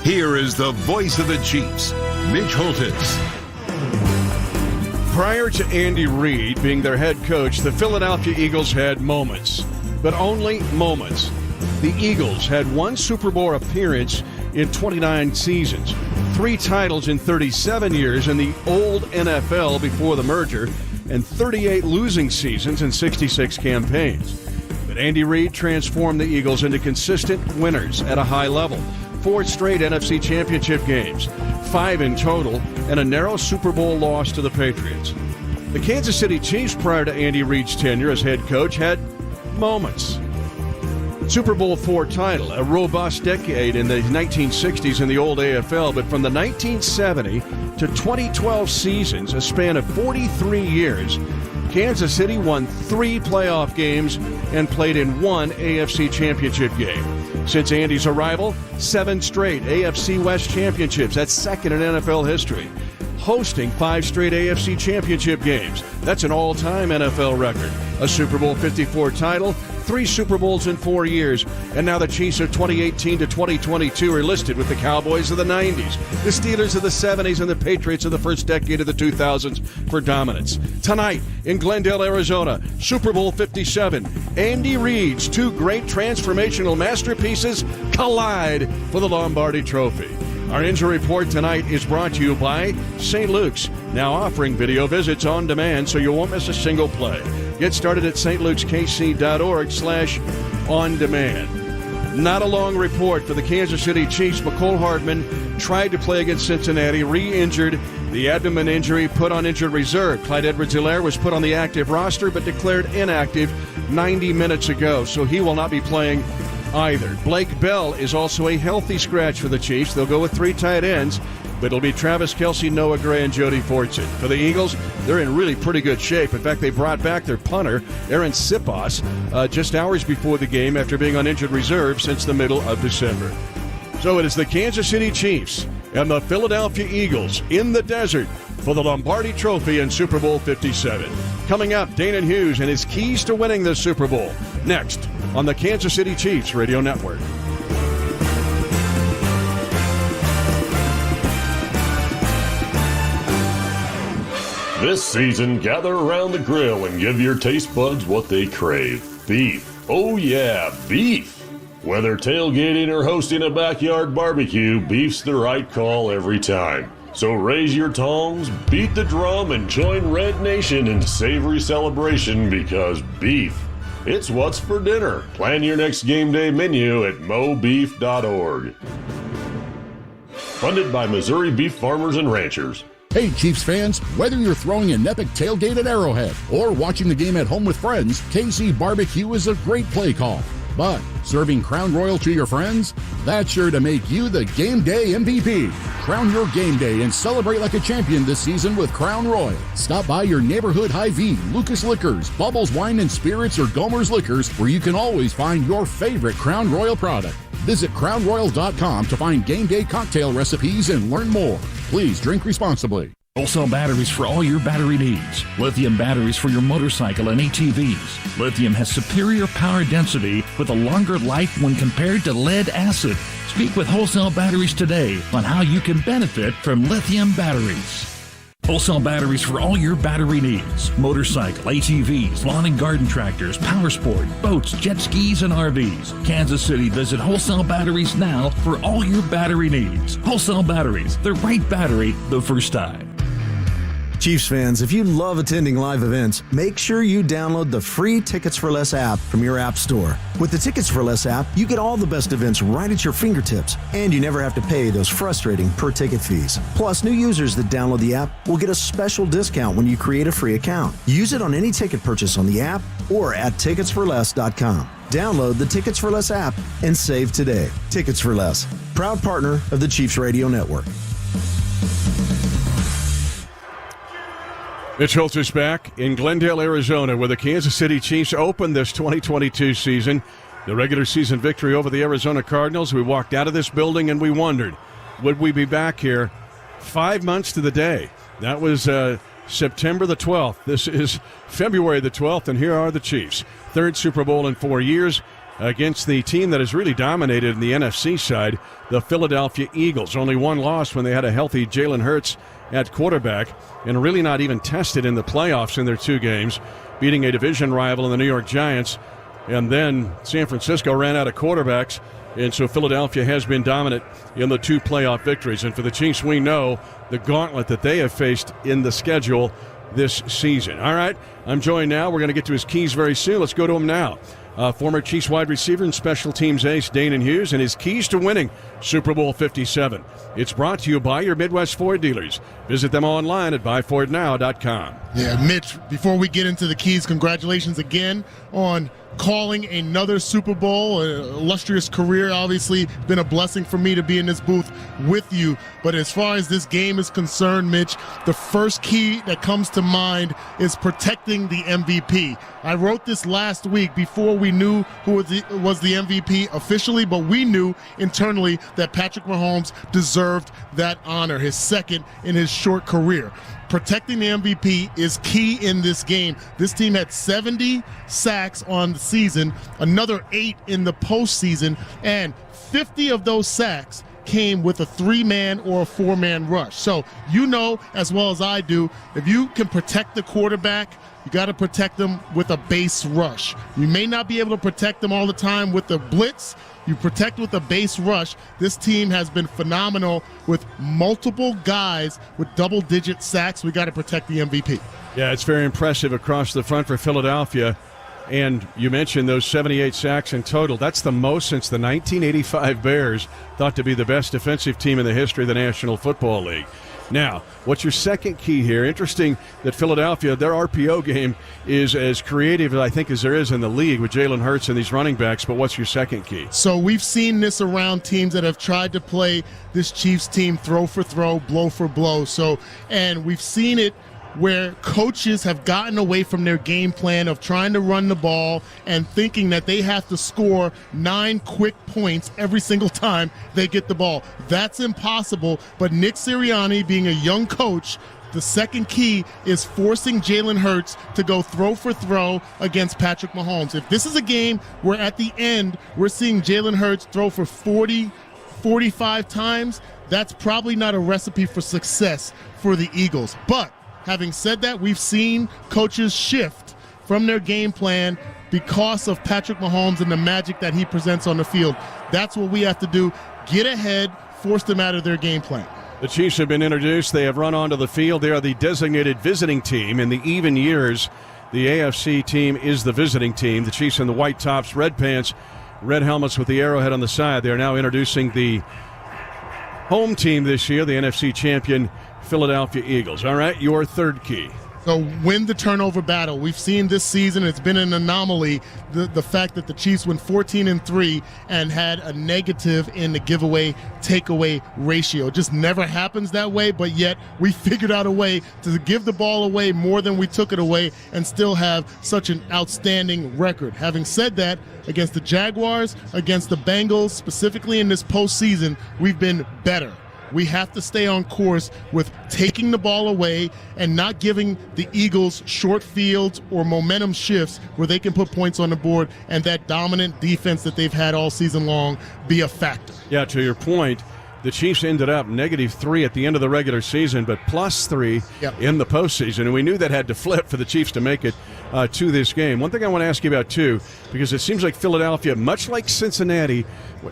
here is the voice of the Chiefs, Mitch Holthus. Prior to Andy Reid being their head coach, the Philadelphia Eagles had moments, but only moments. The Eagles had one Super Bowl appearance in 29 seasons, 3 titles in 37 years in the old NFL before the merger, and 38 losing seasons in 66 campaigns. But Andy Reid transformed the Eagles into consistent winners at a high level. 4 straight NFC Championship games, 5 in total, and a narrow Super Bowl loss to the Patriots. The Kansas City Chiefs, prior to Andy Reid's tenure as head coach, had moments. Super Bowl IV title, a robust decade in the 1960s in the old AFL, but from the 1970 to 2012 seasons, a span of 43 years, Kansas City won 3 playoff games and played in 1 AFC Championship game. Since Andy's arrival, 7 straight AFC West championships. That's second in NFL history. Hosting 5 straight AFC Championship games. That's an all-time NFL record. A Super Bowl 54 title, 3 Super Bowls in 4 years, and now the Chiefs of 2018 to 2022 are listed with the Cowboys of the 90s, the Steelers of the 70s, and the Patriots of the first decade of the 2000s for dominance. Tonight in Glendale, Arizona, Super Bowl 57, Andy Reid's 2 great transformational masterpieces collide for the Lombardi Trophy. Our injury report tonight is brought to you by St. Luke's, now offering video visits on demand so you won't miss a single play. Get started at stlukeskc.org/on-demand. Not a long report for the Kansas City Chiefs. McCole Hardman tried to play against Cincinnati, re-injured. The abdomen injury put on injured reserve. Clyde Edwards-Helaire was put on the active roster but declared inactive 90 minutes ago, so he will not be playing either. Blake Bell is also a healthy scratch for the Chiefs. They'll go with 3 tight ends, but it'll be Travis Kelce, Noah Gray, and Jody Fortson. For the Eagles, they're in really pretty good shape. In fact, they brought back their punter, Aaron Siposs, just hours before the game after being on injured reserve since the middle of December. So it is the Kansas City Chiefs and the Philadelphia Eagles in the desert for the Lombardi Trophy in Super Bowl 57. Coming up, Danan Hughes and his keys to winning the Super Bowl. Next on the Kansas City Chiefs Radio Network. This season, gather around the grill and give your taste buds what they crave. Beef. Oh yeah, beef. Whether tailgating or hosting a backyard barbecue, beef's the right call every time. So raise your tongs, beat the drum, and join Red Nation in savory celebration because beef, it's what's for dinner. Plan your next game day menu at mobeef.org. Funded by Missouri Beef Farmers and Ranchers. Hey Chiefs fans, whether you're throwing an epic tailgate at Arrowhead or watching the game at home with friends, KC Barbecue is a great play call. But serving Crown Royal to your friends? That's sure to make you the game day MVP. Crown your game day and celebrate like a champion this season with Crown Royal. Stop by your neighborhood Hy-Vee, Lucas Liquors, Bubbles Wine and Spirits, or Gomer's Liquors, where you can always find your favorite Crown Royal product. Visit crownroyal.com to find game day cocktail recipes and learn more. Please drink responsibly. Wholesale batteries for all your battery needs. Lithium batteries for your motorcycle and ATVs. Lithium has superior power density with a longer life when compared to lead acid. Speak with Wholesale Batteries today on how you can benefit from lithium batteries. Wholesale batteries for all your battery needs. Motorcycle, ATVs, lawn and garden tractors, power sport, boats, jet skis, and RVs. Kansas City, visit Wholesale Batteries now for all your battery needs. Wholesale Batteries, the right battery the first time. Chiefs fans, if you love attending live events, make sure you download the free Tickets for Less app from your app store. With the Tickets for Less app, you get all the best events right at your fingertips, and you never have to pay those frustrating per-ticket fees. Plus, new users that download the app will get a special discount when you create a free account. Use it on any ticket purchase on the app or at ticketsforless.com. Download the Tickets for Less app and save today. Tickets for Less, proud partner of the Chiefs Radio Network. Mitch Holthus back in Glendale, Arizona, where the Kansas City Chiefs opened this 2022 season. The regular season victory over the Arizona Cardinals. We walked out of this building and we wondered, would we be back here 5 months to the day? That was September the 12th. This is February the 12th, and here are the Chiefs. 3rd Super Bowl in 4 years, against the team that has really dominated in the NFC side, the Philadelphia Eagles. Only one loss when they had a healthy Jalen Hurts at quarterback, and really not even tested in the playoffs in their 2 games, beating a division rival in the New York Giants. And then San Francisco ran out of quarterbacks, and so Philadelphia has been dominant in the 2 playoff victories. And for the Chiefs, we know the gauntlet that they have faced in the schedule this season. All right, I'm joined now. We're going to get to his keys very soon. Let's go to him now. Former Chiefs wide receiver and special teams ace Danan Hughes and his keys to winning Super Bowl 57. It's brought to you by your Midwest Ford dealers. Visit them online at buyfordnow.com. Yeah, Mitch, before we get into the keys, congratulations again on calling another Super Bowl, an illustrious career. Obviously, been a blessing for me to be in this booth with you. But as far as this game is concerned, Mitch, the first key that comes to mind is protecting the MVP. I wrote this last week before we knew who was the MVP officially, but we knew internally that Patrick Mahomes deserved that honor, his second in his short career. Protecting the MVP is key in this game. This team had 70 sacks on the season, another 8 in the postseason, and 50 of those sacks came with a 3-man or a 4-man rush. So you know as well as I do, if you can protect the quarterback, you got to protect them with a base rush. You may not be able to protect them all the time with the blitz. You protect with a base rush. This team has been phenomenal with multiple guys with double-digit sacks. We got to protect the MVP. Yeah, it's very impressive across the front for Philadelphia. And you mentioned those 78 sacks in total. That's the most since the 1985 Bears, thought to be the best defensive team in the history of the National Football League. Now, what's your second key here? Interesting that Philadelphia, their RPO game is as creative, I think, as there is in the league with Jalen Hurts and these running backs, but what's your second key? So we've seen this around teams that have tried to play this Chiefs team throw for throw, blow for blow. And we've seen it where coaches have gotten away from their game plan of trying to run the ball and thinking that they have to score 9 quick points every single time they get the ball. That's impossible, but Nick Sirianni, being a young coach, the second key is forcing Jalen Hurts to go throw for throw against Patrick Mahomes. If this is a game where at the end we're seeing Jalen Hurts throw for 40, 45 times, that's probably not a recipe for success for the Eagles. But having said that, we've seen coaches shift from their game plan because of Patrick Mahomes and the magic that he presents on the field. That's what we have to do. Get ahead, force them out of their game plan. The Chiefs have been introduced. They have run onto the field. They are the designated visiting team. In the even years, the AFC team is the visiting team. The Chiefs in the white tops, red pants, red helmets with the arrowhead on the side. They are now introducing the home team this year, the NFC champion Philadelphia Eagles. All right, your third key. So win the turnover battle. We've seen this season, it's been an anomaly, the fact that the Chiefs went 14-3 and had a negative in the giveaway takeaway ratio. It just never happens that way, but yet we figured out a way to give the ball away more than we took it away and still have such an outstanding record. Having said that, against the Jaguars, against the Bengals, specifically in this postseason, we've been better. We have to stay on course with taking the ball away and not giving the Eagles short fields or momentum shifts where they can put points on the board and that dominant defense that they've had all season long be a factor. Yeah, to your point, the Chiefs ended up -3 at the end of the regular season, but +3 in the postseason. And we knew that had to flip for the Chiefs to make it to this game. One thing I want to ask you about, too, because it seems like Philadelphia, much like Cincinnati,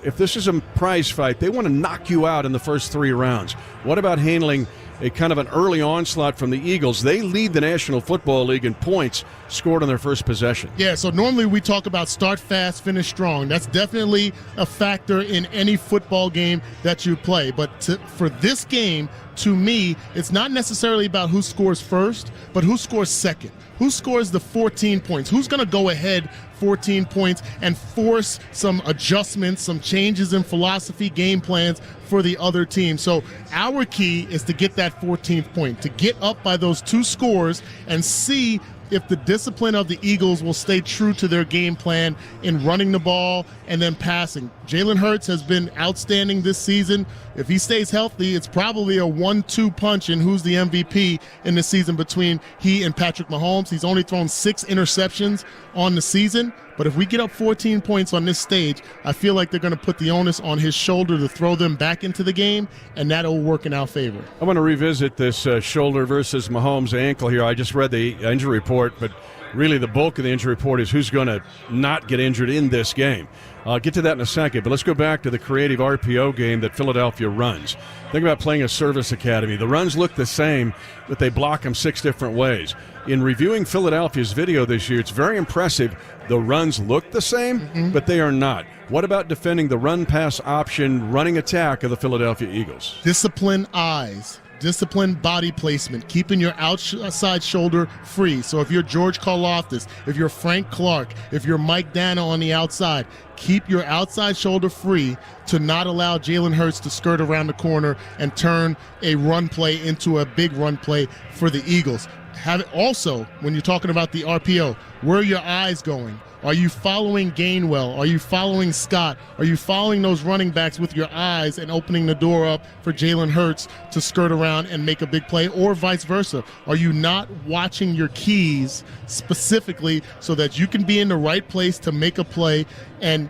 if this is a prize fight, they want to knock you out in the first 3 rounds. What about handling a kind of an early onslaught from the Eagles? They lead the National Football League in points scored on their first possession. Yeah, so normally we talk about start fast, finish strong. That's definitely a factor in any football game that you play. But for this game, to me, it's not necessarily about who scores first, but who scores second. Who scores the 14 points? Who's going to go ahead 14 points and force some adjustments, some changes in philosophy, game plans for the other team? So our key is to get that 14th point, to get up by those 2 scores and see if the discipline of the Eagles will stay true to their game plan in running the ball and then passing. Jalen Hurts has been outstanding this season. If he stays healthy, it's probably a 1-2 punch in who's the MVP in the season between he and Patrick Mahomes. He's only thrown 6 interceptions on the season. But if we get up 14 points on this stage, I feel like they're going to put the onus on his shoulder to throw them back into the game, and that'll work in our favor. I want to revisit this shoulder versus Mahomes ankle here. I just read the injury report, but really the bulk of the injury report is who's going to not get injured in this game. I'll get to that in a second, but let's go back to the creative RPO game that Philadelphia runs. Think about playing a service academy. The runs look the same, but they block them 6 different ways. In reviewing Philadelphia's video this year, it's very impressive. The runs look the same, but they are not. What about defending the run-pass option running attack of the Philadelphia Eagles? Discipline eyes. Disciplined body placement, keeping your outside shoulder free. So if you're George Karlaftis, if you're Frank Clark, if you're Mike Danan on the outside, keep your outside shoulder free to not allow Jalen Hurts to skirt around the corner and turn a run play into a big run play for the Eagles. Have it also, when you're talking about the RPO, where are your eyes going? Are you following Gainwell? Are you following Scott? Are you following those running backs with your eyes and opening the door up for Jalen Hurts to skirt around and make a big play, or vice versa? Are you not watching your keys specifically so that you can be in the right place to make a play and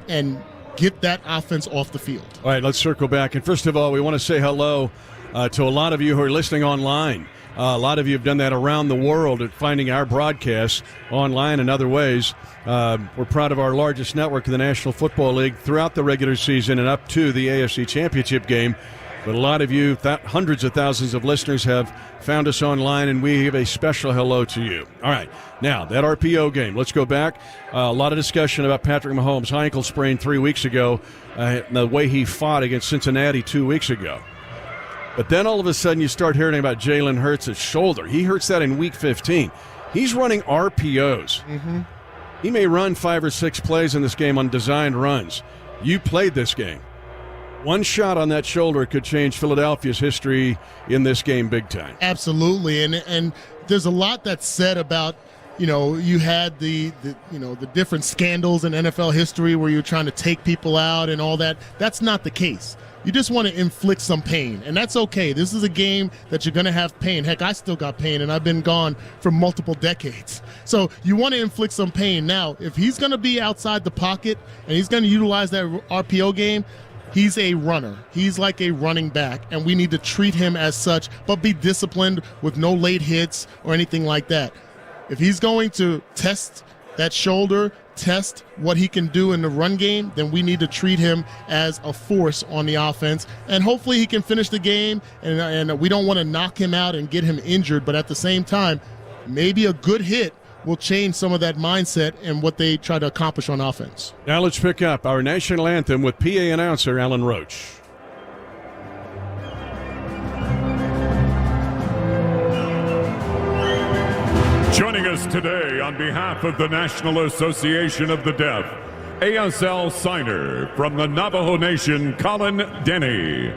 get that offense off the field? All right, let's circle back. And first of all, we want to say hello to a lot of you who are listening online. A lot of you have done that around the world at finding our broadcasts online and other ways. We're proud of our largest network in the National Football League throughout the regular season and up to the AFC Championship game. But a lot of you, hundreds of thousands of listeners, have found us online, and we give a special hello to you. All right, now, that RPO game. Let's go back. A lot of discussion about Patrick Mahomes' ankle sprain 3 weeks ago, the way he fought against Cincinnati 2 weeks ago. But then all of a sudden you start hearing about Jalen Hurts' shoulder. He hurts that in Week 15. He's running RPOs. He may run 5 or 6 plays in this game on designed runs. You played this game. One shot on that shoulder could change Philadelphia's history in this game big time. Absolutely, and there's a lot that's said about, you had the different scandals in NFL history where you're trying to take people out and all that. That's not the case. You just want to inflict some pain, and that's okay. This is a game that you're going to have pain. Heck, I still got pain, and I've been gone for multiple decades. So you want to inflict some pain. Now, if he's going to be outside the pocket and he's going to utilize that RPO game, he's a runner. He's like a running back, and we need to treat him as such, but be disciplined with no late hits or anything like that. If he's going to test that shoulder, test what he can do in the run game, then we need to treat him as a force on the offense. And hopefully he can finish the game, and we don't want to knock him out and get him injured, but at the same time, maybe a good hit will change some of that mindset and what they try to accomplish on offense. Now let's pick up our national anthem with PA announcer Alan Roach. Joining us today on behalf of the National Association of the Deaf, ASL signer from the Navajo Nation, Colin Denny.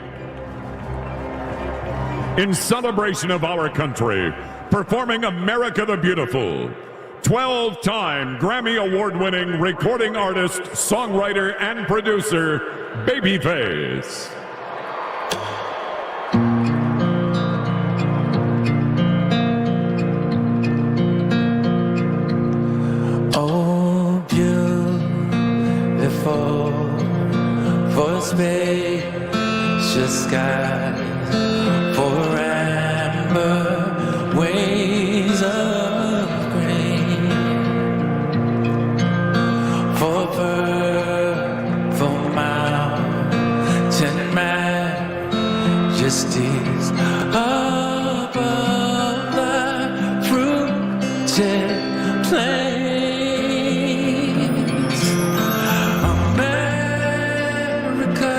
In celebration of our country, performing America the Beautiful, 12-time Grammy Award-winning recording artist, songwriter, and producer, Babyface. Oh, beautiful for spacious skies, for amber waves of grain, for purple mountain majesties above the fruited plain. America,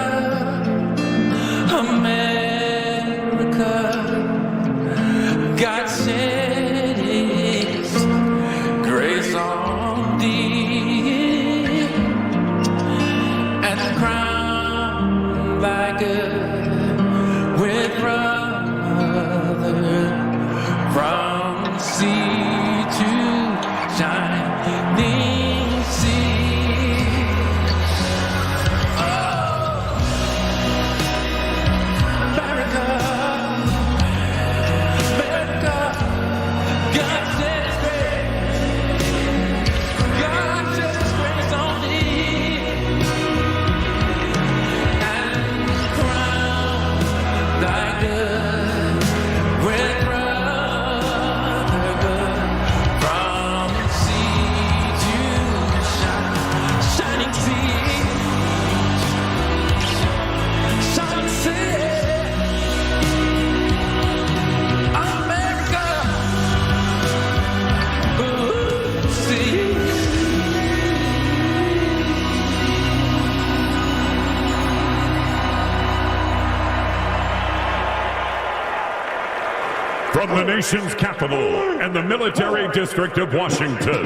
from the nation's capital and the military district of Washington.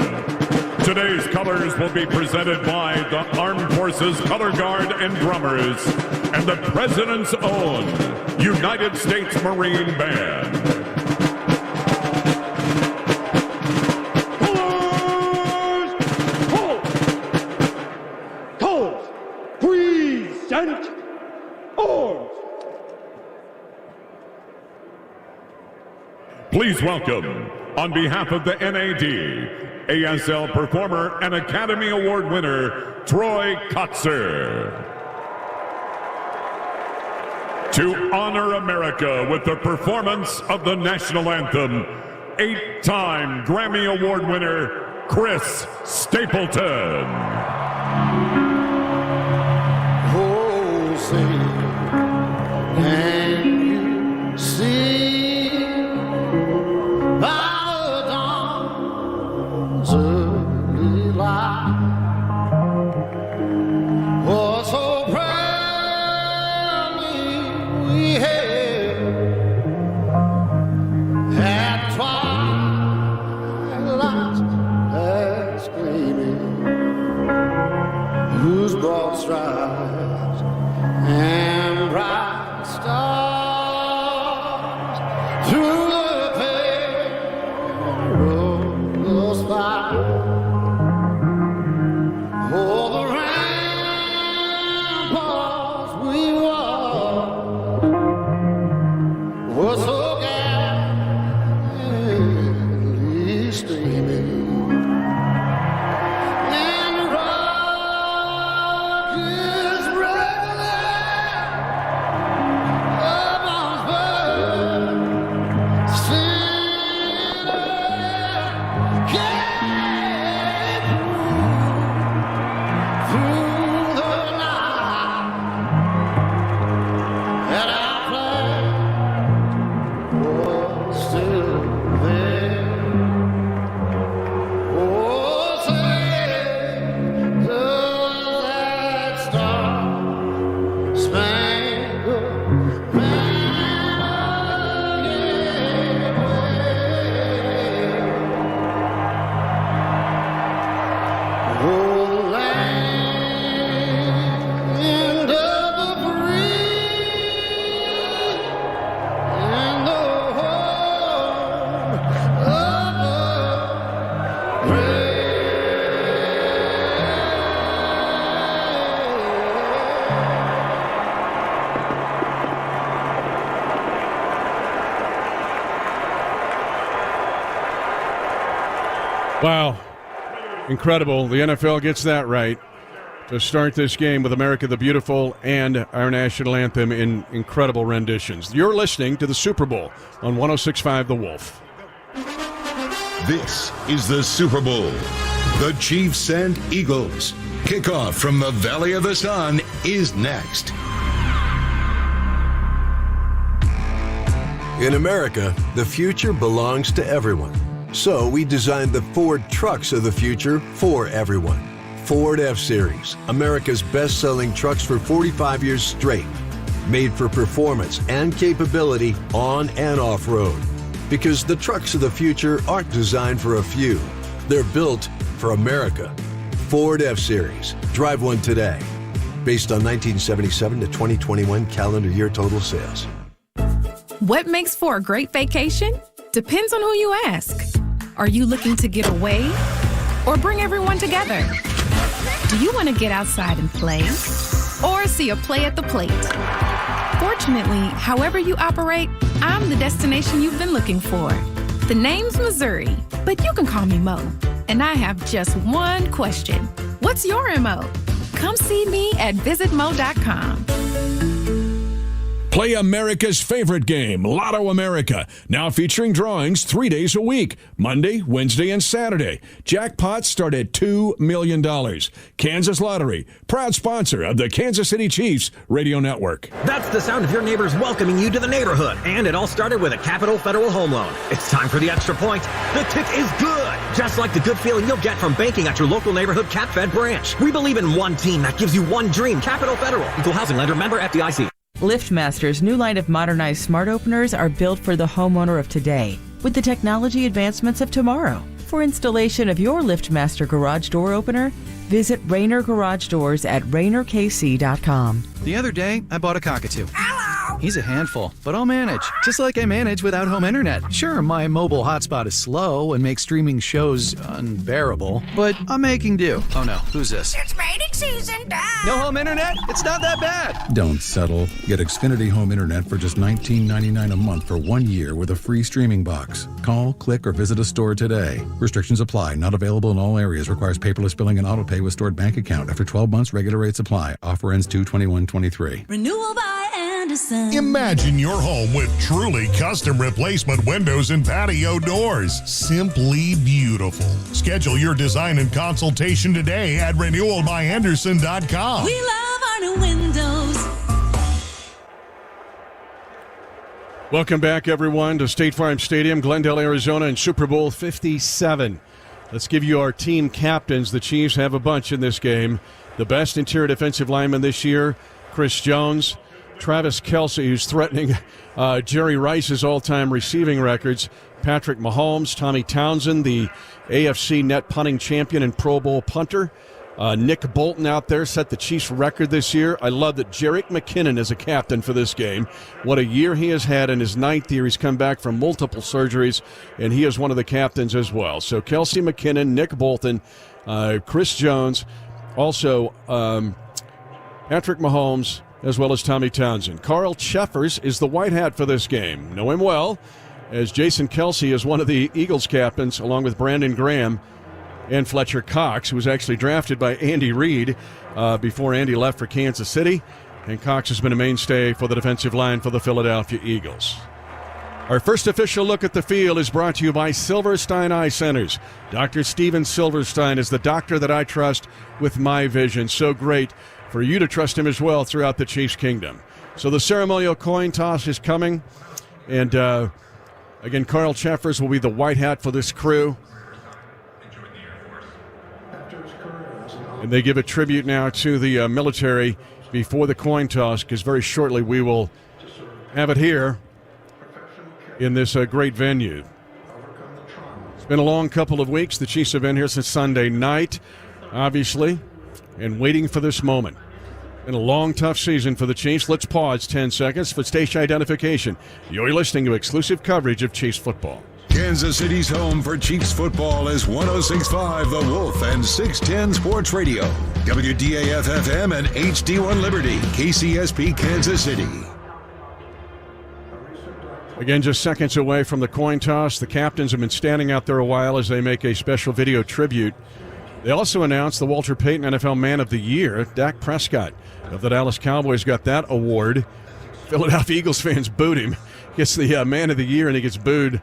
Today's colors will be presented by the Armed Forces Color Guard and Drummers and the President's own United States Marine Band. Please welcome, on behalf of the NAD, ASL performer and Academy Award winner, Troy Kotzer. To honor America with the performance of the national anthem, 8-time Grammy Award winner, Chris Stapleton. Oh, say, can you see? Strides and bright stars through the perilous fight. Oh, the ramparts we walked were so gallantly streaming. Wow. Incredible. The NFL gets that right to start this game with America the Beautiful and our national anthem in incredible renditions. You're listening to the Super Bowl on 106.5 The Wolf. This is the Super Bowl. The Chiefs and Eagles. Kickoff from the Valley of the Sun is next. In America, the future belongs to everyone. So we designed the Ford trucks of the future for everyone. Ford F-Series, America's best-selling trucks for 45 years straight. Made for performance and capability on and off-road. Because the trucks of the future aren't designed for a few. They're built for America. Ford F-Series. Drive one today. Based on 1977 to 2021 calendar year total sales. What makes for a great vacation? Depends on who you ask. Are you looking to get away or bring everyone together? Do you want to get outside and play or see a play at the plate? Fortunately, however you operate, I'm the destination you've been looking for. The name's Missouri, but you can call me Mo. And I have just one question. What's your MO? Come see me at visitmo.com. Play America's favorite game, Lotto America, now featuring drawings 3 days a week, Monday, Wednesday, and Saturday. Jackpots start at $2 million. Kansas Lottery, proud sponsor of the Kansas City Chiefs Radio Network. That's the sound of your neighbors welcoming you to the neighborhood, and it all started with a Capital Federal Home Loan. It's time for the extra point. The kick is good, just like the good feeling you'll get from banking at your local neighborhood CapFed branch. We believe in one team that gives you one dream. Capital Federal, Equal Housing Lender, member FDIC. LiftMaster's new line of modernized smart openers are built for the homeowner of today with the technology advancements of tomorrow. For installation of your LiftMaster garage door opener, visit Rainer Garage Doors at RainerKC.com. The other day, I bought a cockatoo. He's a handful, but I'll manage. Just like I manage without home internet. Sure, my mobile hotspot is slow and makes streaming shows unbearable, but I'm making do. Oh no, who's this? It's mating season, Dad! No home internet? It's not that bad! Don't settle. Get Xfinity Home Internet for just $19.99 a month for 1 year with a free streaming box. Call, click, or visit a store today. Restrictions apply. Not available in all areas. Requires paperless billing and autopay with stored bank account. After 12 months, regular rates apply. Offer ends 2/21/23. Renewal by Anderson. Imagine your home with truly custom replacement windows and patio doors. Simply beautiful. Schedule your design and consultation today at renewalbyanderson.com. We love our new windows. Welcome back, everyone, to State Farm Stadium, Glendale, Arizona, and Super Bowl 57. Let's give you our team captains. The Chiefs have a bunch in this game. The best interior defensive lineman this year, Chris Jones. Travis Kelce, who's threatening Jerry Rice's all-time receiving records. Patrick Mahomes, Tommy Townsend, the AFC net punting champion and Pro Bowl punter. Nick Bolton out there set the Chiefs record this year. I love that Jerick McKinnon is a captain for this game. What a year he has had in his 9th year. He's come back from multiple surgeries, and he is one of the captains as well. So Kelce, McKinnon, Nick Bolton, Chris Jones, also Patrick Mahomes, as well as Tommy Townsend. Carl Cheffers is the white hat for this game. Know him well, as Jason Kelce is one of the Eagles captains, along with Brandon Graham and Fletcher Cox, who was actually drafted by Andy Reid before Andy left for Kansas City. And Cox has been a mainstay for the defensive line for the Philadelphia Eagles. Our first official look at the field is brought to you by Silverstein Eye Centers. Dr. Steven Silverstein is the doctor that I trust with my vision. So great for you to trust him as well throughout the Chiefs' kingdom. So the ceremonial coin toss is coming. And again, Carl Cheffers will be the white hat for this crew. And they give a tribute now to the military before the coin toss, because very shortly we will have it here in this great venue. It's been a long couple of weeks. The Chiefs have been here since Sunday night, obviously, and waiting for this moment. Been a long, tough season for the Chiefs. Let's pause 10 seconds for station identification. You're listening to exclusive coverage of Chiefs football. Kansas City's home for Chiefs football is 106.5 The Wolf and 610 Sports Radio. WDAF-FM and HD1 Liberty, KCSP Kansas City. Again, just seconds away from the coin toss. The captains have been standing out there a while as they make a special video tribute. They also announced the Walter Payton NFL Man of the Year. Dak Prescott of the Dallas Cowboys got that award. Philadelphia Eagles fans booed him. Gets the Man of the Year, and he gets booed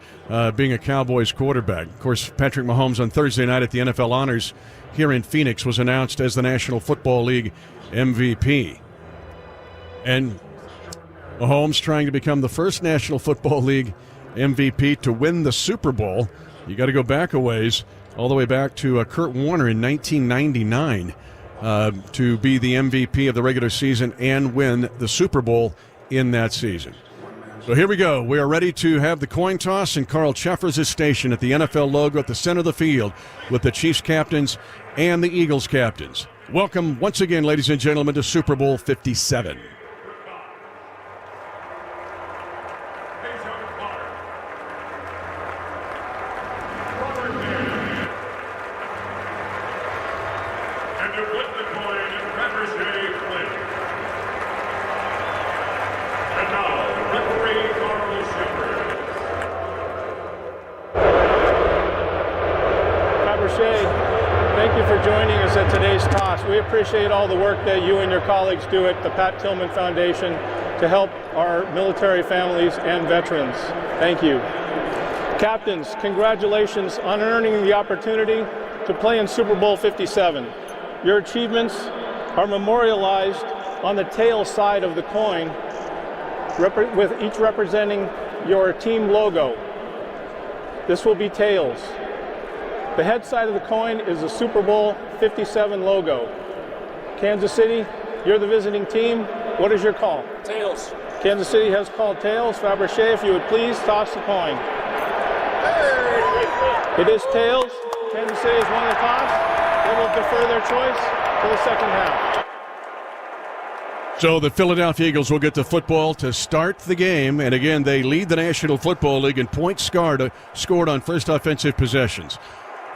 being a Cowboys quarterback. Of course, Patrick Mahomes on Thursday night at the NFL Honors here in Phoenix was announced as the National Football League MVP. And Mahomes trying to become the first National Football League MVP to win the Super Bowl. You got to go back a ways, all the way back to Kurt Warner in 1999 to be the MVP of the regular season and win the Super Bowl in that season. So here we go. We are ready to have the coin toss, and Carl Cheffers is stationed at the NFL logo at the center of the field with the Chiefs captains and the Eagles captains. Welcome once again, ladies and gentlemen, to Super Bowl 57. Thank you for joining us at today's toss. We appreciate all the work that you and your colleagues do at the Pat Tillman Foundation to help our military families and veterans. Thank you. Captains, congratulations on earning the opportunity to play in Super Bowl 57. Your achievements are memorialized on the tail side of the coin, with each representing your team logo. This will be tails. The head side of the coin is the Super Bowl 57 logo. Kansas City, you're the visiting team. What is your call? Tails. Kansas City has called tails. Fabergé, if you would please toss the coin. It is tails. Kansas City has won the toss. They will defer their choice to the second half. So the Philadelphia Eagles will get the football to start the game. And again, they lead the National Football League in points scored on first offensive possessions.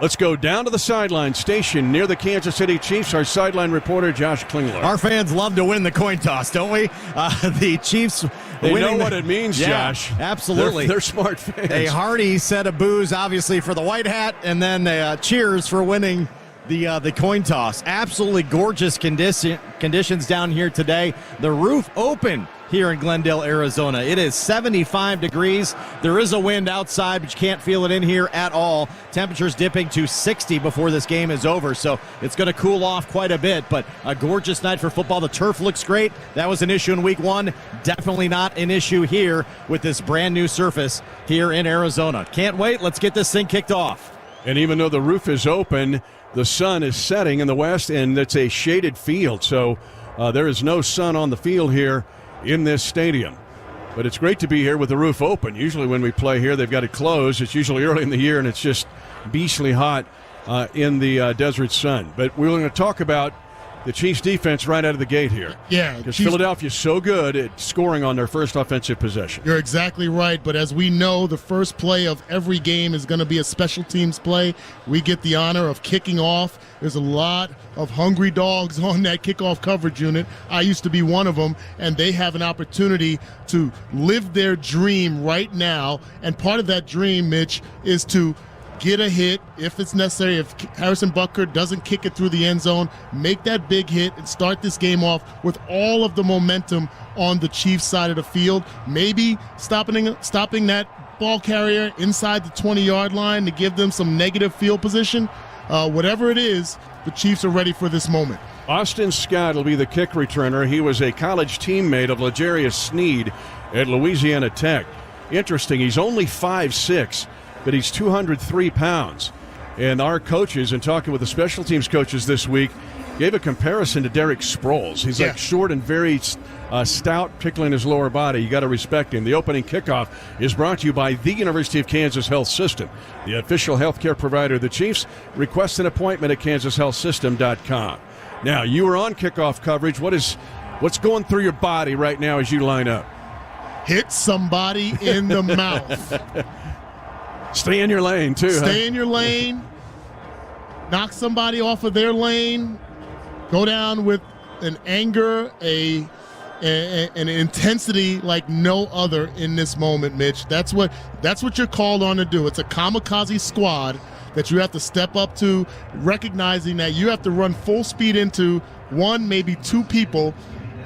Let's go down to the sideline station near the Kansas City Chiefs. Our sideline reporter, Josh Klingler. Our fans love to win the coin toss, don't we? The Chiefs They know what it means, Josh. Absolutely. They're smart fans. A hearty set of boos, obviously, for the white hat, and then cheers for winning the coin toss. Absolutely gorgeous conditions down here today. The roof open here in Glendale, Arizona. It is 75 degrees. There is a wind outside, but you can't feel it in here at all. Temperatures dipping to 60 before this game is over, so it's going to cool off quite a bit, but a gorgeous night for football. The turf looks great. That was an issue in week one. Definitely not an issue here with this brand new surface here in Arizona. Can't wait. Let's get this thing kicked off. And even though the roof is open, the sun is setting in the west, and it's a shaded field, so there is no sun on the field here in this stadium. But it's great to be here with the roof open. Usually when we play here, they've got it closed. It's usually early in the year, and it's just beastly hot in the desert sun. But we're going to talk about the Chiefs' defense right out of the gate here. Yeah. Because Philadelphia's so good at scoring on their first offensive possession. You're exactly right, but as we know, the first play of every game is going to be a special teams play. We get the honor of kicking off. There's a lot of hungry dogs on that kickoff coverage unit. I used to be one of them, and they have an opportunity to live their dream right now. And part of that dream, Mitch, is to get a hit if it's necessary. If Harrison Butker doesn't kick it through the end zone, make that big hit and start this game off with all of the momentum on the Chiefs side of the field. Maybe stopping that ball carrier inside the 20-yard line to give them some negative field position. Whatever it is, the Chiefs are ready for this moment. Austin Scott will be the kick returner. He was a college teammate of L'Jarius Sneed at Louisiana Tech. Interesting, he's only 5'6", but he's 203 pounds. And our coaches, and talking with the special teams coaches this week, gave a comparison to Derek Sproles. He's like short and very stout, particularly in his lower body. You got to respect him. The opening kickoff is brought to you by the University of Kansas Health System, the official healthcare provider of the Chiefs. Request an appointment at kansashealthsystem.com. Now, you are on kickoff coverage. What's going through your body right now as you line up? Hit somebody in the mouth. Stay in your lane, too. Stay in your lane. Knock somebody off of their lane. Go down with an anger, an intensity like no other in this moment, Mitch. That's what you're called on to do. It's a kamikaze squad that you have to step up to, recognizing that you have to run full speed into one, maybe two people,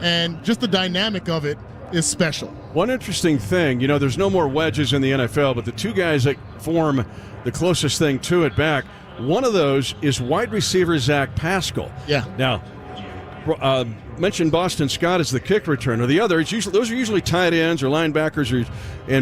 and just the dynamic of it is special. One interesting thing, there's no more wedges in the NFL, but the two guys that form the closest thing to it back, one of those is wide receiver Zach Pascal. Yeah. Now, mentioned Boston Scott as the kick returner. The other, those are usually tight ends or linebackers,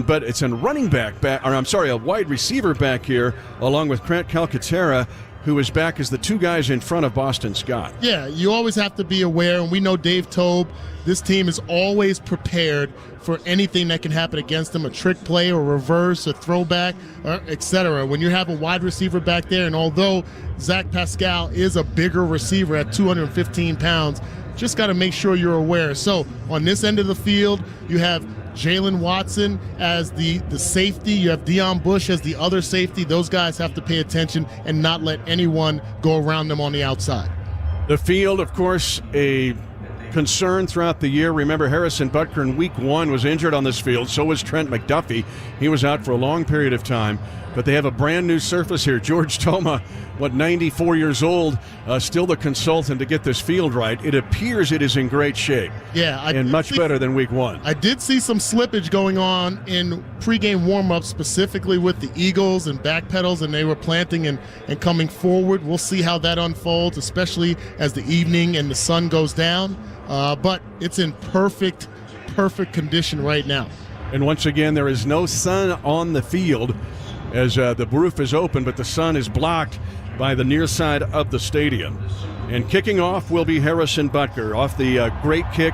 but it's a running back, a wide receiver back here, along with Trent Calcaterra, who is back as the two guys in front of Boston Scott. Yeah, you always have to be aware, and we know Dave Tobe, this team is always prepared for anything that can happen against them, a trick play or reverse, a throwback, etc. When you have a wide receiver back there, and although Zach Pascal is a bigger receiver at 215 pounds, just got to make sure you're aware. So on this end of the field, you have Jalen Watson as the safety. You have Deion Bush as the other safety. Those guys have to pay attention and not let anyone go around them on the outside. The field, of course, a concern throughout the year. Remember, Harrison Butker in week one was injured on this field. So was Trent McDuffie. He was out for a long period of time. But they have a brand new surface here. George Toma, 94 years old, still the consultant to get this field right. It appears it is in great shape. Yeah. And much better than week one. I did see some slippage going on in pregame warm-ups, specifically with the Eagles and backpedals, and they were planting and coming forward. We'll see how that unfolds, especially as the evening and the sun goes down. But it's in perfect condition right now. And once again, there is no sun on the field as the roof is open, but the sun is blocked by the near side of the stadium. And kicking off will be Harrison Butker off the great kick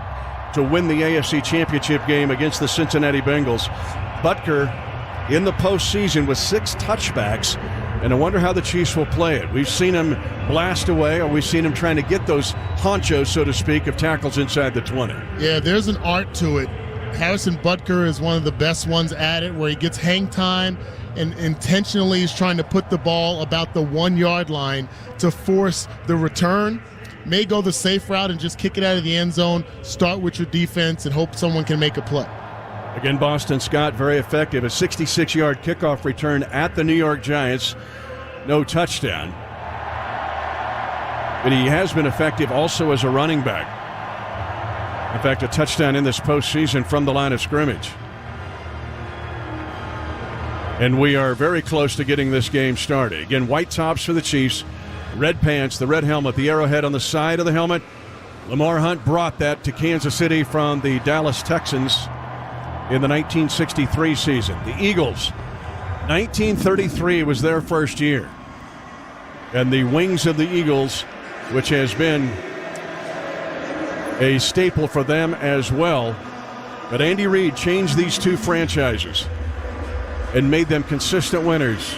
to win the AFC Championship game against the Cincinnati Bengals. Butker in the postseason with 6 touchbacks, and I wonder how the Chiefs will play it. We've seen him blast away, or we've seen him trying to get those honchos, so to speak, of tackles inside the 20. Yeah, there's an art to it. Harrison Butker is one of the best ones at it, where he gets hang time and intentionally is trying to put the ball about the 1 yard line to force the return. May go the safe route and just kick it out of the end zone, start with your defense, and hope someone can make a play. Again, Boston Scott, very effective. A 66-yard kickoff return at the New York Giants. No touchdown. But he has been effective also as a running back. In fact, a touchdown in this postseason from the line of scrimmage. And we are very close to getting this game started. Again, white tops for the Chiefs, red pants, the red helmet, the arrowhead on the side of the helmet. Lamar Hunt brought that to Kansas City from the Dallas Texans in the 1963 season. The Eagles, 1933 was their first year. And the wings of the Eagles, which has been a staple for them as well. But Andy Reid changed these two franchises and made them consistent winners.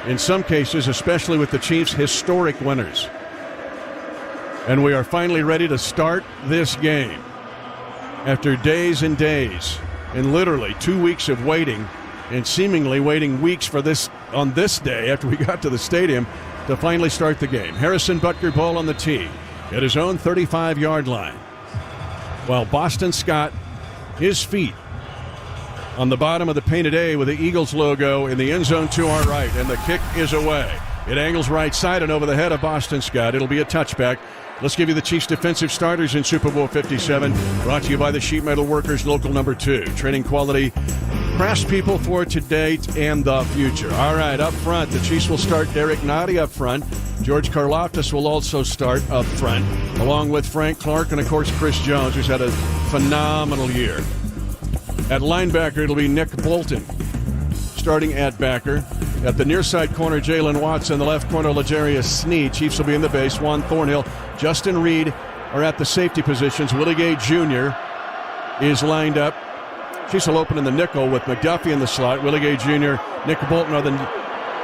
In some cases, especially with the Chiefs, historic winners. And we are finally ready to start this game. After days and days, and literally 2 weeks of waiting, and seemingly waiting weeks for this on this day after we got to the stadium to finally start the game. Harrison Butker ball on the tee at his own 35-yard line. While Boston Scott, his feet on the bottom of the painted A with the Eagles logo in the end zone to our right, and the kick is away. It angles right side and over the head of Boston Scott. It'll be a touchback. Let's give you the Chiefs' defensive starters in Super Bowl 57, brought to you by the Sheet Metal Workers, local number 2. Training quality craftspeople for today and the future. All right, up front, the Chiefs will start Derek Nottie up front. George Karlaftis will also start up front, along with Frank Clark and, of course, Chris Jones, who's had a phenomenal year. At linebacker, it'll be Nick Bolton starting at backer. At the near side corner, Jalen Watson. The left corner, L'Jarius Sneed. Chiefs will be in the base. Juan Thornhill, Justin Reed are at the safety positions. Willie Gay Jr. is lined up. Chiefs will open in the nickel with McDuffie in the slot. Willie Gay Jr., Nick Bolton are the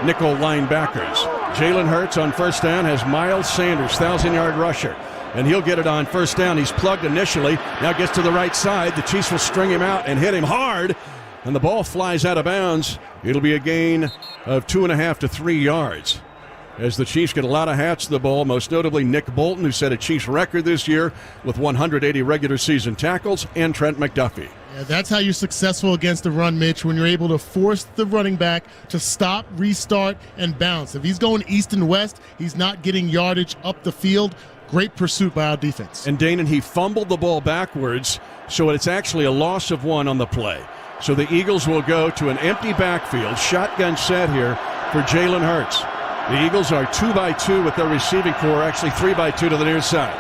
nickel linebackers. Jalen Hurts on first down has Miles Sanders, 1,000-yard rusher. And he'll get it on first down. He's plugged initially. Now gets to the right side. The Chiefs will string him out and hit him hard. And the ball flies out of bounds. It'll be a gain of 2.5 to 3 yards. As the Chiefs get a lot of hats to the ball, most notably Nick Bolton, who set a Chiefs record this year with 180 regular season tackles, and Trent McDuffie. Yeah, that's how you're successful against the run, Mitch, when you're able to force the running back to stop, restart, and bounce. If he's going east and west, he's not getting yardage up the field. Great pursuit by our defense. And Danan, he fumbled the ball backwards, so it's actually a loss of 1 on the play. So the Eagles will go to an empty backfield, shotgun set here for Jalen Hurts. The Eagles are 2-by-2 with their receiving core, actually 3-by-2 to the near side.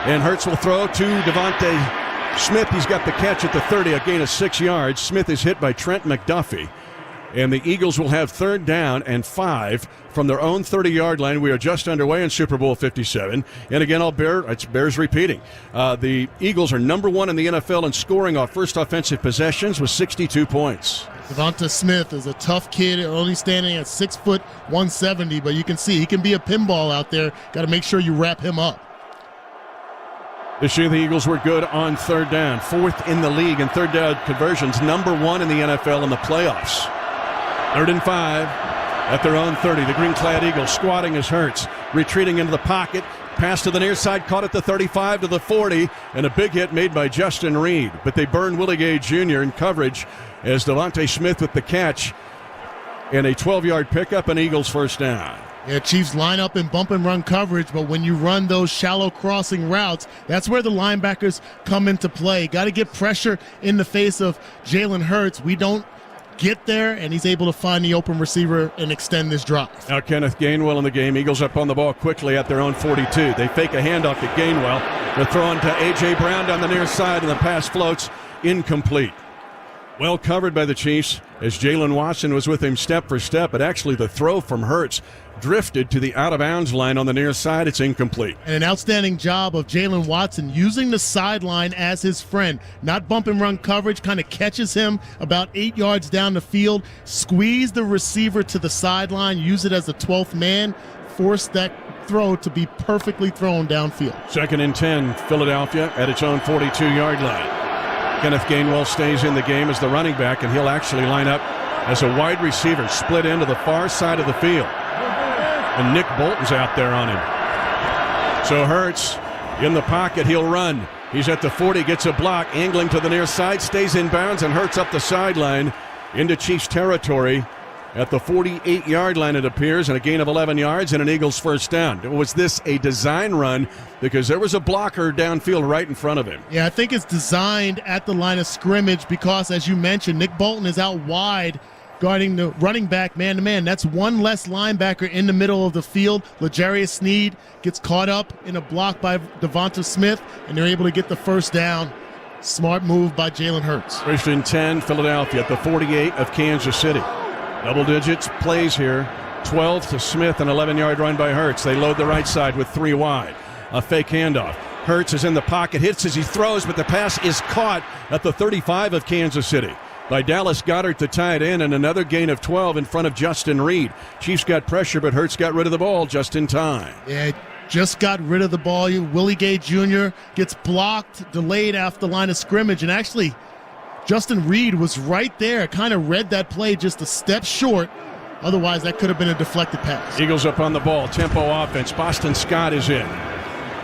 And Hurts will throw to Devontae Smith. He's got the catch at the 30, a gain of 6 yards. Smith is hit by Trent McDuffie. And the Eagles will have 3rd down and 5 from their own 30-yard line. We are just underway in Super Bowl 57. And again, it bears repeating. The Eagles are number 1 in the NFL in scoring off first offensive possessions with 62 points. Devonta Smith is a tough kid, only standing at 6 foot 170, but you can see he can be a pinball out there. Got to make sure you wrap him up. This year, the Eagles were good on 3rd down, 4th in the league in 3rd down conversions, number 1 in the NFL in the playoffs. 3rd and 5 at their own 30. The green-clad Eagles squatting as Hurts, retreating into the pocket. Pass to the near side, caught at the 35 to the 40, and a big hit made by Justin Reed. But they burned Willie Gay Jr. in coverage as Devontae Smith with the catch and a 12-yard pickup and Eagles 1st down. Yeah, Chiefs line up in bump and run coverage, but when you run those shallow crossing routes, that's where the linebackers come into play. Got to get pressure in the face of Jalen Hurts. We don't get there, and he's able to find the open receiver and extend this drive. Now Kenneth Gainwell in the game. Eagles up on the ball quickly at their own 42. They fake a handoff to Gainwell. They're throwing to A.J. Brown down the near side, and the pass floats incomplete. Well covered by the Chiefs as Jalen Watson was with him step for step, but actually the throw from Hurts drifted to the out-of-bounds line on the near side. It's incomplete. And an outstanding job of Jalen Watson using the sideline as his friend. Not bump and run coverage, kind of catches him about 8 yards down the field, squeeze the receiver to the sideline, use it as a 12th man, force that throw to be perfectly thrown downfield. 2nd and 10, Philadelphia at its own 42-yard line. Kenneth Gainwell stays in the game as the running back, and he'll actually line up as a wide receiver, split into the far side of the field. And Nick Bolton's out there on him. So Hurts in the pocket, he'll run. He's at the 40, gets a block, angling to the near side, stays in bounds, and Hurts up the sideline into Chiefs territory. At the 48-yard line, it appears, and a gain of 11 yards and an Eagles first down. Was this a design run? Because there was a blocker downfield right in front of him. Yeah, I think it's designed at the line of scrimmage because, as you mentioned, Nick Bolton is out wide guarding the running back man-to-man. That's one less linebacker in the middle of the field. L'Jarius Sneed gets caught up in a block by Devonta Smith, and they're able to get the first down. Smart move by Jalen Hurts. 1st and 10, Philadelphia at the 48 of Kansas City. Double digits plays here. 12 to Smith, an 11-yard run by Hurts. They load the right side with 3 wide. A fake handoff. Hurts is in the pocket, hits as he throws, but the pass is caught at the 35 of Kansas City by Dallas Goedert to tie it in, and another gain of 12 in front of Justin Reed. Chiefs got pressure, but Hurts got rid of the ball just in time. Yeah, just got rid of the ball. Willie Gay Jr. gets blocked, delayed after the line of scrimmage, and actually Justin Reed was right there, kind of read that play just a step short. Otherwise, that could have been a deflected pass. Eagles up on the ball, tempo offense. Boston Scott is in.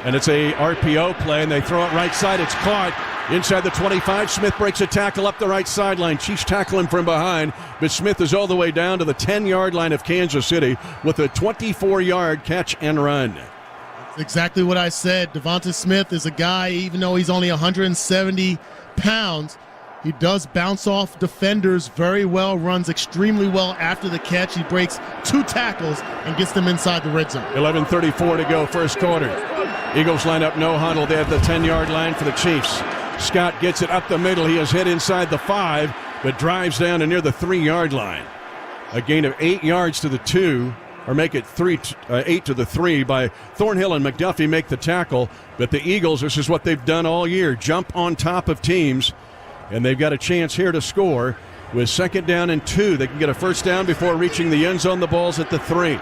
And it's a RPO play, and they throw it right side. It's caught inside the 25. Smith breaks a tackle up the right sideline. Chiefs tackle him from behind, but Smith is all the way down to the 10-yard line of Kansas City with a 24-yard catch and run. That's exactly what I said. Devonta Smith is a guy, even though he's only 170 pounds, he does bounce off defenders very well, runs extremely well after the catch. He breaks 2 tackles and gets them inside the red zone. 11:34 to go, first quarter. Eagles line up no huddle. They have the 10-yard line for the Chiefs. Scott gets it up the middle. He has hit inside the 5, but drives down to near the 3-yard line. A gain of 8 yards to the 2, or make it 8 to the 3 by Thornhill and McDuffie make the tackle. But the Eagles, this is what they've done all year, jump on top of teams. And they've got a chance here to score with 2nd down and 2. They can get a first down before reaching the end zone. The ball's at the 3.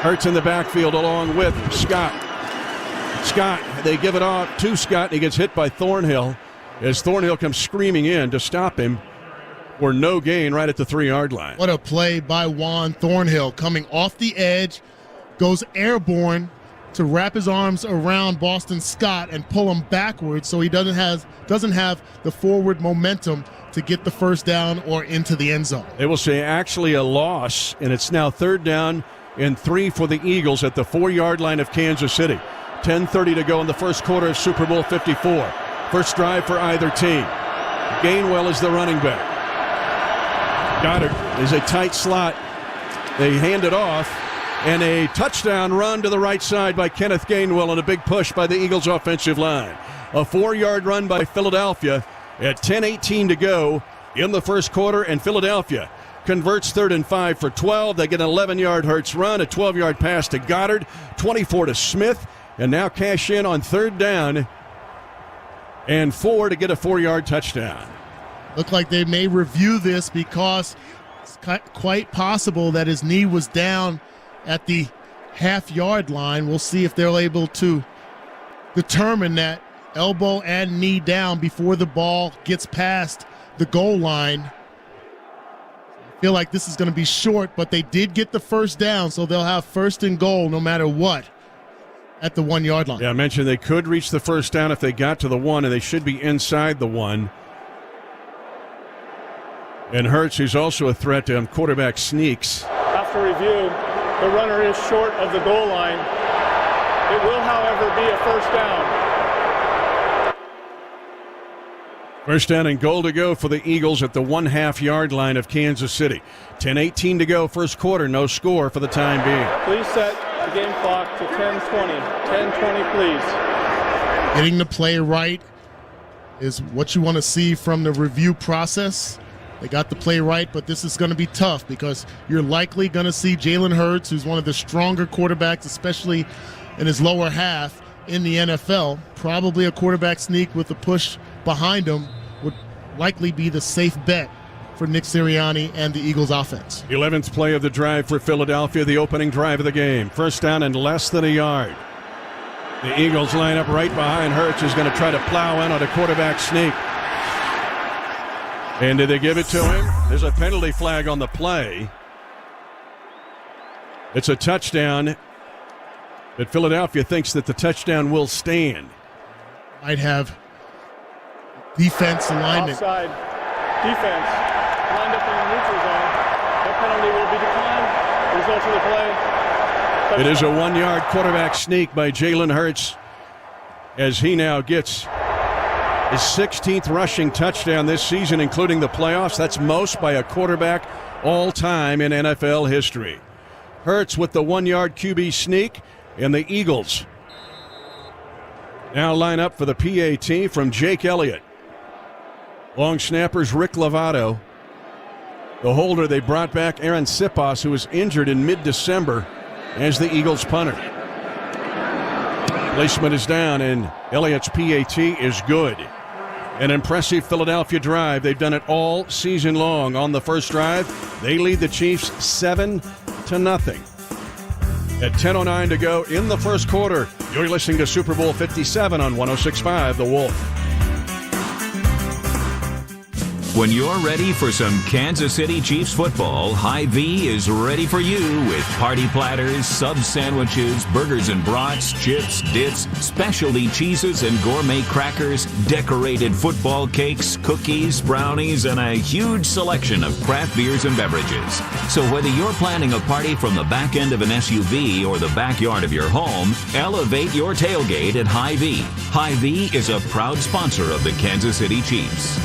Hurts in the backfield along with Scott. Scott, they give it off to Scott, and he gets hit by Thornhill as Thornhill comes screaming in to stop him for no gain right at the 3-yard line. What a play by Juan Thornhill, coming off the edge, goes airborne to wrap his arms around Boston Scott and pull him backwards so he doesn't have the forward momentum to get the first down or into the end zone. They will say actually a loss, and it's now 3rd down and 3 for the Eagles at the 4-yard line of Kansas City. 10:30 to go in the first quarter of Super Bowl 54. First drive for either team. Gainwell is the running back. Goedert is a tight slot. They hand it off, and a touchdown run to the right side by Kenneth Gainwell, and a big push by the Eagles offensive line. A 4-yard run by Philadelphia at 10:18 to go in the first quarter, and Philadelphia converts 3rd and 5 for 12. They get an 11-yard Hurts run, a 12-yard pass to Goedert, 24 to Smith, and now cash in on 3rd down and 4 to get a 4-yard touchdown. Look like they may review this because it's quite possible that his knee was down at the half-yard line. We'll see if they're able to determine that elbow and knee down before the ball gets past the goal line. I feel like this is going to be short, but they did get the first down, so they'll have 1st and goal no matter what at the 1-yard line. Yeah, I mentioned they could reach the first down if they got to the 1, and they should be inside the 1. And Hurts, who's also a threat to him, quarterback sneaks. After review, the runner is short of the goal line. It will, however, be a first down. First down and goal to go for the Eagles at the 1.5-yard line of Kansas City. 10:18 to go, first quarter, no score for the time being. Please set the game clock to 10:20. 10:20, please. Getting the play right is what you want to see from the review process. They got the play right, but this is going to be tough because you're likely going to see Jalen Hurts, who's one of the stronger quarterbacks, especially in his lower half in the NFL. Probably a quarterback sneak with a push behind him would likely be the safe bet for Nick Sirianni and the Eagles offense. 11th play of the drive for Philadelphia, the opening drive of the game. First down and less than a yard. The Eagles line up right behind Hurts, who's going to try to plow in on a quarterback sneak. And did they give it to him? There's a penalty flag on the play. It's a touchdown, but Philadelphia thinks that the touchdown will stand. Might have defense alignment. Offside defense lined up in the neutral zone. That penalty will be declined. Result of the play. It is a 1-yard quarterback sneak by Jalen Hurts as he now gets his 16th rushing touchdown this season, including the playoffs. That's most by a quarterback all time in NFL history. Hurts with the 1-yard QB sneak, and the Eagles now line up for the PAT from Jake Elliott. Long snappers Rick Lovato. The holder, they brought back Aaron Siposs, who was injured in mid-December, as the Eagles punter. Placement is down, and Elliott's PAT is good. An impressive Philadelphia drive. They've done it all season long. On the first drive, they lead the Chiefs 7-0. At 10:09 to go in the first quarter, you're listening to Super Bowl 57 on 106.5 The Wolf. When you're ready for some Kansas City Chiefs football, Hy-Vee is ready for you with party platters, sub sandwiches, burgers and brats, chips, dips, specialty cheeses and gourmet crackers, decorated football cakes, cookies, brownies, and a huge selection of craft beers and beverages. So whether you're planning a party from the back end of an SUV or the backyard of your home, elevate your tailgate at Hy-Vee. Hy-Vee is a proud sponsor of the Kansas City Chiefs.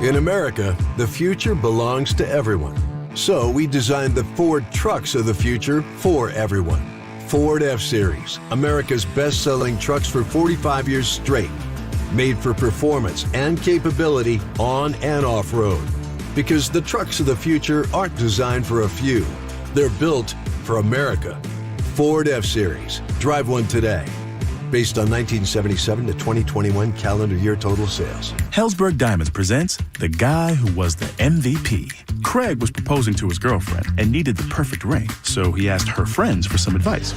In America, the future belongs to everyone. So we designed the Ford trucks of the future for everyone. Ford F-Series, America's best-selling trucks for 45 years straight. Made for performance and capability on and off-road. Because the trucks of the future aren't designed for a few. They're built for America. Ford F-Series. Drive one today. Based on 1977 to 2021 calendar year total sales. Helzberg Diamonds presents the guy who was the MVP. Craig was proposing to his girlfriend and needed the perfect ring, so he asked her friends for some advice.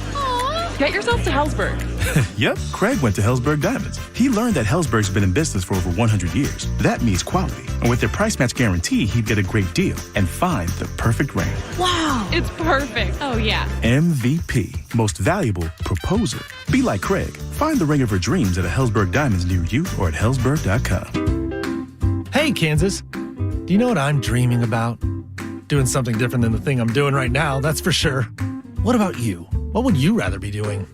Get yourself to Helzberg. Yep, Craig went to Helzberg Diamonds. He learned that Helzberg's been in business for over 100 years. That means quality. And with their price match guarantee, he'd get a great deal and find the perfect ring. Wow, it's perfect. Oh, yeah. MVP, most valuable proposer. Be like Craig. Find the ring of her dreams at a Helzberg Diamonds near you or at Helzberg.com. Hey, Kansas. Do you know what I'm dreaming about? Doing something different than the thing I'm doing right now, that's for sure. What about you? What would you rather be doing?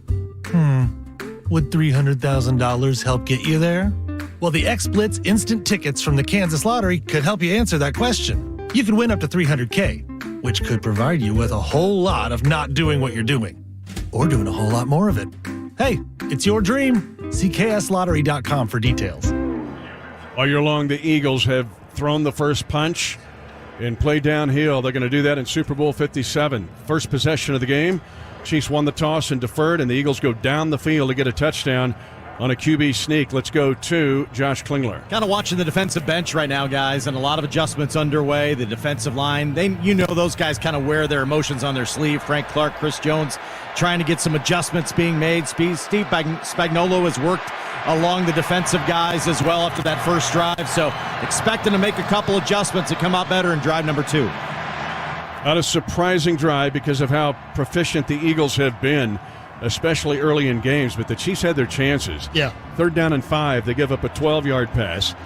Would $300,000 help get you there? Well, the X-Blitz instant tickets from the Kansas Lottery could help you answer that question. You could win up to $300K, which could provide you with a whole lot of not doing what you're doing, or doing a whole lot more of it. Hey, it's your dream. See kslottery.com for details. All year long, the Eagles have thrown the first punch and played downhill. They're going to do that in Super Bowl 57. First possession of the game. Chiefs won the toss and deferred, and the Eagles go down the field to get a touchdown on a QB sneak. Let's go to Josh Klingler. Kind of watching the defensive bench right now, guys, and a lot of adjustments underway. The defensive line, those guys kind of wear their emotions on their sleeve. Frank Clark, Chris Jones, trying to get some adjustments being made. Steve Spagnuolo has worked along the defensive guys as well after that first drive, so expecting to make a couple adjustments to come out better in drive number 2. Not a surprising drive because of how proficient the Eagles have been, especially early in games, but the Chiefs had their chances. Yeah. 3rd down and 5, they give up a 12-yard pass.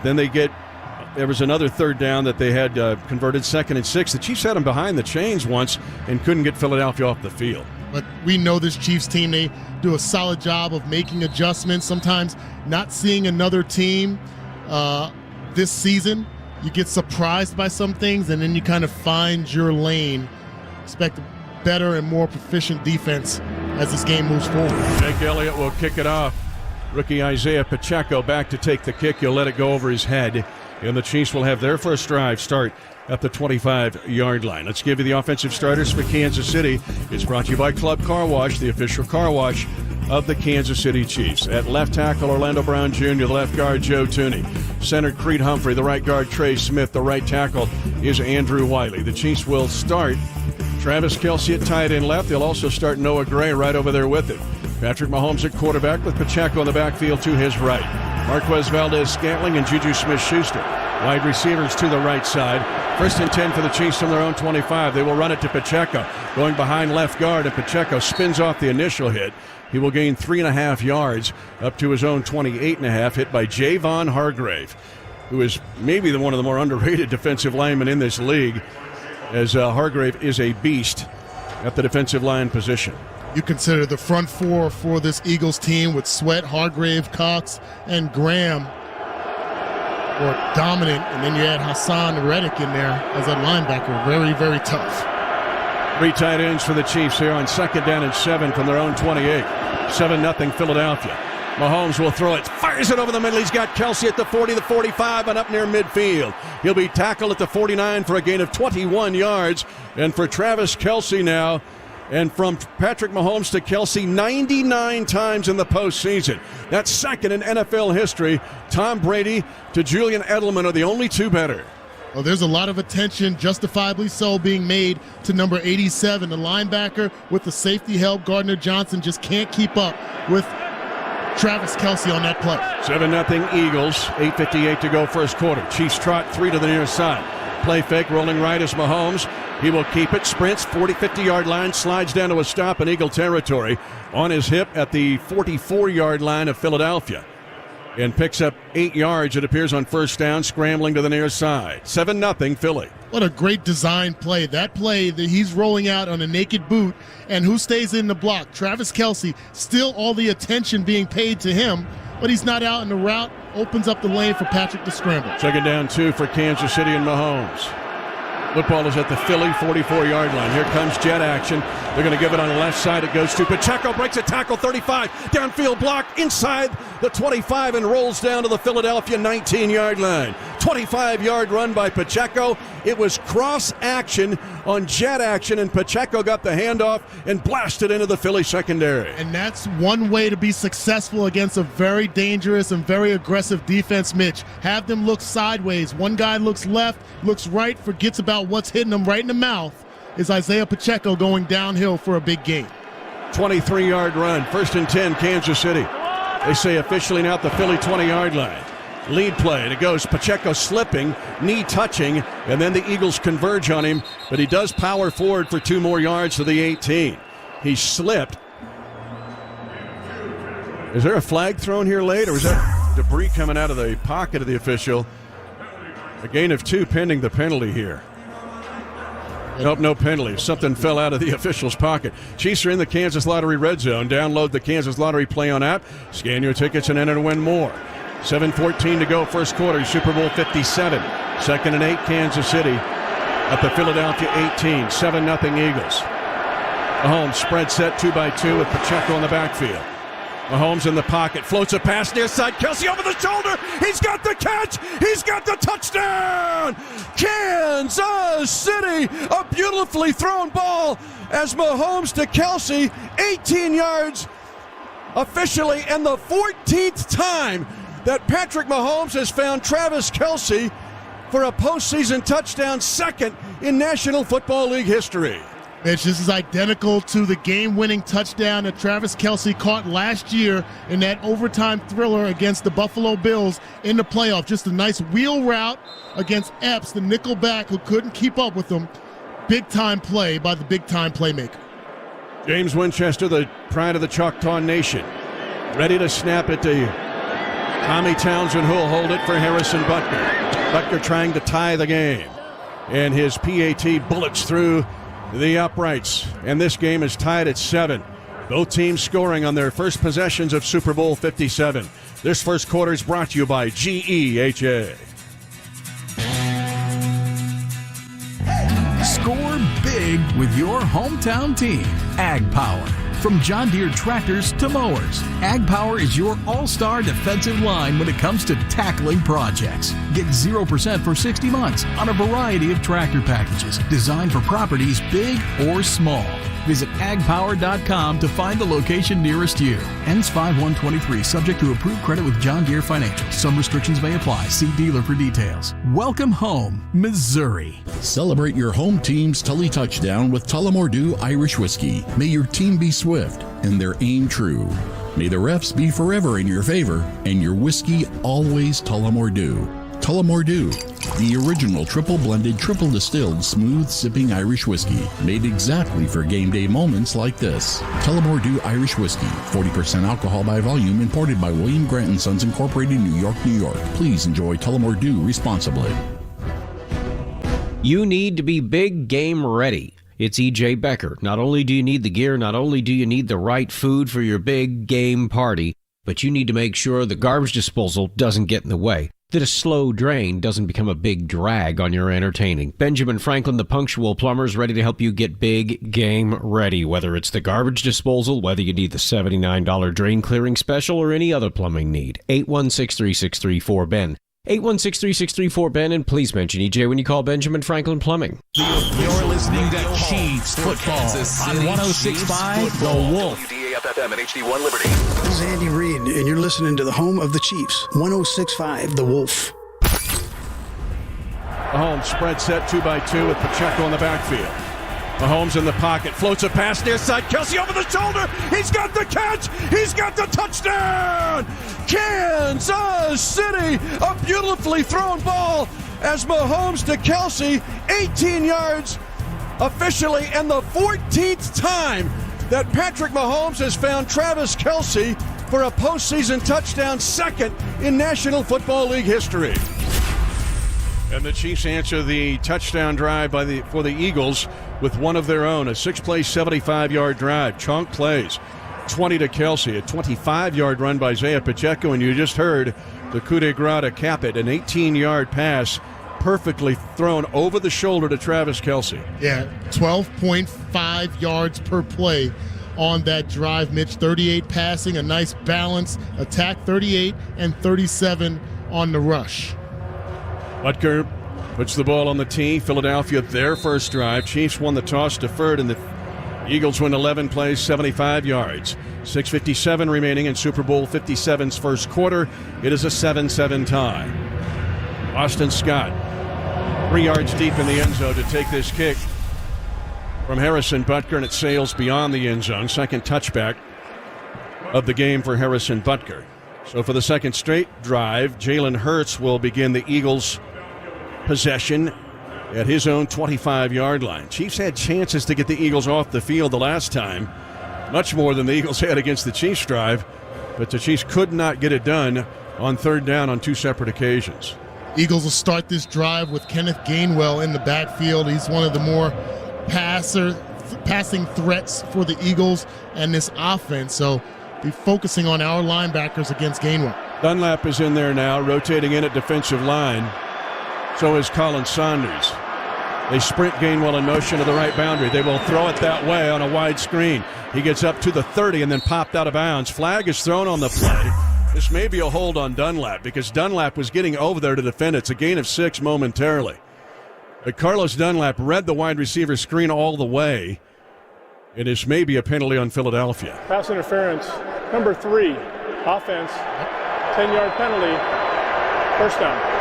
Then there was another 3rd down that they had converted 2nd and 6. The Chiefs had them behind the chains once and couldn't get Philadelphia off the field. But we know this Chiefs team, they do a solid job of making adjustments, sometimes not seeing another team this season. You get surprised by some things, and then you kind of find your lane. Expect a better and more proficient defense as this game moves forward. Jake Elliott will kick it off. Rookie Isaiah Pacheco back to take the kick. He'll let it go over his head. And the Chiefs will have their first drive start at the 25-yard line. Let's give you the offensive starters for Kansas City. It's brought to you by Club Car Wash, the official car wash of the Kansas City Chiefs. At left tackle, Orlando Brown Jr., the left guard, Joe Tooney. Center, Creed Humphrey, the right guard, Trey Smith. The right tackle is Andrew Wiley. The Chiefs will start Travis Kelce at tight end left. They'll also start Noah Gray right over there with him. Patrick Mahomes at quarterback with Pacheco in the backfield to his right. Marquez Valdez-Scantling and Juju Smith-Schuster. Wide receivers to the right side. First and 10 for the Chiefs from their own 25. They will run it to Pacheco, going behind left guard, and Pacheco spins off the initial hit. He will gain 3.5 yards up to his own 28.5, hit by Javon Hargrave, who is maybe one of the more underrated defensive linemen in this league, as Hargrave is a beast at the defensive line position. You consider the front four for this Eagles team with Sweat, Hargrave, Cox, and Graham were dominant, and then you add Hassan Reddick in there as a linebacker. Very, very tough. 3 tight ends for the Chiefs here on 2nd down and 7 from their own 28. 7-0 Philadelphia. Mahomes will throw it, fires it over the middle. He's got Kelce at the 40, the 45, and up near midfield. He'll be tackled at the 49 for a gain of 21 yards. And for Travis Kelce now, and from Patrick Mahomes to Kelce 99 times in the postseason. That's second in NFL history. Tom Brady to Julian Edelman are the only two better. Well, there's a lot of attention, justifiably so, being made to number 87. The linebacker with the safety help, Gardner Johnson, just can't keep up with Travis Kelce on that play. 7-0 Eagles, 8:58 to go first quarter. Chiefs trot 3 to the near side. Play fake, rolling right is Mahomes. He will keep it, sprints 40, 50-yard line, slides down to a stop in Eagle territory on his hip at the 44-yard line of Philadelphia, and picks up 8 yards, it appears, on first down, scrambling to the near side. 7-0 Philly. What a great design play. That play that he's rolling out on a naked boot, and who stays in the block? Travis Kelce. Still all the attention being paid to him, but he's not out in the route. Opens up the lane for Patrick to scramble. 2nd down 2 for Kansas City and Mahomes. Football is at the Philly 44-yard line. Here comes jet action. They're going to give it on the left side. It goes to Pacheco, breaks a tackle, 35. Downfield block inside the 25 and rolls down to the Philadelphia 19-yard line. 25-yard run by Pacheco. It was cross action on jet action, and Pacheco got the handoff and blasted into the Philly secondary. And that's one way to be successful against a very dangerous and very aggressive defense, Mitch. Have them look sideways. One guy looks left, looks right, forgets about what's hitting him right in the mouth. Is Isaiah Pacheco going downhill for a big gain. 23-yard run, 1st and 10, Kansas City. They say officially now at the Philly 20-yard line. Lead play, and it goes Pacheco slipping, knee touching, and then the Eagles converge on him, but he does power forward for 2 more yards to the 18. He slipped. Is there a flag thrown here late, or was that debris coming out of the pocket of the official? A gain of 2 pending the penalty here. Nope, no penalty. Something fell out of the official's pocket. Chiefs are in the Kansas Lottery red zone. Download the Kansas Lottery Play On app. Scan your tickets and enter to win more. 7:14 to go first quarter, Super Bowl 57. 2nd and 8, Kansas City at the Philadelphia 18. 7-0 Eagles. Mahomes spread set 2x2 with Pacheco in the backfield. Mahomes in the pocket, floats a pass near side. Kelce over the shoulder. He's got the catch. He's got the touchdown. Kansas City, a beautifully thrown ball as Mahomes to Kelce, 18 yards officially, and the 14th time that Patrick Mahomes has found Travis Kelce for a postseason touchdown, 2nd in National Football League history. Mitch, this is identical to the game-winning touchdown that Travis Kelce caught last year in that overtime thriller against the Buffalo Bills in the playoff. Just a nice wheel route against Epps, the nickel back who couldn't keep up with him. Big-time play by the big-time playmaker. James Winchester, the pride of the Choctaw Nation, ready to snap it to Tommy Townsend, who'll hold it for Harrison Butker. Butker trying to tie the game, and his PAT bullets through the uprights, and this game is tied at 7. Both teams scoring on their first possessions of Super Bowl 57. This first quarter is brought to you by GEHA. Score big with your hometown team. Ag Power. From John Deere tractors to mowers, Ag Power is your all-star defensive line when it comes to tackling projects. Get 0% for 60 months on a variety of tractor packages designed for properties big or small. Visit agpower.com to find the location nearest you. Ends 5/1/23, subject to approved credit with John Deere Financial. Some restrictions may apply. See dealer for details. Welcome home, Missouri. Celebrate your home team's Tully touchdown with Tullamore Dew Irish Whiskey. May your team be swift and their aim true. May the refs be forever in your favor and your whiskey always Tullamore Dew. Tullamore Dew, the original triple blended, triple distilled, smooth sipping Irish whiskey, made exactly for game day moments like this. Tullamore Dew Irish Whiskey, 40% alcohol by volume, imported by William Grant & Sons Incorporated, New York, New York. Please enjoy Tullamore Dew responsibly. You need to be big game ready. It's E.J. Becker. Not only do you need the gear, not only do you need the right food for your big game party, but you need to make sure the garbage disposal doesn't get in the way, that a slow drain doesn't become a big drag on your entertaining. Benjamin Franklin, the punctual plumber, is ready to help you get big game ready, whether it's the garbage disposal, whether you need the $79 drain clearing special, or any other plumbing need. 816-3634-BEN. 816-3634-BEN, and please mention EJ when you call Benjamin Franklin Plumbing. You're listening to Chiefs Football on 106.5 The Wolf. WDAF-FM and HD1 Liberty. This is Andy Reid, and you're listening to the home of the Chiefs, 106.5 The Wolf. Mahomes spread set 2-by-2 with Pacheco in the backfield. Mahomes in the pocket, floats a pass near side. Kelce over the shoulder. He's got the catch. He's got the touchdown. Kansas City, a beautifully thrown ball as Mahomes to Kelce, 18 yards officially, and the 14th time that Patrick Mahomes has found Travis Kelce for a postseason touchdown, second in National Football League history. And the Chiefs answer the touchdown drive for the Eagles with one of their own, a 6-play, 75-yard drive. Chunk plays 20 to Kelce, a 25-yard run by Isaiah Pacheco, and you just heard the coup de grace to cap it, an 18-yard pass perfectly thrown over the shoulder to Travis Kelce. Yeah, 12.5 yards per play on that drive, Mitch. 38 passing, a nice balance attack, 38 and 37 on the rush. Butker puts the ball on the tee. Philadelphia, their first drive. Chiefs won the toss, deferred, and the Eagles win 11 plays, 75 yards. 6:57 remaining in Super Bowl 57's first quarter. It is a 7-7 tie. Austin Scott, 3 yards deep in the end zone to take this kick from Harrison Butker, and it sails beyond the end zone. Second touchback of the game for Harrison Butker. So for the second straight drive, Jalen Hurts will begin the Eagles' possession at his own 25-yard line. Chiefs had chances to get the Eagles off the field the last time, much more than the Eagles had against the Chiefs drive, but the Chiefs could not get it done on third down on two separate occasions. Eagles will start this drive with Kenneth Gainwell in the backfield. He's one of the more passing threats for the Eagles and this offense, so be focusing on our linebackers against Gainwell. Dunlap is in there now, rotating in at defensive line. So is Colin Saunders. They sprint Gainwell in motion to the right boundary. They will throw it that way on a wide screen. He gets up to the 30 and then popped out of bounds. Flag is thrown on the play. This may be a hold on Dunlap because Dunlap was getting over there to defend it. It's a gain of 6 momentarily. But Carlos Dunlap read the wide receiver screen all the way. And this may be a penalty on Philadelphia. Pass interference, number 3, offense, 10-yard penalty, first down.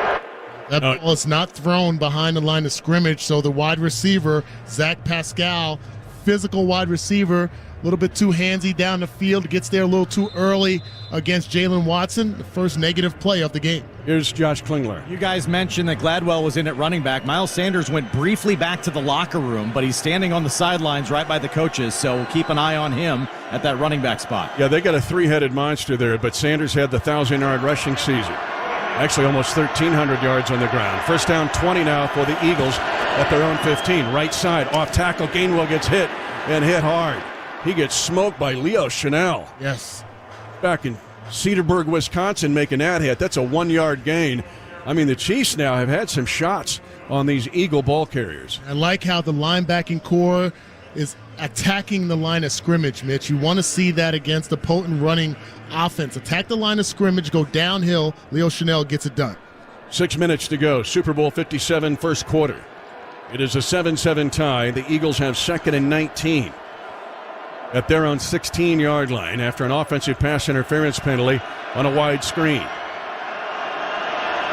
That ball is not thrown behind the line of scrimmage, so the wide receiver, Zach Pascal, physical wide receiver, a little bit too handsy down the field, gets there a little too early against Jalen Watson, the first negative play of the game. Here's Josh Klingler. You guys mentioned that Gladwell was in at running back. Miles Sanders went briefly back to the locker room, but he's standing on the sidelines right by the coaches, so we'll keep an eye on him at that running back spot. Yeah, they got a three-headed monster there, but Sanders had the 1,000-yard rushing season. Actually, almost 1,300 yards on the ground. First down 20 now for the Eagles at their own 15. Right side, off tackle. Gainwell gets hit and hit hard. He gets smoked by Leo Chanel. Yes. Back in Cedarburg, Wisconsin, making that hit. That's a 1-yard gain. I mean, the Chiefs now have had some shots on these Eagle ball carriers. I like how the linebacking core is attacking the line of scrimmage, Mitch. You want to see that against a potent running offense. Attack the line of scrimmage, go downhill. Leo Chanel gets it done. 6 minutes to go. Super Bowl 57, first quarter. It is a 7-7 tie. The Eagles have 2nd and 19 at their own 16-yard line after an offensive pass interference penalty on a wide screen.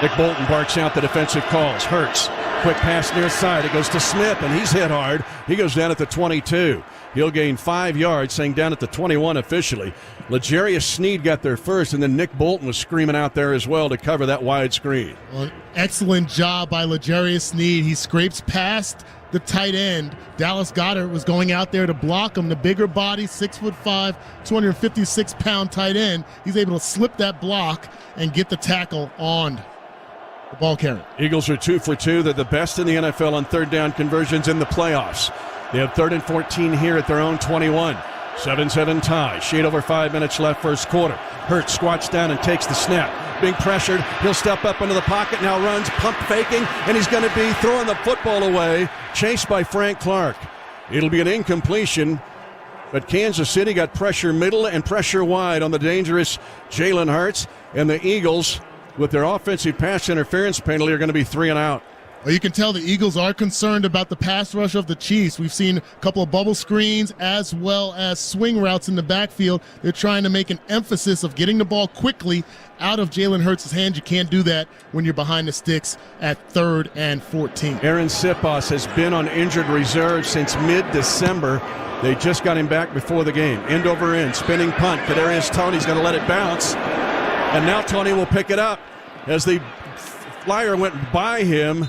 Nick Bolton barks out the defensive calls. Hurts. Quick pass near side. It goes to Smith, and he's hit hard. He goes down at the 22. He'll gain 5 yards, saying down at the 21 officially. L'Jarius Sneed got there first, and then Nick Bolton was screaming out there as well to cover that wide screen. Well, excellent job by L'Jarius Sneed. He scrapes past the tight end. Dallas Goedert was going out there to block him. The bigger body, 6'5", 256-pound tight end. He's able to slip that block and get the tackle on the ball carrier. Eagles are 2 for 2. They're the best in the NFL on third down conversions in the playoffs. They have 3rd and 14 here at their own 21. 7-7 tie. Shade over 5 minutes left first quarter. Hurts squats down and takes the snap. Being pressured. He'll step up into the pocket. Now runs, pump faking, and he's going to be throwing the football away. Chased by Frank Clark. It'll be an incompletion. But Kansas City got pressure middle and pressure wide on the dangerous Jalen Hurts. And the Eagles, with their offensive pass interference penalty, are going to be 3 and out. Well, you can tell the Eagles are concerned about the pass rush of the Chiefs. We've seen a couple of bubble screens as well as swing routes in the backfield. They're trying to make an emphasis of getting the ball quickly out of Jalen Hurts' hands. You can't do that when you're behind the sticks at 3rd and 14. Aaron Sipos has been on injured reserve since mid-December. They just got him back before the game. End over end, spinning punt. Kadarius Toney's going to let it bounce. And now Toney will pick it up as the flyer went by him.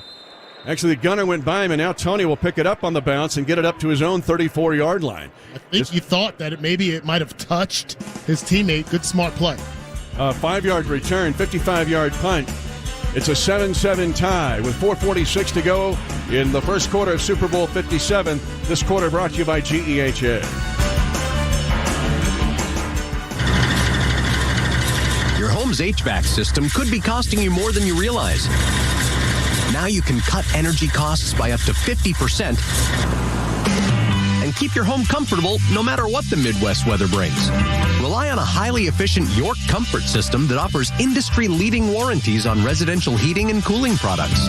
Actually, the gunner went by him, and now Toney will pick it up on the bounce and get it up to his own 34-yard line. I think he thought that maybe it might have touched his teammate. Good, smart play. 5-yard return, 55-yard punt. It's a 7-7 tie with 4:46 to go in the first quarter of Super Bowl 57. This quarter brought to you by GEHA. Your home's HVAC system could be costing you more than you realize. Now you can cut energy costs by up to 50% and keep your home comfortable no matter what the Midwest weather brings. Rely on a highly efficient York comfort system that offers industry-leading warranties on residential heating and cooling products.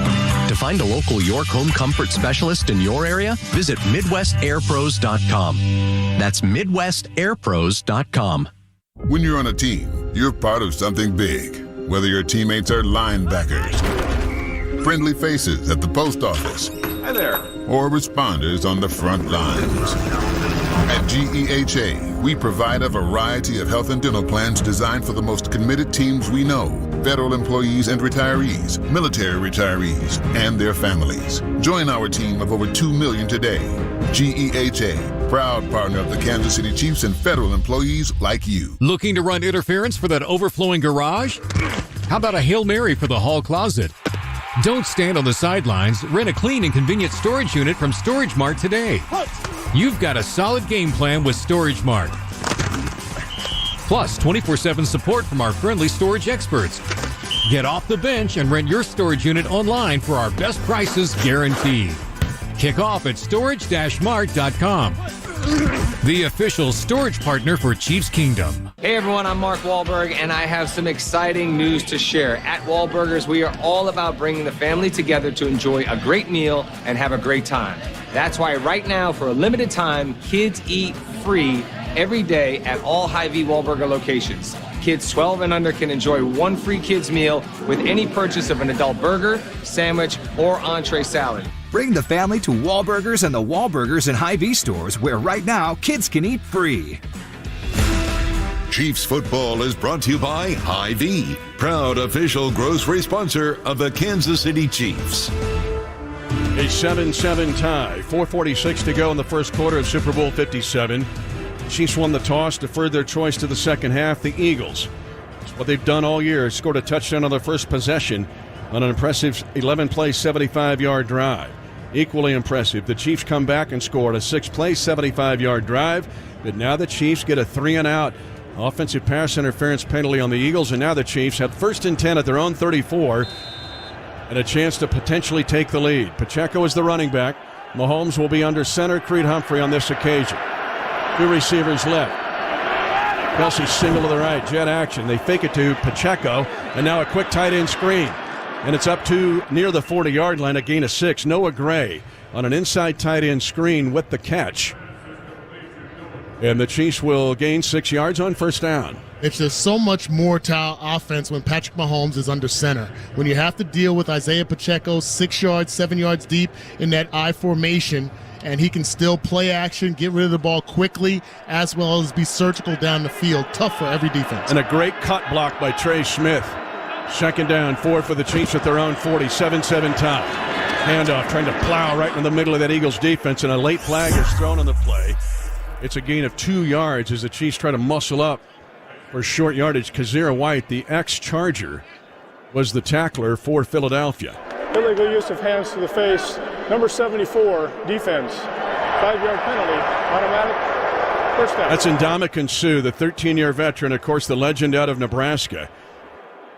To find a local York home comfort specialist in your area, visit MidwestAirPros.com. That's MidwestAirPros.com. When you're on a team, you're part of something big. Whether your teammates are linebackers, friendly faces at the post office, hi there, or responders on the front lines. At GEHA, we provide a variety of health and dental plans designed for the most committed teams we know: federal employees and retirees, military retirees, and their families. Join our team of over 2 million today. GEHA, proud partner of the Kansas City Chiefs and federal employees like you. Looking to run interference for that overflowing garage? How about a Hail Mary for the hall closet? Don't stand on the sidelines. Rent a clean and convenient storage unit from Storage Mart today. You've got a solid game plan with Storage Mart. Plus, 24/7 support from our friendly storage experts. Get off the bench and rent your storage unit online for our best prices guaranteed. Kick off at storage-mart.com. The official storage partner for Chiefs Kingdom. Hey everyone, I'm Mark Wahlberg, and I have some exciting news to share. At Wahlburgers, we are all about bringing the family together to enjoy a great meal and have a great time. That's why right now, for a limited time, kids eat free every day at all Hy-Vee Wahlburger locations. Kids 12 and under can enjoy one free kids meal with any purchase of an adult burger, sandwich, or entree salad. Bring the family to Wahlburgers and the Wahlburgers and Hy-Vee stores, where right now kids can eat free. Chiefs football is brought to you by Hy-Vee, proud official grocery sponsor of the Kansas City Chiefs. A 7-7 tie, 4:46 to go in the first quarter of Super Bowl 57. Chiefs won the toss, deferred their choice to the second half. The Eagles, it's what they've done all year, scored a touchdown on their first possession on an impressive 11-play, 75-yard drive. Equally impressive, the Chiefs come back and scored a 6-play, 75-yard drive, but now the Chiefs get a 3-and-out offensive pass interference penalty on the Eagles, and now the Chiefs have 1st and 10 at their own 34 and a chance to potentially take the lead. Pacheco is the running back. Mahomes will be under center. Creed Humphrey on this occasion. 2 receivers left. Kelsey single to the right. Jet action. They fake it to Pacheco. And now a quick tight end screen. And it's up to near the 40-yard line, a gain of 6. Noah Gray on an inside tight end screen with the catch. And the Chiefs will gain 6 yards on first down. It's just so much more to our offense when Patrick Mahomes is under center. When you have to deal with Isaiah Pacheco 6 yards, 7 yards deep in that I formation, and he can still play action, get rid of the ball quickly, as well as be surgical down the field. Tough for every defense. And a great cut block by Trey Smith. Second down, 4 for the Chiefs at their own 40, 7-7 tie. Handoff trying to plow right in the middle of that Eagles defense, and a late flag is thrown on the play. It's a gain of 2 yards as the Chiefs try to muscle up for short yardage. Kazir White, the ex-Charger, was the tackler for Philadelphia. Illegal use of hands to the face. Number 74, defense. 5-yard penalty. Automatic first down. That's Ndamukong Suh, the 13-year veteran, of course, the legend out of Nebraska.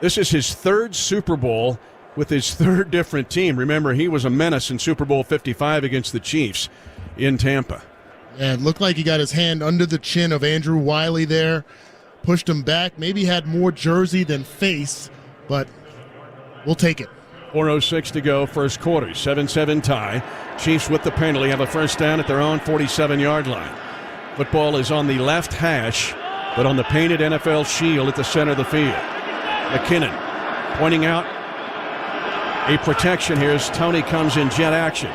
This is his 3rd Super Bowl with his 3rd different team. Remember, he was a menace in Super Bowl 55 against the Chiefs in Tampa. Yeah, it looked like he got his hand under the chin of Andrew Wiley there. Pushed him back. Maybe had more jersey than face, but we'll take it. 4:06 to go, first quarter. 7-7 tie. Chiefs with the penalty have a first down at their own 47-yard line. Football is on the left hash, but on the painted NFL shield at the center of the field. McKinnon pointing out a protection here as Tony comes in jet action.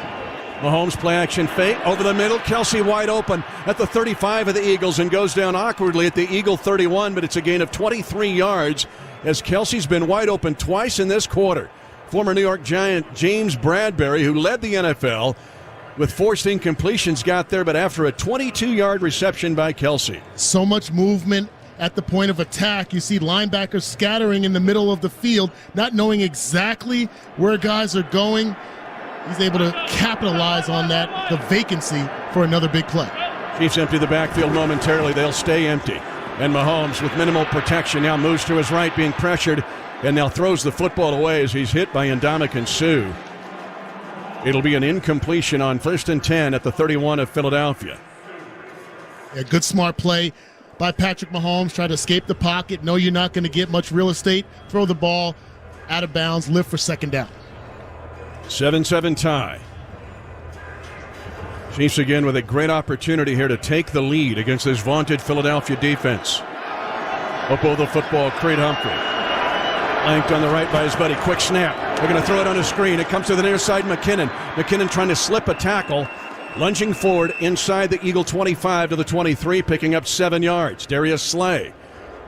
Mahomes play action fake over the middle. Kelsey wide open at the 35 of the Eagles and goes down awkwardly at the Eagle 31, but it's a gain of 23 yards as Kelsey's been wide open twice in this quarter. Former New York Giant James Bradbury, who led the NFL with forced incompletions, got there, but after a 22-yard reception by Kelsey. So much movement at the point of attack. You see linebackers scattering in the middle of the field, not knowing exactly where guys are going. He's able to capitalize on that, the vacancy, for another big play. Chiefs empty the backfield momentarily. They'll stay empty. And Mahomes, with minimal protection, now moves to his right, being pressured, and now throws the football away as he's hit by Ndamukong Suh. It'll be an incompletion on 1st and 10 at the 31 of Philadelphia. A good smart play by Patrick Mahomes. Try to escape the pocket. Know you're not going to get much real estate. Throw the ball out of bounds. Live for second down. 7-7 tie. Chiefs again with a great opportunity here to take the lead against this vaunted Philadelphia defense. Up the football, Creed Humphrey. Flanked on the right by his buddy. Quick snap. They're going to throw it on a screen. It comes to the near side, McKinnon. McKinnon trying to slip a tackle. Lunging forward inside the Eagle 25 to the 23, picking up 7 yards. Darius Slay,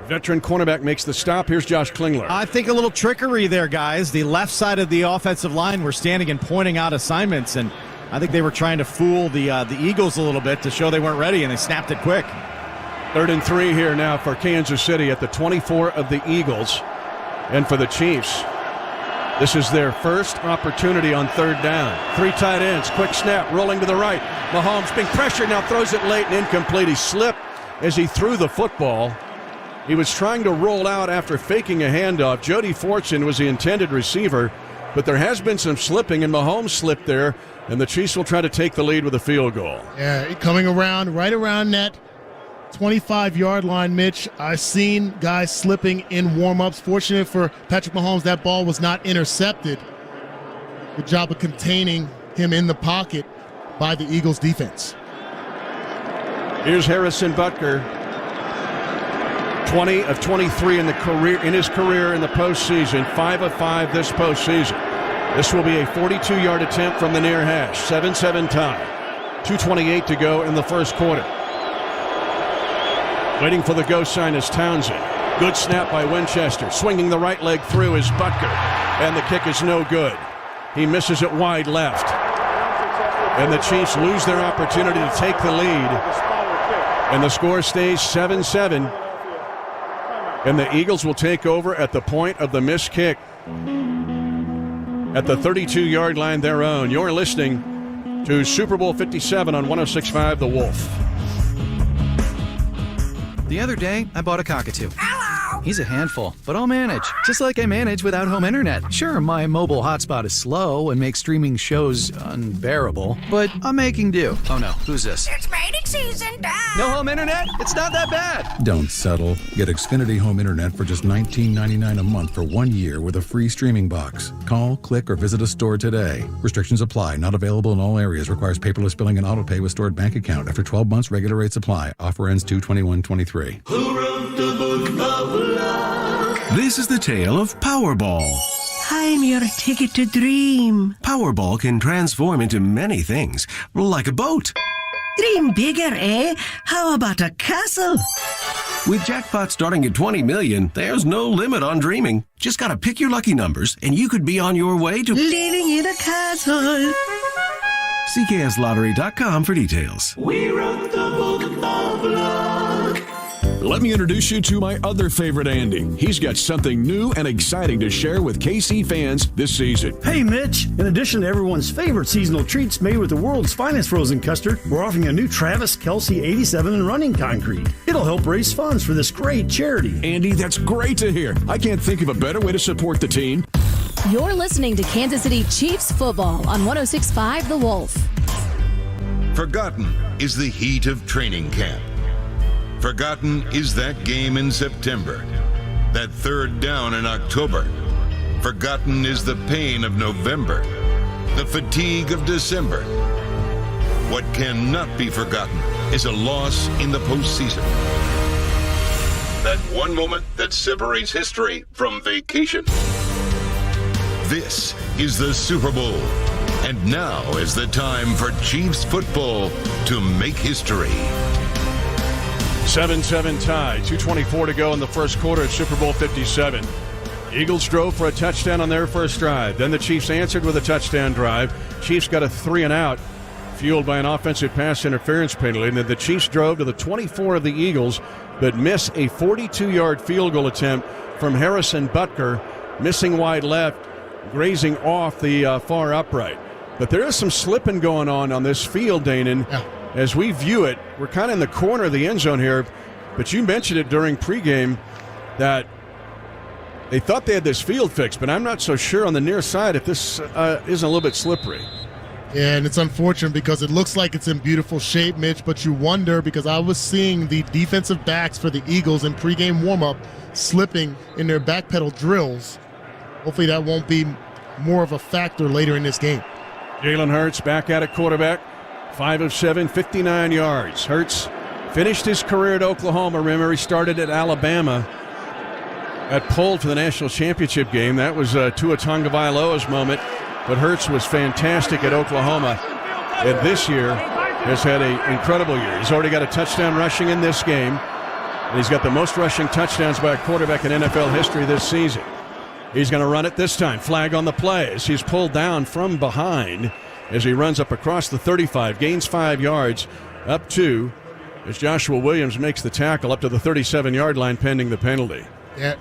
veteran cornerback, makes the stop. Here's Josh Klingler. I think a little trickery there, guys. The left side of the offensive line were standing and pointing out assignments, and I think they were trying to fool the Eagles a little bit to show they weren't ready, and they snapped it quick. 3rd and 3 here now for Kansas City at the 24 of the Eagles. And for the Chiefs, this is their first opportunity on 3rd down. 3 tight ends, quick snap, rolling to the right. Mahomes being pressured, now throws it late and incomplete. He slipped as he threw the football. He was trying to roll out after faking a handoff. Jody Fortson was the intended receiver, but there has been some slipping, and Mahomes slipped there, and the Chiefs will try to take the lead with a field goal. Yeah, coming around, right around that 25-yard line, Mitch. I've seen guys slipping in warm-ups. Fortunate for Patrick Mahomes, that ball was not intercepted. Good job of containing him in the pocket by the Eagles defense. Here's Harrison Butker. 20 of 23 in his career in the postseason. 5 of 5 this postseason. This will be a 42-yard attempt from the near hash. 7-7 tie. 2:28 to go in the first quarter. Waiting for the go sign is Townsend. Good snap by Winchester. Swinging the right leg through is Butker. And the kick is no good. He misses it wide left. And the Chiefs lose their opportunity to take the lead. And the score stays 7-7. And the Eagles will take over at the point of the missed kick. At the 32-yard line, their own. You're listening to Super Bowl 57 on 106.5 The Wolf. The other day, I bought a cockatoo. Hello! He's a handful, but I'll manage. Just like I manage without home internet. Sure, my mobile hotspot is slow and makes streaming shows unbearable, but I'm making do. Oh no, who's this? It's mating season, Dad! No home internet? It's not that bad! Don't settle. Get Xfinity Home Internet for just $19.99 a month for 1 year with a free streaming box. Call, click, or visit a store today. Restrictions apply. Not available in all areas. Requires paperless billing and autopay with stored bank account. After 12 months, regular rates apply. Offer ends 2/21/23. This is the tale of Powerball. I'm your ticket to dream. Powerball can transform into many things, like a boat. Dream bigger, eh? How about a castle? With jackpot starting at $20 million, there's no limit on dreaming. Just gotta pick your lucky numbers, and you could be on your way to living in a castle. CKSLottery.com for details. We wrote the book of love. Let me introduce you to my other favorite Andy. He's got something new and exciting to share with KC fans this season. Hey, Mitch. In addition to everyone's favorite seasonal treats made with the world's finest frozen custard, we're offering a new Travis Kelce 87 and running concrete. It'll help raise funds for this great charity. Andy, that's great to hear. I can't think of a better way to support the team. You're listening to Kansas City Chiefs football on 106.5 The Wolf. Forgotten is the heat of training camp. Forgotten is that game in September, that third down in October. Forgotten is the pain of November, the fatigue of December. What cannot be forgotten is a loss in the postseason. That one moment that separates history from vacation. This is the Super Bowl, and now is the time for Chiefs football to make history. 7-7 tie, 2:24 to go in the first quarter at Super Bowl 57. Eagles drove for a touchdown on their first drive. Then the Chiefs answered with a touchdown drive. Chiefs got a 3-and-out, fueled by an offensive pass interference penalty. And then the Chiefs drove to the 24 of the Eagles, but miss a 42-yard field goal attempt from Harrison Butker, missing wide left, grazing off the far upright. But there is some slipping going on this field, Danan. Yeah. As we view it, we're kind of in the corner of the end zone here, but you mentioned it during pregame that they thought they had this field fixed, but I'm not so sure on the near side if this isn't a little bit slippery. Yeah, and it's unfortunate because it looks like it's in beautiful shape, Mitch, but you wonder because I was seeing the defensive backs for the Eagles in pregame warm-up slipping in their backpedal drills. Hopefully that won't be more of a factor later in this game. Jalen Hurts back at it, quarterback. 5 of 7, 59 yards. Hurts finished his career at Oklahoma. Remember, he started at Alabama. Got pulled for the national championship game. That was Tua Tagovailoa's moment. But Hurts was fantastic at Oklahoma. And this year has had an incredible year. He's already got a touchdown rushing in this game. And he's got the most rushing touchdowns by a quarterback in NFL history this season. He's going to run it this time. Flag on the play as he's pulled down from behind as he runs up across the 35, gains 5 yards, up 2, as Joshua Williams makes the tackle up to the 37-yard line pending the penalty. Yeah,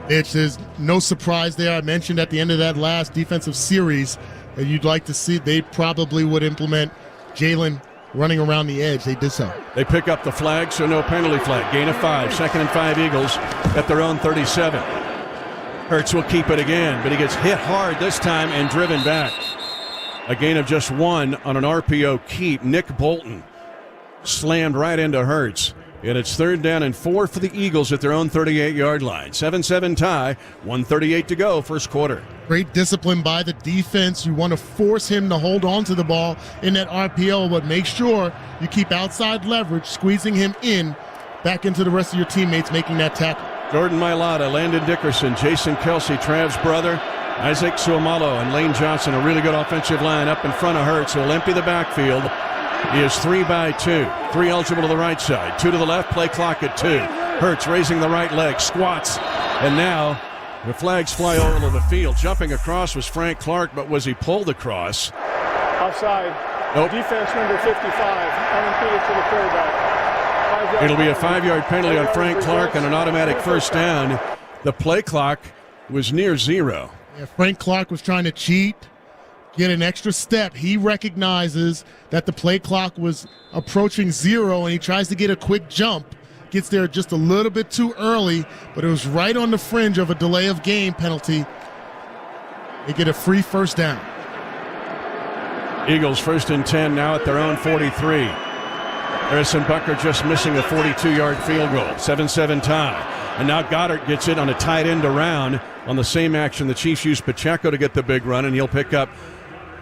Mitch, there's no surprise there. I mentioned at the end of that last defensive series that you'd like to see they probably would implement Jalen running around the edge. They did so. They pick up the flag, so no penalty flag. Gain of 5, 2nd and 5 Eagles at their own 37. Hurts will keep it again, but he gets hit hard this time and driven back. A gain of just 1 on an RPO keep. Nick Bolton slammed right into Hurts. And it's 3rd down and 4 for the Eagles at their own 38-yard line. 7-7 tie, 1:38 to go, first quarter. Great discipline by the defense. You want to force him to hold on to the ball in that RPO, but make sure you keep outside leverage, squeezing him in, back into the rest of your teammates making that tackle. Jordan Mailata, Landon Dickerson, Jason Kelce, Trav's brother, Isaac Suomalo, and Lane Johnson, a really good offensive line up in front of Hurts, who'll empty the backfield. He is 3 by 2. 3 eligible to the right side, 2 to the left, play clock at 2. Hurts raising the right leg, squats, and now the flags fly over to the field. Jumping across was Frank Clark, but was he pulled across? Offside. Nope. Defense number 55, unimpeded to the quarterback. It'll be a 5-yard penalty on Frank Clark and an automatic first down. The play clock was near 0. Yeah, Frank Clark was trying to cheat, get an extra step. He recognizes that the play clock was approaching 0, and he tries to get a quick jump. gets there just a little bit too early, but it was right on the fringe of a delay of game penalty. They get a free first down. Eagles 1st and 10 now at their own 43. Harrison Butker just missing a 42-yard field goal. 7-7 tie. And now Goddard gets it on a tight end around. On the same action, the Chiefs use Pacheco to get the big run, and he'll pick up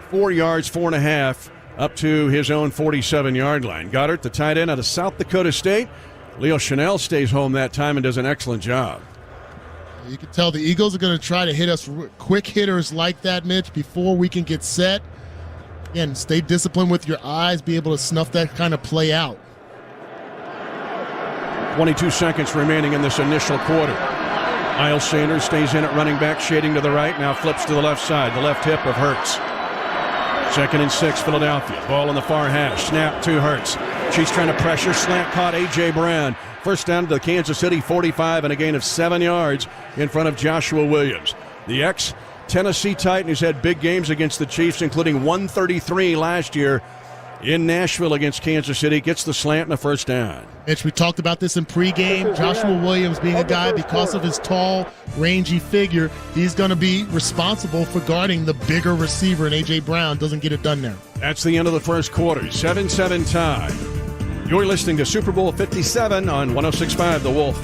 4 yards, 4.5, up to his own 47-yard line. Goddard, the tight end out of South Dakota State. Leo Chanel stays home that time and does an excellent job. You can tell the Eagles are going to try to hit us quick hitters like that, Mitch, before we can get set. Again, stay disciplined with your eyes, be able to snuff that kind of play out. 22 seconds remaining in this initial quarter. Miles Sanders stays in at running back, shading to the right, now flips to the left side, the left hip of Hurts. 2nd and 6, Philadelphia. Ball on the far hash, snap to Hurts. Chiefs trying to pressure, slant caught A.J. Brown. First down to the Kansas City 45 and a gain of 7 yards in front of Joshua Williams. The ex-Tennessee Titan who's had big games against the Chiefs, including 133 last year in Nashville against Kansas City, gets the slant and a first down. Mitch, we talked about this in pregame. Joshua Williams being a guy, because of his tall, rangy figure, he's going to be responsible for guarding the bigger receiver, and A.J. Brown doesn't get it done there. That's the end of the first quarter. 7-7 tie. You're listening to Super Bowl 57 on 106.5 The Wolf.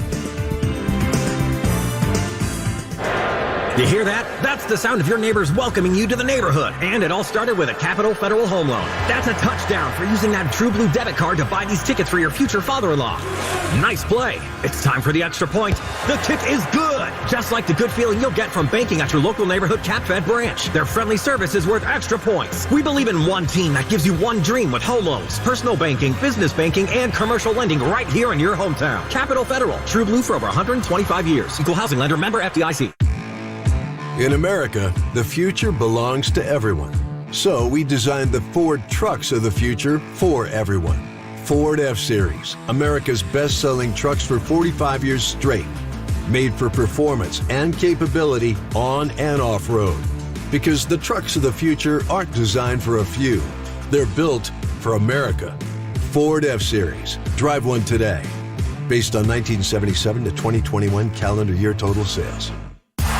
You hear that? That's the sound of your neighbors welcoming you to the neighborhood. And it all started with a Capital Federal Home Loan. That's a touchdown for using that True Blue debit card to buy these tickets for your future father-in-law. Nice play. It's time for the extra point. The kick is good. Just like the good feeling you'll get from banking at your local neighborhood CapFed branch. Their friendly service is worth extra points. We believe in one team that gives you one dream with home loans, personal banking, business banking, and commercial lending right here in your hometown. Capital Federal. True Blue for over 125 years. Equal housing lender, member FDIC. In America, the future belongs to everyone. So we designed the Ford trucks of the future for everyone. Ford F-Series, America's best-selling trucks for 45 years straight. Made for performance and capability on and off-road. Because the trucks of the future aren't designed for a few. They're built for America. Ford F-Series. Drive one today. Based on 1977 to 2021 calendar year total sales.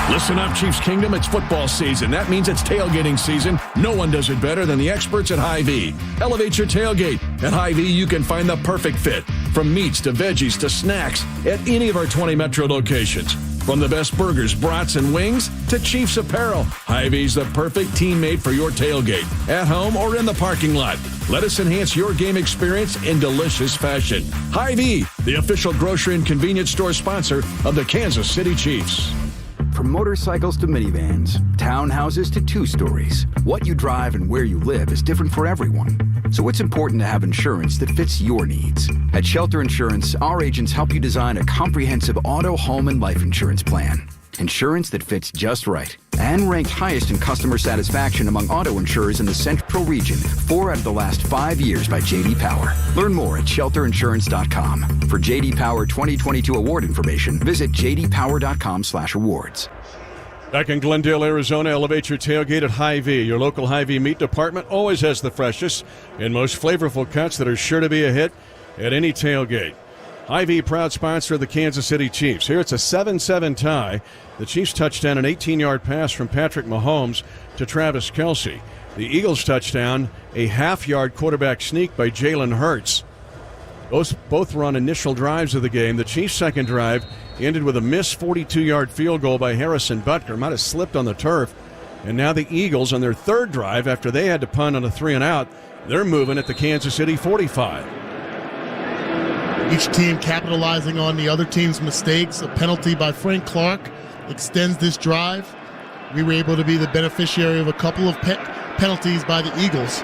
Listen up, Chiefs Kingdom. It's football season. That means it's tailgating season. No one does it better than the experts at Hy-Vee. Elevate your tailgate. At Hy-Vee, you can find the perfect fit. From meats to veggies to snacks at any of our 20 metro locations. From the best burgers, brats, and wings to Chiefs apparel, Hy-Vee's the perfect teammate for your tailgate. At home or in the parking lot. Let us enhance your game experience in delicious fashion. Hy-Vee, the official grocery and convenience store sponsor of the Kansas City Chiefs. From motorcycles to minivans, townhouses to 2 stories, what you drive and where you live is different for everyone. So it's important to have insurance that fits your needs. At Shelter Insurance, our agents help you design a comprehensive auto, home, and life insurance plan. Insurance that fits just right. And ranked highest in customer satisfaction among auto insurers in the Central Region 4 out of the last 5 years by J.D. Power. Learn more at shelterinsurance.com. For J.D. Power 2022 award information, visit jdpower.com/awards. Back in Glendale, Arizona, elevate your tailgate at Hy-Vee. Your local Hy-Vee meat department always has the freshest and most flavorful cuts that are sure to be a hit at any tailgate. Hy-Vee, proud sponsor of the Kansas City Chiefs. Here it's a 7-7 tie. The Chiefs touchdown, an 18-yard pass from Patrick Mahomes to Travis Kelce. The Eagles touchdown, a half-yard quarterback sneak by Jalen Hurts. Both were on initial drives of the game. The Chiefs' second drive ended with a missed 42-yard field goal by Harrison Butker. Might have slipped on the turf. And now the Eagles, on their third drive, after they had to punt on a 3-and-out, they're moving at the Kansas City 45. Each team capitalizing on the other team's mistakes. A penalty by Frank Clark extends this drive. We were able to be the beneficiary of a couple of penalties by the Eagles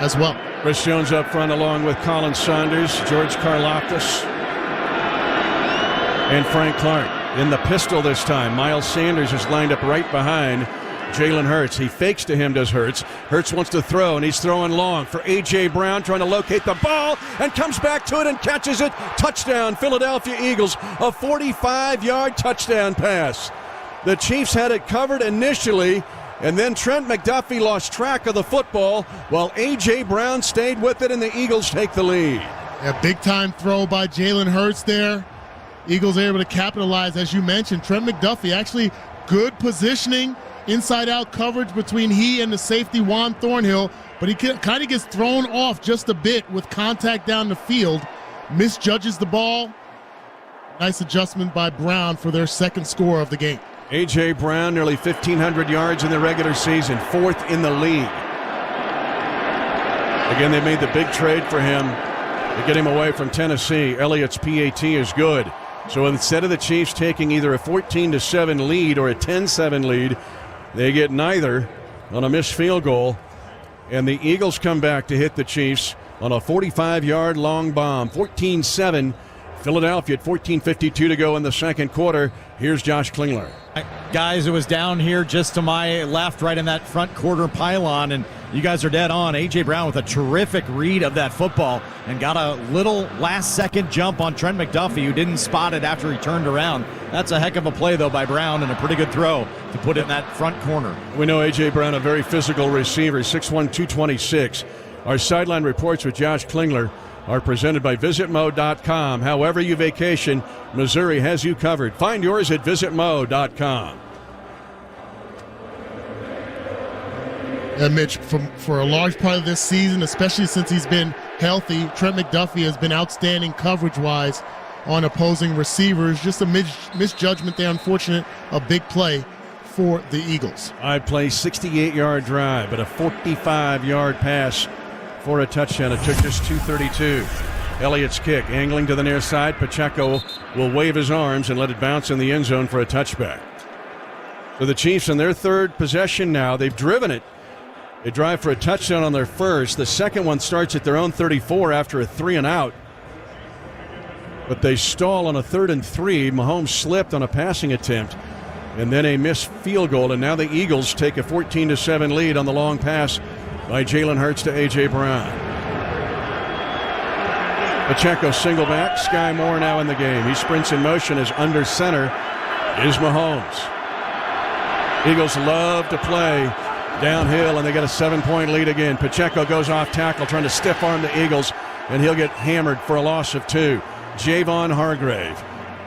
as well. Chris Jones up front along with Colin Saunders, George Karlaftis, and Frank Clark. In the pistol this time, Miles Sanders is lined up right behind Jalen Hurts. He fakes to him, does Hurts. Hurts wants to throw, and he's throwing long for A.J. Brown, trying to locate the ball, and comes back to it and catches it. Touchdown, Philadelphia Eagles. A 45-yard touchdown pass. The Chiefs had it covered initially, and then Trent McDuffie lost track of the football while A.J. Brown stayed with it, and the Eagles take the lead. A big-time throw by Jalen Hurts there. Eagles are able to capitalize, as you mentioned. Trent McDuffie, actually good positioning, inside-out coverage between he and the safety, Juan Thornhill, but he kind of gets thrown off just a bit with contact down the field. Misjudges the ball. Nice adjustment by Brown for their second score of the game. A.J. Brown, nearly 1,500 yards in the regular season, 4th in the league. Again, they made the big trade for him to get him away from Tennessee. Elliott's PAT is good. So instead of the Chiefs taking either a 14-7 lead or a 10-7 lead, they get neither on a missed field goal. And the Eagles come back to hit the Chiefs on a 45-yard long bomb. 14-7. Philadelphia at 14:52 to go in the second quarter. Here's Josh Klingler. Guys, it was down here just to my left, right in that front quarter pylon, and you guys are dead on. A.J. Brown with a terrific read of that football and got a little last-second jump on Trent McDuffie, who didn't spot it after he turned around. That's a heck of a play, though, by Brown, and a pretty good throw to put it in that front corner. We know A.J. Brown, a very physical receiver, 6'1", 226. Our sideline reports with Josh Klingler are presented by VisitMo.com. However you vacation, Missouri has you covered. Find yours at VisitMo.com. Yeah, Mitch, for a large part of this season, especially since he's been healthy, Trent McDuffie has been outstanding coverage-wise on opposing receivers. Just a misjudgment there, unfortunate, a big play for the Eagles. I play 68-yard drive, but a 45-yard pass for a touchdown. It took just 2:32. Elliott's kick, angling to the near side. Pacheco will wave his arms and let it bounce in the end zone for a touchback. So the Chiefs in their third possession now. They've driven it. They drive for a touchdown on their first. The second one starts at their own 34 after a 3-and-out. But they stall on a 3rd and 3. Mahomes slipped on a passing attempt. And then a missed field goal. And now the Eagles take a 14-7 lead on the long pass by Jalen Hurts to A.J. Brown. Pacheco single back. Sky Moore now in the game. He sprints in motion as under center is Mahomes. Eagles love to play downhill, and they get a 7-point lead again. Pacheco goes off tackle, trying to stiff arm the Eagles, and he'll get hammered for a loss of 2. Javon Hargrave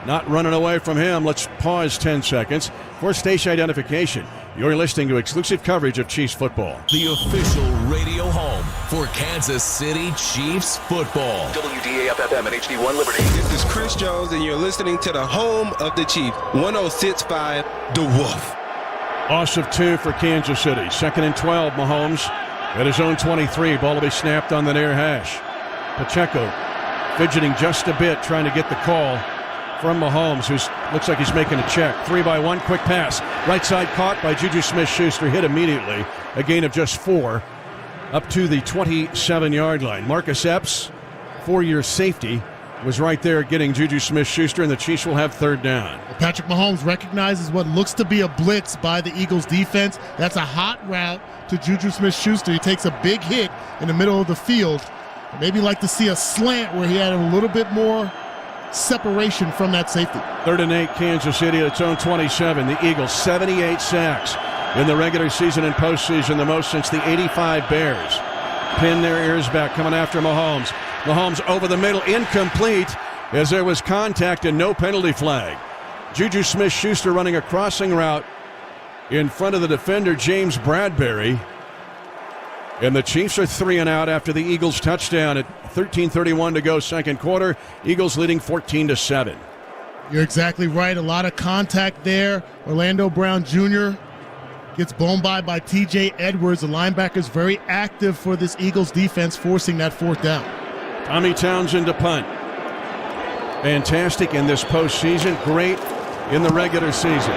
not running away from him. Let's pause 10 seconds for station identification. You're listening to exclusive coverage of Chiefs football. The official radio home for Kansas City Chiefs football. WDAF-FM and HD1 Liberty. This is Chris Jones, and you're listening to the home of the Chiefs, 106.5 The Wolf. Loss of 2 for Kansas City. 2nd and 12, Mahomes at his own 23. Ball will be snapped on the near hash. Pacheco fidgeting just a bit, trying to get the call from Mahomes, who looks like he's making a check. 3-by-1, quick pass. Right side caught by Juju Smith-Schuster, hit immediately. A gain of just 4 up to the 27-yard line. Marcus Epps, 4-year safety, was right there getting Juju Smith-Schuster, and the Chiefs will have 3rd down. Patrick Mahomes recognizes what looks to be a blitz by the Eagles defense. That's a hot route to Juju Smith-Schuster. He takes a big hit in the middle of the field. Maybe like to see a slant where he had a little bit more separation from that safety. 3rd and 8, Kansas City at its own 27. The Eagles, 78 sacks in the regular season and postseason, the most since the 85 Bears. Pin their ears back, coming after Mahomes. Mahomes over the middle, incomplete, as there was contact and no penalty flag. Juju Smith-Schuster running a crossing route in front of the defender, James Bradbury. And the Chiefs are 3-and-out after the Eagles touchdown at 13:31 to go second quarter. Eagles leading 14-7. You're exactly right. A lot of contact there. Orlando Brown Jr. gets blown by T.J. Edwards. The linebacker's very active for this Eagles defense, forcing that 4th down. Tommy Townsend to punt. Fantastic in this postseason. Great in the regular season.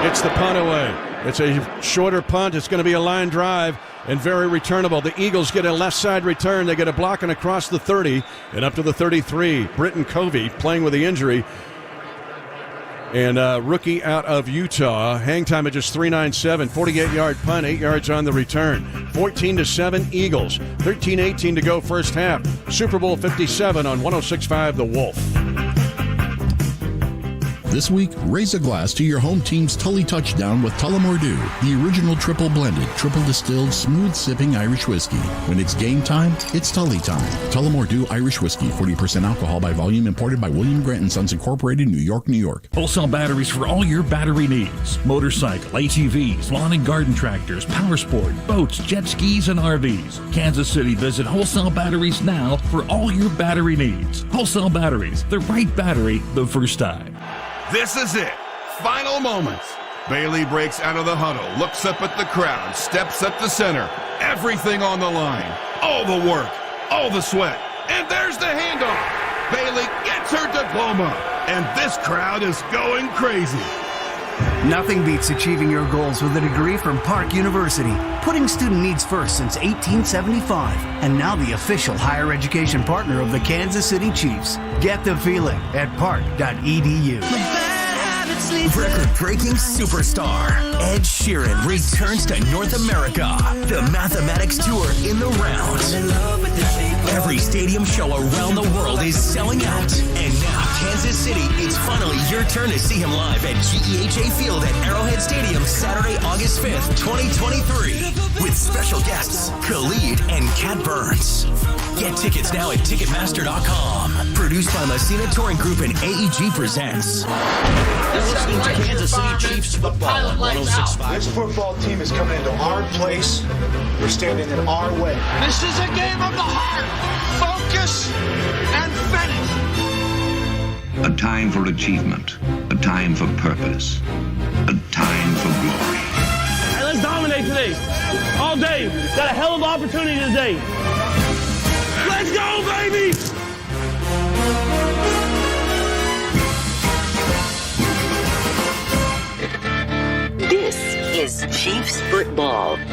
It's the punt away. It's a shorter punt. It's going to be a line drive and very returnable. The Eagles get a left side return. They get a block and across the 30 and up to the 33. Britton Covey playing with the injury. And rookie out of Utah. Hang time at just 3.97. 48-yard punt, 8 yards on the return. 14-7 Eagles. 13:18 to go first half. Super Bowl 57 on 106.5 The Wolf. This week, raise a glass to your home team's Tully touchdown with Tullamore Dew, the original triple blended, triple distilled, smooth sipping Irish whiskey. When it's game time, it's Tully time. Tullamore Dew Irish Whiskey, 40% alcohol by volume, imported by William Grant & Sons Incorporated, New York, New York. Wholesale batteries for all your battery needs. Motorcycle, ATVs, lawn and garden tractors, power sport, boats, jet skis, and RVs. Kansas City, visit Wholesale Batteries now for all your battery needs. Wholesale Batteries, the right battery the first time. This is it. Final moments. Bailey breaks out of the huddle, looks up at the crowd, steps up to center. Everything on the line. All the work, all the sweat. And there's the handoff. Bailey gets her diploma. And this crowd is going crazy. Nothing beats achieving your goals with a degree from Park University, putting student needs first since 1875, and now the official higher education partner of the Kansas City Chiefs. Get the feeling at park.edu. Record-breaking superstar Ed Sheeran returns to North America. The Mathematics Tour in the round. Every stadium show around the world is selling out. And now, Kansas City, it's finally your turn to see him live at GEHA Field at Arrowhead Stadium Saturday, August 5th, 2023. With special guests, Khalid and Cat Burns. Get tickets now at Ticketmaster.com. Produced by Messina Touring Group and AEG Presents. You're listening to Kansas City Chiefs football on 106.5. This football team is coming into our place. We're standing in our way. This is a game of the heart. Focus and finish. A time for achievement. A time for purpose. A time for glory. Hey, let's dominate today. All day. Got a hell of an opportunity today. Let's go, baby! This is Chiefs football. Mitch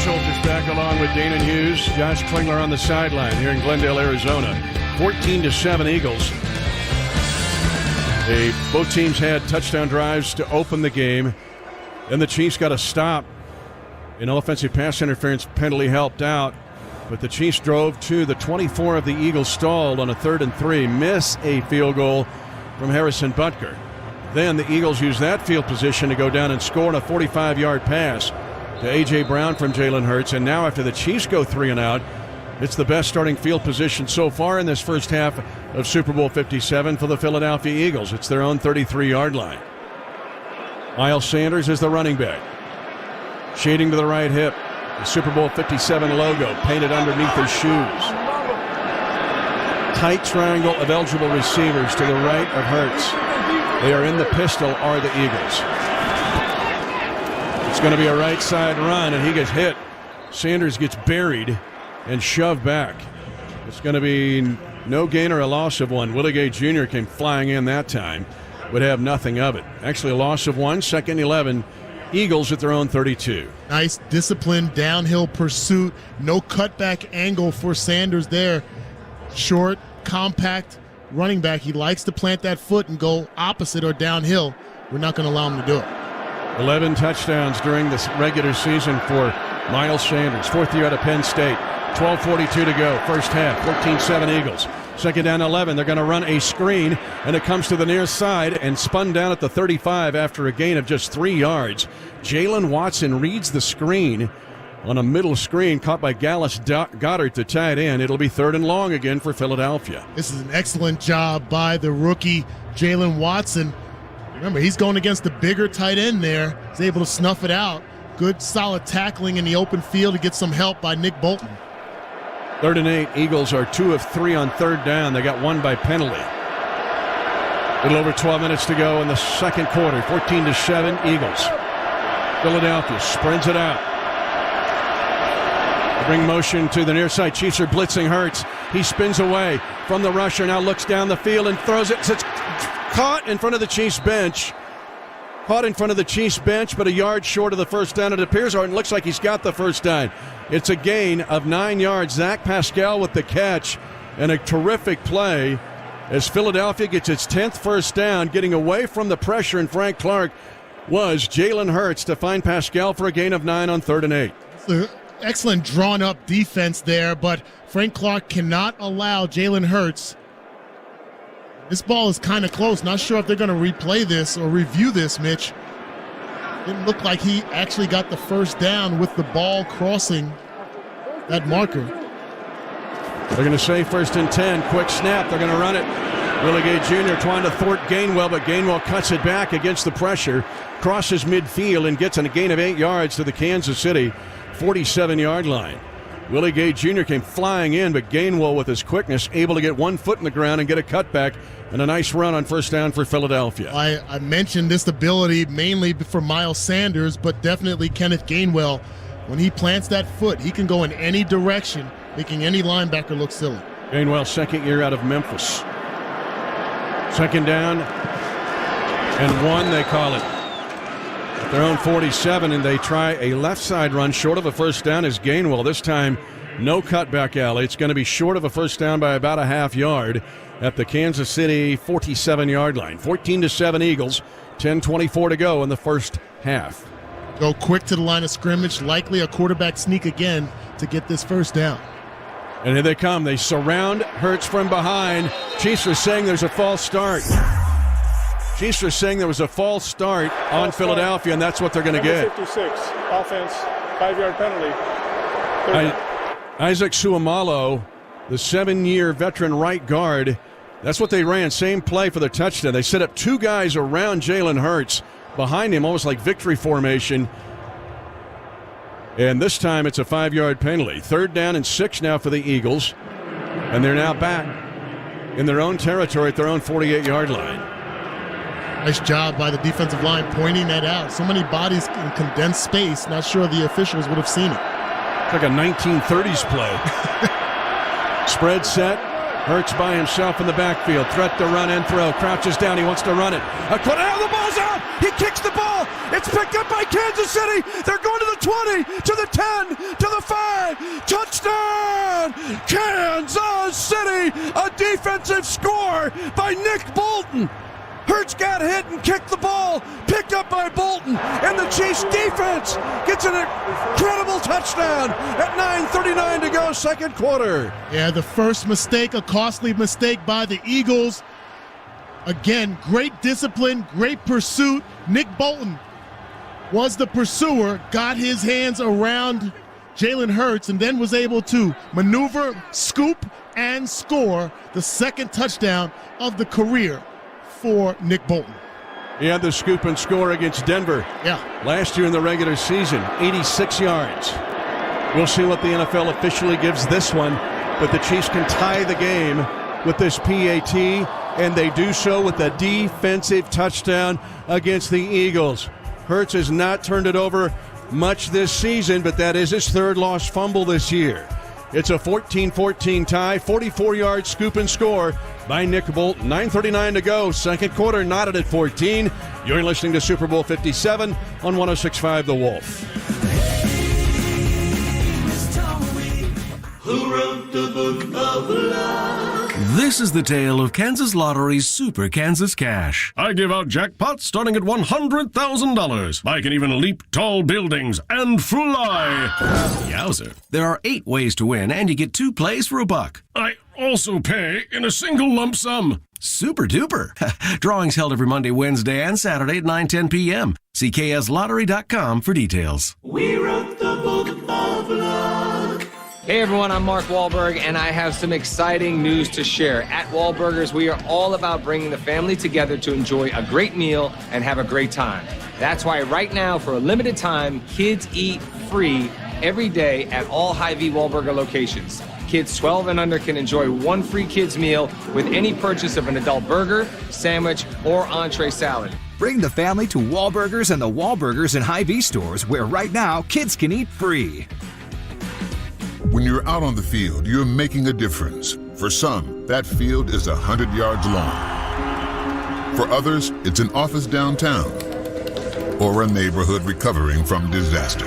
Holthus back along with Danan Hughes. Josh Klingler on the sideline here in Glendale, Arizona. 14-7 Eagles. Both teams had touchdown drives to open the game. Then the Chiefs got a stop. An offensive pass interference penalty helped out. But the Chiefs drove to the 24 of the Eagles, stalled on a 3rd and 3. Miss a field goal from Harrison Butker. Then the Eagles used that field position to go down and score on a 45-yard pass to A.J. Brown from Jalen Hurts. And now after the Chiefs go 3 and out, it's the best starting field position so far in this first half of Super Bowl 57 for the Philadelphia Eagles. It's their own 33-yard line. Miles Sanders is the running back. Shading to the right hip. The Super Bowl 57 logo painted underneath his shoes. Tight triangle of eligible receivers to the right of Hurts. They are in the pistol, are the Eagles. It's going to be a right side run, and he gets hit. Sanders gets buried and shoved back. It's going to be no gain or a loss of 1. Willie Gay Jr. came flying in that time. Would have nothing of it. Actually, a loss of 1, 2nd and 11. Eagles at their own 32. Nice disciplined downhill pursuit. No cutback angle for Sanders there. Short, compact running back. He likes to plant that foot and go opposite or downhill. We're not going to allow him to do it. 11 touchdowns during this regular season for Miles Sanders. 4th year out of Penn State. 12:42 to go. First half. 14-7 Eagles. 2nd down 11. They're going to run a screen, and it comes to the near side and spun down at the 35 after a gain of just 3 yards. Jalen Watson reads the screen on a middle screen, caught by Gallus Goddard to tie it in. It'll be 3rd and long again for Philadelphia. This is an excellent job by the rookie Jalen Watson. Remember, he's going against the bigger tight end there. He's able to snuff it out. Good, solid tackling in the open field to get some help by Nick Bolton. 3rd and 8. Eagles are 2 of 3 on 3rd down. They got 1 by penalty. A little over 12 minutes to go in the second quarter. 14-7 Eagles. Philadelphia spreads it out. They bring motion to the near side. Chiefs are blitzing Hurts. He spins away from the rusher. Now looks down the field and throws it. It's caught in front of the Chiefs bench. Caught in front of the Chiefs bench, but a yard short of the first down. It appears, or it looks like he's got the first down. It's a gain of 9 yards. Zach Pascal with the catch, and a terrific play as Philadelphia gets its 10th first down. Getting away from the pressure, and Frank Clark was Jalen Hurts to find Pascal for a gain of 9 on 3rd and 8. Excellent drawn-up defense there, but Frank Clark cannot allow Jalen Hurts This ball is kind of close. Not sure if they're going to replay this or review this, Mitch. Didn't look like he actually got the first down with the ball crossing that marker. They're going to say 1st and 10. Quick snap. They're going to run it. Willie Gay Jr. trying to thwart Gainwell, but Gainwell cuts it back against the pressure, crosses midfield, and gets a gain of 8 yards to the Kansas City 47-yard line. Willie Gay Jr. came flying in, but Gainwell, with his quickness, able to get 1 foot in the ground and get a cutback and a nice run on 1st down for Philadelphia. I mentioned this ability mainly for Miles Sanders, but definitely Kenneth Gainwell. When he plants that foot, he can go in any direction, making any linebacker look silly. Gainwell, 2nd year out of Memphis. 2nd down and 1, they call it. At their own 47, and they try a left side run short of a 1st down as Gainwell. This time, no cutback alley. It's going to be short of a 1st down by about a half yard at the Kansas City 47-yard line. 14-7 Eagles, 10:24 to go in the first half. Go quick to the line of scrimmage, likely a quarterback sneak again to get this 1st down. And here they come. They surround Hurts from behind. Chiefs are saying there's a false start. Chiefs are saying there was a false start on Philadelphia, and that's what they're going to get. 56, offense, 5-yard penalty. Isaac Suomalo, the 7-year veteran right guard, that's what they ran. Same play for the touchdown. They set up 2 guys around Jalen Hurts behind him, almost like victory formation. And this time it's a 5-yard penalty. 3rd down and 6 now for the Eagles. And they're now back in their own territory at their own 48-yard line. Nice job by the defensive line pointing that out. So many bodies in condensed space. Not sure the officials would have seen it. It's like a 1930s play. Spread set. Hurts by himself in the backfield. Threat to run and throw. Crouches down. He wants to run it. The ball's out. He kicks the ball. It's picked up by Kansas City. They're going to the 20, to the 10, to the 5. Touchdown! Kansas City! A defensive score by Nick Bolton. Hurts got hit and kicked the ball, picked up by Bolton, and the Chiefs defense gets an incredible touchdown at 9:39 to go, 2nd quarter. Yeah, the first mistake, a costly mistake by the Eagles. Again, great discipline, great pursuit. Nick Bolton was the pursuer, got his hands around Jalen Hurts, and then was able to maneuver, scoop, and score the 2nd touchdown of the career for Nick Bolton. He had the scoop and score against Denver. Yeah. Last year in the regular season, 86 yards. We'll see what the NFL officially gives this one, but the Chiefs can tie the game with this PAT, and they do so with a defensive touchdown against the Eagles. Hurts has not turned it over much this season, but that is his 3rd lost fumble this year. It's a 14-14 tie, 44-yard scoop and score by Nick Bolton. 9:39 to go, 2nd quarter, knotted at 14. You're listening to Super Bowl 57 on 106.5 The Wolf. Who wrote the book of love? This is the tale of Kansas Lottery's Super Kansas Cash. I give out jackpots starting at $100,000. I can even leap tall buildings and fly. Yowzer. There are 8 ways to win, and you get 2 plays for $1. I also pay in a single lump sum. Super duper. Drawings held every Monday, Wednesday, and Saturday at 9:10 p.m. See kslottery.com for details. We wrote the book of love. Hey everyone, I'm Mark Wahlberg, and I have some exciting news to share. At Wahlburgers, we are all about bringing the family together to enjoy a great meal and have a great time. That's why right now, for a limited time, kids eat free every day at all Hy-Vee Wahlburger locations. Kids 12 and under can enjoy 1 free kids meal with any purchase of an adult burger, sandwich, or entree salad. Bring the family to Wahlburgers and the Wahlburgers and Hy-Vee stores, where right now, kids can eat free. When you're out on the field, you're making a difference. For some, that field is 100 yards long. For others, it's an office downtown or a neighborhood recovering from disaster.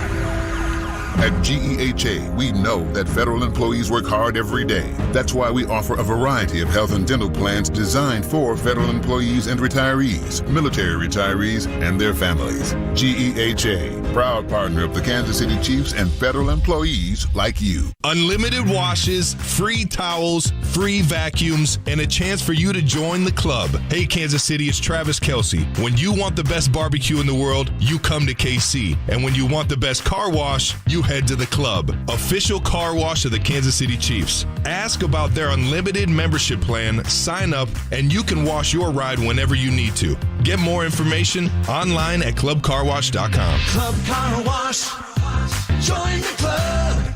At GEHA, we know that federal employees work hard every day. That's why we offer a variety of health and dental plans designed for federal employees and retirees, military retirees, and their families. GEHA, proud partner of the Kansas City Chiefs and federal employees like you. Unlimited washes, free towels, free vacuums, and a chance for you to join the club. Hey, Kansas City, it's Travis Kelce. When you want the best barbecue in the world, you come to KC. And when you want the best car wash, you head to the club. Official car wash of the Kansas City Chiefs. Ask about their unlimited membership plan, sign up, and you can wash your ride whenever you need to. Get more information online at clubcarwash.com. Club Car Wash. Join the club.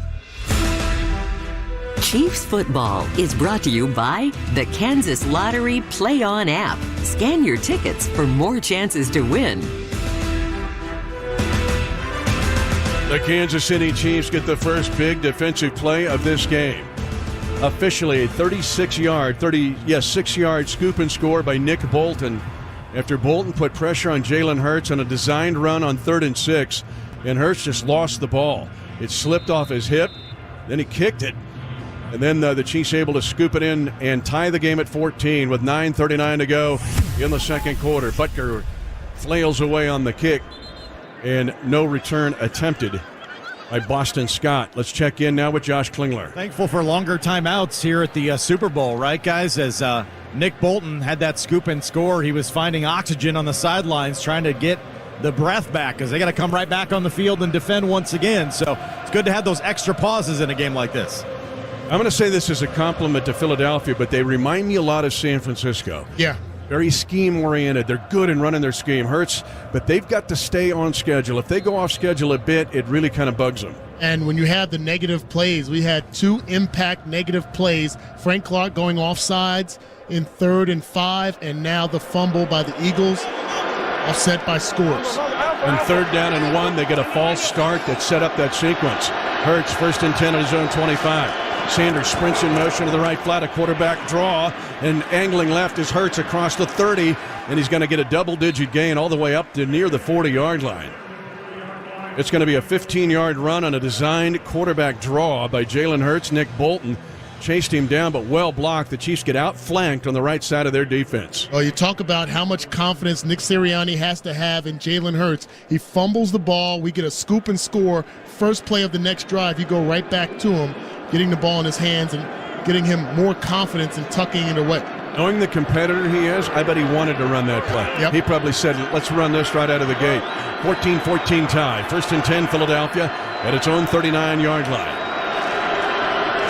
Chiefs football is brought to you by the Kansas Lottery Play On app. Scan your tickets for more chances to win. The Kansas City Chiefs get the first big defensive play of this game. Officially a 6-yard scoop and score by Nick Bolton after Bolton put pressure on Jalen Hurts on a designed run on 3rd and 6, and Hurts just lost the ball. It slipped off his hip, then he kicked it, and then the Chiefs able to scoop it in and tie the game at 14 with 9:39 to go in the second quarter. Butker flails away on the kick, and no return attempted by Boston Scott. Let's check in now with Josh Klingler. Thankful for longer timeouts here at the Super Bowl, right, guys? As Nick Bolton had that scoop and score, he was finding oxygen on the sidelines, trying to get the breath back because they got to come right back on the field and defend once again. So it's good to have those extra pauses in a game like this. I'm going to say this as a compliment to Philadelphia, but they remind me a lot of San Francisco. Yeah. Very scheme-oriented. They're good in running their scheme. Hurts, but they've got to stay on schedule. If they go off schedule a bit, it really kind of bugs them. And when you have the negative plays, we had 2 impact negative plays. Frank Clark going offsides in 3rd and 5, and now the fumble by the Eagles, offset by scores. On 3rd down and 1, they get a false start that set up that sequence. Hurts, 1st and 10 at his own 25. Sanders sprints in motion to the right flat, a quarterback draw, and angling left is Hurts across the 30, and he's going to get a double-digit gain all the way up to near the 40-yard line. It's going to be a 15-yard run on a designed quarterback draw by Jalen Hurts. Nick Bolton chased him down, but well blocked. The Chiefs get outflanked on the right side of their defense. Well, you talk about how much confidence Nick Sirianni has to have in Jalen Hurts. He fumbles the ball. We get a scoop and score. First play of the next drive, you go right back to him, getting the ball in his hands and getting him more confidence in tucking it away. Knowing the competitor he is, I bet he wanted to run that play. Yep. He probably said, let's run this right out of the gate. 14-14 tie. 1st and 10, Philadelphia at its own 39-yard line.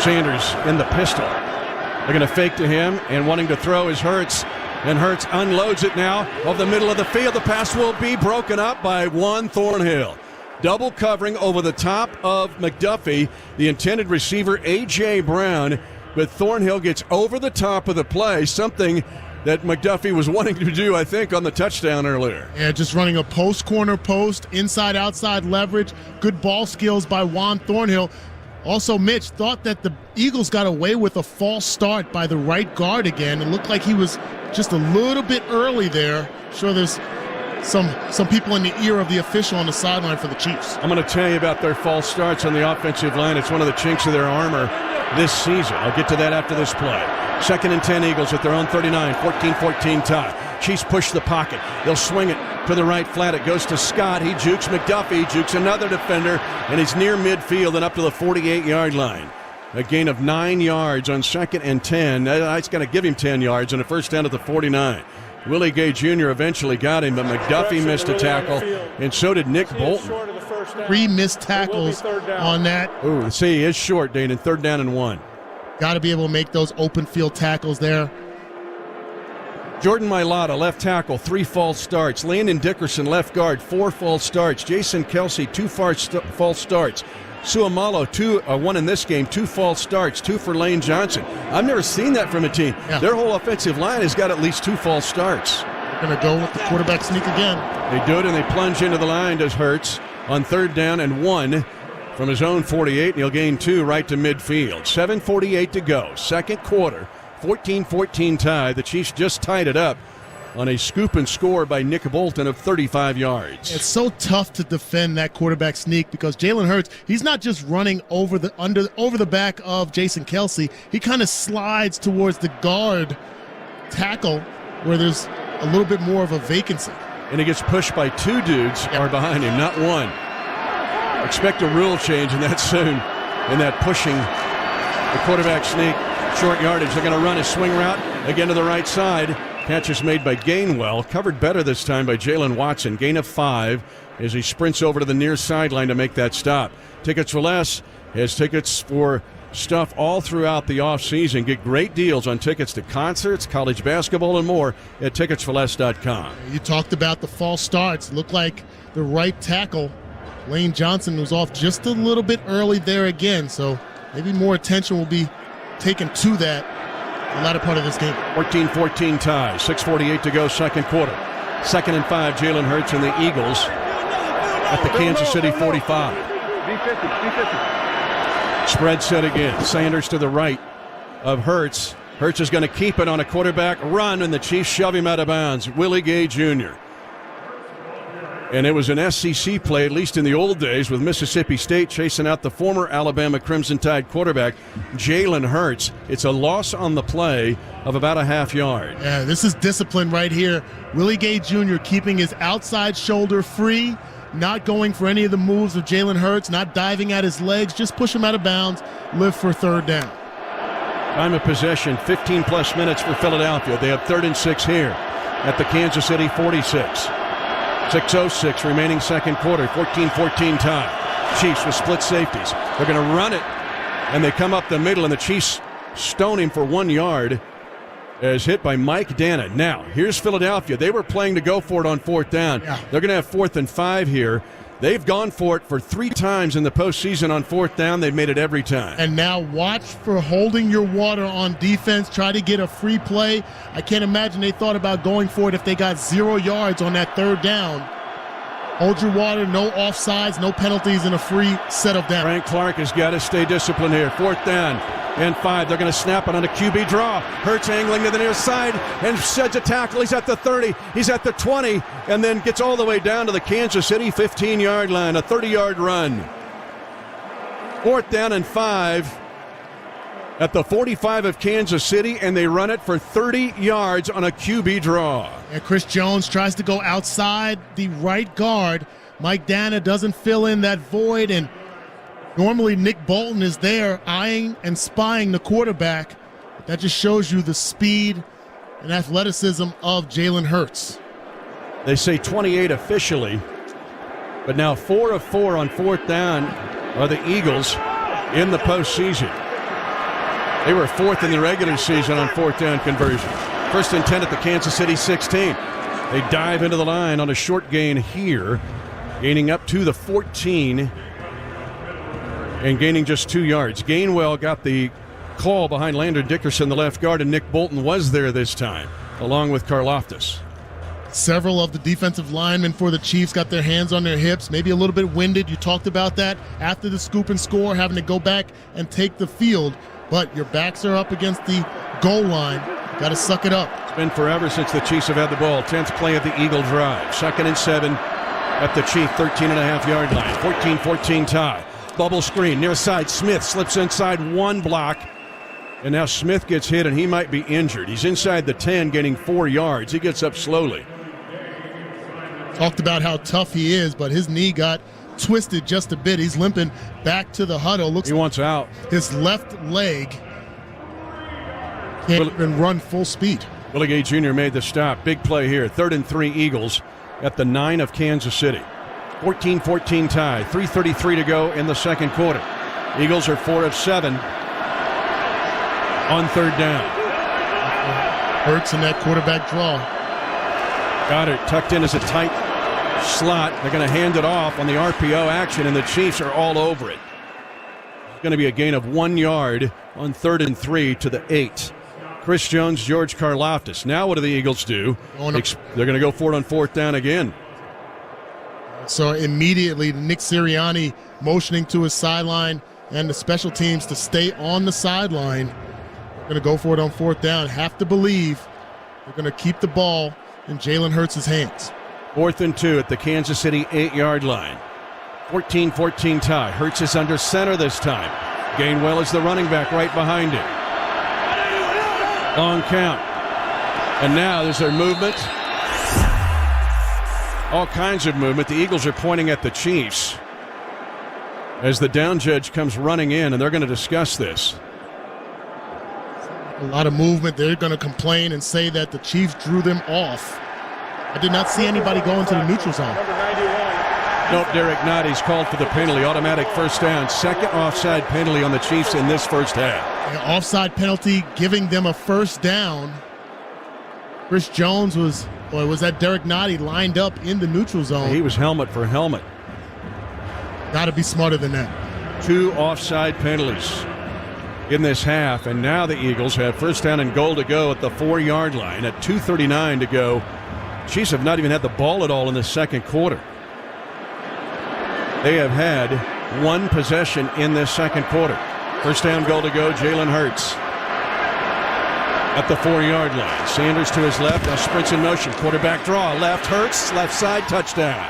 Sanders in the pistol. They're going to fake to him, and wanting to throw is Hurts. And Hurts unloads it now of the middle of the field. The pass will be broken up by Juan Thornhill. Double covering over the top of McDuffie, the intended receiver, A.J. Brown. But Thornhill gets over the top of the play, something that McDuffie was wanting to do, I think, on the touchdown earlier. Yeah, just running a post-corner post, inside-outside leverage, good ball skills by Juan Thornhill. Also, Mitch thought that the Eagles got away with a false start by the right guard again. It looked like he was just a little bit early there. Sure, there's some people in the ear of the official on the sideline for the Chiefs. I'm going to tell you about their false starts on the offensive line. It's one of the chinks of their armor this season. I'll get to that after this play. 2nd and 10, Eagles at their own 39, 14-14 tie. Chiefs push the pocket. They'll swing it to the right flat. It goes to Scott. He jukes McDuffie, jukes another defender, and he's near midfield and up to the 48-yard line. A gain of 9 yards on 2nd and 10. That's going to give him 10 yards and a first down at the 49. Willie Gay Jr. eventually got him, but McDuffie missed a tackle, and so did Nick Bolton. 3 missed tackles on that. Ooh, see, he is short, Danan. 3rd down and 1. Got to be able to make those open field tackles there. Jordan Mailata, left tackle, 3 false starts. Landon Dickerson, left guard, 4 false starts. Jason Kelce, 2 false starts. Suamalo, 1 in this game, 2 false starts, 2 for Lane Johnson. I've never seen that from a team. Yeah. Their whole offensive line has got at least 2 false starts. They're going to go with the quarterback sneak again. They do it, and they plunge into the line, does Hurts, on 3rd down and 1 from his own 48, and he'll gain 2 right to midfield. 7:48 to go, second quarter, 14-14 tie. The Chiefs just tied it up on a scoop and score by Nick Bolton of 35 yards. It's so tough to defend that quarterback sneak because Jalen Hurts, he's not just running over the back of Jason Kelce. He kind of slides towards the guard tackle where there's a little bit more of a vacancy. And he gets pushed by 2 dudes are behind him, not 1. Expect a rule change in that soon, in that pushing the quarterback sneak. Short yardage. They're going to run a swing route again to the right side. Catch is made by Gainwell. Covered better this time by Jalen Watson. Gain of 5 as he sprints over to the near sideline to make that stop. Tickets for Less has tickets for stuff all throughout the offseason. Get great deals on tickets to concerts, college basketball, and more at ticketsforless.com. You talked about the false starts. Looked like the right tackle, Lane Johnson, was off just a little bit early there again. So maybe more attention will be taken to that the latter part of this game. 14-14 tie. 6:48 to go, second quarter. 2nd and 5, Jalen Hurts and the Eagles at the Kansas City 45. Spread set again. Sanders to the right of Hurts. Hurts is going to keep it on a quarterback run, and the Chiefs shove him out of bounds. Willie Gay Jr. And it was an SEC play, at least in the old days, with Mississippi State chasing out the former Alabama Crimson Tide quarterback, Jalen Hurts. It's a loss on the play of about a half yard. Yeah, this is discipline right here. Willie Gay Jr. keeping his outside shoulder free, not going for any of the moves of Jalen Hurts, not diving at his legs, just push him out of bounds, live for third down. Time of possession, 15-plus minutes for Philadelphia. They have 3rd and 6 here at the Kansas City 46. 6:06 remaining second quarter, 14-14 tie. Chiefs with split safeties. They're going to run it, and they come up the middle, and the Chiefs stone him for 1 yard as hit by Mike Danan. Now, here's Philadelphia. They were playing to go for it on 4th down. Yeah. They're going to have 4th and 5 here. They've gone for it for 3 times in the postseason on 4th down. They've made it every time. And now watch for holding your water on defense. Try to get a free play. I can't imagine they thought about going for it if they got 0 yards on that 3rd down. Hold your water, no offsides, no penalties, and a free set of downs. Frank Clark has got to stay disciplined here. 4th down and 5. They're going to snap it on a QB draw. Hurts angling to the near side and sheds a tackle. He's at the 30. He's at the 20, and then gets all the way down to the Kansas City 15-yard line. A 30-yard run. 4th down and 5 at the 45 of Kansas City, and they run it for 30 yards on a QB draw. And Chris Jones tries to go outside the right guard. Mike Danan doesn't fill in that void, and normally Nick Bolton is there eyeing and spying the quarterback. That just shows you the speed and athleticism of Jalen Hurts. They say 28 officially, but now 4 of 4 on 4th down are the Eagles in the postseason. They were 4th in the regular season on 4th down conversion. 1st and 10 at the Kansas City 16. They dive into the line on a short gain here, gaining up to the 14 and gaining just 2 yards. Gainwell got the call behind Landon Dickerson, the left guard, and Nick Bolton was there this time, along with Karlaftis. Several of the defensive linemen for the Chiefs got their hands on their hips, maybe a little bit winded. You talked about that after the scoop and score, having to go back and take the field. But your backs are up against the goal line. Got to suck it up. It's been forever since the Chiefs have had the ball. 10th play of the Eagle drive. 2nd and 7 at the Chief 13.5-yard line. 14-14 tie. Bubble screen near side. Smith slips inside one block. And now Smith gets hit, and he might be injured. He's inside the 10, getting 4 yards. He gets up slowly. Talked about how tough he is, but his knee got twisted just a bit. He's limping back to the huddle. He wants out. His left leg can't even run full speed. Willie Gay Jr. made the stop. Big play here. 3rd and 3 Eagles at the 9 of Kansas City. 14-14 tie. 3:33 to go in the second quarter. Eagles are 4 of 7 on 3rd down. Hurts in that quarterback draw. Got it tucked in as a tight slot. They're going to hand it off on the RPO action, and the Chiefs are all over it. It's going to be a gain of 1 yard on 3rd and 3 to the 8. Chris Jones, George Karlaftis. Now what do the Eagles do? They're going to go for it on 4th down again. So immediately Nick Sirianni motioning to his sideline and the special teams to stay on the sideline. They're going to go for it on 4th down. Have to believe they're going to keep the ball in Jalen Hurts' hands. 4th and 2 at the Kansas City 8-yard line. 14-14 tie. Hurts is under center this time. Gainwell is the running back right behind him. Long count. And now there's their movement. All kinds of movement. The Eagles are pointing at the Chiefs. as the down judge comes running in, and they're going to discuss this. A lot of movement. They're going to complain and say that the Chiefs drew them off. I did not see anybody go into the neutral zone. Nope, Derek Notty's called for the penalty. Automatic first down. Second offside penalty on the Chiefs in this first half. Yeah, offside penalty giving them a first down. Chris Jones was that Derek Notty lined up in the neutral zone? He was helmet for helmet. Got to be smarter than that. 2 offside penalties in this half, and now the Eagles have first down and goal to go at the 4-yard line at 2:39 to go. Chiefs have not even had the ball at all in the second quarter. They have had 1 possession in this second quarter. First down, goal to go, Jalen Hurts at the 4-yard line. Sanders to his left, now sprints in motion. Quarterback draw, left, Hurts, left side, touchdown.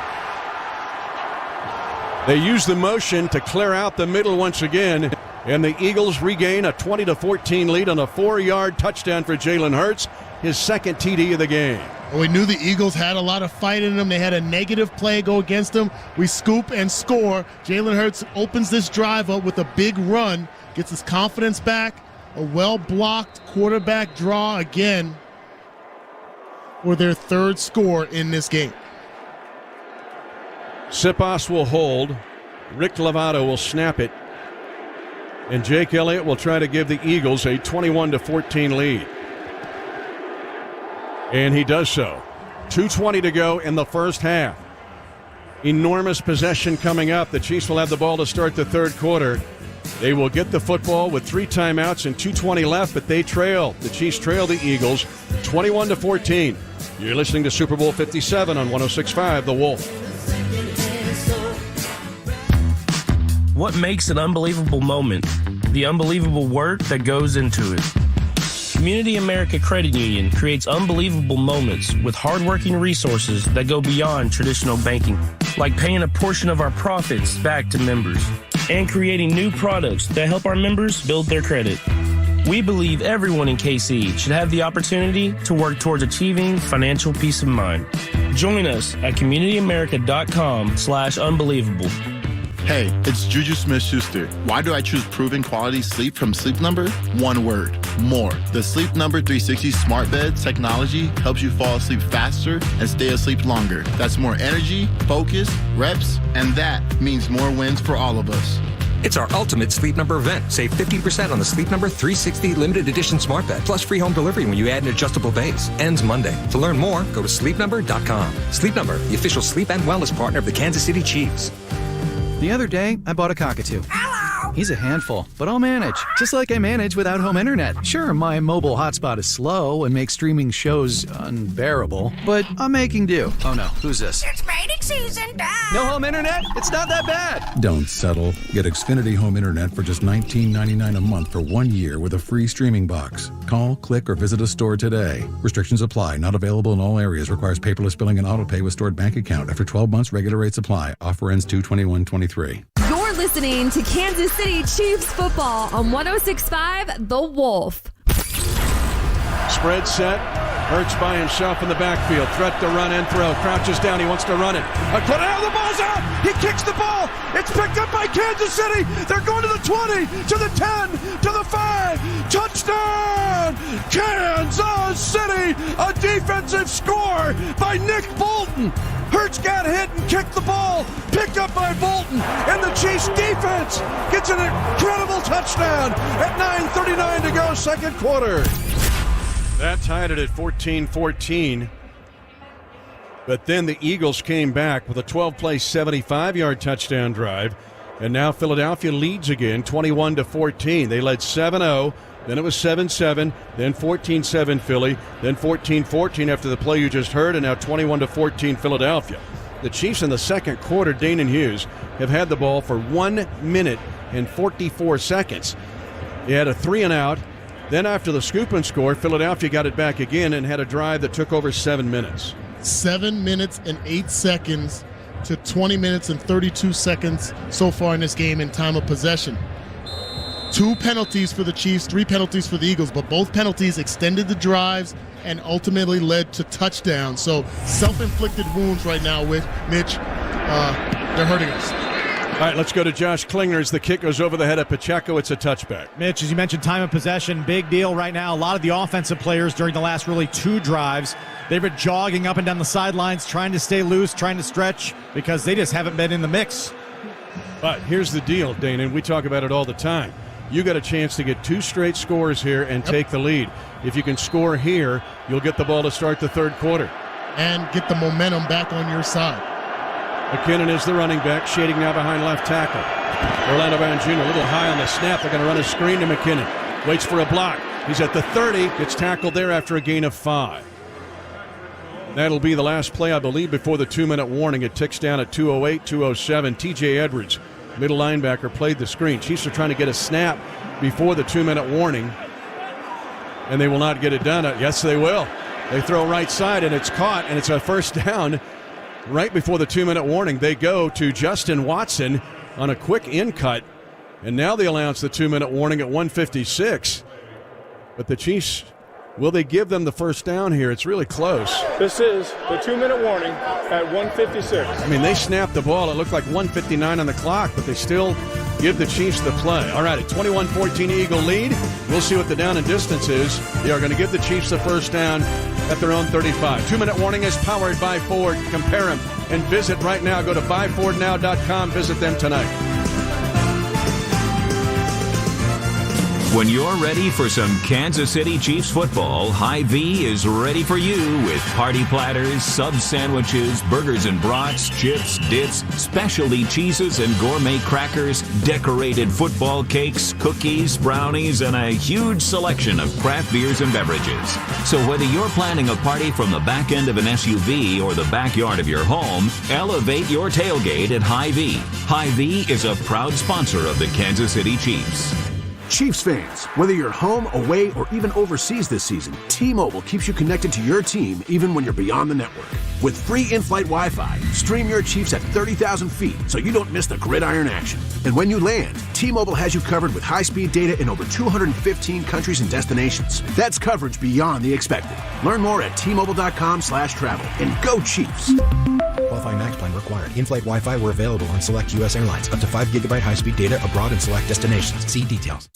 They use the motion to clear out the middle once again, and the Eagles regain a 20-14 lead on a 4-yard touchdown for Jalen Hurts, his second TD of the game. We knew the Eagles had a lot of fight in them. They had a negative play go against them. We scoop and score. Jalen Hurts opens this drive up with a big run, gets his confidence back. A well-blocked quarterback draw again for their 3rd score in this game. Siposs will hold. Rick Lovato will snap it. And Jake Elliott will try to give the Eagles a 21-14 lead. And he does so. 2:20 to go in the first half. Enormous possession coming up. The Chiefs will have the ball to start the third quarter. They will get the football with 3 timeouts and 2:20 left, but they trail. The Chiefs trail the Eagles 21-14. You're listening to Super Bowl 57 on 106.5 The Wolf. What makes an unbelievable moment? The unbelievable work that goes into it. Community America Credit Union creates unbelievable moments with hardworking resources that go beyond traditional banking, like paying a portion of our profits back to members and creating new products that help our members build their credit. We believe everyone in KC should have the opportunity to work towards achieving financial peace of mind. Join us at communityamerica.com/unbelievable. Hey, it's Juju Smith-Schuster. Why do I choose proven quality sleep from Sleep Number? One word, more. The Sleep Number 360 smart bed technology helps you fall asleep faster and stay asleep longer. That's more energy, focus, reps, and that means more wins for all of us. It's our ultimate Sleep Number event. Save 15% on the Sleep Number 360 limited edition smart bed, plus free home delivery when you add an adjustable base. Ends Monday. To learn more, go to sleepnumber.com. Sleep Number, the official sleep and wellness partner of the Kansas City Chiefs. The other day, I bought a cockatoo. Hello! He's a handful, but I'll manage. Just like I manage without home internet. Sure, my mobile hotspot is slow and makes streaming shows unbearable, but I'm making do. Oh no, who's this? It's mating season, Dad! No home internet? It's not that bad! Don't settle. Get Xfinity Home Internet for just $19.99 a month for 1 year with a free streaming box. Call, click, or visit a store today. Restrictions apply. Not available in all areas. Requires paperless billing and autopay with stored bank account. After 12 months, regular rates apply. Offer ends 2/21/23. You're listening to Kansas City Chiefs football on 106.5 The Wolf. Spread set. Hurts by himself in the backfield. Threat to run and throw. Crouches down. He wants to run it. The ball's out. He kicks the ball. It's picked up by Kansas City. They're going to the 20, to the 10, to the 5. Touchdown! Kansas City. A defensive score by Nick Bolton. Hurts got hit and kicked the ball. Picked up by Bolton. And the Chiefs defense gets an incredible touchdown at 9:39 to go, second quarter. That tied it at 14-14. But then the Eagles came back with a 12-play, 75-yard touchdown drive. And now Philadelphia leads again, 21-14. They led 7-0. Then it was 7-7. Then 14-7 Philly. Then 14-14 after the play you just heard. And now 21-14 Philadelphia. The Chiefs in the second quarter, Danan Hughes, have had the ball for 1 minute and 44 seconds. They had a 3-and-out. Then after the scoop and score, Philadelphia got it back again and had a drive that took over 7 minutes. 7 minutes and 8 seconds to 20 minutes and 32 seconds so far in this game in time of possession. 2 penalties for the Chiefs, 3 penalties for the Eagles, but both penalties extended the drives and ultimately led to touchdowns. So self-inflicted wounds right now with Mitch. They're hurting us. All right, let's go to Josh Klinger as the kick goes over the head of Pacheco. It's a touchback. Mitch, as you mentioned, time of possession, big deal right now. A lot of the offensive players during the last really 2 drives, they've been jogging up and down the sidelines, trying to stay loose, trying to stretch, because they just haven't been in the mix. But here's the deal, Danan. We talk about it all the time. You got a chance to get 2 straight scores here and take the lead. If you can score here, you'll get the ball to start the third quarter. And get the momentum back on your side. McKinnon is the running back, shading now behind left tackle. Orlando Brown Jr. a little high on the snap. They're going to run a screen to McKinnon. Waits for a block. He's at the 30. Gets tackled there after a gain of 5. That'll be the last play, I believe, before the 2-minute warning. It ticks down at 2:08, 2:07. T.J. Edwards, middle linebacker, played the screen. Chiefs are trying to get a snap before the 2-minute warning, and they will not get it done. Yes, they will. They throw right side, and it's caught, and it's a first down. Right before the 2-minute warning, they go to Justin Watson on a quick in-cut, and now they announce the 2-minute warning at 1:56. But the Chiefs, will they give them the first down here? It's really close. This is the 2-minute warning at 1:56. I mean, they snapped the ball. It looked like 1:59 on the clock, but they still give the Chiefs the play. All right, a 21-14 Eagle lead. We'll see what the down and distance is. They are going to give the Chiefs the first down at their own 35. 2-minute warning is powered by Ford. Compare them and visit right now. Go to buyfordnow.com. Visit them tonight. When you're ready for some Kansas City Chiefs football, Hy-Vee is ready for you with party platters, sub sandwiches, burgers and brats, chips, dips, specialty cheeses and gourmet crackers, decorated football cakes, cookies, brownies, and a huge selection of craft beers and beverages. So whether you're planning a party from the back end of an SUV or the backyard of your home, elevate your tailgate at Hy-Vee. Hy-Vee is a proud sponsor of the Kansas City Chiefs. Chiefs fans, whether you're home, away, or even overseas this season, T-Mobile keeps you connected to your team even when you're beyond the network. With free in-flight Wi-Fi, stream your Chiefs at 30,000 feet so you don't miss the gridiron action. And when you land, T-Mobile has you covered with high-speed data in over 215 countries and destinations. That's coverage beyond the expected. Learn more at T-Mobile.com/travel and go Chiefs. Qualifying MAX plan required. In-flight Wi-Fi were available on select U.S. airlines. Up to 5 GB high-speed data abroad in select destinations. See details.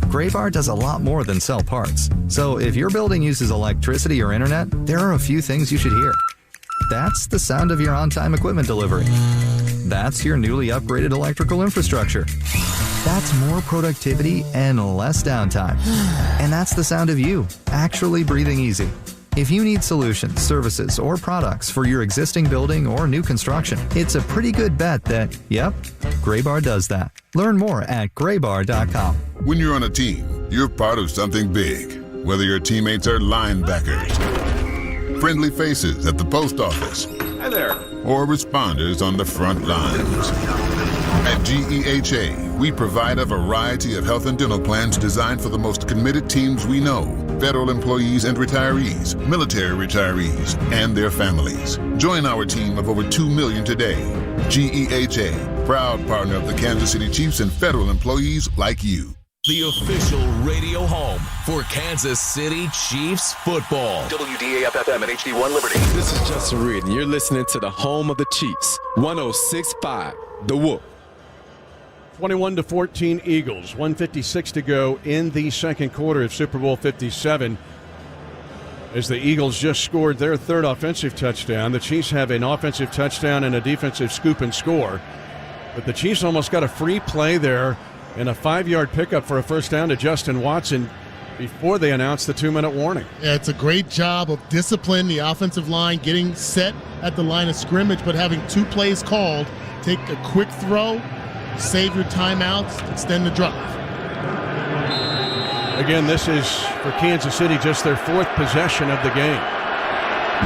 Graybar does a lot more than sell parts. So if your building uses electricity or internet, there are a few things you should hear. That's the sound of your on-time equipment delivery. That's your newly upgraded electrical infrastructure. That's more productivity and less downtime. And that's the sound of you actually breathing easy. If you need solutions, services, or products for your existing building or new construction, it's a pretty good bet that, yep, Graybar does that. Learn more at graybar.com. When you're on a team, you're part of something big. Whether your teammates are linebackers, friendly faces at the post office, hi there, or responders on the front lines. At GEHA, we provide a variety of health and dental plans designed for the most committed teams we know: federal employees and retirees, military retirees, and their families. Join our team of over 2 million today. GEHA, proud partner of the Kansas City Chiefs and federal employees like you. The official radio home for Kansas City Chiefs football. WDAF-FM and HD1 Liberty. This is Justin Reed, and you're listening to the home of the Chiefs, 106.5, The Wolf. 21-14 Eagles, 1:56 to go in the second quarter of Super Bowl 57. As the Eagles just scored their third offensive touchdown, the Chiefs have an offensive touchdown and a defensive scoop and score. But the Chiefs almost got a free play there and a 5-yard pickup for a first down to Justin Watson before they announced the 2-minute warning. Yeah, it's a great job of discipline, the offensive line getting set at the line of scrimmage, but having 2 plays called. Take a quick throw, save your timeouts, extend the drive. Again, this is for Kansas City just their 4th possession of the game.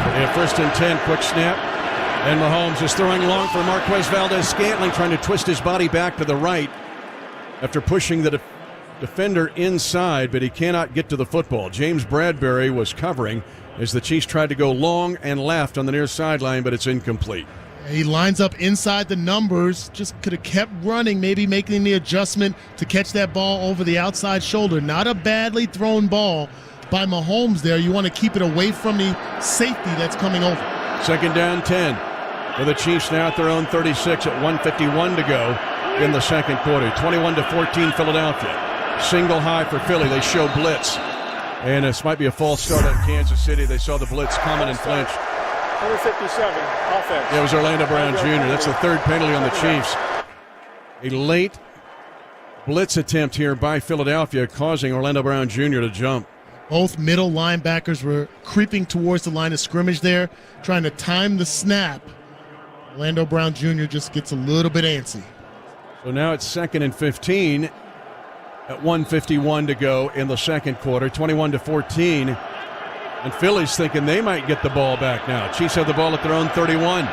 They have 1st and 10, quick snap, and Mahomes is throwing long for Marquez Valdes-Scantling, trying to twist his body back to the right after pushing the defender inside, but he cannot get to the football. James Bradbury was covering as the Chiefs tried to go long and left on the near sideline, but it's incomplete. He lines up inside the numbers, just could have kept running, maybe making the adjustment to catch that ball over the outside shoulder. Not a badly thrown ball by Mahomes there. You want to keep it away from the safety that's coming over. Second down 10 for the Chiefs now at their own 36 at 1:51 to go. in the second quarter. 21-14 Philadelphia. Single high for Philly. They show blitz. And this might be a false start on Kansas City. They saw the blitz coming and flinched. Number 57, offense. It was Orlando Brown Jr. That's the third penalty on the Chiefs. A late blitz attempt here by Philadelphia, causing Orlando Brown Jr. to jump. Both middle linebackers were creeping towards the line of scrimmage there, trying to time the snap. Orlando Brown Jr. just gets a little bit antsy. So now it's 2nd and 15 at 1:51 to go in the second quarter, 21-14. And Philly's thinking they might get the ball back now. Chiefs have the ball at their own 31.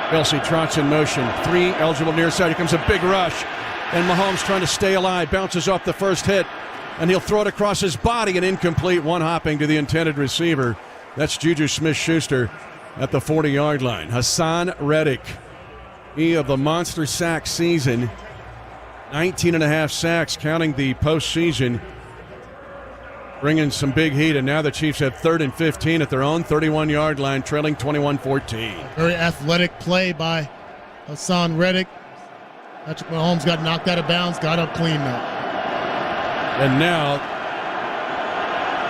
Kelce trots in motion. 3 eligible near side. Here comes a big rush. And Mahomes trying to stay alive. Bounces off the first hit. And he'll throw it across his body and incomplete. One hopping to the intended receiver. That's Juju Smith-Schuster at the 40-yard line. Hassan Reddick, he of the monster sack season. 19.5 sacks, counting the postseason. Bringing some big heat, and now the Chiefs have 3rd and 15 at their own 31-yard line, trailing 21-14. Very athletic play by Hassan Reddick. Patrick Mahomes got knocked out of bounds, got up clean now. And now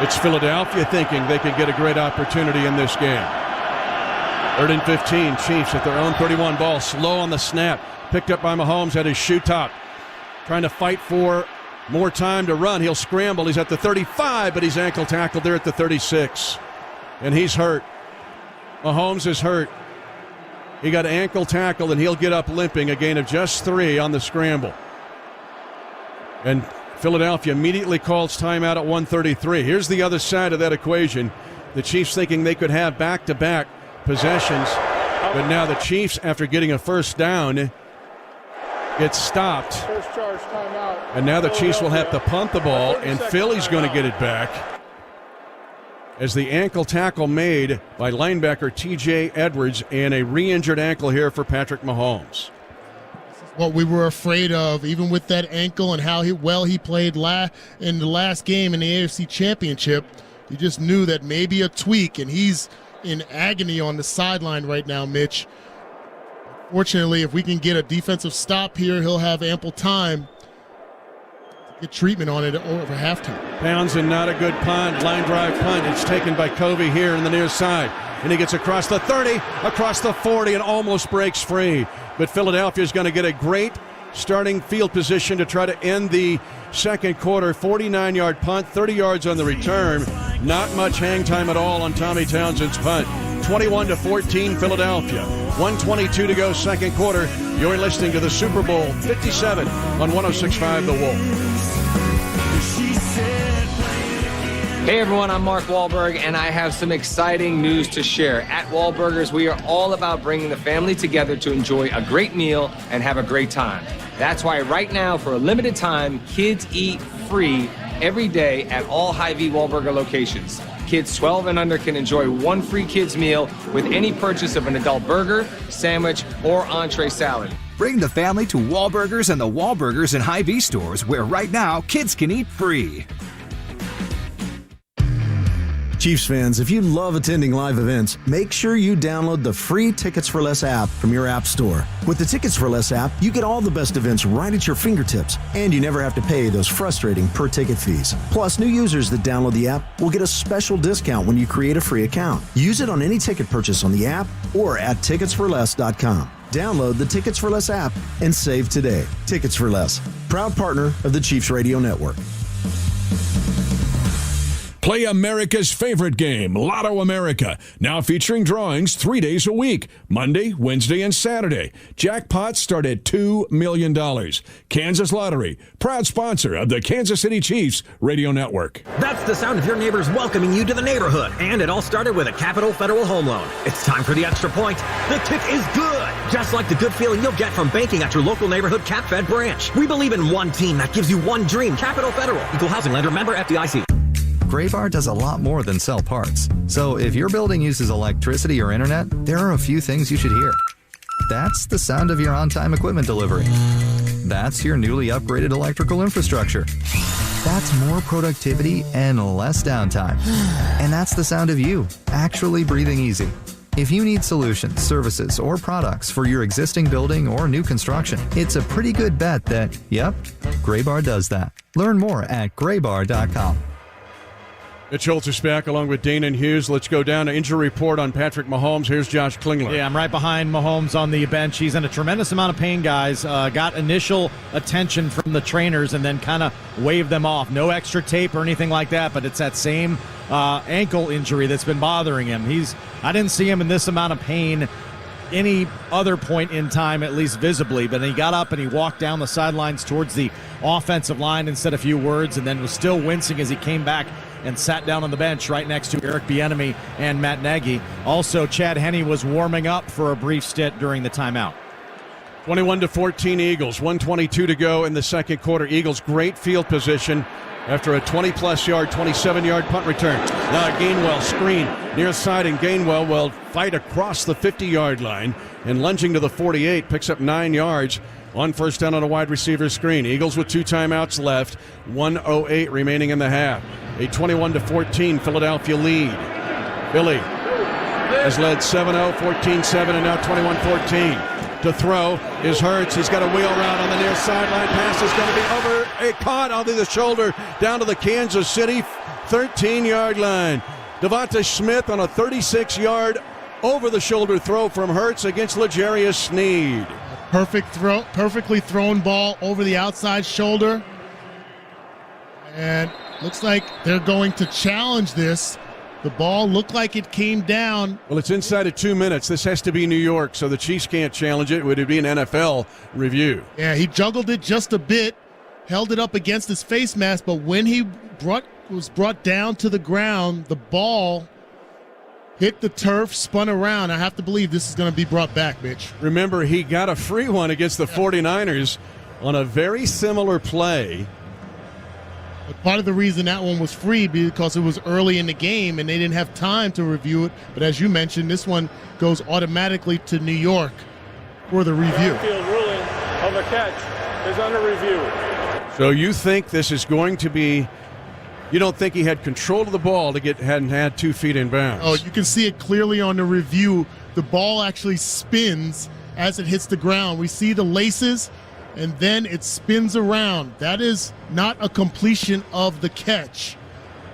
it's Philadelphia thinking they could get a great opportunity in this game. 3rd and 15, Chiefs at their own 31. Ball slow on the snap. Picked up by Mahomes at his shoe top. Trying to fight for more time to run. He'll scramble. He's at the 35, but he's ankle tackled there at the 36. And he's hurt. Mahomes is hurt. He got ankle tackled, and he'll get up limping. A gain of just 3 on the scramble. And Philadelphia immediately calls timeout at 1:33. Here's the other side of that equation. The Chiefs thinking they could have back-to-back possessions. But now the Chiefs, after getting a first down, get stopped. First charge, timeout. And now the Chiefs will have to punt the ball, and Philly's going to get it back. As the ankle tackle made by linebacker T.J. Edwards, and a re-injured ankle here for Patrick Mahomes. What we were afraid of, even with that ankle and how well he played in the last game in the AFC Championship, you just knew that maybe a tweak, and he's in agony on the sideline right now, Mitch. Fortunately, if we can get a defensive stop here, he'll have ample time to get treatment on it over halftime. Pounds and not a good punt, line drive punt. It's taken by Covey here in the near side. And he gets across the 30, across the 40, and almost breaks free. But Philadelphia is going to get a great starting field position to try to end the second quarter. 49-yard punt, 30 yards on the return. Not much hang time at all on Tommy Townsend's punt. 21-14 Philadelphia. 1:22 to go, second quarter. You're listening to the Super Bowl 57 on 106.5 The Wolf. Hey everyone, I'm Mark Wahlberg, and I have some exciting news to share. At Wahlburgers, we are all about bringing the family together to enjoy a great meal and have a great time. That's why right now, for a limited time, kids eat free every day at all Hy-Vee Wahlburger locations. Kids 12 and under can enjoy one free kids meal with any purchase of an adult burger, sandwich, or entree salad. Bring the family to Wahlburgers and the Wahlburgers and Hy-Vee stores, where right now kids can eat free. Chiefs fans, if you love attending live events, make sure you download the free Tickets for Less app from your app store. With the Tickets for Less app, you get all the best events right at your fingertips, and you never have to pay those frustrating per-ticket fees. Plus, new users that download the app will get a special discount when you create a free account. Use it on any ticket purchase on the app or at ticketsforless.com. Download the Tickets for Less app and save today. Tickets for Less, proud partner of the Chiefs Radio Network. Play America's favorite game, Lotto America, now featuring drawings 3 days a week, Monday, Wednesday, and Saturday. Jackpots start at $2 million. Kansas Lottery, proud sponsor of the Kansas City Chiefs Radio Network. That's the sound of your neighbors welcoming you to the neighborhood, and it all started with a Capital Federal Home Loan. It's time for the extra point. The kick is good, just like the good feeling you'll get from banking at your local neighborhood CapFed branch. We believe in one team that gives you one dream. Capital Federal, Equal Housing Lender, member FDIC. Graybar does a lot more than sell parts. So if your building uses electricity or internet, there are a few things you should hear. That's the sound of your on-time equipment delivery. That's your newly upgraded electrical infrastructure. That's more productivity and less downtime. And that's the sound of you actually breathing easy. If you need solutions, services, or products for your existing building or new construction, it's a pretty good bet that, yep, Graybar does that. Learn more at graybar.com. Mitch Holthus back along with Danan Hughes. Let's go down to injury report on Patrick Mahomes. Here's Josh Klingler. Yeah, I'm right behind Mahomes on the bench. He's in a tremendous amount of pain, guys. Got initial attention from the trainers and then kind of waved them off. No extra tape or anything like that, but it's that same ankle injury that's been bothering him. I didn't see him in this amount of pain any other point in time, at least visibly, but he got up and he walked down the sidelines towards the offensive line and said a few words and then was still wincing as he came back and sat down on the bench right next to Eric Bieniemy and Matt Nagy. Also, Chad Henne was warming up for a brief stint during the timeout. 21-14 Eagles, 1:22 to go in the second quarter. Eagles great field position after a 20-plus yard, 27-yard punt return. Now Gainwell screen near side, and Gainwell will fight across the 50-yard line and lunging to the 48, picks up 9 yards on first down on a wide receiver screen. Eagles with 2 timeouts left, 1:08 remaining in the half. A 21-14 Philadelphia lead. Philly has led 7-0, 14-7, and now 21-14. To throw is Hurts. He's got a wheel route on the near sideline. Pass is going to be over. Caught on the shoulder down to the Kansas City 13-yard line. Devonta Smith on a 36-yard over-the-shoulder throw from Hurts against L'Jarius Sneed. Perfect throw, perfectly thrown ball over the outside shoulder. And looks like they're going to challenge this. The ball looked like it came down. Well, it's inside of 2 minutes. This has to be New York, so the Chiefs can't challenge it. Would it be an NFL review? Yeah, he juggled it just a bit, held it up against his face mask, but when he was brought down to the ground, the ball hit the turf, spun around. I have to believe this is going to be brought back, Mitch. Remember, he got a free one against the 49ers on a very similar play. But part of the reason that one was free because it was early in the game and they didn't have time to review it. But as you mentioned, this one goes automatically to New York for the review. The field ruling of a catch is under review. So you think this is going to be? You don't think he had control of the ball hadn't had 2 feet in bounds? Oh, you can see it clearly on the review. The ball actually spins as it hits the ground. We see the laces, and then it spins around. That is not a completion of the catch.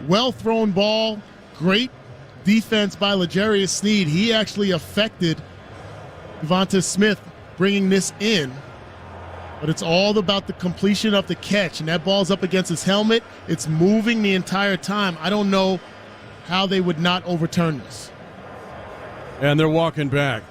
Well thrown ball, great defense by L'Jarius Sneed. He actually affected Devonta Smith bringing this in. But it's all about the completion of the catch, and that ball's up against his helmet. It's moving the entire time. I don't know how they would not overturn this. And they're walking back.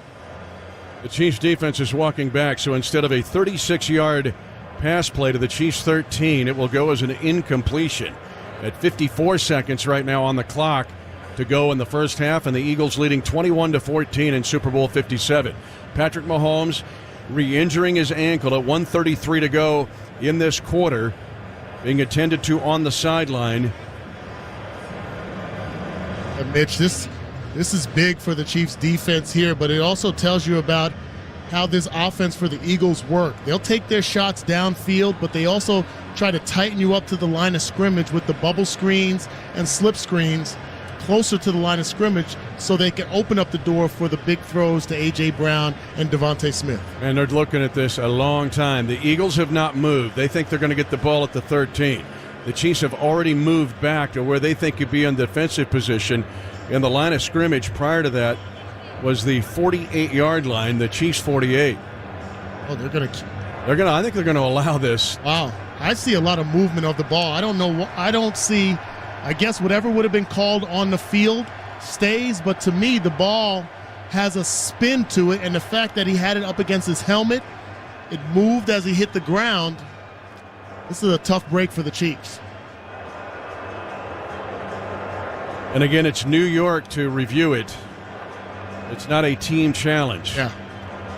The Chiefs defense is walking back, so instead of a 36-yard pass play to the Chiefs 13, it will go as an incompletion. At 54 seconds right now on the clock to go in the first half, and the Eagles leading 21-14 in Super Bowl 57. Patrick Mahomes re-injuring his ankle at 1:33 to go in this quarter, being attended to on the sideline. And Mitch, this is big for the Chiefs defense here, but it also tells you about how this offense for the Eagles work. They'll take their shots downfield, but they also try to tighten you up to the line of scrimmage with the bubble screens and slip screens closer to the line of scrimmage so they can open up the door for the big throws to A.J. Brown and Devonta Smith. And they're looking at this a long time. The Eagles have not moved. They think they're going to get the ball at the 13. The Chiefs have already moved back to where they think could be in defensive position. In the line of scrimmage prior to that was the 48-yard line, the Chiefs 48. Oh, I think they're going to allow this. Wow. I see a lot of movement of the ball. I guess whatever would have been called on the field stays, but to me, the ball has a spin to it, and the fact that he had it up against his helmet, it moved as he hit the ground. This is a tough break for the Chiefs. And again, it's New York to review it. It's not a team challenge. Yeah.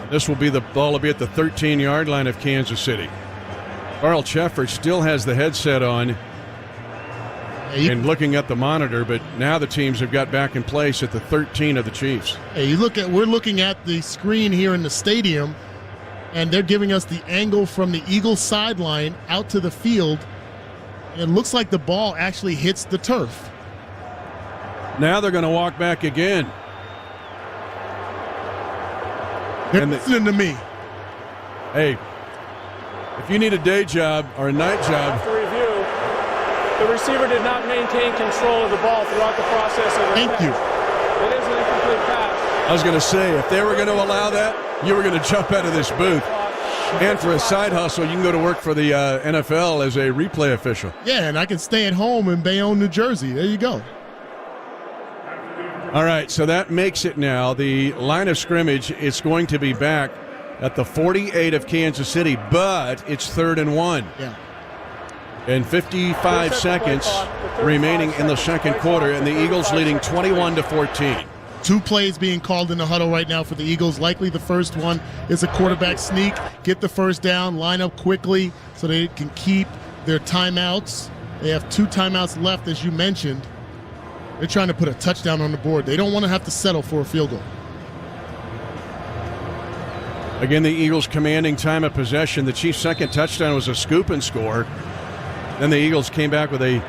This will be the ball will be at the 13-yard line of Kansas City. Carl Sheffert still has the headset on and looking at the monitor, but now the teams have got back in place at the 13 of the Chiefs. Hey, we're looking at the screen here in the stadium, and they're giving us the angle from the Eagles sideline out to the field. And it looks like the ball actually hits the turf. Now they're going to walk back again. They're listening to me. Hey, if you need a day job or a night job. After review, the receiver did not maintain control of the ball throughout the process of the Thank catch. you. It is an incomplete pass. I was going to say, if they were going to allow that, you were going to jump out of this booth. And for a side hustle, you can go to work for the NFL as a replay official. Yeah, and I can stay at home in Bayonne, New Jersey. There you go. All right, so that makes it now. The line of scrimmage is going to be back at the 48 of Kansas City, but it's 3rd and 1. Yeah. And 55 seconds remaining in the second quarter, and the Eagles leading 21-14. 2 plays being called in the huddle right now for the Eagles. Likely the first one is a quarterback sneak, get the first down, line up quickly so they can keep their timeouts. They have 2 timeouts left, as you mentioned. They're trying to put a touchdown on the board. They don't want to have to settle for a field goal. Again, the Eagles commanding time of possession. The Chiefs' second touchdown was a scoop and score. Then the Eagles came back with a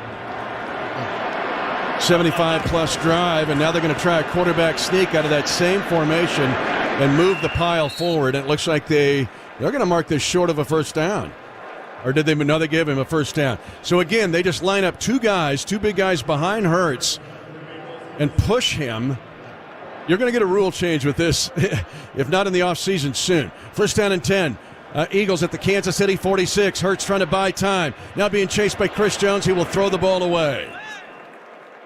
75-plus drive, and now they're going to try a quarterback sneak out of that same formation and move the pile forward. And it looks like they're going to mark this short of a first down. Or did they? No, they give him a first down. So again, they just line up 2 big guys behind Hurts and push him. You're going to get a rule change with this, if not in the offseason, soon. First down and 10. Eagles at the Kansas City 46. Hurts trying to buy time. Now being chased by Chris Jones. He will throw the ball away.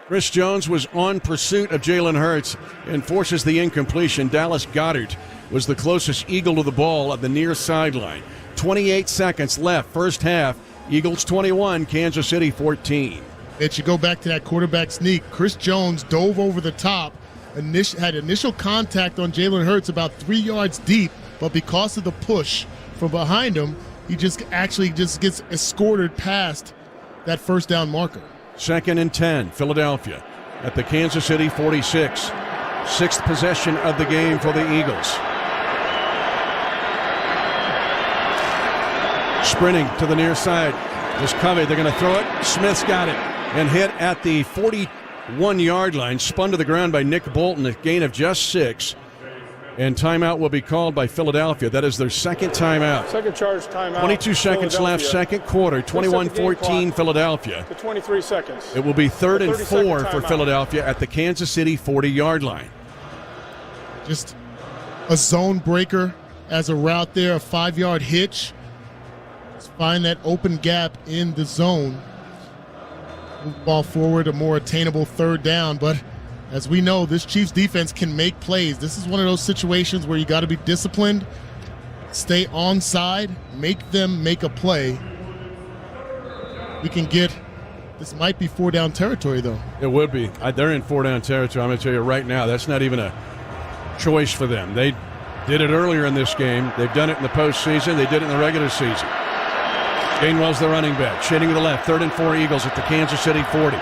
Chris Jones was on pursuit of Jalen Hurts and forces the incompletion. Dallas Goedert was the closest Eagle to the ball at the near sideline. 28 seconds left, first half. Eagles 21, Kansas City 14. It should go back to that quarterback sneak. Chris Jones dove over the top, had initial contact on Jalen Hurts about 3 yards deep, but because of the push from behind him, he just gets escorted past that first down marker. 2nd and 10, Philadelphia at the Kansas City 46. 6th possession of the game for the Eagles. Sprinting to the near side is Covey. They're going to throw it. Smith's got it and hit at the 41-yard line. Spun to the ground by Nick Bolton, a gain of just 6. And timeout will be called by Philadelphia. That is their second timeout. Second charge timeout. 22 seconds left, second quarter. 21-14 Philadelphia. To 23 seconds. It will be 3rd and 4 for Philadelphia at the Kansas City 40-yard line. Just a zone breaker as a route there, a 5-yard hitch. Let's find that open gap in the zone. Move the ball forward, a more attainable 3rd down, but as we know, this Chiefs defense can make plays. This is one of those situations where you got to be disciplined, stay onside, make them make a play. We can get, this might be 4-down territory, though. It would be. They're in 4-down territory. I'm going to tell you right now, that's not even a choice for them. They did it earlier in this game. They've done it in the postseason. They did it in the regular season. Gainwell's the running back. Shading to the left. 3rd and 4 Eagles at the Kansas City 40.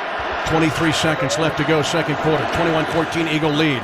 23 seconds left to go, second quarter. 21-14 Eagle lead.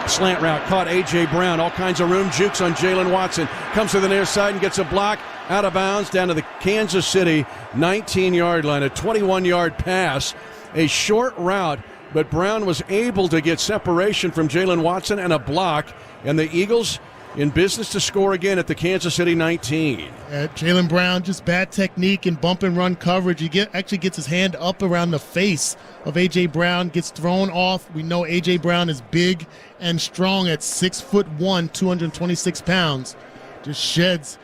Slant route caught A.J. Brown. All kinds of room. Jukes on Jalen Watson. Comes to the near side and gets a block. Out of bounds down to the Kansas City 19-yard line. A 21-yard pass. A short route, but Brown was able to get separation from Jalen Watson and a block. And the Eagles in business to score again at the Kansas City 19. Jalen Brown, just bad technique and bump and run coverage. He actually gets his hand up around the face of A.J. Brown, gets thrown off. We know A.J. Brown is big and strong at 6'1", 226 pounds. Just sheds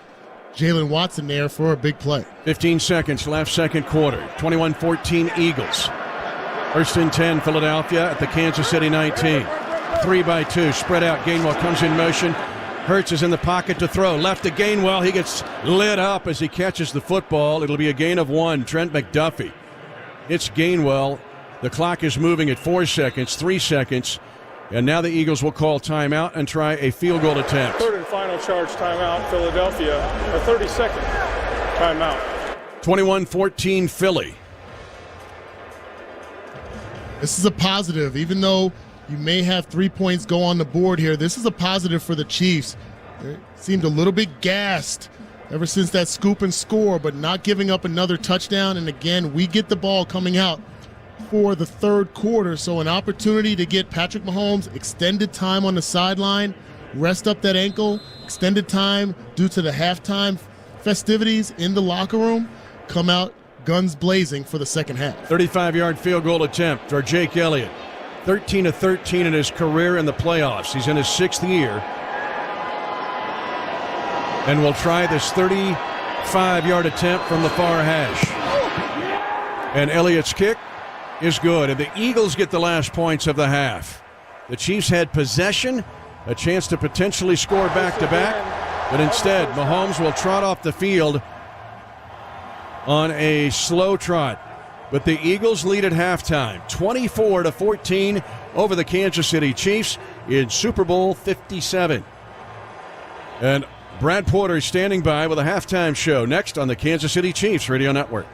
Jalen Watson there for a big play. 15 seconds left, second quarter. 21-14 Eagles. 1st and 10 Philadelphia at the Kansas City 19. 3-by-2, spread out. Gainwell comes in motion. Hurts is in the pocket to throw. Left to Gainwell. He gets lit up as he catches the football. It'll be a gain of 1. Trent McDuffie. It's Gainwell. The clock is moving at 4 seconds, 3 seconds. And now the Eagles will call timeout and try a field goal attempt. 3rd and final charge timeout, Philadelphia. A 30-second timeout. 21-14 Philly. This is a positive, even though you may have 3 points go on the board here. This is a positive for the Chiefs. They seemed a little bit gassed ever since that scoop and score, but not giving up another touchdown. And again, we get the ball coming out for the 3rd quarter. So an opportunity to get Patrick Mahomes extended time on the sideline, rest up that ankle, extended time due to the halftime festivities in the locker room, come out guns blazing for the second half. 35-yard field goal attempt for Jake Elliott. 13 of 13 in his career in the playoffs. He's in his 6th year. And will try this 35-yard attempt from the far hash. And Elliott's kick is good. And the Eagles get the last points of the half. The Chiefs had possession, a chance to potentially score back-to-back. But instead, Mahomes will trot off the field on a slow trot. But the Eagles lead at halftime, 24-14 over the Kansas City Chiefs in Super Bowl 57. And Brad Porter standing by with a halftime show next on the Kansas City Chiefs Radio Network.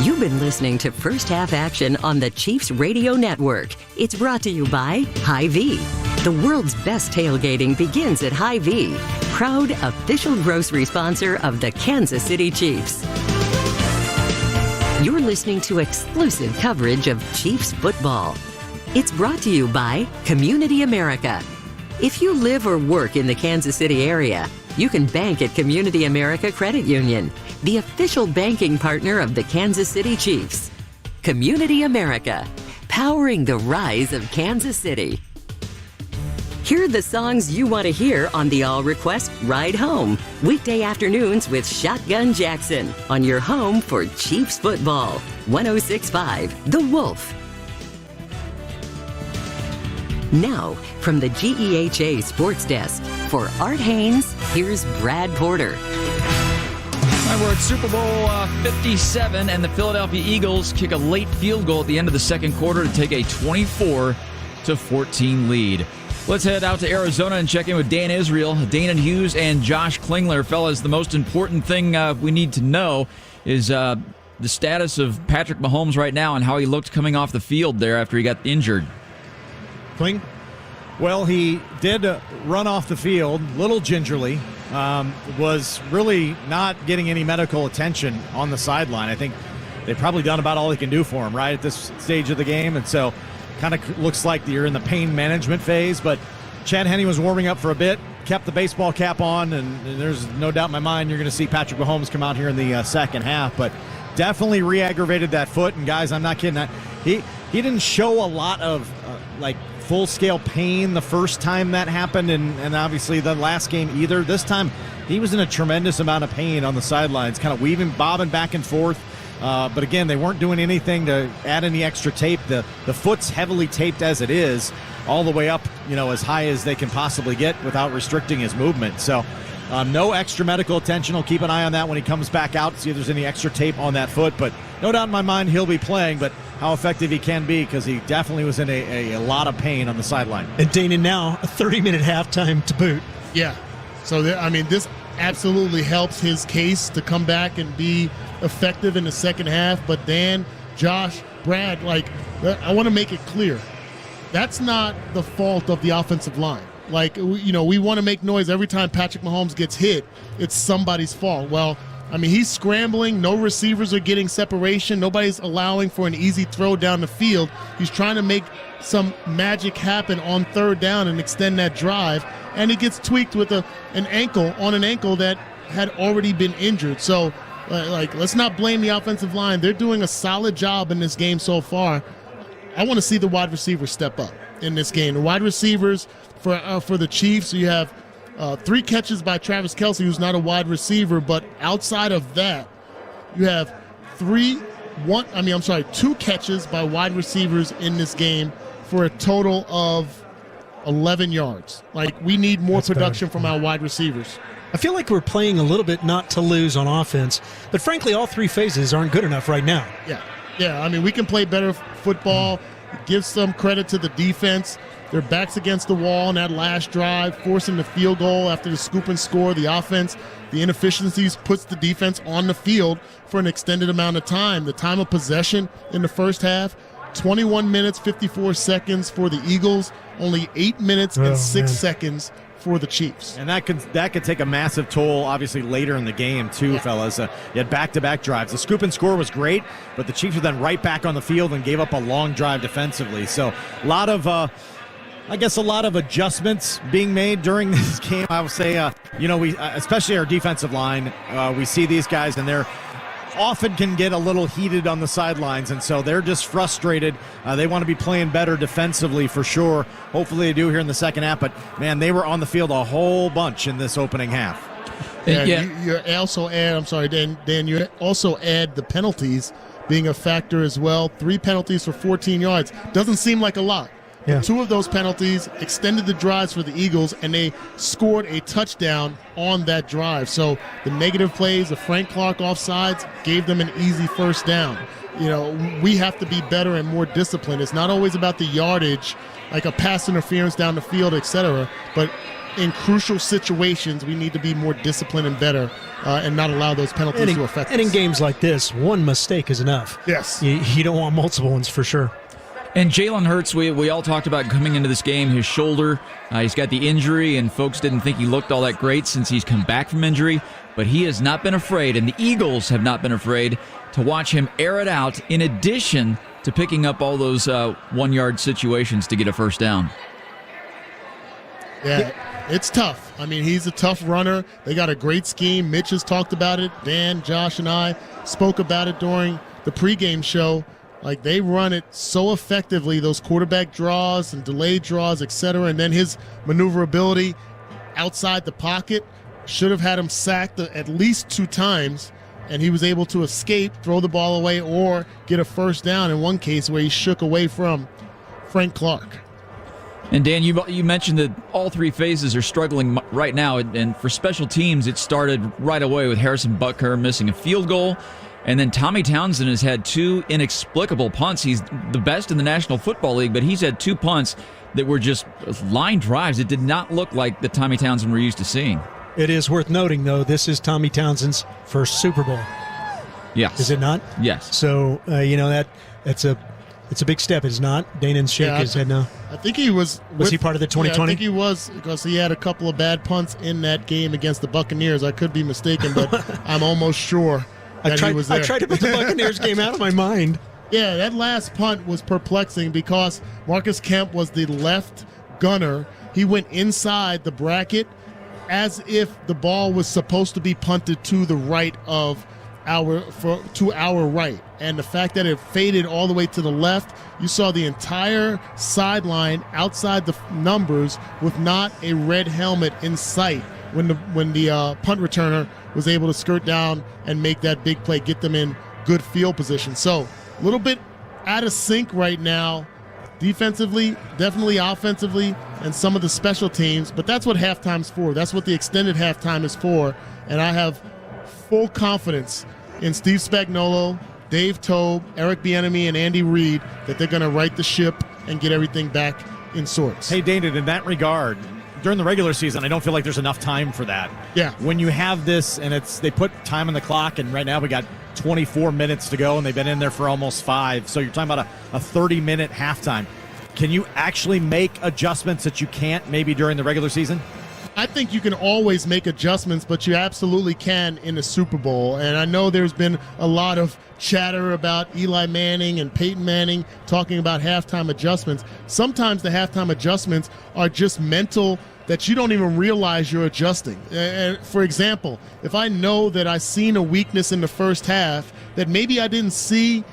You've been listening to First Half Action on the Chiefs Radio Network. It's brought to you by Hy-Vee. The world's best tailgating begins at Hy-Vee, proud official grocery sponsor of the Kansas City Chiefs. You're listening to exclusive coverage of Chiefs football. It's brought to you by Community America. If you live or work in the Kansas City area, you can bank at Community America Credit Union, the official banking partner of the Kansas City Chiefs. Community America, powering the rise of Kansas City. Hear the songs you want to hear on the All Request Ride Home, weekday afternoons with Shotgun Jackson on your home for Chiefs football. 106.5 The Wolf. Now, from the GEHA Sports Desk, for Art Haynes, here's Brad Porter. All right, we're at Super Bowl 57, and the Philadelphia Eagles kick a late field goal at the end of the second quarter to take a 24-14 lead. Let's head out to Arizona and check in with Dan Israel, Danan Hughes, and Josh Klingler. Fellas, the most important thing we need to know is the status of Patrick Mahomes right now and how he looked coming off the field there after he got injured. Kling? Well, he did run off the field, little gingerly, was really not getting any medical attention on the sideline. I think they've probably done about all they can do for him, right, at this stage of the game, and so kind of looks like you're in the pain management phase, but Chad Henne was warming up for a bit, kept the baseball cap on, and there's no doubt in my mind you're going to see Patrick Mahomes come out here in the second half, but definitely re-aggravated that foot, and guys, I'm not kidding, he didn't show a lot of, full-scale pain the first time that happened, and obviously the last game either. This time, he was in a tremendous amount of pain on the sidelines, kind of bobbing back and forth. But again, they weren't doing anything to add any extra tape. The foot's heavily taped as it is, all the way up, as high as they can possibly get without restricting his movement. So no extra medical attention. I'll keep an eye on that when he comes back out, see if there's any extra tape on that foot. But no doubt in my mind he'll be playing, but how effective he can be, because he definitely was in a lot of pain on the sideline. And Dana, now a 30-minute halftime to boot. Yeah. So, this absolutely helps his case to come back and be effective in the second half. But Dan, Josh, Brad, I want to make it clear. That's not the fault of the offensive line. We want to make noise every time Patrick Mahomes gets hit. It's somebody's fault. Well, he's scrambling. No receivers are getting separation. Nobody's allowing for an easy throw down the field. He's trying to make some magic happen on third down and extend that drive. And he gets tweaked with an ankle that had already been injured. So, let's not blame the offensive line. They're doing a solid job in this game so far. I want to see the wide receivers step up in this game. The wide receivers for the Chiefs, you have 3 catches by Travis Kelce, who's not a wide receiver, but outside of that, you have 2 catches by wide receivers in this game for a total of 11 yards. We need more production from our wide receivers. I feel like we're playing a little bit not to lose on offense, but frankly, all 3 phases aren't good enough right now. Yeah, we can play better football. Give some credit to the defense. Their backs against the wall in that last drive, forcing the field goal after the scoop and score. The offense, the inefficiencies puts the defense on the field for an extended amount of time. The time of possession in the first half, 21 minutes, 54 seconds for the Eagles, only 8 minutes and 6 seconds for the Chiefs. And that could take a massive toll, obviously, later in the game, too, fellas. You had back-to-back drives. The scoop and score was great, but the Chiefs were then right back on the field and gave up a long drive defensively. So a lot of I guess a lot of adjustments being made during this game. I would say, we especially our defensive line, we see these guys and they're often can get a little heated on the sidelines, and so they're just frustrated. They want to be playing better defensively for sure. Hopefully they do here in the second half, but man, they were on the field a whole bunch in this opening half. You also add, I'm sorry, Dan, you also add the penalties being a factor as well. 3 penalties for 14 yards. Doesn't seem like a lot. Yeah. 2 of those penalties extended the drives for the Eagles, and they scored a touchdown on that drive. So the negative plays, the Frank Clark offsides, gave them an easy first down. We have to be better and more disciplined. It's not always about the yardage, like a pass interference down the field, etc. But in crucial situations, we need to be more disciplined and better and not allow those penalties to affect us. And in games like this, one mistake is enough. Yes. You don't want multiple ones for sure. And Jalen Hurts, we all talked about coming into this game, his shoulder. He's got the injury, and folks didn't think he looked all that great since he's come back from injury. But he has not been afraid, and the Eagles have not been afraid to watch him air it out, in addition to picking up all those 1-yard situations to get a first down. Yeah, it's tough. I mean, he's a tough runner. They got a great scheme. Mitch has talked about it. Dan, Josh, and I spoke about it during the pregame show. Like, they run it so effectively, those quarterback draws and delayed draws, etc. And then his maneuverability outside the pocket should have had him sacked at least 2 times, and he was able to escape, throw the ball away, or get a first down in one case where he shook away from Frank Clark. And Dan, you mentioned that all 3 phases are struggling right now, and for special teams, it started right away with Harrison Butker missing a field goal. And then Tommy Townsend has had 2 inexplicable punts. He's the best in the National Football League, but he's had 2 punts that were just line drives. It did not look like the Tommy Townsend we're used to seeing. It is worth noting, though, this is Tommy Townsend's first Super Bowl. Yes. Is it not? Yes. So, it's a big step, is not? Danan's shake his head no. I think he was. Was he part of the 2020? Yeah, I think he was, because he had a couple of bad punts in that game against the Buccaneers. I could be mistaken, but I'm almost sure that he was there. I tried to put the Buccaneers game out of my mind. Yeah, that last punt was perplexing because Marcus Kemp was the left gunner. He went inside the bracket as if the ball was supposed to be punted to the right of our right. And the fact that it faded all the way to the left, you saw the entire sideline outside the numbers with not a red helmet in sight when the punt returner was able to skirt down and make that big play, get them in good field position. So a little bit out of sync right now, defensively, definitely offensively, and some of the special teams. But that's what halftime's for. That's what the extended halftime is for. And I have full confidence in Steve Spagnuolo, Dave Tobe, Eric Bieniemy, and Andy Reid that they're going to right the ship and get everything back in sorts. Hey, Danan, in that regard, during the regular season, I don't feel like there's enough time for that. Yeah. When you have this, and they put time on the clock, and right now we got 24 minutes to go, and they've been in there for almost 5. So you're talking about a 30-minute halftime. Can you actually make adjustments that you can't maybe during the regular season? I think you can always make adjustments, but you absolutely can in the Super Bowl. And I know there's been a lot of chatter about Eli Manning and Peyton Manning talking about halftime adjustments. Sometimes the halftime adjustments are just mental that you don't even realize you're adjusting. For example, if I know that I've seen a weakness in the first half that maybe I didn't see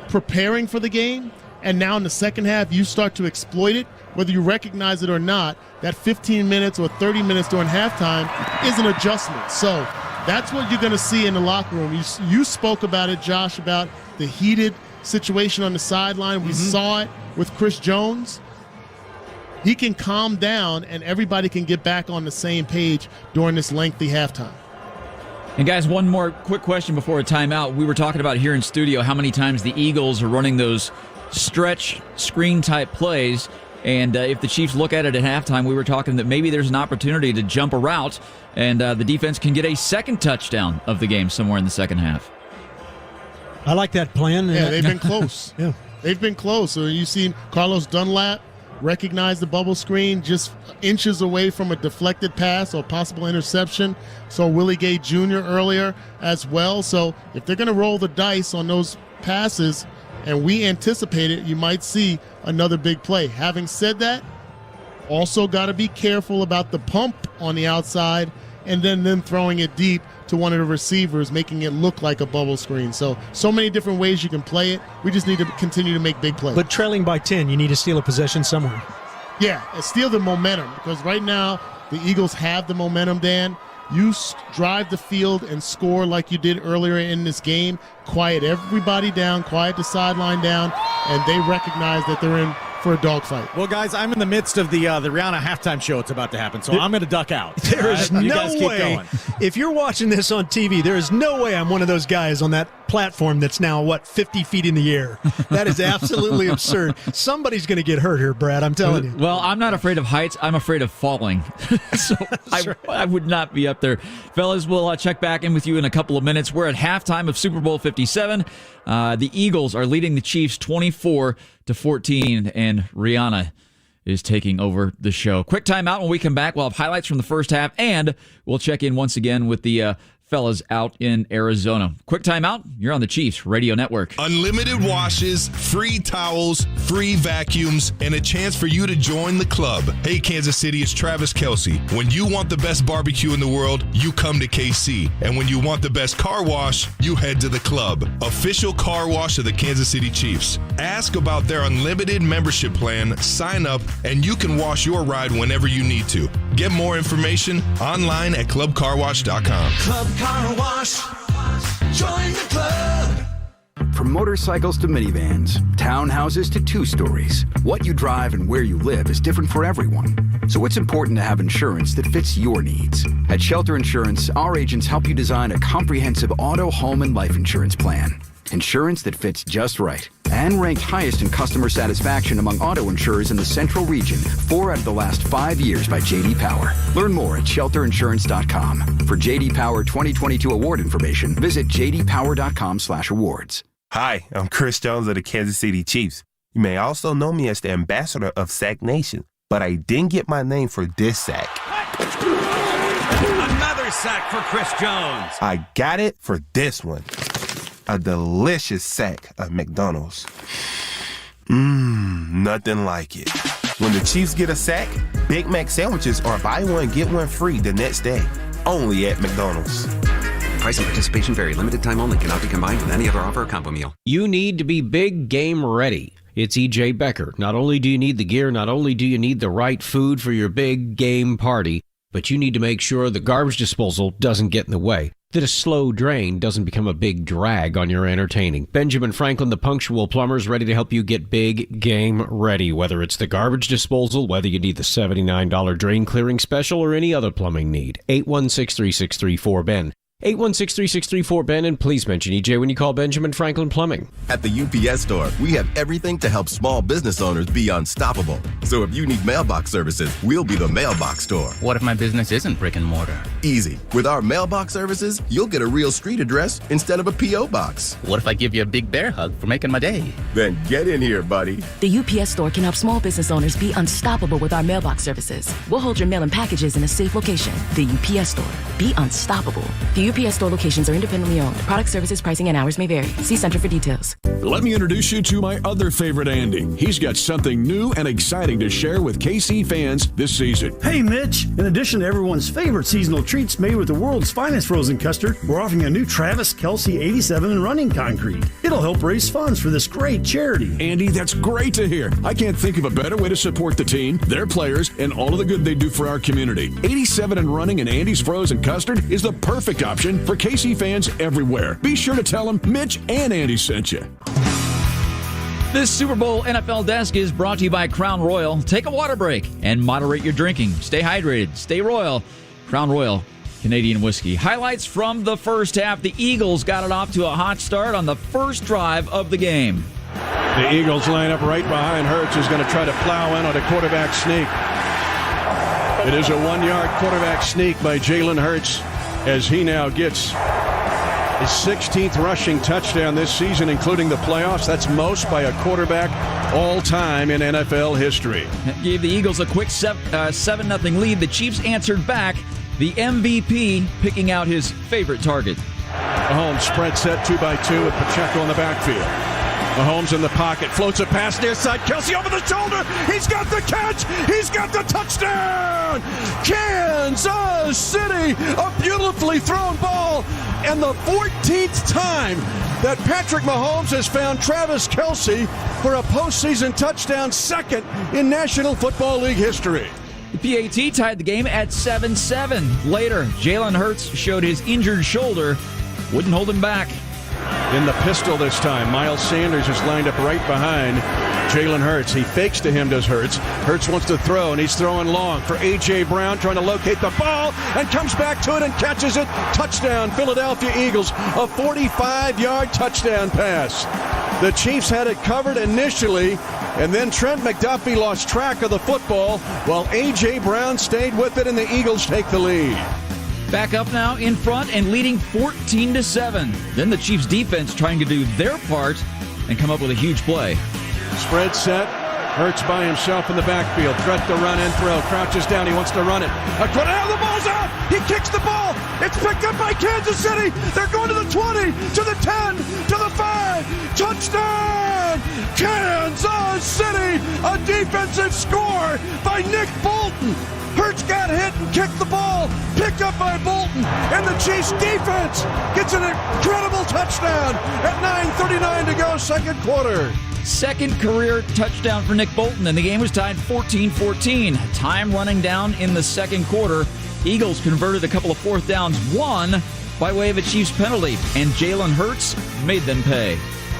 preparing for the game, and now in the second half you start to exploit it, whether you recognize it or not, that 15 minutes or 30 minutes during halftime is an adjustment. So that's what you're going to see in the locker room. You spoke about it, Josh, about the heated situation on the sideline. We saw it with Chris Jones. He can calm down, and everybody can get back on the same page during this lengthy halftime. And guys, one more quick question before a timeout. We were talking about here in studio how many times the Eagles are running those stretch screen-type plays. And if the Chiefs look at it at halftime, we were talking that maybe there's an opportunity to jump a route, and the defense can get a second touchdown of the game somewhere in the second half. I like that plan. Yeah, they've been close. Yeah, they've been close. So you've seen Carlos Dunlap recognize the bubble screen just inches away from a deflected pass or possible interception. So Willie Gay Jr. earlier as well. So if they're going to roll the dice on those passes, and we anticipate it, you might see another big play. Having said that, Also got to be careful about the pump on the outside and then them throwing it deep to one of the receivers, making it look like a bubble screen. So many different ways you can play it. We just need to continue to make big plays. But trailing by 10, you need to steal a possession somewhere. Yeah, and steal the momentum, because right now the Eagles have the momentum, Dan. You drive the field and score like you did earlier in this game. Quiet everybody down, quiet the sideline down, and they recognize that they're in for a dogfight. Well, guys, I'm in the midst of the Rihanna halftime show. It's about to happen, so I'm going to duck out. There is You no guys keep way. going. If you're watching this on TV, there is no way I'm one of those guys on that platform that's now, 50 feet in the air. That is absolutely absurd. Somebody's going to get hurt here, Brad, I'm telling you. Well, I'm not afraid of heights. I'm afraid of falling. So I would not be up there. Fellas, we'll check back in with you in a couple of minutes. We're at halftime of Super Bowl 57. The Eagles are leading the Chiefs 24-14, and Rihanna is taking over the show. Quick timeout. When we come back, we'll have highlights from the first half, and we'll check in once again with the fellas out in Arizona. Quick timeout. You're on the Chiefs Radio Network. Unlimited washes, free towels, free vacuums, and a chance for you to join the club. Hey, Kansas City, it's Travis Kelce. When you want the best barbecue in the world, you come to KC. And when you want the best car wash, you head to the club. Official car wash of the Kansas City Chiefs. Ask about their unlimited membership plan, sign up, and you can wash your ride whenever you need to. Get more information online at clubcarwash.com. Club Car Wash. Join the club. From motorcycles to minivans, townhouses to 2 stories, what you drive and where you live is different for everyone. So it's important to have insurance that fits your needs. At Shelter Insurance, our agents help you design a comprehensive auto, home, and life insurance plan. Insurance that fits just right. And ranked highest in customer satisfaction among auto insurers in the Central Region 4 out of the last 5 years by J.D. Power. Learn more at shelterinsurance.com. For J.D. Power 2022 award information, visit jdpower.com/awards. Hi, I'm Chris Jones of the Kansas City Chiefs. You may also know me as the ambassador of Sack Nation, but I didn't get my name for this sack. Another sack for Chris Jones. I got it for this one. A delicious sack of McDonald's. Nothing like it. When the Chiefs get a sack, Big Mac sandwiches are buy one, get one free the next day. Only at McDonald's. Price and participation vary. Limited time only. Cannot be combined with any other offer or combo meal. You need to be big game ready. It's E.J. Becker. Not only do you need the gear, not only do you need the right food for your big game party, but you need to make sure the garbage disposal doesn't get in the way, that a slow drain doesn't become a big drag on your entertaining. Benjamin Franklin, the punctual plumber, is ready to help you get big game ready, whether it's the garbage disposal, whether you need the $79 drain clearing special, or any other plumbing need. 816-3634-BEN. 816-3634-BEN, and please mention EJ when you call Benjamin Franklin Plumbing. At the UPS Store, we have everything to help small business owners be unstoppable. So if you need mailbox services, we'll be the mailbox store. What if my business isn't brick and mortar? Easy. With our mailbox services, you'll get a real street address instead of a P.O. box. What if I give you a big bear hug for making my day? Then get in here, buddy. The UPS Store can help small business owners be unstoppable with our mailbox services. We'll hold your mail and packages in a safe location. The UPS Store. Be unstoppable. The UPS Store locations are independently owned. Product, services, pricing, and hours may vary. See Center for details. Let me introduce you to my other favorite Andy. He's got something new and exciting to share with KC fans this season. Hey, Mitch. In addition to everyone's favorite seasonal treats made with the world's finest frozen custard, we're offering a new Travis Kelce 87 in running concrete. It'll help raise funds for this great charity. Andy, that's great to hear. I can't think of a better way to support the team, their players, and all of the good they do for our community. 87 and running and Andy's frozen custard is the perfect option for KC fans everywhere. Be sure to tell them Mitch and Andy sent you. This Super Bowl NFL Desk is brought to you by Crown Royal. Take a water break and moderate your drinking. Stay hydrated. Stay royal. Crown Royal Canadian whiskey. Highlights from the first half. The Eagles got it off to a hot start on the first drive of the game. The Eagles line up right behind Hurts, who's going to try to plow in on a quarterback sneak. It is a 1-yard quarterback sneak by Jalen Hurts as he now gets his 16th rushing touchdown this season, including the playoffs. That's most by a quarterback all time in NFL history. That gave the Eagles a quick 7-0 lead. The Chiefs answered back, the MVP picking out his favorite target. Mahomes spread set 2-by-2 with Pacheco in the backfield. Mahomes in the pocket, floats a pass near side. Kelce over the shoulder. He's got the catch. He's got the touchdown. Kansas City, a beautifully thrown ball. And the 14th time that Patrick Mahomes has found Travis Kelce for a postseason touchdown, second in National Football League history. The PAT tied the game at 7-7. Later, Jalen Hurts showed his injured shoulder. Wouldn't hold him back. In the pistol this time, Miles Sanders is lined up right behind Jalen Hurts. He fakes to him, does Hurts. Hurts wants to throw, and he's throwing long for A.J. Brown, trying to locate the ball, and comes back to it and catches it. Touchdown, Philadelphia Eagles. A 45-yard touchdown pass. The Chiefs had it covered initially, and then Trent McDuffie lost track of the football while A.J. Brown stayed with it, and the Eagles take the lead. Back up now in front and leading 14-7. Then the Chiefs defense trying to do their part and come up with a huge play. Spread set. Hurts by himself in the backfield. Threat to run and throw. Crouches down. He wants to run it. The ball's out. He kicks the ball. It's picked up by Kansas City. They're going to the 20, to the 10, to the 5. Touchdown! Kansas City! A defensive score by Nick Bolton. Hurts got hit and kicked the ball, picked up by Bolton, and the Chiefs defense gets an incredible touchdown at 9:39 to go, second quarter. Second career touchdown for Nick Bolton, and the game was tied 14-14. Time running down in the second quarter. Eagles converted a couple of fourth downs, one by way of a Chiefs penalty, and Jalen Hurts made them pay.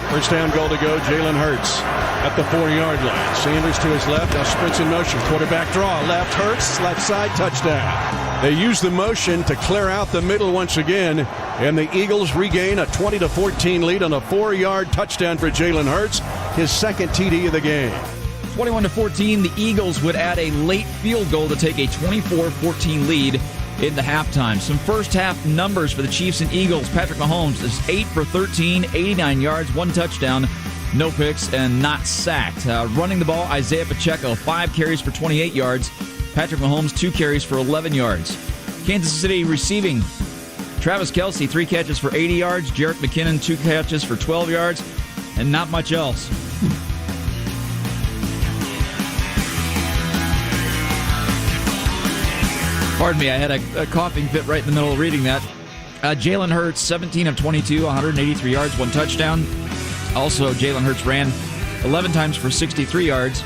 First down goal to go, Jalen Hurts at the 4-yard line. Sanders to his left, now sprints in motion. Quarterback draw, left Hurts, left side, touchdown. They use the motion to clear out the middle once again, and the Eagles regain a 20-14 lead on a 4-yard touchdown for Jalen Hurts, his second TD of the game. 21-14, the Eagles would add a late field goal to take a 24-14 lead in the halftime. Some first half numbers for the Chiefs and Eagles. Patrick Mahomes is 8 for 13, 89 yards, 1 touchdown, no picks, and not sacked. Running the ball, Isaiah Pacheco, 5 carries for 28 yards. Patrick Mahomes, 2 carries for 11 yards. Kansas City receiving, Travis Kelce, 3 catches for 80 yards. Jerick McKinnon, 2 catches for 12 yards, and not much else. Pardon me, I had a coughing fit right in the middle of reading that. Jalen Hurts, 17 of 22, 183 yards, 1 touchdown. Also, Jalen Hurts ran 11 times for 63 yards.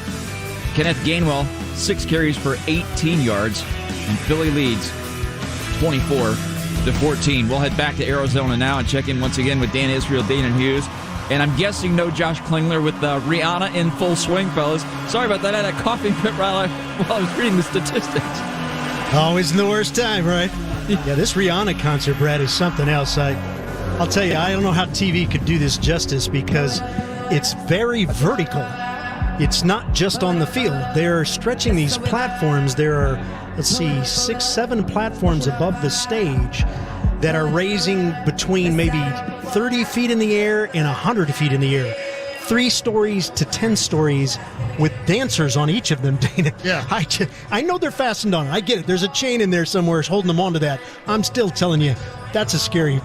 Kenneth Gainwell, 6 carries for 18 yards. And Philly leads 24-14. We'll head back to Arizona now and check in once again with Dan Israel, Danan Hughes. And I'm guessing no Josh Klingler with Rihanna in full swing, fellas. Sorry about that. I had a coughing fit while I was reading the statistics. Always the worst time, right? Yeah, this Rihanna concert, Brad, is something else. I'll tell you, I don't know how TV could do this justice because it's very vertical. It's not just on the field. They're stretching these platforms. There are, 6, 7 platforms above the stage that are raising between maybe 30 feet in the air and 100 feet in the air. 3 stories to 10 stories with dancers on each of them, Dana. Yeah. I know they're fastened on. I get it. There's a chain in there somewhere holding them onto that. I'm still telling you, that's a scary...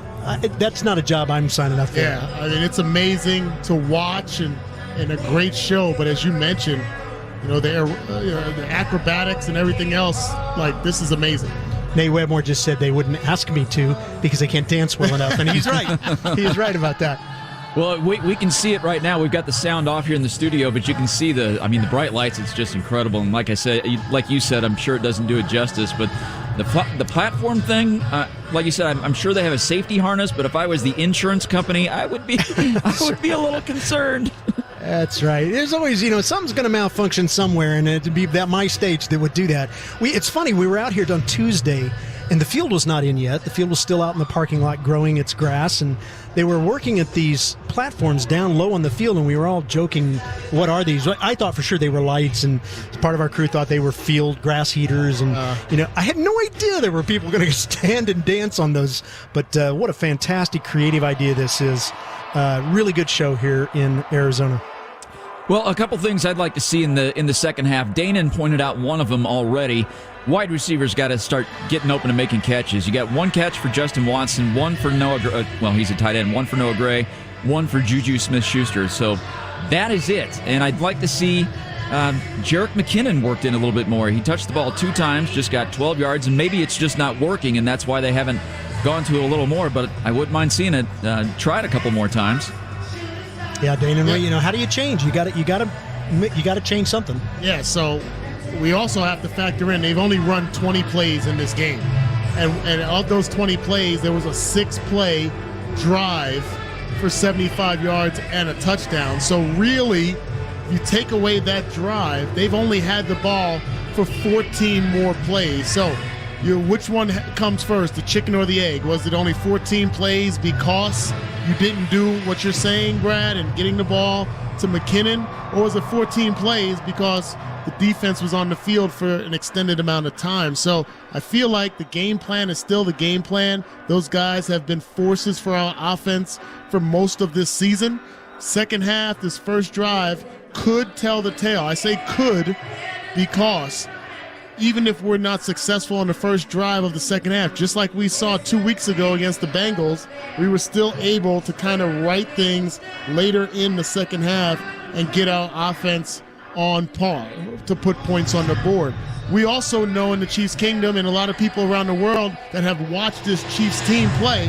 that's not a job I'm signing up for. Yeah, I mean, it's amazing to watch and a great show. But as you mentioned, the acrobatics and everything else, like, this is amazing. Nate Webmore just said they wouldn't ask me to because I can't dance well enough. And he's right. He's right about that. Well, we can see it right now. We've got the sound off here in the studio, but you can see the bright lights. It's just incredible. And like I said, like you said, I'm sure it doesn't do it justice. But the platform thing, like you said, I'm sure they have a safety harness. But if I was the insurance company, I would be a little concerned. That's right. There's always, something's going to malfunction somewhere, and it'd be that my stage that would do that. It's funny. We were out here on Tuesday, and the field was not in yet. The field was still out in the parking lot growing its grass, and they were working at these platforms down low on the field, and we were all joking, what are these? I thought for sure they were lights, and part of our crew thought they were field grass heaters, and I had no idea there were people going to stand and dance on those. But what a fantastic creative idea this is. Really good show here in Arizona. Well, a couple things I'd like to see in the second half. Danan pointed out one of them already. Wide receivers got to start getting open and making catches. You got 1 catch for Justin Watson, 1 for Noah. He's a tight end. 1 for Noah Gray, one for Juju Smith-Schuster. So that is it. And I'd like to see Jerick McKinnon worked in a little bit more. He touched the ball 2 times, just got 12 yards, and maybe it's just not working, and that's why they haven't gone to it a little more, but I wouldn't mind seeing it tried a couple more times. Yeah, Danan, how do you change? You got to change something. Yeah, so we also have to factor in they've only run 20 plays in this game. And of those 20 plays, there was a 6-play drive for 75 yards and a touchdown. So really, if you take away that drive, they've only had the ball for 14 more plays. So which one comes first, the chicken or the egg? Was it only 14 plays because you didn't do what you're saying, Brad, and getting the ball to McKinnon? Or was it 14 plays because the defense was on the field for an extended amount of time? So I feel like the game plan is still the game plan. Those guys have been forces for our offense for most of this season. Second half, this first drive could tell the tale. I say could because even if we're not successful on the first drive of the second half, just like we saw 2 weeks ago against the Bengals, we were still able to kind of right things later in the second half and get our offense on par to put points on the board. We also know in the Chiefs Kingdom and a lot of people around the world that have watched this Chiefs team play,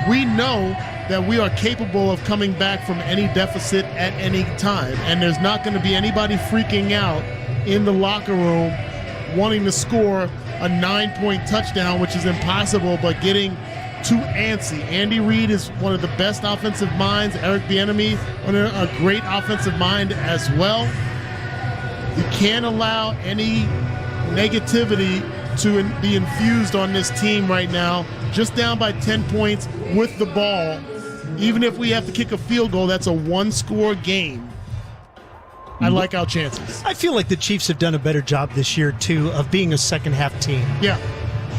we know that we are capable of coming back from any deficit at any time. And there's not going to be anybody freaking out in the locker room wanting to score a 9-point touchdown, which is impossible, but getting too antsy. Andy Reid is one of the best offensive minds. Eric Bieniemy, a great offensive mind as well. You can't allow any negativity to be infused on this team right now. Just down by 10 points with the ball. Even if we have to kick a field goal, that's a 1-score game. I like our chances. I feel like the Chiefs have done a better job this year, too, of being a second-half team. Yeah.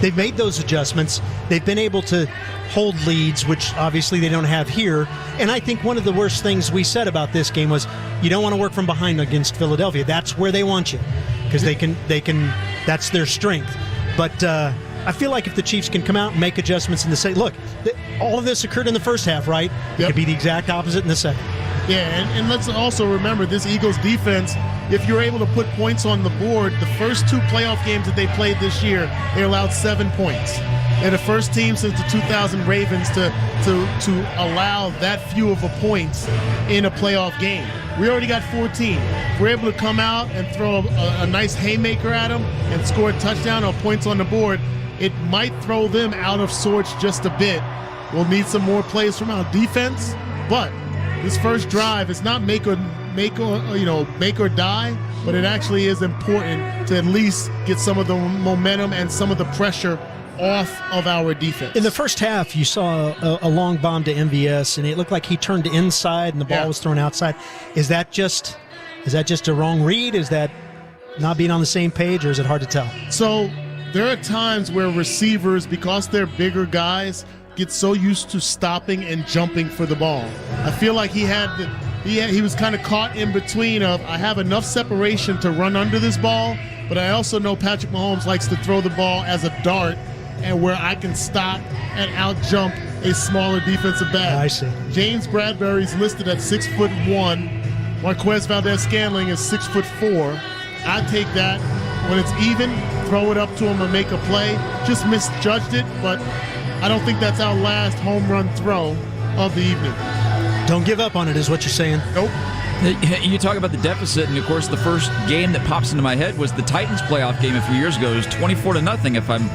They've made those adjustments. They've been able to hold leads, which obviously they don't have here. And I think one of the worst things we said about this game was you don't want to work from behind against Philadelphia. That's where they want you because they can. That's their strength. But I feel like if the Chiefs can come out and make adjustments in the second, look, all of this occurred in the first half, right? It could be the exact opposite in the second. Yeah, and let's also remember this Eagles defense, if you're able to put points on the board, the first 2 playoff games that they played this year, they allowed 7 points. They're the first team since the 2000 Ravens to allow that few of a points in a playoff game. We already got 14. If we're able to come out and throw a nice haymaker at them and score a touchdown or points on the board, it might throw them out of sorts just a bit. We'll need some more plays from our defense, but this first drive is not make or die, but it actually is important to at least get some of the momentum and some of the pressure off of our defense. In the first half, you saw a long bomb to MVS, and it looked like he turned inside and the ball was thrown outside. Is that just a wrong read? Is that not being on the same page, or is it hard to tell? So there are times where receivers, because they're bigger guys, get so used to stopping and jumping for the ball. I feel like he was kind of caught in between of I have enough separation to run under this ball, but I also know Patrick Mahomes likes to throw the ball as a dart and where I can stop and out-jump a smaller defensive back. I see. James Bradbury's listed at 6'1". Marquez Valdez-Scantling is 6'4". I take that. When it's even, throw it up to him and make a play. Just misjudged it, but I don't think that's our last home run throw of the evening. Don't give up on it is what you're saying. Nope. You talk about the deficit, and of course the first game that pops into my head was the Titans playoff game a few years ago. It was 24-0 if I'm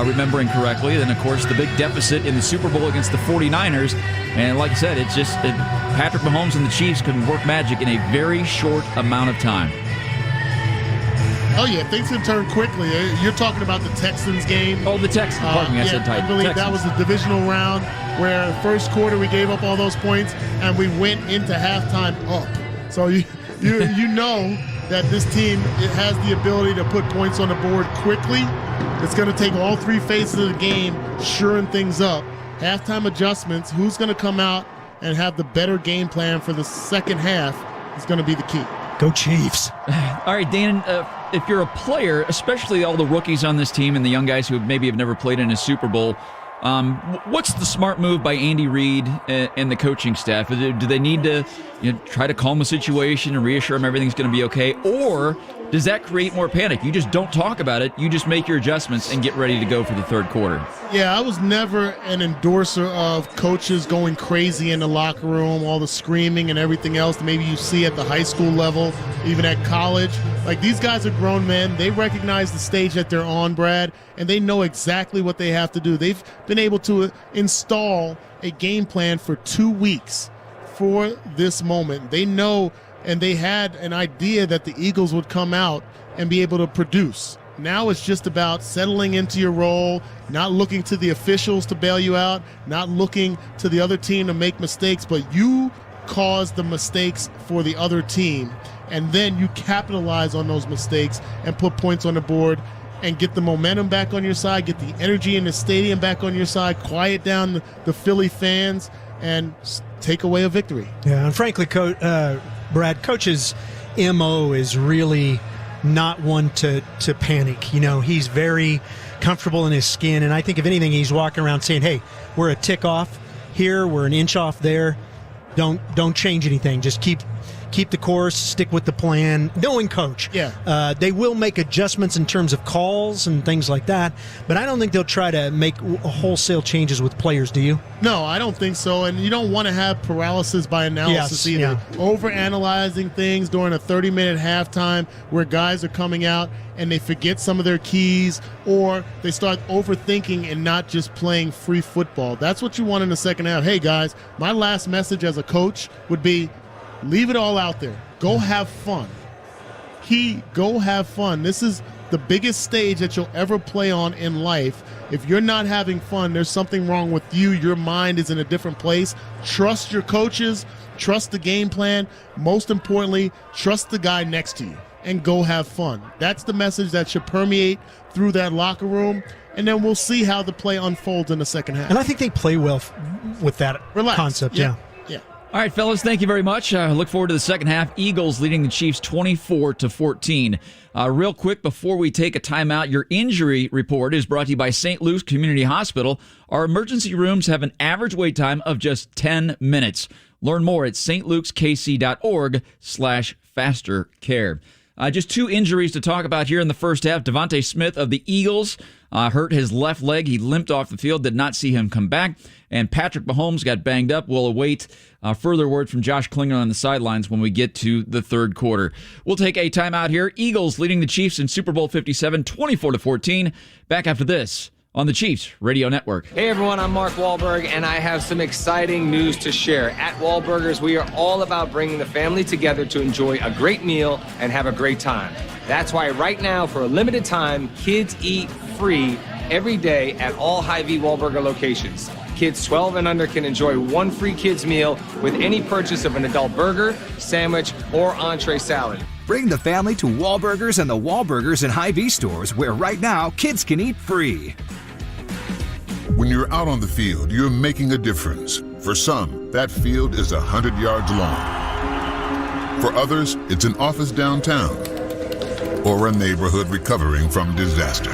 remembering correctly. Then, of course, the big deficit in the Super Bowl against the 49ers. And like I said, Patrick Mahomes and the Chiefs can work magic in a very short amount of time. Oh, yeah, things can turn quickly. You're talking about the Texans game. Oh, the Texans. Pardon me, I said Titans. I believe Texans. that was the divisional round where the first quarter we gave up all those points and we went into halftime up. So you know that this team has the ability to put points on the board quickly. It's going to take all 3 phases of the game, shoring things up. Halftime adjustments, who's going to come out and have the better game plan for the second half is going to be the key. Go Chiefs. All right, Danan, if you're a player, especially all the rookies on this team and the young guys who maybe have never played in a Super Bowl, What's the smart move by Andy Reid and the coaching staff? Do they need to try to calm the situation and reassure them everything's going to be okay? Or does that create more panic? You just don't talk about it. You just make your adjustments and get ready to go for the third quarter. Yeah, I was never an endorser of coaches going crazy in the locker room, all the screaming and everything else that maybe you see at the high school level, even at college. Like, these guys are grown men. They recognize the stage that they're on, Brad, and they know exactly what they have to do. They've been able to install a game plan for 2 weeks for this moment. They know, and they had an idea that the Eagles would come out and be able to produce. Now it's just about settling into your role, not looking to the officials to bail you out, not looking to the other team to make mistakes, but you cause the mistakes for the other team, and then you capitalize on those mistakes and put points on the board and get the momentum back on your side, get the energy in the stadium back on your side, quiet down the Philly fans, and take away a victory. Yeah, and frankly, Brad, Coach's MO is really not one to panic. He's very comfortable in his skin, and I think if anything, he's walking around saying, hey, we're a tick off here, we're an inch off there, don't change anything, just keep the course, stick with the plan. Knowing Coach, they will make adjustments in terms of calls and things like that, but I don't think they'll try to make wholesale changes with players, do you? No, I don't think so, and you don't want to have paralysis by analysis either. Yeah. Overanalyzing things during a 30-minute halftime where guys are coming out and they forget some of their keys, or they start overthinking and not just playing free football. That's what you want in the second half. Hey, guys, my last message as a coach would be, leave it all out there. Go have fun. Go have fun. This is the biggest stage that you'll ever play on in life. If you're not having fun, there's something wrong with you. Your mind is in a different place. Trust your coaches. Trust the game plan. Most importantly, trust the guy next to you and go have fun. That's the message that should permeate through that locker room, and then we'll see how the play unfolds in the second half. And I think they play well with that concept. Yeah. All right, fellas, thank you very much. Look forward to the second half. Eagles leading the Chiefs 24-14. Real quick, before we take a timeout, your injury report is brought to you by St. Luke's Community Hospital. Our emergency rooms have an average wait time of just 10 minutes. Learn more at stlukeskc.org/fastercare. Just 2 injuries to talk about here in the first half. Devontae Smith of the Eagles hurt his left leg. He limped off the field, did not see him come back. And Patrick Mahomes got banged up. We'll await further word from Josh Klinger on the sidelines when we get to the third quarter. We'll take a timeout here. Eagles leading the Chiefs in Super Bowl 57, 24-14. Back after this on the Chiefs Radio Network. Hey everyone, I'm Mark Wahlberg, and I have some exciting news to share. At Wahlburgers, we are all about bringing the family together to enjoy a great meal and have a great time. That's why right now, for a limited time, kids eat free every day at all Hy-Vee Wahlburger locations. Kids 12 and under can enjoy one free kids meal with any purchase of an adult burger, sandwich, or entree salad. Bring the family to Wahlburgers and the Wahlburgers and Hy-Vee stores, where right now kids can eat free. When you're out on the field, you're making a difference. For some, that field is 100 yards long. For others, it's an office downtown or a neighborhood recovering from disaster.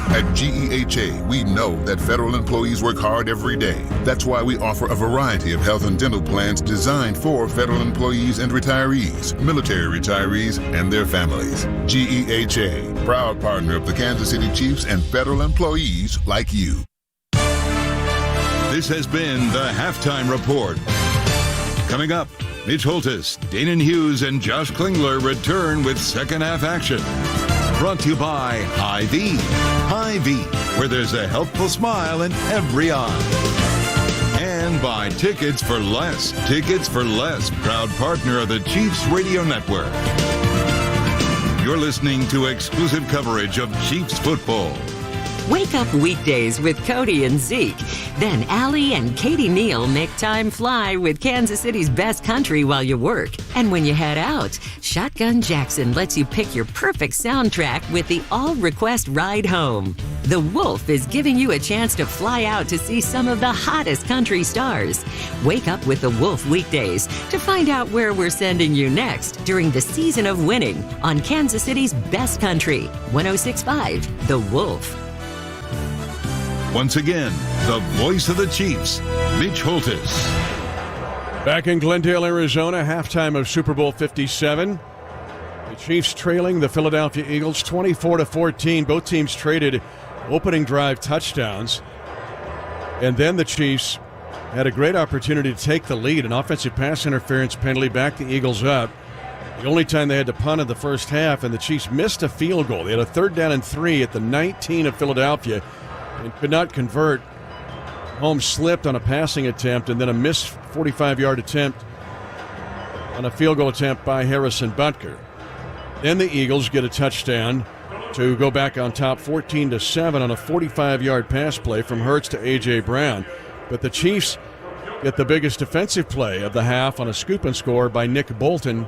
At GEHA, we know that federal employees work hard every day. That's why we offer a variety of health and dental plans designed for federal employees and retirees, military retirees, and their families. GEHA, proud partner of the Kansas City Chiefs and federal employees like you. This has been the Halftime Report. Coming up, Mitch Holthus, Danan Hughes, and Josh Klingler return with second half action. Brought to you by Hy-Vee. Hy-Vee, where there's a healthful smile in every eye. And by Tickets for Less. Tickets for Less, proud partner of the Chiefs Radio Network. You're listening to exclusive coverage of Chiefs football. Wake up weekdays with Cody and Zeke. Then Allie and Katie Neal make time fly with Kansas City's best country while you work. And when you head out, Shotgun Jackson lets you pick your perfect soundtrack with the all-request ride home. The Wolf is giving you a chance to fly out to see some of the hottest country stars. Wake up with the Wolf weekdays to find out where we're sending you next during the season of winning on Kansas City's best country, 106.5 The Wolf. Once again, the voice of the Chiefs, Mitch Holthus. Back in Glendale, Arizona, halftime of Super Bowl 57. The Chiefs trailing the Philadelphia Eagles 24-14. Both teams traded opening drive touchdowns. And then the Chiefs had a great opportunity to take the lead. An offensive pass interference penalty backed the Eagles up. The only time they had to punt in the first half, and the Chiefs missed a field goal. They had a 3rd down and 3 at the 19 of Philadelphia and could not convert. Holmes slipped on a passing attempt and then a missed 45-yard attempt on a field goal attempt by Harrison Butker. Then the Eagles get a touchdown to go back on top 14-7 on a 45-yard pass play from Hurts to A.J. Brown. But the Chiefs get the biggest defensive play of the half on a scoop and score by Nick Bolton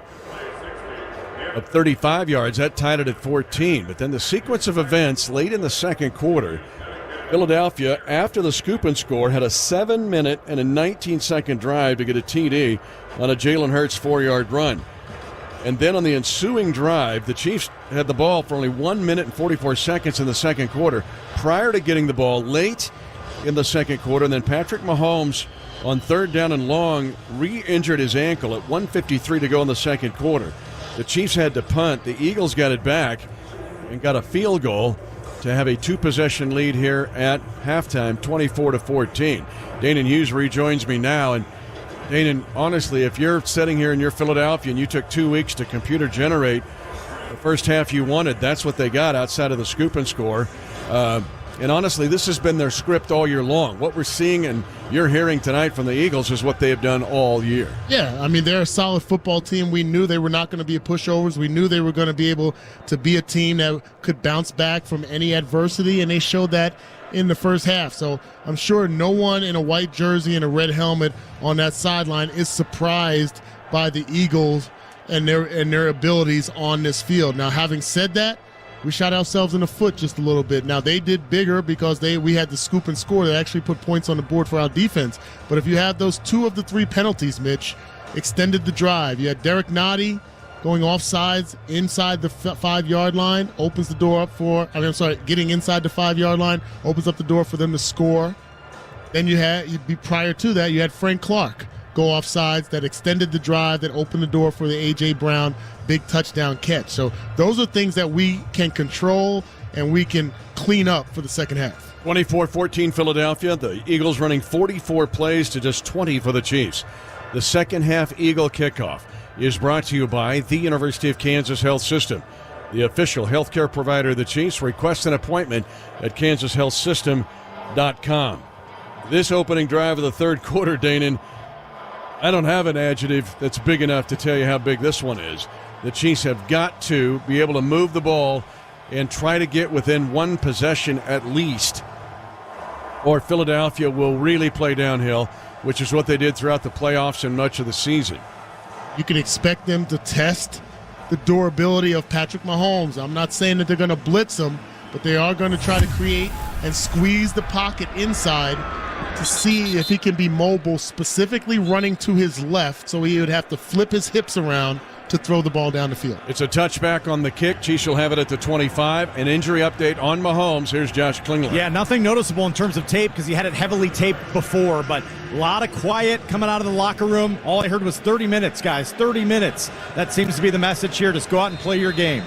of 35 yards. That tied it at 14. But then the sequence of events late in the second quarter, Philadelphia, after the scoop and score, had a 7-minute and a 19-second drive to get a TD on a Jalen Hurts 4-yard run. And then on the ensuing drive, the Chiefs had the ball for only 1 minute and 44 seconds in the second quarter prior to getting the ball late in the second quarter. And then Patrick Mahomes on 3rd down and long re-injured his ankle at 1:53 to go in the second quarter. The Chiefs had to punt. The Eagles got it back and got a field goal to have a 2-possession lead here at halftime, 24-14. Danan Hughes rejoins me now. And Danan, honestly, if you're sitting here and you're Philadelphia and you took 2 weeks to computer generate the first half you wanted, that's what they got outside of the scoop and score. And honestly, this has been their script all year long. What we're seeing and you're hearing tonight from the Eagles is what they have done all year. Yeah, I mean, they're a solid football team. We knew they were not going to be a pushovers. We knew they were going to be able to be a team that could bounce back from any adversity, and they showed that in the first half. So I'm sure no one in a white jersey and a red helmet on that sideline is surprised by the Eagles and their abilities on this field. Now, having said that, we shot ourselves in the foot just a little bit. Now, they did bigger because we had the scoop and score that actually put points on the board for our defense. But if you have those 2 of the 3 penalties, Mitch, extended the drive. You had Derek Nottie going offsides inside the 5-yard line, opens the door up getting inside the 5-yard line, opens up the door for them to score. Then prior to that, you had Frank Clark go offsides that extended the drive, that opened the door for the A.J. Brown big touchdown catch. So those are things that we can control and we can clean up for the second half. 24-14 Philadelphia. The Eagles running 44 plays to just 20 for the Chiefs. The second half Eagle kickoff is brought to you by the University of Kansas Health System, the official healthcare provider of the Chiefs. Request an appointment at kansashealthsystem.com. This opening drive of the third quarter, Danan, I don't have an adjective that's big enough to tell you how big this one is. The Chiefs have got to be able to move the ball and try to get within 1 possession at least, or Philadelphia will really play downhill, which is what they did throughout the playoffs and much of the season. You can expect them to test the durability of Patrick Mahomes. I'm not saying that they're going to blitz him, but they are going to try to create and squeeze the pocket inside to see if he can be mobile, specifically running to his left, so he would have to flip his hips around to throw the ball down the field. It's a touchback on the kick. Chiefs will have it at the 25. An injury update on Mahomes. Here's Josh Klingler. Yeah, nothing noticeable in terms of tape because he had it heavily taped before, but a lot of quiet coming out of the locker room. All I heard was 30 minutes, guys, 30 minutes. That seems to be the message here. Just go out and play your game.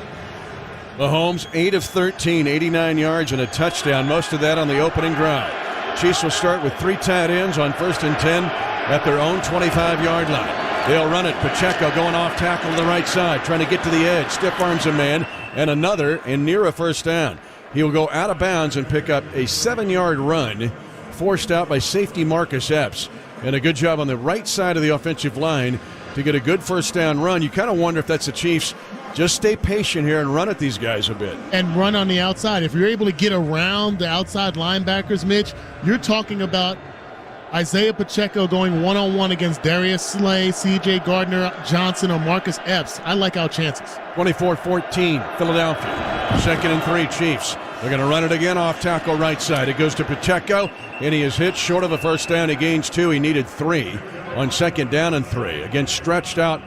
Mahomes, 8 of 13, 89 yards and a touchdown, most of that on the opening drive. Chiefs will start with 3 tight ends on 1st and 10 at their own 25-yard line. They'll run it. Pacheco going off tackle to the right side, trying to get to the edge. Stiff arms a man, and another, and near a first down. He'll go out of bounds and pick up a 7-yard run, forced out by safety Marcus Epps. And a good job on the right side of the offensive line to get a good first down run. You kind of wonder if that's the Chiefs. Just stay patient here and run at these guys a bit. And run on the outside. If you're able to get around the outside linebackers, Mitch, you're talking about Isaiah Pacheco going one-on-one against Darius Slay, C.J. Gardner-Johnson, or Marcus Epps. I like our chances. 24-14, Philadelphia. 2nd and 3, Chiefs. They're going to run it again off tackle right side. It goes to Pacheco, and he is hit short of a first down. He gains 2. He needed 3 on 2nd down and 3. Again, stretched out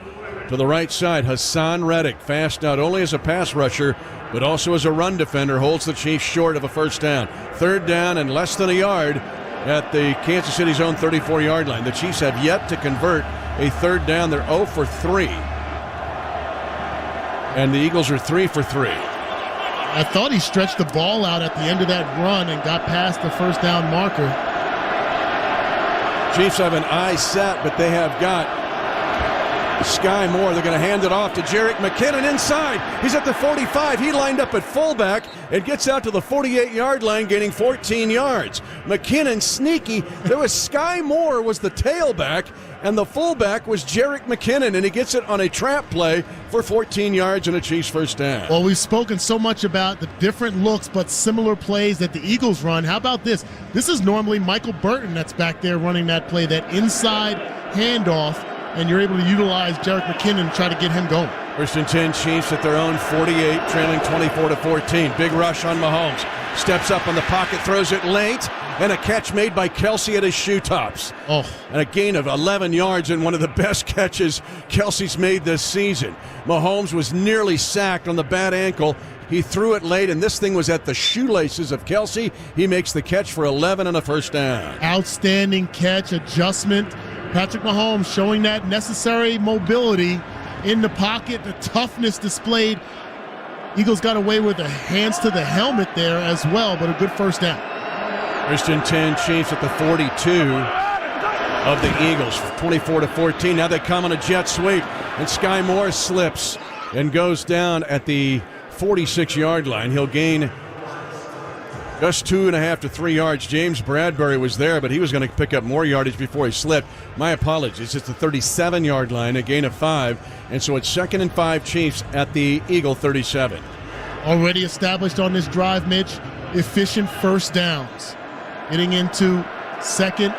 To the right side, Hassan Reddick, fast not only as a pass rusher, but also as a run defender, holds the Chiefs short of a first down. Third down and less than a yard at the Kansas City's own 34-yard line. The Chiefs have yet to convert a third down. They're 0 for 3. And the Eagles are 3 for 3. I thought he stretched the ball out at the end of that run and got past the first down marker. Chiefs have an eye set, but they have got Sky Moore. They're going to hand it off to Jerick McKinnon inside. He's at the 45. He lined up at fullback and gets out to the 48-yard line, gaining 14 yards. McKinnon sneaky. There was Sky Moore was the tailback, and the fullback was Jerick McKinnon, and he gets it on a trap play for 14 yards and a Chiefs first down. Well, we've spoken so much about the different looks but similar plays that the Eagles run. How about this? This is normally Michael Burton that's back there running that play, that inside handoff, and you're able to utilize Jerick McKinnon and try to get him going. First and 10, Chiefs at their own 48, trailing 24-14. Big rush on Mahomes. Steps up on the pocket, throws it late, and a catch made by Kelsey at his shoe tops. Oh. And a gain of 11 yards and one of the best catches Kelsey's made this season. Mahomes was nearly sacked on the bad ankle. He threw it late, and this thing was at the shoelaces of Kelsey. He makes the catch for 11 and a first down. Outstanding catch, adjustment. Patrick Mahomes showing that necessary mobility in the pocket, the toughness displayed. Eagles got away with the hands to the helmet there as well, but a good first down. First and 10, Chiefs at the 42 of the Eagles, 24-14. Now they come on a jet sweep, and Sky Moore slips and goes down at the 46-yard line. He'll gain just 2.5 to 3 yards. James Bradbury was there, but he was going to pick up more yardage before he slipped. My apologies. It's the 37-yard line, a gain of 5. And so it's 2nd and 5, Chiefs at the Eagle 37. Already established on this drive, Mitch, efficient first downs. Getting into second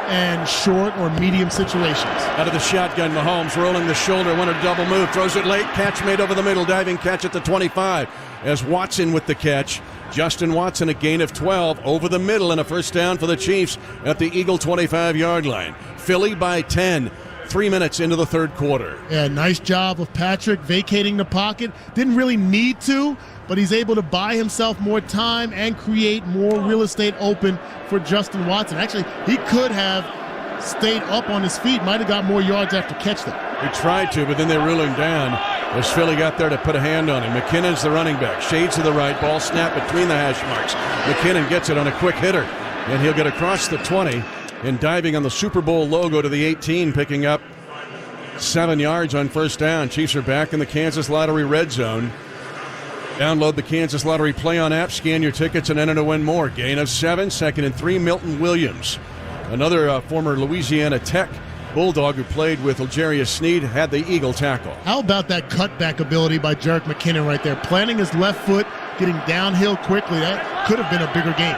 and short or medium situations. Out of the shotgun, Mahomes rolling the shoulder, wanted a double move, throws it late, catch made over the middle, diving catch at the 25. As Watson with the catch. Justin Watson, a gain of 12 over the middle and a first down for the Chiefs at the Eagle 25-yard line. Philly by 10, 3 minutes into the third quarter. Yeah, nice job of Patrick vacating the pocket. Didn't really need to, but he's able to buy himself more time and create more real estate open for Justin Watson. Actually, he could have stayed up on his feet, might have got more yards after catch them. He tried to, but then they ruled him down as Philly got there to put a hand on him. McKinnon's the running back. Shades to the right. Ball snap between the hash marks. McKinnon gets it on a quick hitter, and he'll get across the 20 and diving on the Super Bowl logo to the 18, picking up 7 yards on first down. Chiefs are back in the Kansas Lottery red zone. Download the Kansas Lottery Play On app, scan your tickets, and enter to win more. Gain of 7, 2nd and 3, Milton Williams. Another former Louisiana Tech Bulldog who played with Algerius Sneed had the Eagle tackle. How about that cutback ability by Jerick McKinnon right there? Planting his left foot, getting downhill quickly. That could have been a bigger game.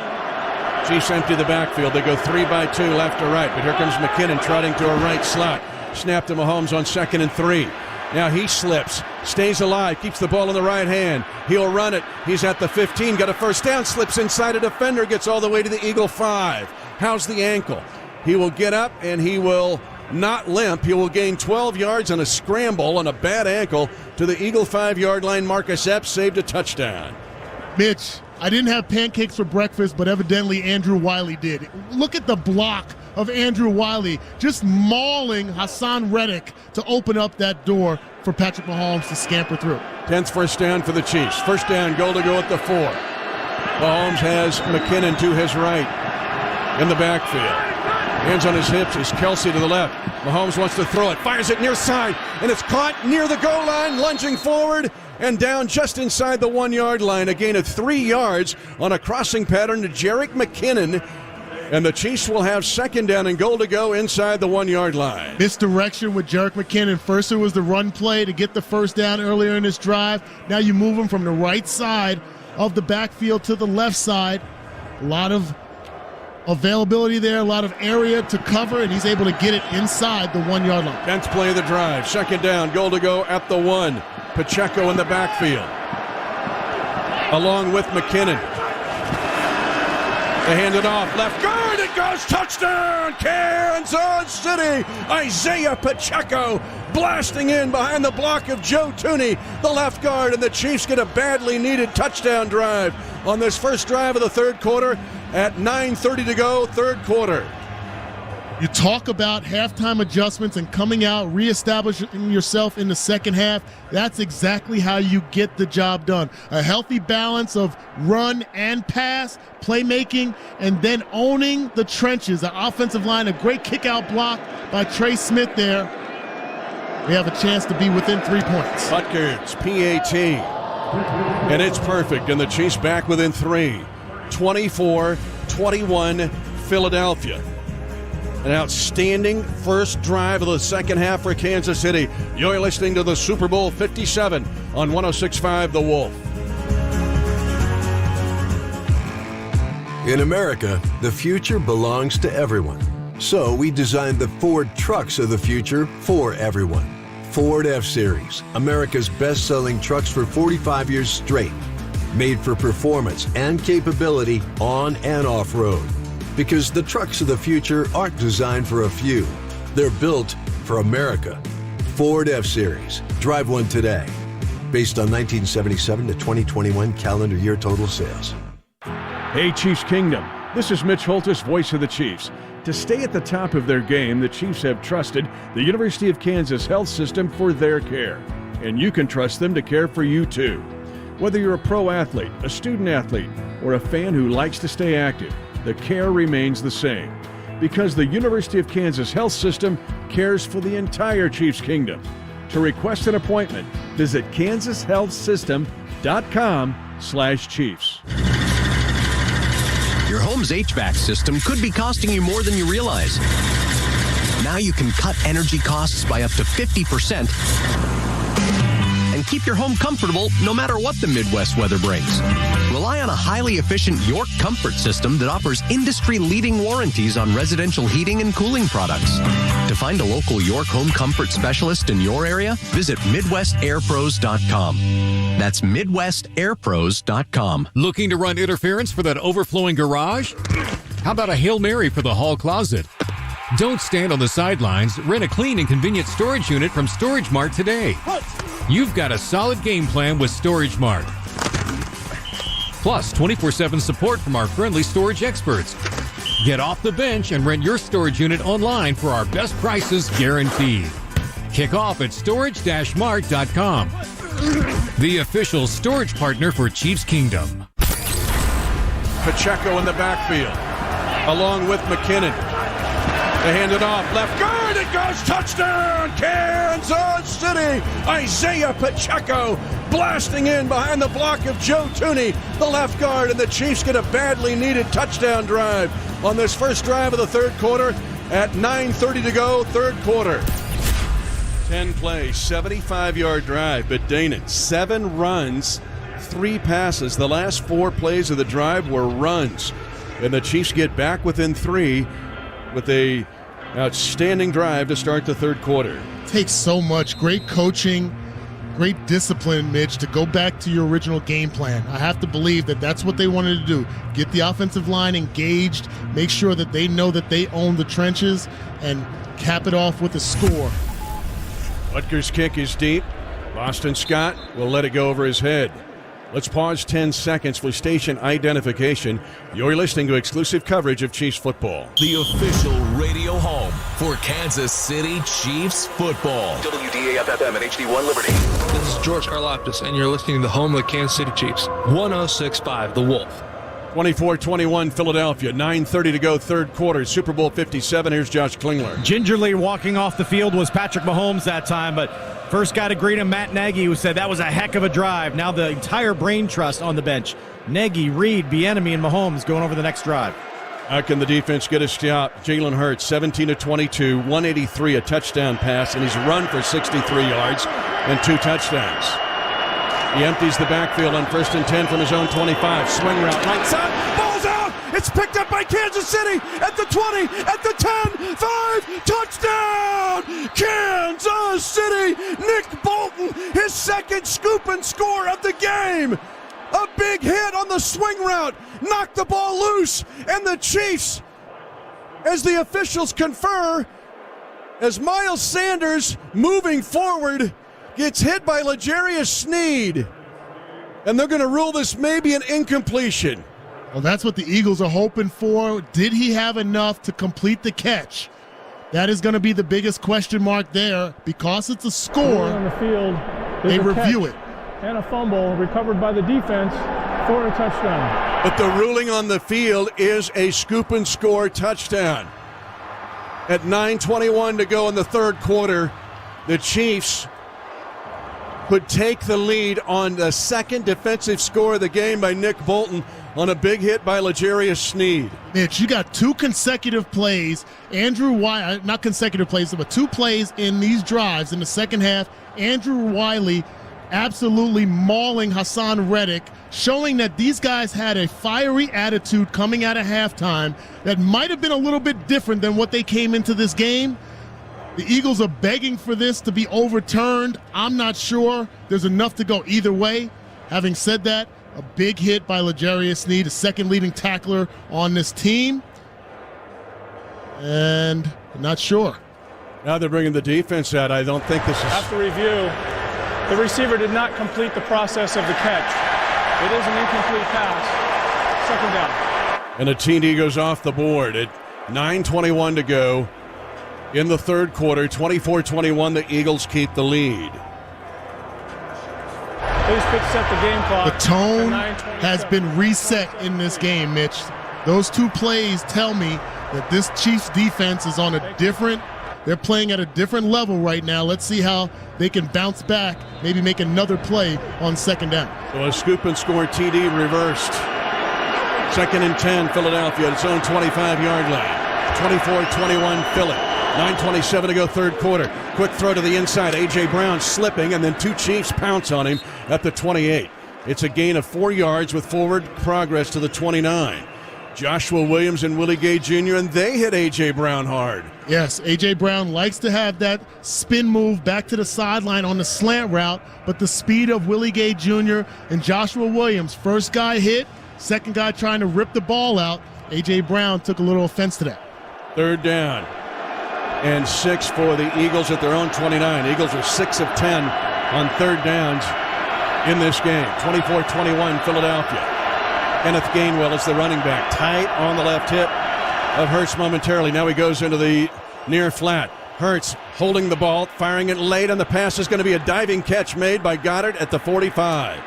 Chiefs empty the backfield. They go 3 by 2 left to right, but here comes McKinnon trotting to a right slot. Snap to Mahomes on 2nd and 3. Now he slips, stays alive, keeps the ball in the right hand. He'll run it. He's at the 15, got a first down, slips inside a defender, gets all the way to the Eagle 5. How's the ankle? He will get up and he will not limp. He will gain 12 yards on a scramble on a bad ankle to the Eagle 5-yard line. Marcus Epps saved a touchdown. Mitch, I didn't have pancakes for breakfast, but evidently Andrew Wiley did. Look at the block of Andrew Wiley just mauling Hassan Reddick to open up that door for Patrick Mahomes to scamper through. 10th first down for the Chiefs. First down, goal to go at the 4. Mahomes has McKinnon to his right in the backfield. Hands on his hips is Kelsey to the left. Mahomes wants to throw it, fires it near side, and it's caught near the goal line, lunging forward and down just inside the 1-yard line. A gain of 3 yards on a crossing pattern to Jerick McKinnon. And the Chiefs will have 2nd down and goal to go inside the 1-yard line. Misdirection with Jerick McKinnon. First it was the run play to get the first down earlier in this drive. Now you move him from the right side of the backfield to the left side. A lot of availability there, a lot of area to cover, and he's able to get it inside the 1-yard line. 10th play of the drive. 2nd down, goal to go at the 1. Pacheco in the backfield, along with McKinnon. They hand it off. Left guard, it goes. Touchdown, Kansas Kansas City. Isaiah Pacheco blasting in behind the block of Joe Tooney, the left guard, and the Chiefs get a badly needed touchdown drive on this first drive of the third quarter at 9:30 to go, third quarter. You talk about halftime adjustments and coming out, reestablishing yourself in the second half. That's exactly how you get the job done. A healthy balance of run and pass, playmaking, and then owning the trenches. The offensive line, a great kick-out block by Trey Smith there. We have a chance to be within 3 points. Butker's PAT. And it's perfect, and the Chiefs back within 3. 24-21 Philadelphia. An outstanding first drive of the second half for Kansas City. You're listening to the Super Bowl 57 on 106.5 The Wolf. In America, the future belongs to everyone. So we designed the Ford trucks of the future for everyone. Ford F-Series, America's best-selling trucks for 45 years straight. Made for performance and capability on and off-road. Because the trucks of the future aren't designed for a few. They're built for America. Ford F-Series. Drive one today. Based on 1977 to 2021 calendar year total sales. Hey, Chiefs Kingdom. This is Mitch Holthus, voice of the Chiefs. To stay at the top of their game, the Chiefs have trusted the University of Kansas Health System for their care. And you can trust them to care for you, too. Whether you're a pro athlete, a student athlete, or a fan who likes to stay active, the care remains the same. Because the University of Kansas Health System cares for the entire Chiefs Kingdom. To request an appointment, visit kansashealthsystem.com/Chiefs. Your home's HVAC system could be costing you more than you realize. Now you can cut energy costs by up to 50% and keep your home comfortable no matter what the Midwest weather brings. Rely on a highly efficient York Comfort system that offers industry-leading warranties on residential heating and cooling products. To find a local York home comfort specialist in your area, visit MidwestAirPros.com. That's MidwestAirPros.com. Looking to run interference for that overflowing garage? How about a Hail Mary for the hall closet? Don't stand on the sidelines. Rent a clean and convenient storage unit from Storage Mart today. You've got a solid game plan with Storage Mart. Plus, 24/7 support from our friendly storage experts. Get off the bench and rent your storage unit online for our best prices guaranteed. Kick off at storage-mart.com. The official storage partner for Chiefs Kingdom. Pacheco in the backfield, along with McKinnon. They hand it off, left guard, it goes, touchdown, Kansas City! Isaiah Pacheco blasting in behind the block of Joe Tooney, the left guard, and the Chiefs get a badly needed touchdown drive on this first drive of the third quarter at 9:30 to go, third quarter. 10 plays, 75-yard drive, but Danan, 7 runs, 3 passes. The last 4 plays of the drive were runs, and the Chiefs get back within 3 with a outstanding drive to start the third quarter. Takes so much great coaching, great discipline, Mitch, to go back to your original game plan. I have to believe that that's what they wanted to do. Get the offensive line engaged, make sure that they know that they own the trenches, and cap it off with a score. Butker's kick is deep. Boston Scott will let it go over his head. Let's pause 10 seconds for station identification. You're listening to exclusive coverage of Chiefs football. The official radio home for Kansas City Chiefs football. WDAF-FM and HD1 Liberty. This is George Karlaftis, and you're listening to the home of the Kansas City Chiefs. 106.5 The Wolf. 24-21 Philadelphia, 9:30 to go, third quarter, Super Bowl 57. Here's Josh Klingler. Gingerly walking off the field was Patrick Mahomes that time, but first guy to greet him, Matt Nagy, who said that was a heck of a drive. Now the entire brain trust on the bench. Nagy, Reed, Bieniemy, and Mahomes going over the next drive. How can the defense get a stop? Jalen Hurts, 17-22, 183, a touchdown pass, and he's run for 63 yards and 2 touchdowns. He empties the backfield on 1st and 10 from his own 25. Swing route, right side, ball's out! It's picked up by Kansas City at the 20, at the 10, 5, touchdown! Kansas City! Nick Bolton, his second scoop and score of the game! A big hit on the swing route, knocked the ball loose, and the Chiefs as the officials confer, as Miles Sanders, moving forward, gets hit by L'Jarius Sneed. And they're going to rule this maybe an incompletion. Well, that's what the Eagles are hoping for. Did he have enough to complete the catch? That is going to be the biggest question mark there. Because it's a score, on the field, they review it. And a fumble recovered by the defense for a touchdown. But the ruling on the field is a scoop and score touchdown. At 9:21 to go in the third quarter, the Chiefs could take the lead on the second defensive score of the game by Nick Bolton on a big hit by L'Jarius Sneed. Mitch, you got two consecutive plays. Andrew Wiley, not consecutive plays, but two plays in these drives in the second half. Andrew Wiley absolutely mauling Hassan Reddick, showing that these guys had a fiery attitude coming out of halftime that might have been a little bit different than what they came into this game. The Eagles are begging for this to be overturned. I'm not sure there's enough to go either way. Having said that, a big hit by L'Jarius Sneed, the second leading tackler on this team. And I'm not sure. Now they're bringing the defense out. I don't think this is... After review, the receiver did not complete the process of the catch. It is an incomplete pass. Second down. And a TD goes off the board at 9:21 to go in the third quarter. 24-21, the Eagles keep the lead. Please pitch set the game clock. The tone has been reset in this game, Mitch. Those two plays tell me that this Chiefs defense is on a different, they're playing at a different level right now. Let's see how they can bounce back, maybe make another play on second down. So a scoop and score TD reversed. Second and 10, Philadelphia at its own 25-yard line. 24-21, Philly. 9:27 to go third quarter. Quick throw to the inside. A.J. Brown slipping, and then two Chiefs pounce on him at the 28. It's a gain of 4 yards with forward progress to the 29. Joshua Williams and Willie Gay Jr., and they hit A.J. Brown hard. Yes, A.J. Brown likes to have that spin move back to the sideline on the slant route, but the speed of Willie Gay Jr. and Joshua Williams, first guy hit, second guy trying to rip the ball out. A.J. Brown took a little offense to that. Third down and 6 for the Eagles at their own 29. Eagles are 6 of 10 on third downs in this game. 24-21 Philadelphia. Kenneth Gainwell is the running back. Tight on the left hip of Hurts momentarily. Now he goes into the near flat. Hurts holding the ball, firing it late, and the pass is going to be a diving catch made by Goddard at the 45.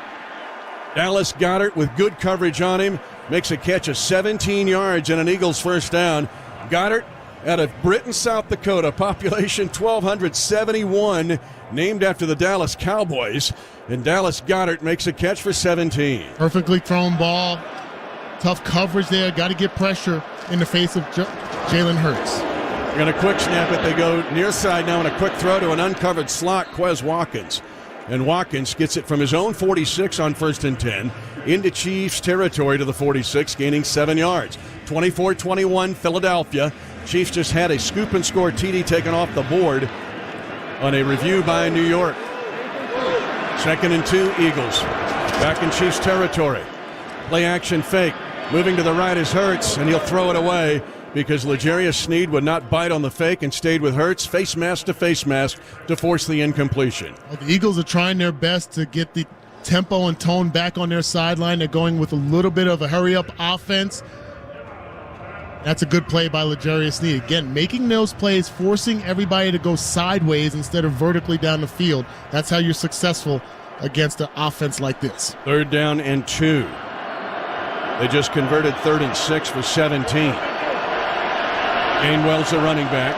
Dallas Goedert with good coverage on him makes a catch of 17 yards and an Eagles first down. Goddard out of Britton, South Dakota, population 1,271, named after the Dallas Cowboys. And Dallas Goedert makes a catch for 17. Perfectly thrown ball. Tough coverage there. Got to get pressure in the face of Jalen Hurts. They're going to quick snap it. They go near side now, and a quick throw to an uncovered slot, Quez Watkins. And Watkins gets it from his own 46 on 1st and 10 into Chiefs territory to the 46, gaining 7 yards. 24-21 Philadelphia. Chiefs just had a scoop and score TD taken off the board on a review by New York. 2nd and 2 Eagles. Back in Chiefs territory. Play action fake. Moving to the right is Hurts, and he'll throw it away because L'Jarius Sneed would not bite on the fake and stayed with Hurts, face mask to force the incompletion. Well, the Eagles are trying their best to get the tempo and tone back on their sideline. They're going with a little bit of a hurry-up offense. That's a good play by L'Jarius Sneed. Again, making those plays, forcing everybody to go sideways instead of vertically down the field. That's how you're successful against an offense like this. 3rd down and 2. They just converted 3rd and 6 for 17. Gainwell's the running back.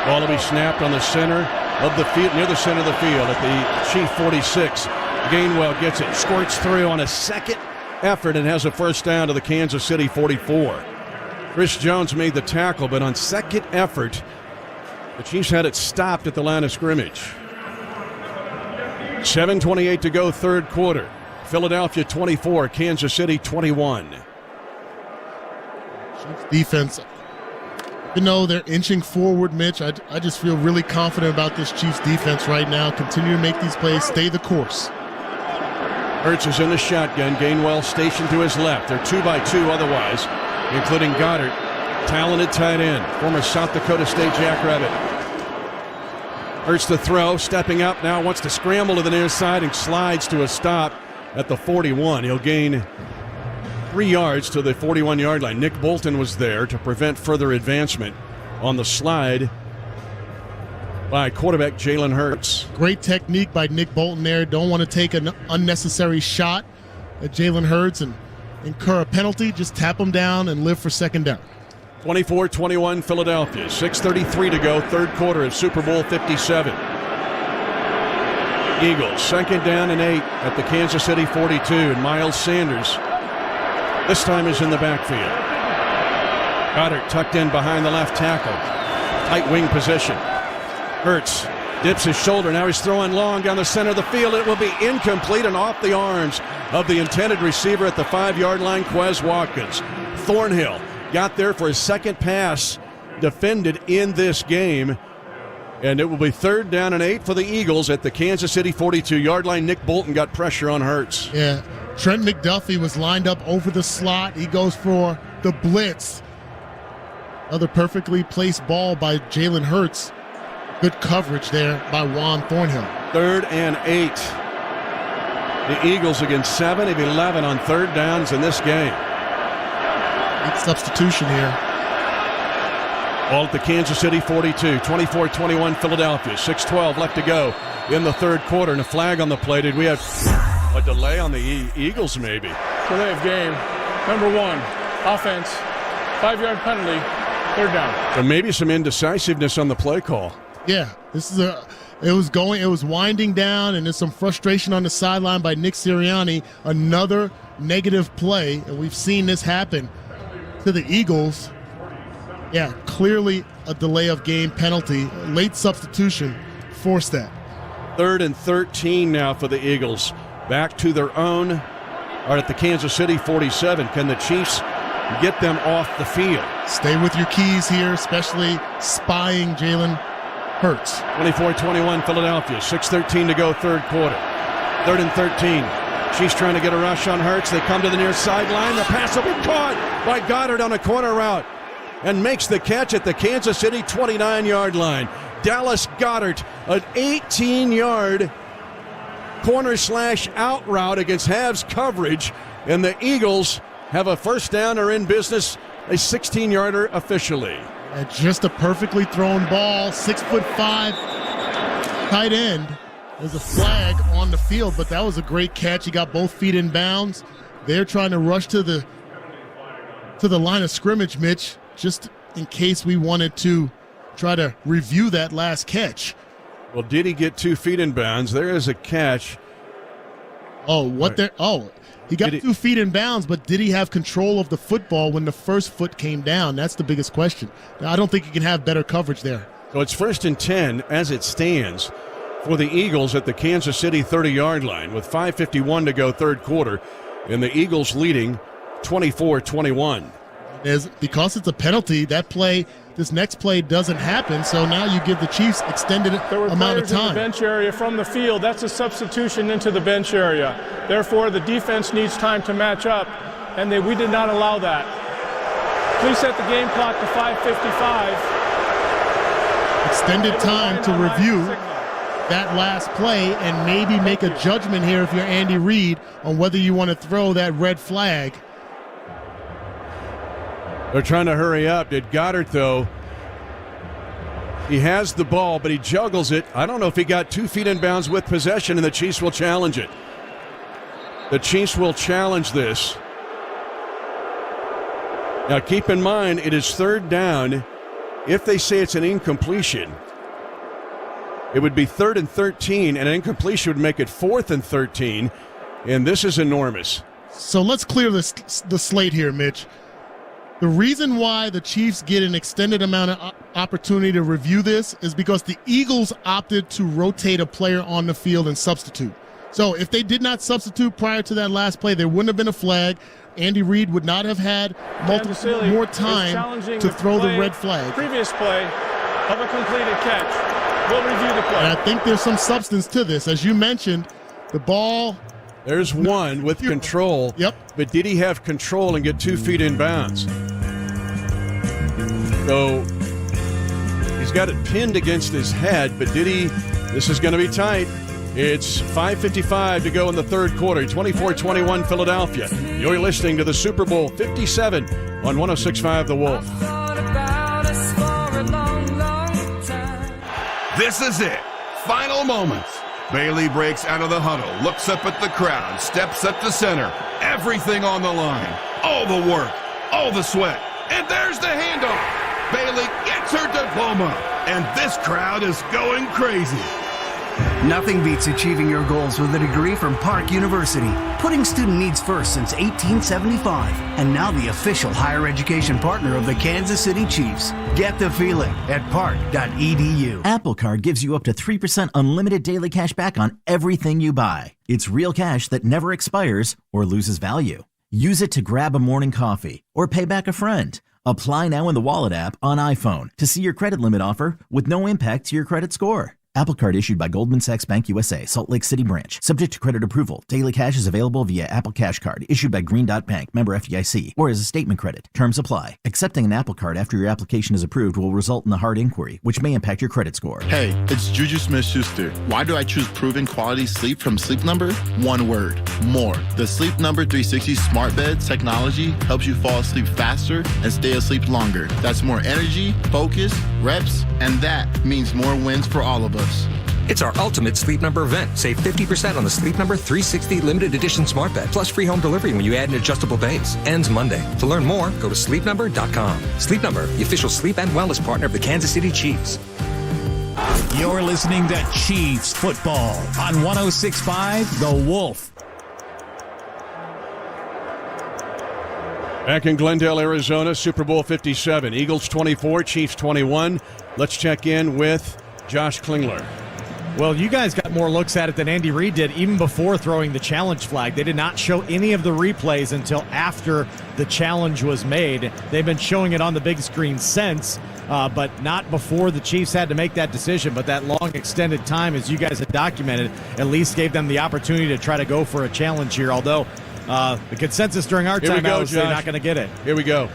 Ball will be snapped on the center of the field, near the center of the field at the Chief 46. Gainwell gets it, squirts through on a second effort and has a first down to the Kansas City 44. Chris Jones made the tackle, but on second effort, the Chiefs had it stopped at the line of scrimmage. 7:28 to go, third quarter. Philadelphia 24, Kansas City 21. Chiefs defense, even though they're inching forward, Mitch, I just feel really confident about this Chiefs defense right now. Continue to make these plays, stay the course. Hurts is in the shotgun. Gainwell stationed to his left. They're 2 by 2 otherwise, including Goddard talented tight end, former South Dakota State Jackrabbit. Hurts the throw, stepping up now, wants to scramble to the near side and slides to a stop at the 41. He'll gain 3 yards to the 41-yard line. Nick Bolton was there to prevent further advancement on the slide by quarterback Jalen Hurts. Great technique by Nick Bolton there. Don't want to take an unnecessary shot at Jalen Hurts and incur a penalty. Just tap him down and live for second down. 24-21 Philadelphia. 6:33 to go, third quarter of Super Bowl 57. Eagles, second down and 8 at the Kansas City 42. And Miles Sanders this time is in the backfield. Goddard tucked in behind the left tackle. Tight wing position. Hurts dips his shoulder. Now he's throwing long down the center of the field. It will be incomplete and off the arms of the intended receiver at the 5-yard line, Quez Watkins. Thornhill got there for his second pass defended in this game. And it will be third down and 8 for the Eagles at the Kansas City 42-yard line. Nick Bolton got pressure on Hurts. Yeah, Trent McDuffie was lined up over the slot. He goes for the blitz. Another perfectly placed ball by Jalen Hurts. Good coverage there by Juan Thornhill. Third and 8. The Eagles against 7 of 11 on third downs in this game. Big substitution here. Ball at the Kansas City 42, 24-21 Philadelphia. 6:12 left to go in the third quarter, and a flag on the play. Did we have a delay on the Eagles maybe? Delay of game. Number 1, offense, 5-yard penalty, third down. So maybe some indecisiveness on the play call. Yeah, it was winding down, and there's some frustration on the sideline by Nick Sirianni. Another negative play, and we've seen this happen to the Eagles. Yeah, clearly a delay of game penalty. Late substitution forced that. Third and 13 now for the Eagles. Back to their own, or at the Kansas City 47. Can the Chiefs get them off the field? Stay with your keys here, especially spying Jalen Hurts. 24-21 Philadelphia. 6:13 to go, third quarter. Third and 13. Chiefs trying to get a rush on Hurts. They come to the near sideline. The pass will be caught by Goddard on a corner route and makes the catch at the Kansas City 29-yard line. Dallas Goedert, an 18-yard corner/out route against Habs coverage, and the Eagles have a first down or in business, a 16-yarder officially. And just a perfectly thrown ball, 6'5" tight end. There's a flag on the field, but that was a great catch. He got both feet in bounds. They're trying to rush to the line of scrimmage, Mitch, just in case we wanted to try to review that last catch. Well, did he get 2 feet in bounds? There is a catch. He got 2 feet in bounds, but did he have control of the football when the first foot came down? That's the biggest question. Now, I don't think you can have better coverage there. So it's first and 10 as it stands for the Eagles at the Kansas City 30-yard line with 5:51 to go, third quarter, and the Eagles leading 24-21. Because it's a penalty, this next play doesn't happen, so now you give the Chiefs extended amount of time. In the bench area from the field. That's a substitution into the bench area. Therefore, the defense needs time to match up, and we did not allow that. Please set the game clock to 5:55. Extended time to review that last play and maybe make a judgment here if you're Andy Reid on whether you want to throw that red flag. They're trying to hurry up. Did Goddard, though? He has the ball, but he juggles it. I don't know if he got 2 feet in bounds with possession, and the Chiefs will challenge it. The Chiefs will challenge this. Now, keep in mind, it is third down. If they say it's an incompletion, it would be 3rd and 13, and an incompletion would make it 4th and 13, and this is enormous. So let's clear the slate here, Mitch. The reason why the Chiefs get an extended amount of opportunity to review this is because the Eagles opted to rotate a player on the field and substitute. So if they did not substitute prior to that last play, there wouldn't have been a flag. Andy Reid would not have had more time to throw the red flag. Previous play of a completed catch. We'll review the play. And I think there's some substance to this. As you mentioned, the ball... There's one with control. Yep. But did he have control and get 2 feet in bounds? So he's got it pinned against his head, but did he? This is going to be tight. It's 5:55 to go in the third quarter. 24-21 Philadelphia. You're listening to the Super Bowl 57 on 106.5 The Wolf. This is it. Final moments. Bailey breaks out of the huddle, looks up at the crowd, steps up to center. Everything on the line. All the work, all the sweat. And there's the handoff. Bailey gets her diploma. And this crowd is going crazy. Nothing beats achieving your goals with a degree from Park University, putting student needs first since 1875, and now the official higher education partner of the Kansas City Chiefs. Get the feeling at park.edu. Apple Card gives you up to 3% unlimited daily cash back on everything you buy. It's real cash that never expires or loses value. Use it to grab a morning coffee or pay back a friend. Apply now in the Wallet app on iPhone to see your credit limit offer with no impact to your credit score. Apple Card issued by Goldman Sachs Bank USA, Salt Lake City branch. Subject to credit approval. Daily cash is available via Apple Cash Card issued by Green Dot Bank, member FDIC, or as a statement credit. Terms apply. Accepting an Apple Card after your application is approved will result in a hard inquiry, which may impact your credit score. Hey, it's Juju Smith-Schuster. Why do I choose proven quality sleep from Sleep Number? One word, more. The Sleep Number 360 smart bed technology helps you fall asleep faster and stay asleep longer. That's more energy, focus, reps, and that means more wins for all of us. It's our ultimate Sleep Number event. Save 50% on the Sleep Number 360 limited edition smart bed, plus free home delivery when you add an adjustable base. Ends Monday. To learn more, go to sleepnumber.com. Sleep Number, the official sleep and wellness partner of the Kansas City Chiefs. You're listening to Chiefs football on 106.5 The Wolf. Back in Glendale, Arizona, Super Bowl 57. Eagles 24, Chiefs 21. Let's check in with Josh Klingler. Well, you guys got more looks at it than Andy Reid did even before throwing the challenge flag. They did not show any of the replays until after the challenge was made. They've been showing it on the big screen since, but not before the Chiefs had to make that decision. But that long extended time, as you guys had documented, at least gave them the opportunity to try to go for a challenge here, although the consensus during our timeout was they're not going to get it. Here we go.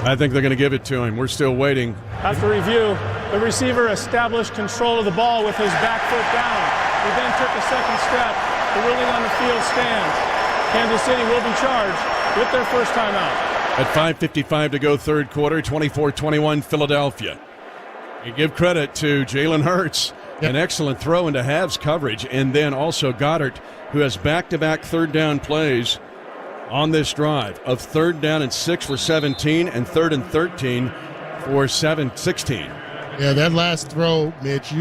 I think they're going to give it to him. We're still waiting. After review, the receiver established control of the ball with his back foot down. He then took a second step. The ruling on the field stands. Kansas City will be charged with their first timeout. At 5:55 to go third quarter, 24-21 Philadelphia. You give credit to Jalen Hurts. An excellent throw into halves coverage. And then also Goddard, who has back-to-back third down plays on this drive of 3rd down and 6 for 17 and 3rd and 13 for 16. Yeah, that last throw, Mitch,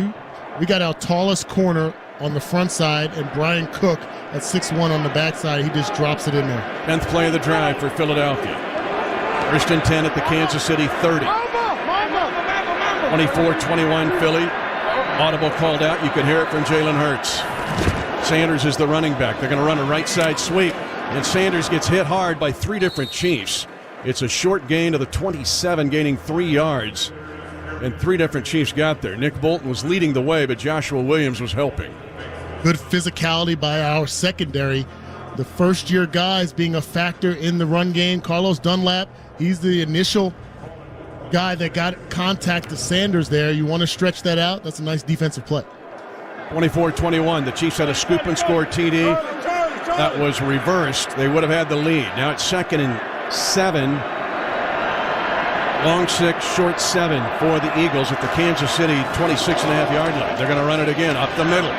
we got our tallest corner on the front side and Brian Cook at 6'1" on the backside. He just drops it in there. 10th play of the drive for Philadelphia. 1st and 10 at the Kansas City 30. 24-21 Philly. Audible called out. You could hear it from Jalen Hurts. Sanders is the running back. They're going to run a right side sweep. And Sanders gets hit hard by 3 different Chiefs. It's a short gain to the 27, gaining 3 yards. And 3 different Chiefs got there. Nick Bolton was leading the way, but Joshua Williams was helping. Good physicality by our secondary. The first-year guys being a factor in the run game. Carlos Dunlap, he's the initial guy that got contact to Sanders there. You want to stretch that out? That's a nice defensive play. 24-21. The Chiefs had a scoop and score TD. That was reversed. They would have had the lead. Now it's 2nd and 7. Long 6, short 7 for the Eagles at the Kansas City 26.5-yard line. They're going to run it again up the middle.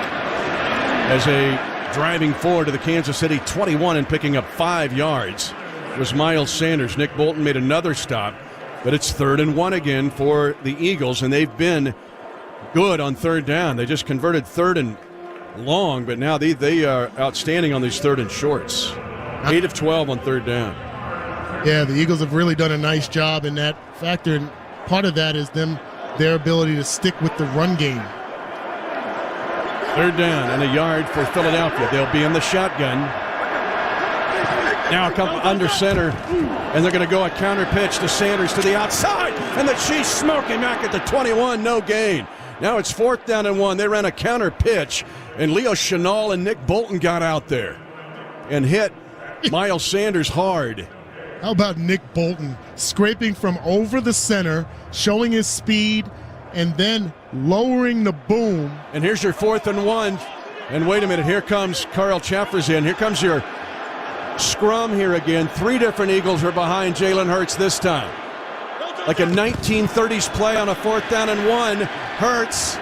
As a driving forward to the Kansas City 21 and picking up 5 yards was Miles Sanders. Nick Bolton made another stop, but it's 3rd and 1 again for the Eagles, and they've been good on 3rd down. They just converted 3rd and long, but now they are outstanding on these 3rd and shorts. 8 of 12 on 3rd down. Yeah, the Eagles have really done a nice job in that factor, and part of that is their ability to stick with the run game. 3rd down and a yard for Philadelphia. They'll be in the shotgun. Now a couple under center, and they're going to go a counter pitch to Sanders to the outside, and the Chiefs smoke him back at the 21, no gain. Now it's 4th down and 1. They ran a counter pitch, and Leo Chenal and Nick Bolton got out there. and hit Miles Sanders hard. How about Nick Bolton scraping from over the center, showing his speed, and then lowering the boom. And here's your 4th and 1. And wait a minute, here comes Carl Chaffers in. Here comes your scrum here again. 3 different Eagles are behind Jalen Hurts this time. Like a 1930s play on a 4th down and 1. Hurts,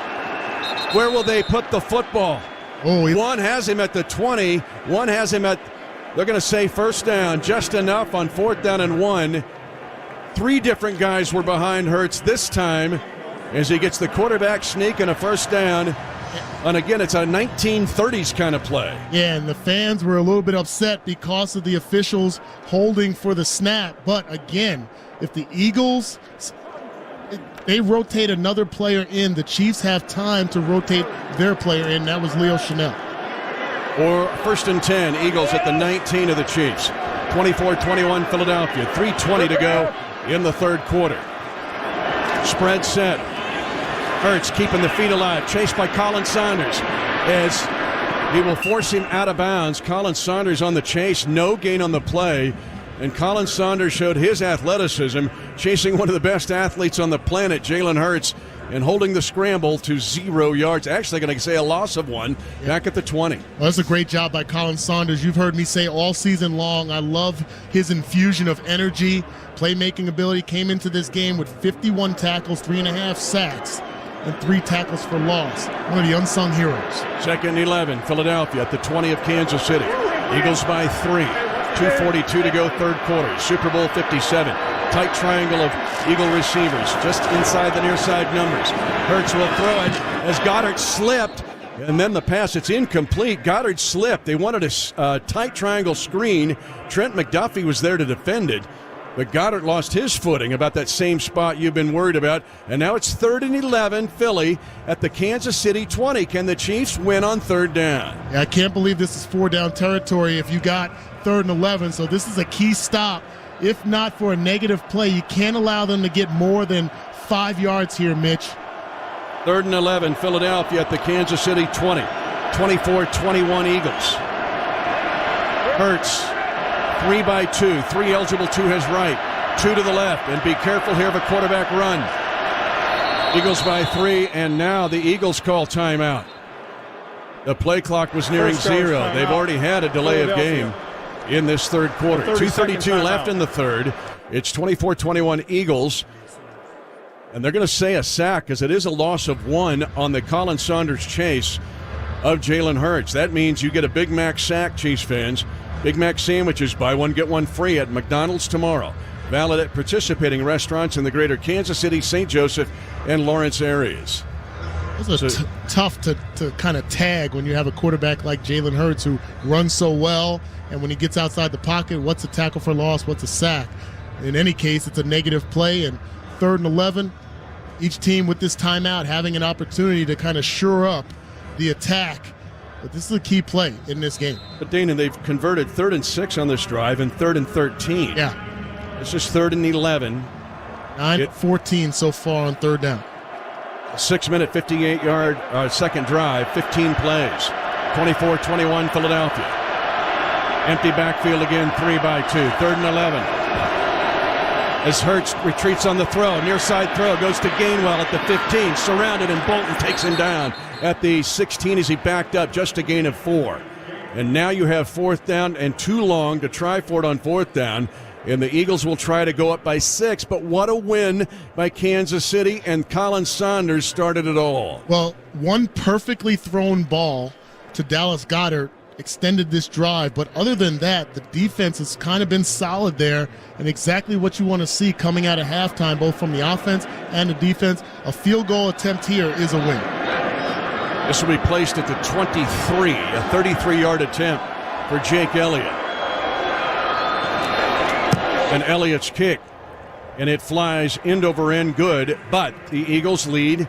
where will they put the football? One has him at the 20. One has him at, they're going to say first down, just enough on 4th down and 1. 3 different guys were behind Hurts this time as he gets the quarterback sneak and a first down. And again, it's a 1930s kind of play. Yeah, and the fans were a little bit upset because of the officials holding for the snap. But again, if the Eagles, they rotate another player in, the Chiefs have time to rotate their player in. That was Leo Chanel. Or 1st and 10, Eagles at the 19 of the Chiefs. 24-21 Philadelphia, 3:20 to go in the 3rd quarter. Spread set. Hurts keeping the feet alive, chased by Colin Saunders as he will force him out of bounds. Colin Saunders on the chase, no gain on the play. And Colin Saunders showed his athleticism, chasing one of the best athletes on the planet, Jalen Hurts, and holding the scramble to 0 yards. Actually, going to say a loss of 1 back at the 20. Well, that's a great job by Colin Saunders. You've heard me say all season long, I love his infusion of energy, playmaking ability. Came into this game with 51 tackles, 3.5 sacks, and 3 tackles for loss. One of the unsung heroes. 2nd and 11, Philadelphia at the 20 of Kansas City. Eagles by 3. 2:42 to go, 3rd quarter. Super Bowl 57. Tight triangle of Eagle receivers just inside the near side numbers. Hurts will throw it as Goddard slipped, and then the pass, it's incomplete. Goddard slipped. They wanted a tight triangle screen. Trent McDuffie was there to defend it, but Goddard lost his footing about that same spot you've been worried about. And now it's 3rd and 11, Philly at the Kansas City 20. Can the Chiefs win on 3rd down? Yeah, I can't believe this is 4-down territory if you got 3rd and 11, so this is a key stop. If not for a negative play, you can't allow them to get more than 5 yards here, Mitch. 3rd and 11, Philadelphia at the Kansas City 20. 24-21 Eagles. Hurts, 3 by 2. 3 eligible to his right. 2 to the left. And be careful here of a quarterback run. Eagles by 3, and now the Eagles call timeout. The play clock was nearing 0. They've already had a delay of game in this 3rd quarter. 2:32 left in the 3rd. It's 24-21 Eagles. And they're going to say a sack because it is a loss of 1 on the Colin Saunders chase of Jalen Hurts. That means you get a Big Mac sack, Chiefs fans. Big Mac sandwiches, buy one, get one free at McDonald's tomorrow. Valid at participating restaurants in the greater Kansas City, St. Joseph, and Lawrence areas. It's tough to kind of tag when you have a quarterback like Jalen Hurts who runs so well, and when he gets outside the pocket, what's a tackle for loss, what's a sack? In any case, it's a negative play, and 3rd and 11, each team with this timeout having an opportunity to kind of shore up the attack. But this is a key play in this game. But, Danan, they've converted 3rd and 6 on this drive and 3rd and 13. Yeah. It's just 3rd and 11. 9-14 so far on 3rd down. 6-minute, 58-yard second drive, 15 plays. 24-21 Philadelphia. Empty backfield again, 3 by 2. 3rd and 11. As Hurts retreats on the throw, near side throw, goes to Gainwell at the 15, surrounded, and Bolton takes him down at the 16 as he backed up, just a gain of 4. And now you have 4th down and too long to try for it on 4th down. And the Eagles will try to go up by 6, but what a win by Kansas City, and Colin Saunders started it all. Well, one perfectly thrown ball to Dallas Goedert extended this drive, but other than that, the defense has kind of been solid there, and exactly what you want to see coming out of halftime, both from the offense and the defense. A field goal attempt here is a win. This will be placed at the 23, a 33-yard attempt for Jake Elliott. And Elliott's kick, and it flies end over end good, but the Eagles lead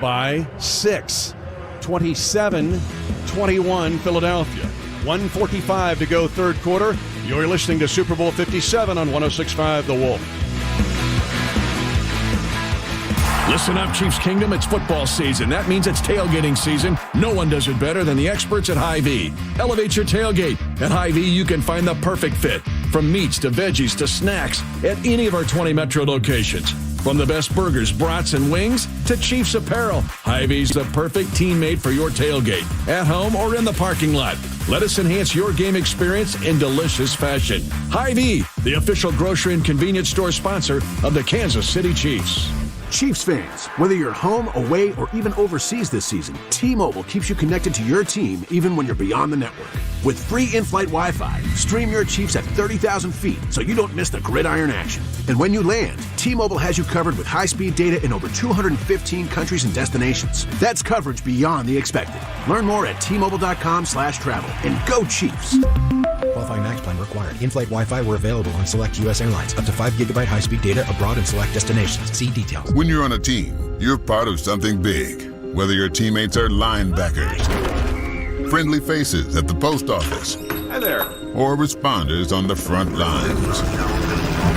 by 6. 27-21 Philadelphia. 1:45 to go 3rd quarter. You're listening to Super Bowl 57 on 106.5 The Wolf. Listen up, Chiefs Kingdom. It's football season. That means it's tailgating season. No one does it better than the experts at Hy-Vee. Elevate your tailgate. At Hy-Vee, you can find the perfect fit, from meats to veggies to snacks, at any of our 20 metro locations. From the best burgers, brats, and wings to Chiefs apparel, Hy-Vee's the perfect teammate for your tailgate, at home or in the parking lot. Let us enhance your game experience in delicious fashion. Hy-Vee, the official grocery and convenience store sponsor of the Kansas City Chiefs. Chiefs fans, whether you're home, away, or even overseas this season, T-Mobile keeps you connected to your team even when you're beyond the network. With free in-flight Wi-Fi, stream your Chiefs at 30,000 feet so you don't miss the gridiron action. And when you land, T-Mobile has you covered with high-speed data in over 215 countries and destinations. That's coverage beyond the expected. Learn more at T-Mobile.com/travel and go Chiefs. Qualifying MAX plan required. In-flight Wi-Fi were available on select U.S. airlines. Up to 5 GB high-speed data abroad in select destinations. See details. When you're on a team, you're part of something big. Whether your teammates are linebackers, friendly faces at the post office, Hi there. or responders on the front lines.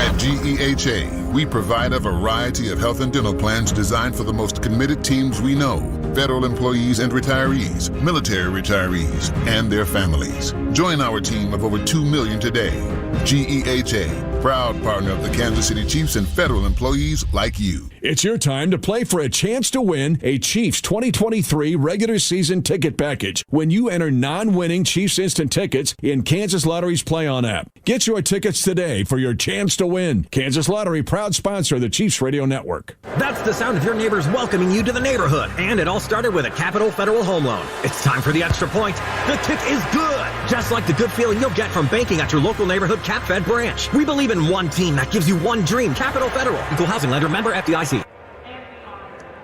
At GEHA, we provide a variety of health and dental plans designed for the most committed teams we know: federal employees and retirees, military retirees, and their families. Join our team of over 2 million today. GEHA, proud partner of the Kansas City Chiefs and federal employees like you. It's your time to play for a chance to win a Chiefs 2023 regular season ticket package when you enter non-winning Chiefs instant tickets in Kansas Lottery's Play-On app. Get your tickets today for your chance to win. Kansas Lottery, proud sponsor of the Chiefs Radio Network. That's the sound of your neighbors welcoming you to the neighborhood. And it all started with a Capital Federal Home Loan. It's time for the extra point. The kick is good. Just like the good feeling you'll get from banking at your local neighborhood CapFed branch. We believe in one team that gives you one dream. Capital Federal. Equal housing lender, member FDIC.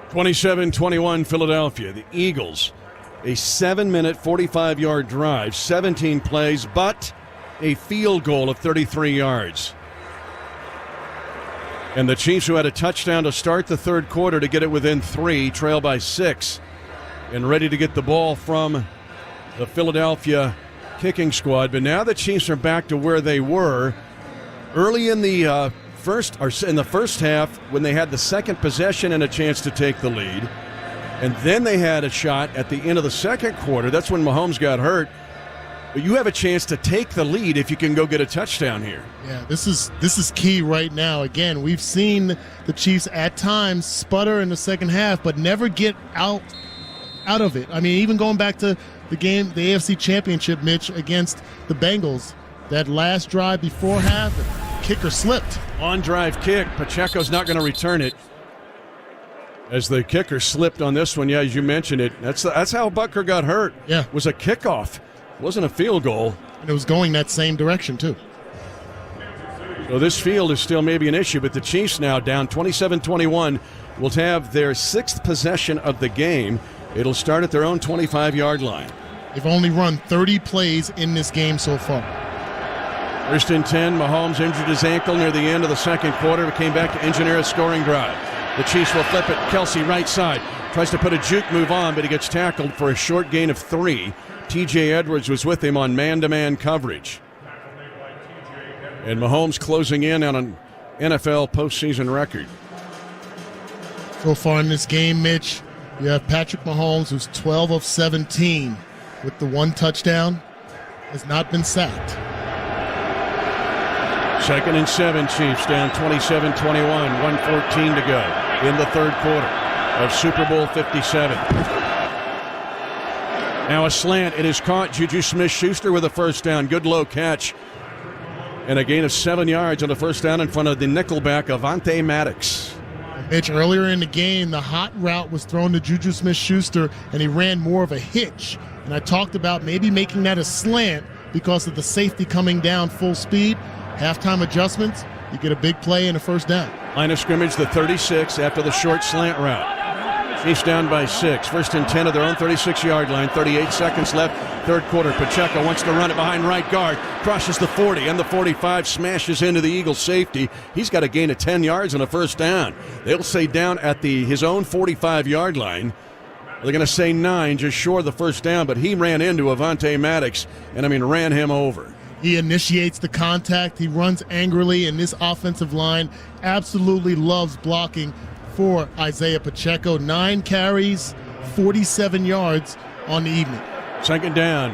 27-21 Philadelphia. The Eagles, a 7-minute, 45-yard drive, 17 plays, but a field goal of 33 yards. And the Chiefs, who had a touchdown to start the third quarter to get it within 3, trail by 6, and ready to get the ball from the Philadelphia kicking squad. But now the Chiefs are back to where they were early in the first half, when they had the second possession and a chance to take the lead. And then they had a shot at the end of the second quarter. That's when Mahomes got hurt. But you have a chance to take the lead if you can go get a touchdown here. Yeah, this is key right now. Again, we've seen the Chiefs at times sputter in the second half, but never get out of it. I mean, even going back to the game, the AFC Championship, Mitch, against the Bengals, that last drive before half, the kicker slipped. On-drive kick. Pacheco's not going to return it, as the kicker slipped on this one. Yeah, as you mentioned it, that's how Butker got hurt. Yeah, it was a kickoff. It wasn't a field goal. And it was going that same direction, too. So this field is still maybe an issue, but the Chiefs now down 27-21 will have their 6th possession of the game. It'll start at their own 25-yard line. They've only run 30 plays in this game so far. 1st and 10, Mahomes injured his ankle near the end of the second quarter, but came back to engineer a scoring drive. The Chiefs will flip it. Kelsey right side. Tries to put a juke move on, but he gets tackled for a short gain of 3. T.J. Edwards was with him on man-to-man coverage. And Mahomes closing in on an NFL postseason record. So far in this game, Mitch, you have Patrick Mahomes, who's 12 of 17 with the 1 touchdown, has not been sacked. 2nd and 7, Chiefs down 27-21, 1:14 to go in the third quarter of Super Bowl 57. Now a slant, it is caught. Juju Smith-Schuster with a first down. Good low catch. And a gain of 7 yards on the first down in front of the nickelback, Avonte Maddox. Mitch, earlier in the game, the hot route was thrown to Juju Smith-Schuster, and he ran more of a hitch. And I talked about maybe making that a slant because of the safety coming down full speed. Halftime adjustments, you get a big play and a first down. Line of scrimmage, the 36 after the short slant route. Chiefs down by 6. 1st and 10 of their own 36-yard line. 38 seconds left. Third quarter. Pacheco wants to run it behind right guard. Crosses the 40 and the 45. Smashes into the Eagles safety. He's got a gain of 10 yards and a first down. They'll say down at his own 45-yard line. They're going to say 9, just short of the first down, but he ran into Avonte Maddox and, ran him over. He initiates the contact. He runs angrily, and this offensive line absolutely loves blocking for Isaiah Pacheco. 9 carries, 47 yards on the evening. 2nd down.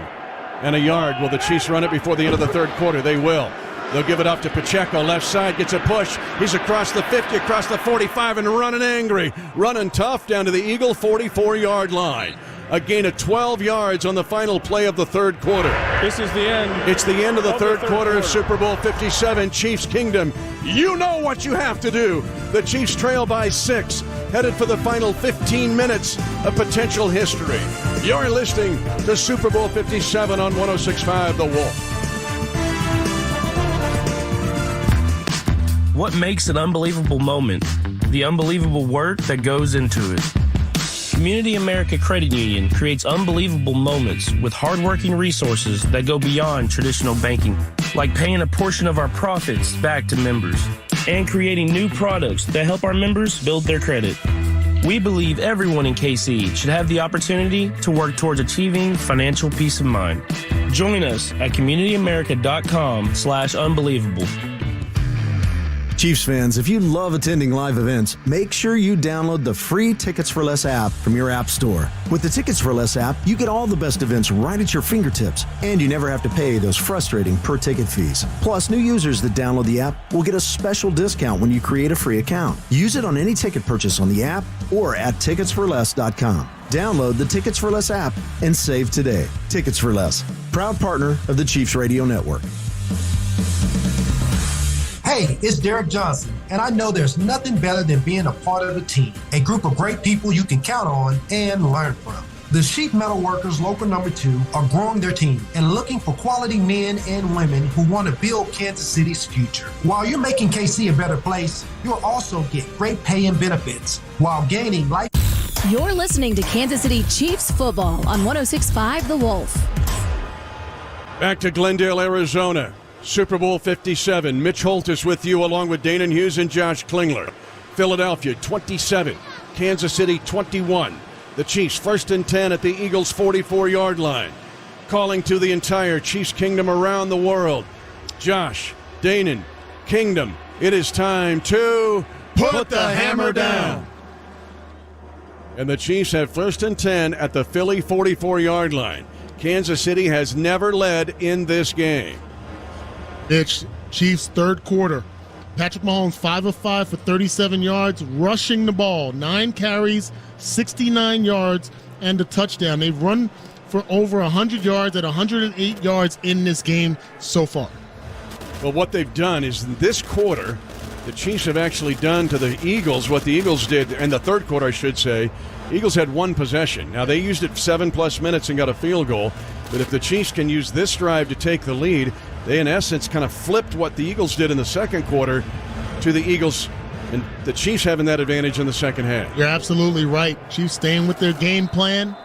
and a yard. Will the Chiefs run it before the end of the third quarter? They will. They'll give it up to Pacheco. Left side, gets a push. He's across the 50, across the 45, and running angry. Running tough down to the Eagle 44-yard line. A gain of 12 yards on the final play of the third quarter. This is the end. It's the end of the third quarter of Super Bowl 57, Chiefs Kingdom. You know what you have to do. The Chiefs trail by 6, headed for the final 15 minutes of potential history. You're listening to Super Bowl 57 on 106.5 The Wolf. What makes an unbelievable moment? The unbelievable work that goes into it. Community America Credit Union creates unbelievable moments with hardworking resources that go beyond traditional banking, like paying a portion of our profits back to members and creating new products that help our members build their credit. We believe everyone in KC should have the opportunity to work towards achieving financial peace of mind. Join us at communityamerica.com/unbelievable. Chiefs fans, if you love attending live events, make sure you download the free Tickets for Less app from your app store. With the Tickets for Less app, you get all the best events right at your fingertips, and you never have to pay those frustrating per-ticket fees. Plus, new users that download the app will get a special discount when you create a free account. Use it on any ticket purchase on the app or at ticketsforless.com. Download the Tickets for Less app and save today. Tickets for Less, proud partner of the Chiefs Radio Network. Hey, it's Derek Johnson, and I know there's nothing better than being a part of a team, a group of great people you can count on and learn from. The Sheet Metal Workers Local Number 2 are growing their team and looking for quality men and women who want to build Kansas City's future. While you're making KC a better place, you'll also get great pay and benefits while gaining life. You're listening to Kansas City Chiefs football on 106.5 The Wolf. Back to Glendale, Arizona. Super Bowl 57. Mitch Holthus with you along with Danan, Hughes, and Josh Klingler. Philadelphia 27, Kansas City 21. The Chiefs 1st and 10 at the Eagles' 44-yard line. Calling to the entire Chiefs Kingdom around the world. Josh, Danan, Kingdom, it is time to put the hammer down. And the Chiefs have 1st and 10 at the Philly 44-yard line. Kansas City has never led in this game. It's Chiefs' third quarter. Patrick Mahomes 5 of 5 for 37 yards, rushing the ball. 9 carries, 69 yards, and a touchdown. They've run for over 100 yards at 108 yards in this game so far. Well, what they've done is in this quarter, the Chiefs have actually done to the Eagles what the Eagles did in the third quarter, I should say. Eagles had one possession. Now, they used it 7+ minutes and got a field goal. But if the Chiefs can use this drive to take the lead, they, in essence, kind of flipped what the Eagles did in the second quarter to the Eagles, and the Chiefs having that advantage in the second half. You're absolutely right. Chiefs staying with their game plan,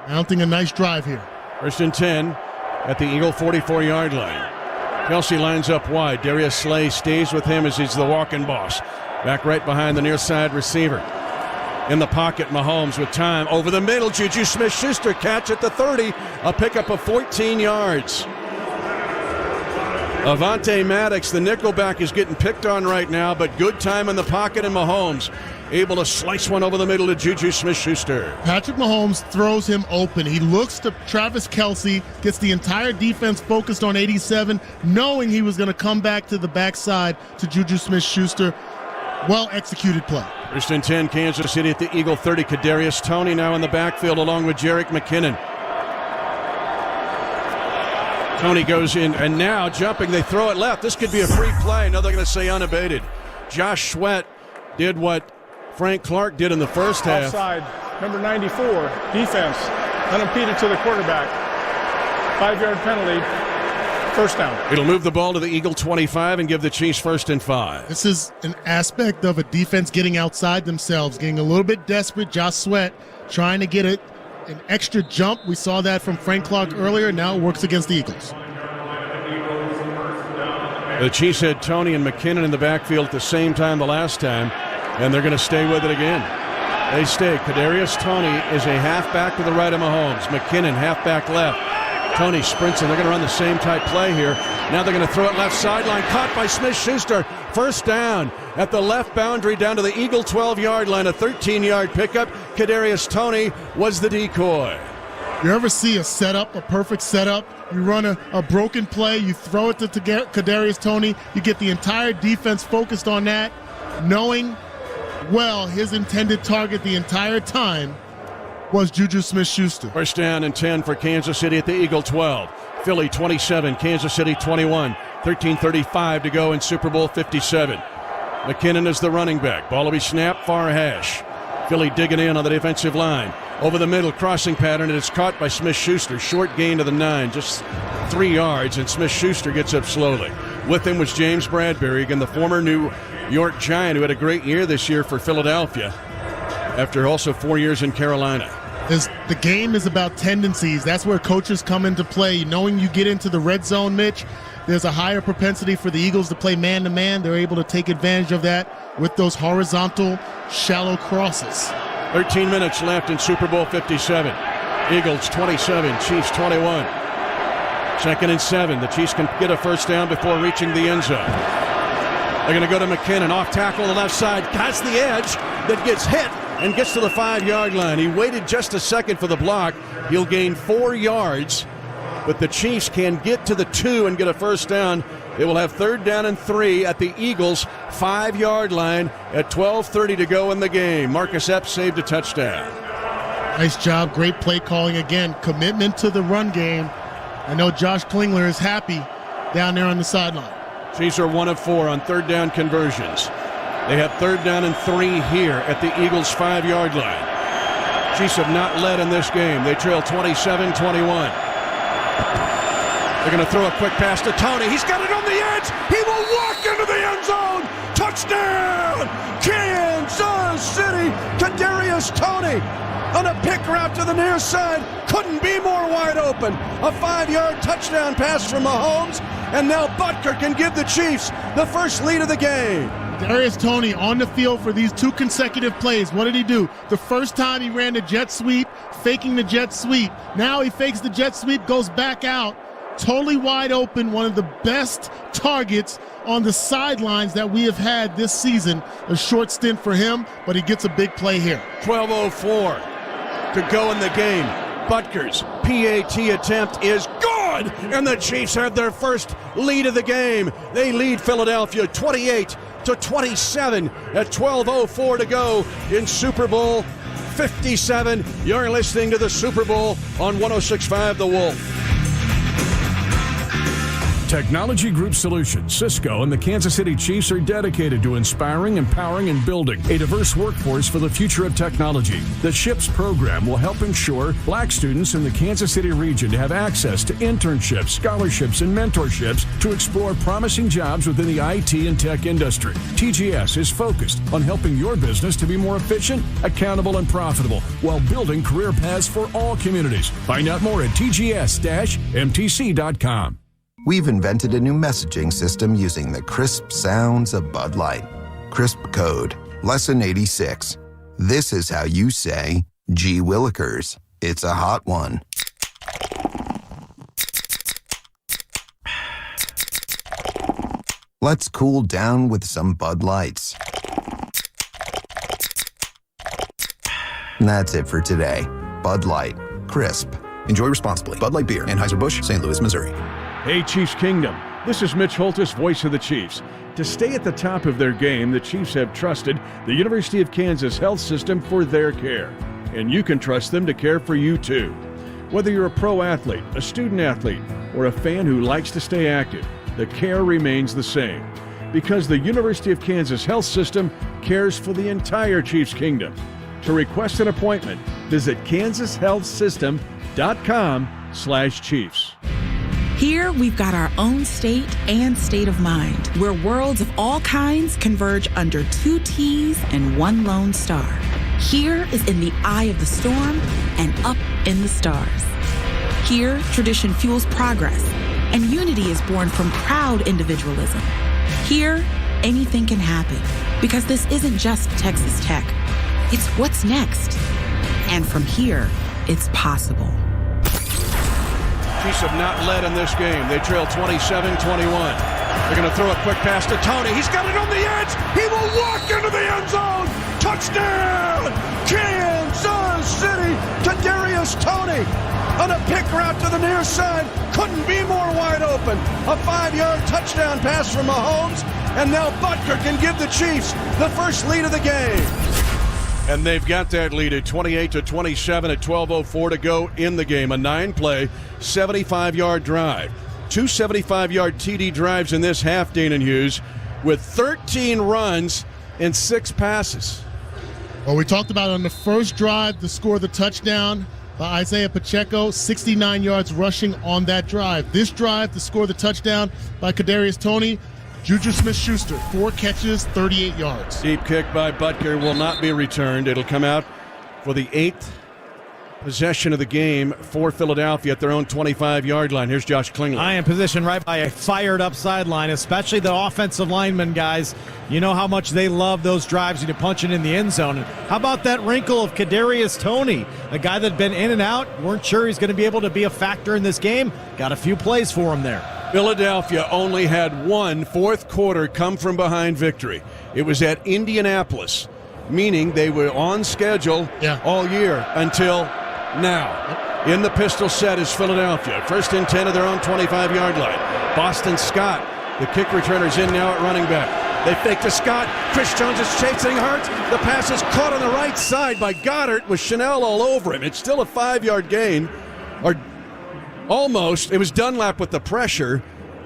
mounting a nice drive here. 1st and 10 at the Eagle 44-yard line. Kelsey lines up wide. Darius Slay stays with him as he's the walking boss. Back right behind the near side receiver. In the pocket, Mahomes with time. Over the middle, Juju Smith-Schuster catch at the 30. A pickup of 14 yards. Avonte Maddox, the nickelback, is getting picked on right now, but good time in the pocket, and Mahomes able to slice one over the middle to Juju Smith-Schuster. Patrick Mahomes throws him open. He looks to Travis Kelce, gets the entire defense focused on 87, knowing he was going to come back to the backside to Juju Smith-Schuster. Well-executed play. 1st and 10, Kansas City at the Eagle 30. Kadarius Toney now in the backfield along with Jerick McKinnon. Toney goes in, and now jumping, they throw it left. This could be a free play. Now they're going to say unabated. Josh Sweat did what Frank Clark did in the first half. Offside, number 94, defense, unimpeded to the quarterback. 5-yard penalty, first down. It'll move the ball to the Eagle 25 and give the Chiefs 1st and 5. This is an aspect of a defense getting outside themselves, getting a little bit desperate. Josh Sweat trying to get an extra jump. We saw that from Frank Clark earlier. Now it works against the Eagles. The Chiefs had Toney and McKinnon in the backfield at the same time the last time, and they're going to stay with it again. They stay. Kadarius Toney is a halfback to the right of Mahomes. McKinnon halfback left. Toney sprints, and they're going to run the same type play here. Now they're going to throw it left sideline. Caught by Smith-Schuster. First down at the left boundary down to the Eagle 12-yard line. A 13-yard pickup. Kadarius Toney was the decoy. You ever see a setup, a perfect setup? You run a broken play, you throw it to Kadarius Toney, you get the entire defense focused on that, knowing well his intended target the entire time was Juju Smith-Schuster. First down and 10 for Kansas City at the Eagle 12. Philly 27, Kansas City 21. 13:35 to go in Super Bowl 57. McKinnon is the running back. Ball will be snapped, far hash. Philly digging in on the defensive line. Over the middle, crossing pattern, and it's caught by Smith-Schuster. Short gain to the 9, just 3 yards, and Smith-Schuster gets up slowly. With him was James Bradbury, again the former New York Giant who had a great year this year for Philadelphia after also 4 years in Carolina. The game is about tendencies. That's where coaches come into play. Knowing you get into the red zone, Mitch, there's a higher propensity for the Eagles to play man-to-man. They're able to take advantage of that with those horizontal, shallow crosses. 13 minutes left in Super Bowl 57. Eagles 27, Chiefs 21. 2nd and 7. The Chiefs can get a first down before reaching the end zone. They're going to go to McKinnon, off tackle on the left side. Has the edge that gets hit and gets to the 5-yard line. He waited just a second for the block. He'll gain 4 yards, but the Chiefs can get to the 2 and get a first down. They will have 3rd down and 3 at the Eagles' 5-yard line at 12:30 to go in the game. Marcus Epps saved a touchdown. Nice job. Great play calling again. Commitment to the run game. I know Josh Klingler is happy down there on the sideline. Chiefs are 1 of 4 on 3rd down conversions. They have 3rd down and 3 here at the Eagles' 5-yard line. Chiefs have not led in this game. They trail 27-21. They're going to throw a quick pass to Toney. He's got it on the edge. He will walk into the end zone. Touchdown! Kansas City! Kadarius Toney on a pick route to the near side. Couldn't be more wide open. A 5-yard touchdown pass from Mahomes. And now Butker can give the Chiefs the first lead of the game. Kadarius Toney on the field for these 2 consecutive plays. What did he do? The first time he ran the jet sweep, faking the jet sweep. Now he fakes the jet sweep, goes back out. Totally wide open, one of the best targets on the sidelines that we have had this season. A short stint for him, but he gets a big play here. 12:04 to go in the game. Butker's PAT attempt is good, and the Chiefs have their first lead of the game. They lead Philadelphia 28-27 at 12:04 to go in Super Bowl 57. You're listening to the Super Bowl on 106.5 The Wolf. Technology Group Solutions, Cisco, and the Kansas City Chiefs are dedicated to inspiring, empowering, and building a diverse workforce for the future of technology. The SHIPS program will help ensure Black students in the Kansas City region have access to internships, scholarships, and mentorships to explore promising jobs within the IT and tech industry. TGS is focused on helping your business to be more efficient, accountable, and profitable while building career paths for all communities. Find out more at tgs-mtc.com. We've invented a new messaging system using the crisp sounds of Bud Light. Crisp Code, Lesson 86. This is how you say, gee willikers, it's a hot one. Let's cool down with some Bud Lights. That's it for today. Bud Light, crisp. Enjoy responsibly. Bud Light Beer, Anheuser-Busch, St. Louis, Missouri. Hey, Chiefs Kingdom. This is Mitch Holthus, voice of the Chiefs. To stay at the top of their game, the Chiefs have trusted the University of Kansas Health System for their care. And you can trust them to care for you, too. Whether you're a pro athlete, a student athlete, or a fan who likes to stay active, the care remains the same. Because the University of Kansas Health System cares for the entire Chiefs Kingdom. To request an appointment, visit kansashealthsystem.com/Chiefs. Here, we've got our own state and state of mind, where worlds of all kinds converge under 2 T's and 1 lone star. Here is in the eye of the storm and up in the stars. Here, tradition fuels progress, and unity is born from proud individualism. Here, anything can happen, because this isn't just Texas Tech. It's what's next. And from here, it's possible. Chiefs have not led in this game. They trail 27-21. They're going to throw a quick pass to Toney. He's got it on the edge. He will walk into the end zone. Touchdown, Kansas City. Kadarius Toney on a pick route to the near side. Couldn't be more wide open. A 5-yard touchdown pass from Mahomes. And now Butker can give the Chiefs the first lead of the game. And they've got that lead at 28-27 at 12:04 to go in the game. A 9-play, 75-yard drive. 2 75-yard TD drives in this half, Danan Hughes, with 13 runs and 6 passes. Well, we talked about on the first drive to score the touchdown by Isaiah Pacheco, 69 yards rushing on that drive. This drive to score the touchdown by Kadarius Toney, Juju Smith-Schuster, 4 catches, 38 yards. Deep kick by Butker will not be returned. It'll come out for the 8th possession of the game for Philadelphia at their own 25-yard line. Here's Josh Klingler. I am positioned right by a fired-up sideline, especially the offensive linemen, guys. You know how much they love those drives when you punch it in the end zone. And how about that wrinkle of Kadarius Toney, a guy that had been in and out, weren't sure he's going to be able to be a factor in this game. Got a few plays for him there. Philadelphia only had one fourth-quarter come-from-behind victory. It was at Indianapolis, meaning they were on schedule all year until now. In the pistol set is Philadelphia. 1st and 10 of their own 25-yard line. Boston Scott, the kick returner's in now at running back. They fake to Scott. Chris Jones is chasing Hurts. The pass is caught on the right side by Goddard with Chanel all over him. It's still a 5-yard gain. Or almost. It was Dunlap with the pressure.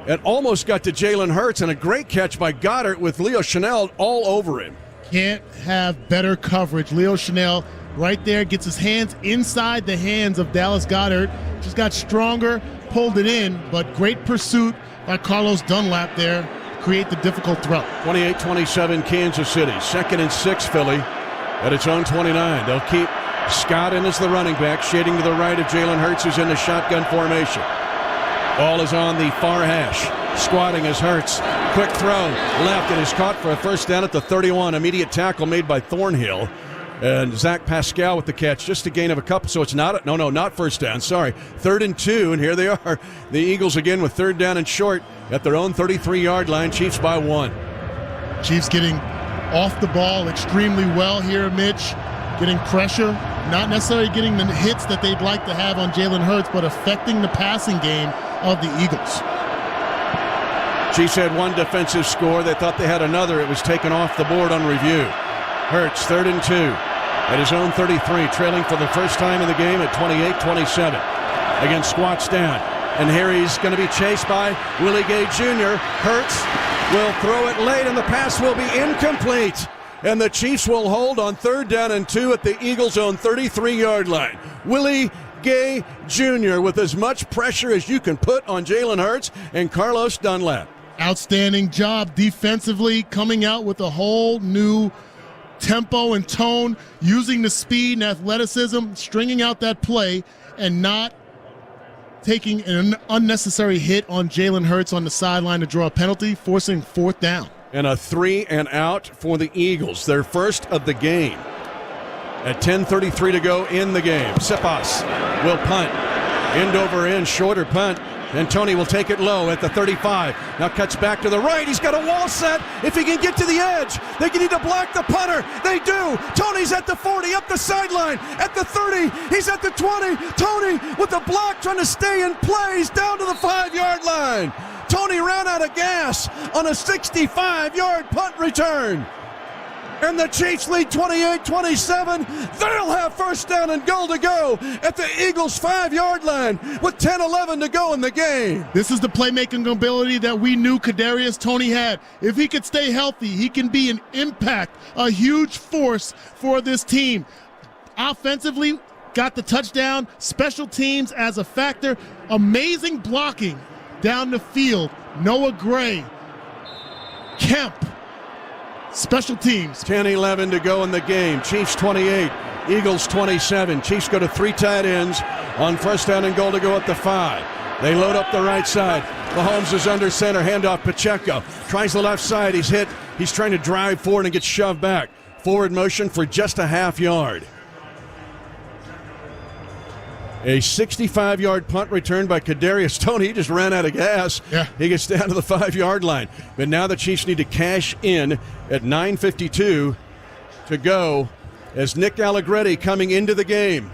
It almost got to Jalen Hurts, and a great catch by Goddard with Leo Chanel all over him. Can't have better coverage. Leo Chanel right there gets his hands inside the hands of Dallas Goedert. Just got stronger, pulled it in, but great pursuit by Carlos Dunlap there to create the difficult throw. 28-27 Kansas City. 2nd and 6 Philly at its own 29. They'll keep Scott in as the running back, shading to the right of Jalen Hurts, who's in the shotgun formation. Ball is on the far hash. Squatting as Hurts. Quick throw left, and is caught for a first down at the 31. Immediate tackle made by Thornhill. And Zach Pascal with the catch, just a gain of a couple. So it's not, not first down, sorry. 3rd and 2, and here they are. The Eagles again with 3rd down and short at their own 33-yard line. Chiefs by 1. Chiefs getting off the ball extremely well here, Mitch. Getting pressure, not necessarily getting the hits that they'd like to have on Jalen Hurts, but affecting the passing game of the Eagles. Chiefs had one defensive score. They thought they had another. It was taken off the board on review. Hurts, 3rd and 2 at his own 33, trailing for the first time in the game at 28-27. Again, squats down. And here he's going to be chased by Willie Gay Jr. Hurts will throw it late, and the pass will be incomplete. And the Chiefs will hold on 3rd down and 2 at the Eagles' own 33-yard line. Willie Gay Jr. with as much pressure as you can put on Jalen Hurts and Carlos Dunlap. Outstanding job defensively, coming out with a whole new tempo and tone, using the speed and athleticism, stringing out that play, and not taking an unnecessary hit on Jalen Hurts on the sideline to draw a penalty, forcing 4th down. And a 3 and out for the Eagles, their first of the game. At 10:33 to go in the game, Sipas will punt. End over end, shorter punt. And Toney will take it low at the 35. Now cuts back to the right. He's got a wall set. If he can get to the edge, they need to block the punter. They do. Toney's at the 40, up the sideline. At the 30, he's at the 20. Toney with the block trying to stay in play. He's down to the 5-yard line. Toney ran out of gas on a 65-yard punt return. And the Chiefs lead 28-27. They'll have first down and goal to go at the Eagles' 5-yard line with 10-11 to go in the game. This is the playmaking ability that we knew Kadarius Toney had. If he could stay healthy, he can be an impact, a huge force for this team. Offensively, got the touchdown. Special teams as a factor. Amazing blocking down the field. Noah Gray, Kemp. Special teams. 10-11 to go in the game. Chiefs 28, Eagles 27. Chiefs go to 3 tight ends on first down and goal to go at the 5. They load up the right side. Mahomes is under center. Handoff Pacheco. Tries the left side. He's hit. He's trying to drive forward and get shoved back. Forward motion for just a half yard. A 65-yard punt return by Kadarius Toney. He just ran out of gas. Yeah. He gets down to the 5-yard line. But now the Chiefs need to cash in at 9:52 to go as Nick Allegretti coming into the game.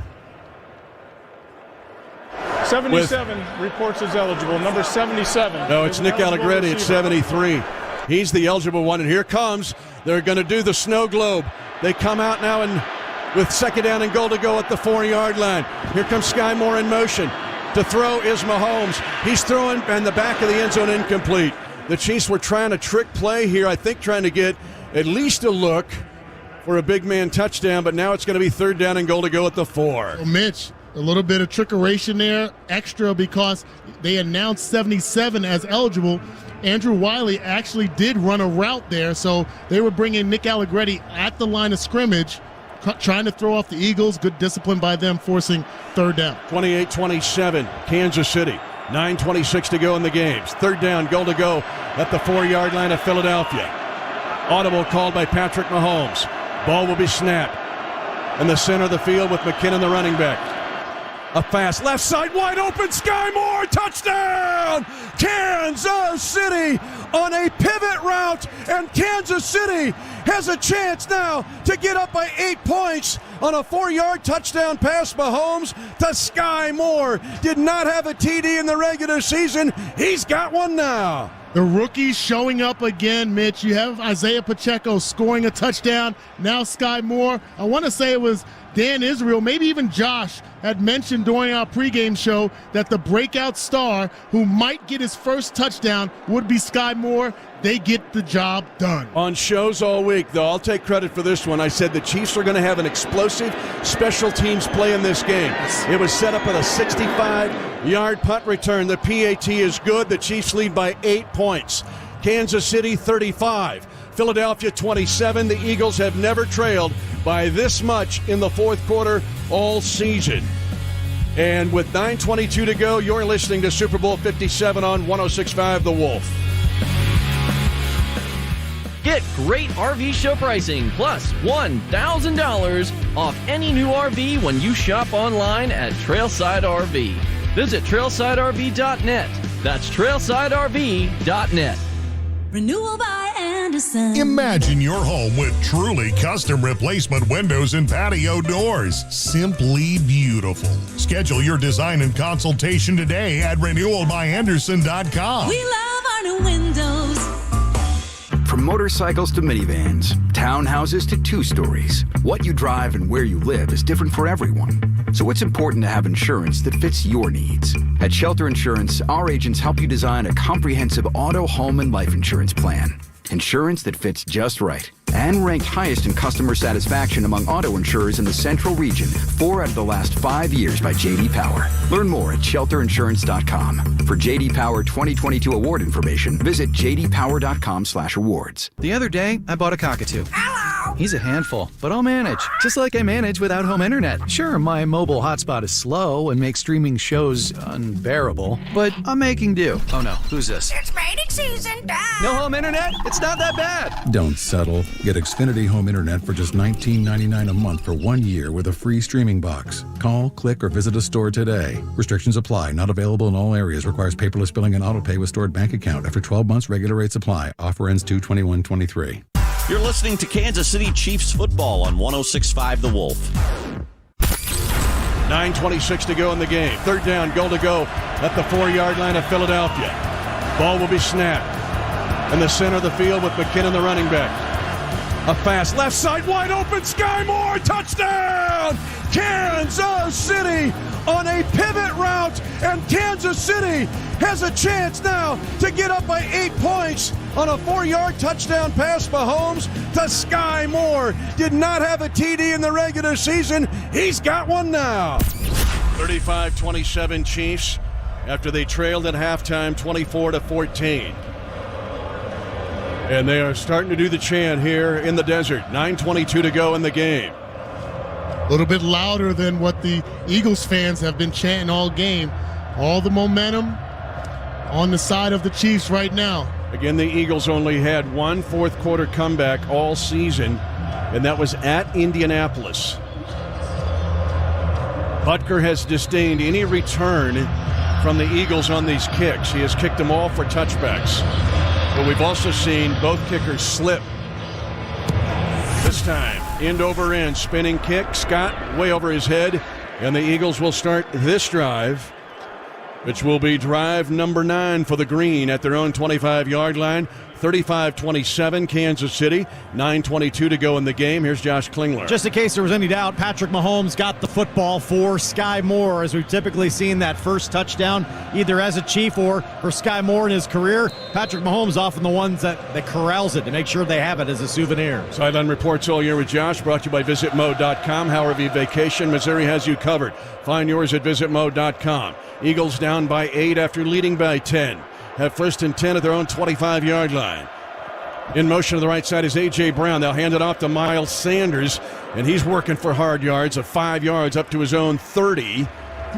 77 reports is eligible. Number 77. No, it's Nick Allegretti at 73. He's the eligible one, and here comes. They're going to do the snow globe. They come out now and with second down and goal to go at the 4-yard line. Here comes Sky Moore in motion. To throw is Mahomes. He's throwing, and the back of the end zone incomplete. The Chiefs were trying a trick play here, I think trying to get at least a look for a big man touchdown, but now it's going to be third down and goal to go at the 4. Well, Mitch, a little bit of trickeration there, extra because they announced 77 as eligible. Andrew Wiley actually did run a route there, so they were bringing Nick Allegretti at the line of scrimmage, trying to throw off the Eagles. Good discipline by them, forcing third down. 28-27, Kansas City. 9:26 to go in the games. Third down, goal to go at the 4-yard line of Philadelphia. Audible called by Patrick Mahomes. Ball will be snapped in the center of the field with McKinnon, the running back. A pass, left side, wide open, Sky Moore, touchdown! Kansas City on a pivot route, and Kansas City has a chance now to get up by 8 points on a 4-yard touchdown pass. Mahomes to Sky Moore. Did not have a TD in the regular season. He's got one now. The rookies showing up again, Mitch. You have Isaiah Pacheco scoring a touchdown. Now Sky Moore. I want to say it was Dan Israel, maybe even Josh, had mentioned during our pregame show that the breakout star who might get his first touchdown would be Sky Moore. They get the job done. On shows all week, though, I'll take credit for this one. I said the Chiefs are going to have an explosive special teams play in this game. It was set up with a 65-yard punt return. The PAT is good. The Chiefs lead by 8 points. Kansas City 35. Philadelphia 27. The Eagles have never trailed by this much in the fourth quarter all season. And with 9:22 to go, you're listening to Super Bowl 57 on 106.5 The Wolf. Get great RV show pricing plus $1,000 off any new RV when you shop online at Trailside RV. Visit trailsiderv.net. That's trailsiderv.net. Renewal by Anderson. Imagine your home with truly custom replacement windows and patio doors. Simply beautiful. Schedule your design and consultation today at renewalbyanderson.com. We love our new windows. From motorcycles to minivans, townhouses to 2 stories, what you drive and where you live is different for everyone. So it's important to have insurance that fits your needs. At Shelter Insurance, our agents help you design a comprehensive auto, home, and life insurance plan. Insurance that fits just right. And ranked highest in customer satisfaction among auto insurers in the Central Region 4 out of the last 5 years by J.D. Power. Learn more at shelterinsurance.com. For J.D. Power 2022 award information, visit jdpower.com/awards. The other day, I bought a cockatoo. Hello! He's a handful, but I'll manage. Just like I manage without home internet. Sure, my mobile hotspot is slow and makes streaming shows unbearable, but I'm making do. Oh no, who's this? It's mating season. No home internet? It's not that bad. Don't settle. Get Xfinity Home Internet for just $19.99 a month for 1 year with a free streaming box. Call, click, or visit a store today. Restrictions apply. Not available in all areas. Requires paperless billing and auto pay with stored bank account. After 12 months, regular rates apply. Offer ends 2/21/23. You're listening to Kansas City Chiefs football on 106.5 The Wolf. 9:26 to go in the game. Third down, goal to go at the 4-yard line of Philadelphia. Ball will be snapped in the center of the field with McKinnon, the running back. A pass, left side, wide open, Sky Moore, touchdown! Kansas City on a pivot route, and Kansas City has a chance now to get up by 8 points on a 4-yard touchdown pass. Mahomes to Sky Moore. Did not have a TD in the regular season. He's got one now. 35-27 Chiefs after they trailed at halftime 24-14. And they are starting to do the chant here in the desert. 9:22 to go in the game. A little bit louder than what the Eagles fans have been chanting all game. All the momentum on the side of the Chiefs right now. Again, the Eagles only had one fourth-quarter comeback all season, and that was at Indianapolis. Butker has disdained any return from the Eagles on these kicks. He has kicked them all for touchbacks. But we've also seen both kickers slip. This this time. End over end, spinning kick. Scott way over his head. And the Eagles will start this drive, which will be drive number 9 for the Green at their own 25-yard line. 35-27, Kansas City. 9:22 to go in the game. Here's Josh Klingler. Just in case there was any doubt, Patrick Mahomes got the football for Sky Moore, as we've typically seen that first touchdown, either as a Chief or for Sky Moore in his career. Patrick Mahomes often the ones that corrals it to make sure they have it as a souvenir. Sideline reports all year with Josh, brought to you by VisitMode.com. However you vacation, Missouri has you covered. Find yours at VisitMode.com. Eagles down by 8 after leading by 10. Have first and 10 at their own 25-yard line. In motion to the right side is A.J. Brown. They'll hand it off to Miles Sanders, and he's working for hard yards of 5 yards up to his own 30.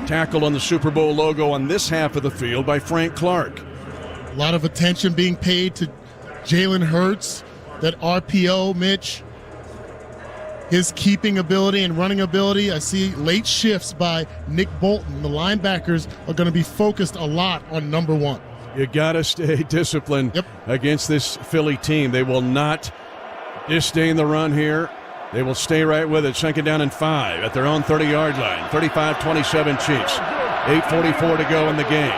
Tackled on the Super Bowl logo on this half of the field by Frank Clark. A lot of attention being paid to Jalen Hurts, that RPO, Mitch. His keeping ability and running ability. I see late shifts by Nick Bolton. The linebackers are going to be focused a lot on number 1. You got to stay disciplined against this Philly team. They will not disdain the run here. They will stay right with it. Second down and 5 at their own 30-yard line. 35-27 Chiefs. 8:44 to go in the game.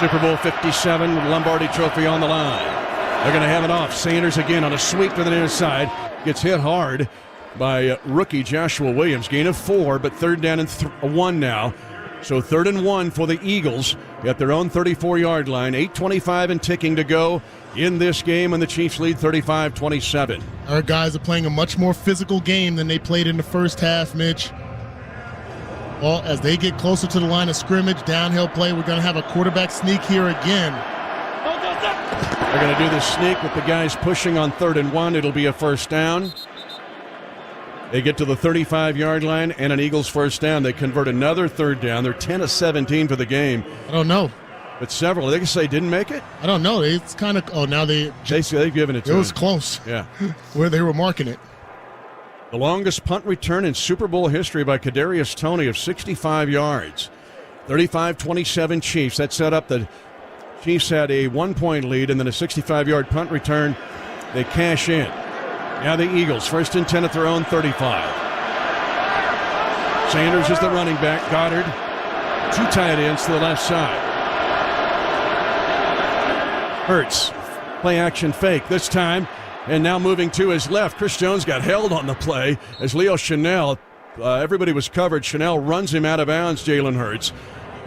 Super Bowl 57, Lombardi Trophy on the line. They're going to have it off. Sanders again on a sweep to the near side. Gets hit hard by rookie Joshua Williams. Gain of 4, but third down and 1 now. So 3rd and 1 for the Eagles at their own 34-yard line. 8:25 and ticking to go in this game, and the Chiefs lead 35-27. Our guys are playing a much more physical game than they played in the first half, Mitch. Well, as they get closer to the line of scrimmage, downhill play, we're going to have a quarterback sneak here again. They're going to do the sneak with the guys pushing on 3rd and 1. It'll be a first down. They get to the 35-yard line and an Eagles first down. They convert another third down. They're 10 of 17 for the game. I don't know. But several. They can say didn't make it? I don't know. It's kind of, now they've given it to them. It was close. Yeah. Where they were marking it. The longest punt return in Super Bowl history by Kadarius Toney of 65 yards. 35-27 Chiefs. That set up the Chiefs had a 1-point lead, and then a 65-yard punt return. They cash in. Now the Eagles, first and 10 at their own 35. Sanders is the running back. Goddard, 2 tight ends to the left side. Hurts, play action fake this time, and now moving to his left. Chris Jones got held on the play as Leo Chanel, everybody was covered. Chanel runs him out of bounds, Jalen Hurts,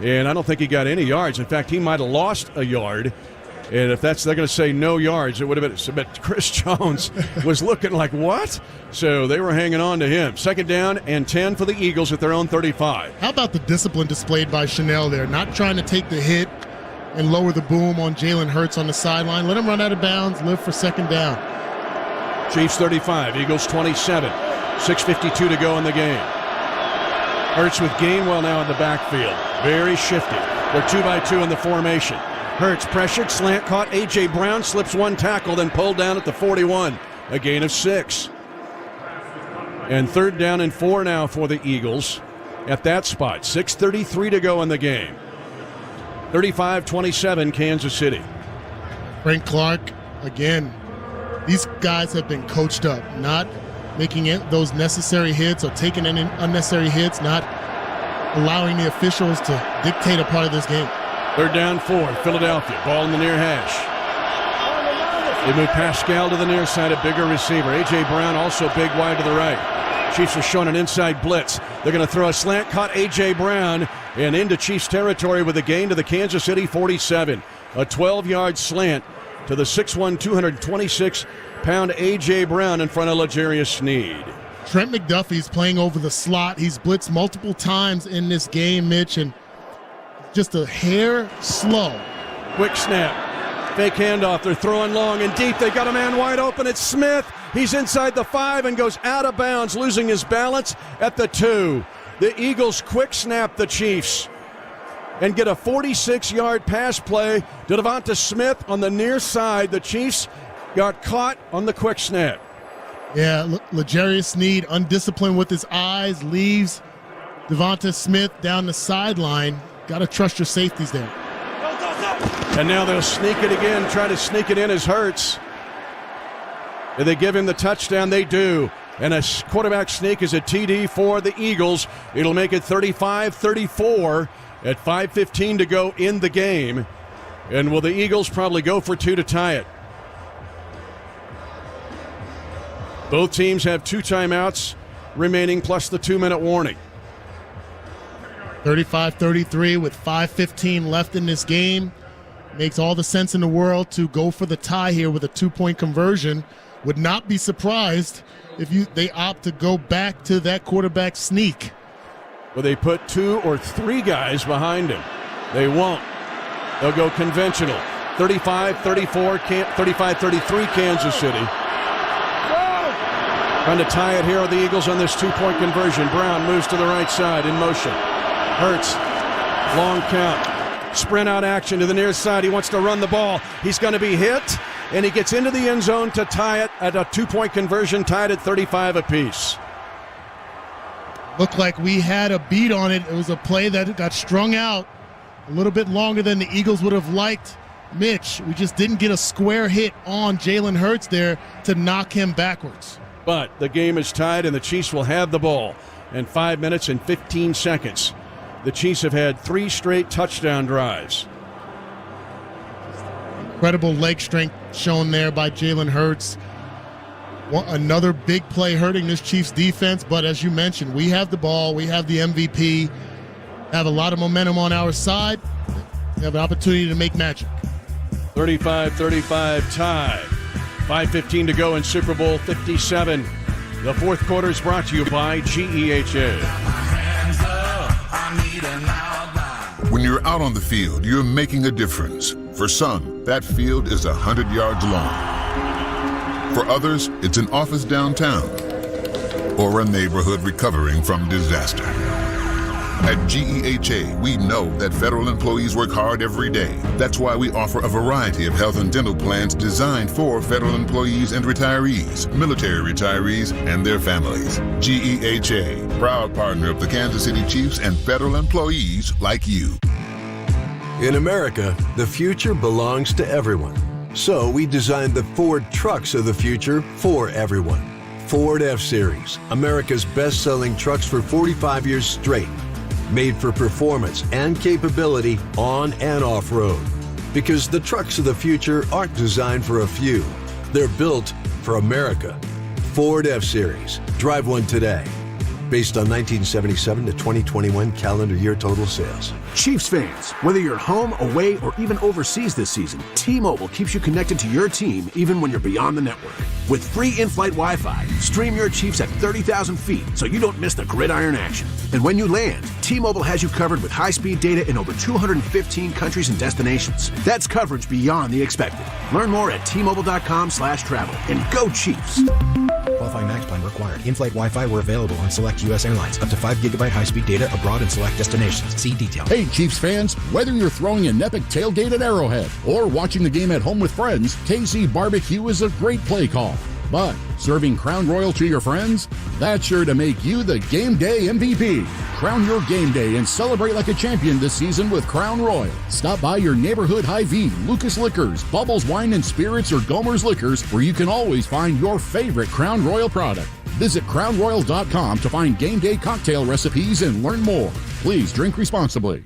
and I don't think he got any yards. In fact, he might have lost a yard. And if they're going to say no yards, it would have been. But Chris Jones was looking like, what? So they were hanging on to him. Second down and 10 for the Eagles at their own 35. How about the discipline displayed by Chanel there? Not trying to take the hit and lower the boom on Jalen Hurts on the sideline. Let him run out of bounds, live for second down. Chiefs 35, Eagles 27. 6:52 to go in the game. Hurts with Gainwell now in the backfield. Very shifty. They're 2-by-2 in the formation. Hurts pressured, slant caught. A.J. Brown slips 1 tackle, then pulled down at the 41. A gain of 6. And 3rd down and 4 now for the Eagles at that spot. 6:33 to go in the game. 35-27 Kansas City. Frank Clark, again, these guys have been coached up, not making those necessary hits or taking any unnecessary hits, not allowing the officials to dictate a part of this game. 3rd down 4, Philadelphia. Ball in the near hash. They move Pascal to the near side, a bigger receiver. A.J. Brown also big wide to the right. Chiefs are showing an inside blitz. They're going to throw a slant, caught A.J. Brown, and into Chiefs territory with a gain to the Kansas City 47. A 12-yard slant to the 6'1", 226-pound A.J. Brown in front of L'Jarius Sneed. Trent McDuffie's playing over the slot. He's blitzed multiple times in this game, Mitch, and just a hair slow. Quick snap. Fake handoff. They're throwing long and deep. They got a man wide open. It's Smith. He's inside the 5 and goes out of bounds, losing his balance at the 2. The Eagles quick snap the Chiefs and get a 46-yard pass play to Devonta Smith on the near side. The Chiefs got caught on the quick snap. Yeah, L'Jarius Sneed, undisciplined with his eyes, leaves Devonta Smith down the sideline. Got to trust your safeties there. And now they'll sneak it again, try to sneak it in as Hurts. Do they give him the touchdown? They do. And a quarterback sneak is a TD for the Eagles. It'll make it 35-34 at 5:15 to go in the game. And will the Eagles probably go for two to tie it? Both teams have 2 timeouts remaining plus the 2-minute warning. 35-33 with 5:15 left in this game. Makes all the sense in the world to go for the tie here with a 2-point conversion. Would not be surprised if they opt to go back to that quarterback sneak. Will they put 2 or 3 guys behind him? They won't. They'll go conventional. 35-34, 35-33 Kansas City. Trying to tie it here are the Eagles on this 2-point conversion. Brown moves to the right side in motion. Hurts. Long count. Sprint out action to the near side. He wants to run the ball. He's going to be hit, and he gets into the end zone to tie it at a 2-point conversion, tied at 35 apiece. Looked like we had a beat on it. It was a play that got strung out a little bit longer than the Eagles would have liked. Mitch, we just didn't get a square hit on Jalen Hurts there to knock him backwards. But the game is tied, and the Chiefs will have the ball in 5 minutes and 15 seconds. The Chiefs have had 3 straight touchdown drives. Incredible leg strength shown there by Jalen Hurts. Another big play hurting this Chiefs defense, but as you mentioned, we have the ball, we have the MVP, have a lot of momentum on our side. We have an opportunity to make magic. 35-35 tie. 5:15 to go in Super Bowl 57. The fourth quarter is brought to you by GEHA. When you're out on the field, you're making a difference. For some, that field is 100 yards long. For others, it's an office downtown or a neighborhood recovering from disaster. At GEHA, we know that federal employees work hard every day. That's why we offer a variety of health and dental plans designed for federal employees and retirees, military retirees, and their families. GEHA, proud partner of the Kansas City Chiefs and federal employees like you. In America, the future belongs to everyone. So we designed the Ford trucks of the future for everyone. Ford F-Series, America's best-selling trucks for 45 years straight. Made for performance and capability on and off-road. Because the trucks of the future aren't designed for a few. They're built for America. Ford F-Series. Drive one today. Based on 1977 to 2021 calendar year total sales. Chiefs fans, whether you're home, away, or even overseas this season, T-Mobile keeps you connected to your team even when you're beyond the network. With free in-flight Wi-Fi, stream your Chiefs at 30,000 feet so you don't miss the gridiron action. And when you land, T-Mobile has you covered with high-speed data in over 215 countries and destinations. That's coverage beyond the expected. Learn more at T-Mobile.com/travel. And go Chiefs! Qualifying max plan required. In-flight Wi-Fi were available on select U.S. airlines. Up to 5 GB high-speed data abroad in select destinations. See details. Hey, Chiefs fans, whether you're throwing an epic tailgate at Arrowhead or watching the game at home with friends, KC Barbecue is a great play call. But serving Crown Royal to your friends? That's sure to make you the game day MVP. Crown your game day and celebrate like a champion this season with Crown Royal. Stop by your neighborhood Hy-Vee, Lucas Liquors, Bubbles Wine and Spirits, or Gomer's Liquors, where you can always find your favorite Crown Royal product. Visit crownroyal.com to find game day cocktail recipes and learn more. Please drink responsibly.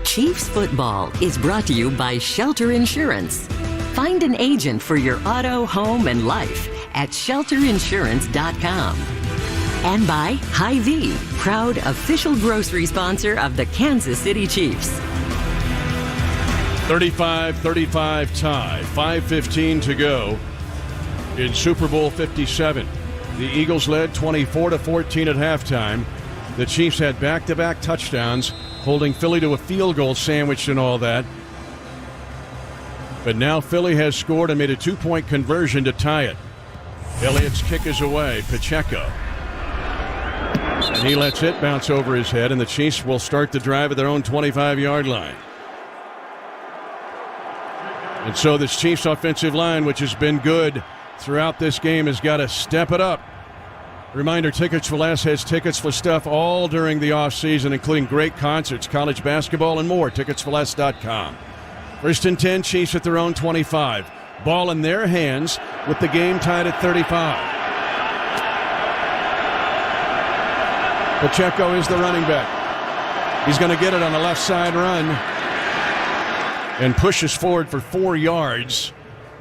Chiefs football is brought to you by Shelter Insurance. Find an agent for your auto, home, and life at shelterinsurance.com. And by Hy-Vee, proud official grocery sponsor of the Kansas City Chiefs. 35-35 tie, 5:15 to go in Super Bowl 57. The Eagles led 24-14 at halftime. The Chiefs had back-to-back touchdowns, holding Philly to a field goal sandwich and all that. But now Philly has scored and made a 2-point conversion to tie it. Elliott's kick is away. Pacheco. And he lets it bounce over his head, and the Chiefs will start the drive at their own 25-yard line. And so this Chiefs offensive line, which has been good throughout this game, has got to step it up. Reminder, Tickets for Less has tickets for stuff all during the offseason, including great concerts, college basketball, and more. Ticketsforless.com. First and 10, Chiefs at their own 25. Ball in their hands with the game tied at 35. Pacheco is the running back. He's going to get it on a left side run and pushes forward for 4 yards.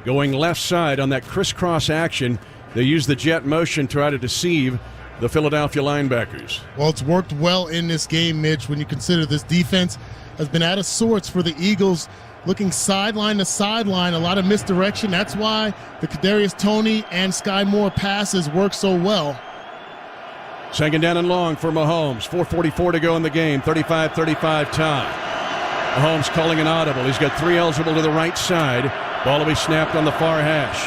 Going left side on that crisscross action. They use the jet motion to try to deceive the Philadelphia linebackers. Well, it's worked well in this game, Mitch, when you consider this defense has been out of sorts for the Eagles, looking sideline to sideline, a lot of misdirection. That's why the Kadarius Toney and Sky Moore passes work so well. Second down and long for Mahomes. 4:44 to go in the game. 35-35 tie. Mahomes calling an audible. He's got 3 eligible to the right side. Ball will be snapped on the far hash.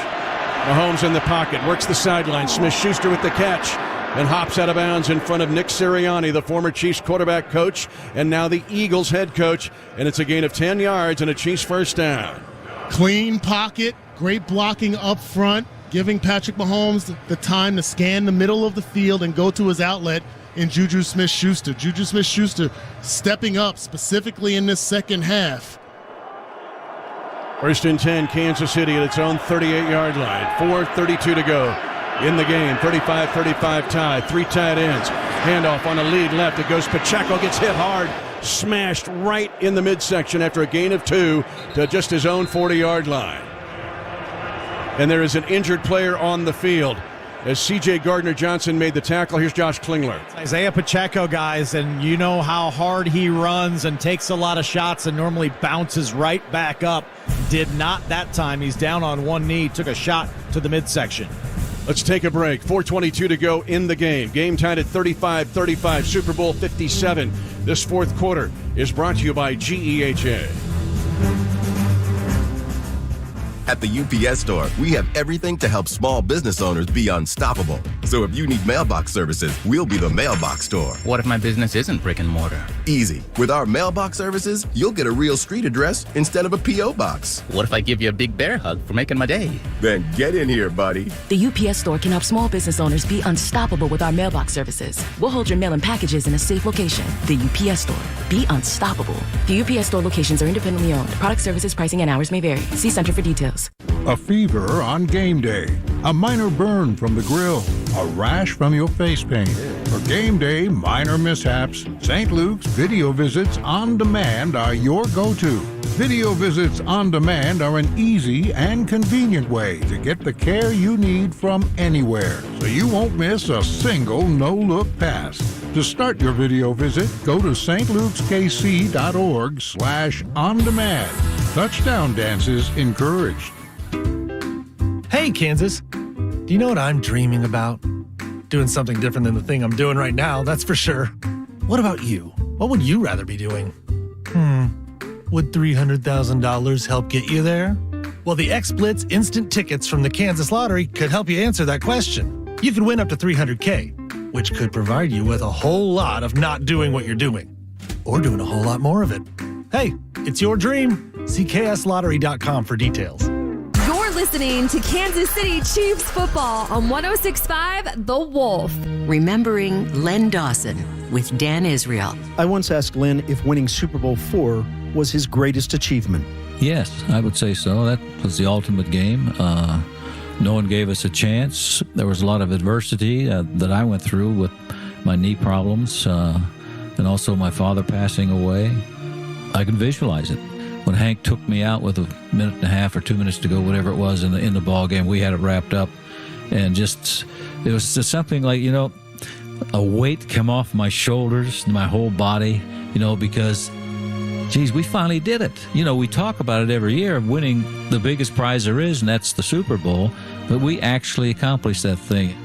Mahomes in the pocket. Works the sideline. Smith-Schuster with the catch. And hops out of bounds in front of Nick Sirianni, the former Chiefs quarterback coach, and now the Eagles head coach. And it's a gain of 10 yards and a Chiefs first down. Clean pocket. Great blocking up front, giving Patrick Mahomes the time to scan the middle of the field and go to his outlet in Juju Smith-Schuster. Juju Smith-Schuster stepping up specifically in this second half. First and 10, Kansas City at its own 38-yard line. 4:32 to go in the game. 35-35 tie. 3 tight ends. Handoff on a lead left. It goes Pacheco, gets hit hard. Smashed right in the midsection after a gain of 2 to just his own 40-yard line. And there is an injured player on the field as C.J. Gardner-Johnson made the tackle. Here's Josh Klingler. Isaiah Pacheco, guys, and you know how hard he runs and takes a lot of shots and normally bounces right back up. Did not that time. He's down on one knee, took a shot to the midsection. Let's take a break. 4:22 to go in the game. Game tied at 35-35, Super Bowl 57. This fourth quarter is brought to you by GEHA. At the UPS Store, we have everything to help small business owners be unstoppable. So if you need mailbox services, we'll be the mailbox store. What if my business isn't brick and mortar? Easy. With our mailbox services, you'll get a real street address instead of a P.O. box. What if I give you a big bear hug for making my day? Then get in here, buddy. The UPS Store can help small business owners be unstoppable with our mailbox services. We'll hold your mail and packages in a safe location. The UPS Store. Be unstoppable. The UPS Store locations are independently owned. Product services, pricing, and hours may vary. See Center for details. A fever on game day, a minor burn from the grill, a rash from your face paint. For game day minor mishaps, St. Luke's Video Visits On Demand are your go-to. Video Visits On Demand are an easy and convenient way to get the care you need from anywhere, so you won't miss a single no-look pass. To start your video visit, go to stlukeskc.org/on-demand. Touchdown dances encouraged. Hey, Kansas. Do you know what I'm dreaming about? Doing something different than the thing I'm doing right now, that's for sure. What about you? What would you rather be doing? Would $300,000 help get you there? Well, the X-Blitz instant tickets from the Kansas Lottery could help you answer that question. You could win up to $300K, which could provide you with a whole lot of not doing what you're doing, or doing a whole lot more of it. Hey, it's your dream. See kslottery.com for details. You're listening to Kansas City Chiefs football on 106.5 The Wolf. Remembering Len Dawson with Dan Israel. I once asked Len if winning Super Bowl IV was his greatest achievement. Yes, I would say so. That was the ultimate game. No one gave us a chance. There was a lot of adversity that I went through with my knee problems and also my father passing away. I can visualize it. When Hank took me out with a minute and a half or 2 minutes to go, whatever it was in the ball game, we had it wrapped up, and it was just something like, a weight come off my shoulders, my whole body, because, geez, we finally did it. We talk about it every year, winning the biggest prize there is, and that's the Super Bowl, but we actually accomplished that thing.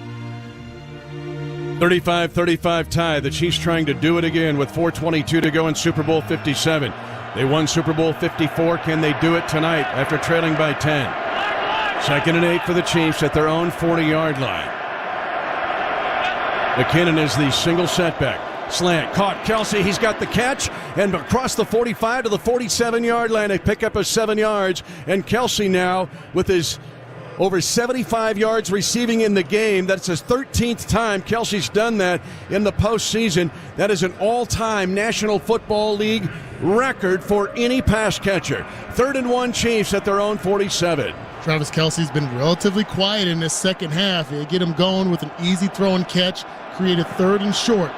35-35 tie. The Chiefs trying to do it again with 4:22 to go in Super Bowl 57. They won Super Bowl 54. Can they do it tonight after trailing by 10? 2nd and 8 for the Chiefs at their own 40-yard line. McKinnon is the single setback. Slant, caught Kelsey. He's got the catch, and across the 45 to the 47-yard line, they pick up 7 yards. And Kelsey now with his over 75 yards receiving in the game. That's his 13th time Kelsey's done that in the postseason. That is an all-time National Football League record for any pass catcher. 3rd and 1 Chiefs at their own 47. Travis Kelce's been relatively quiet in this second half. They get him going with an easy throw and catch, created 3rd and short.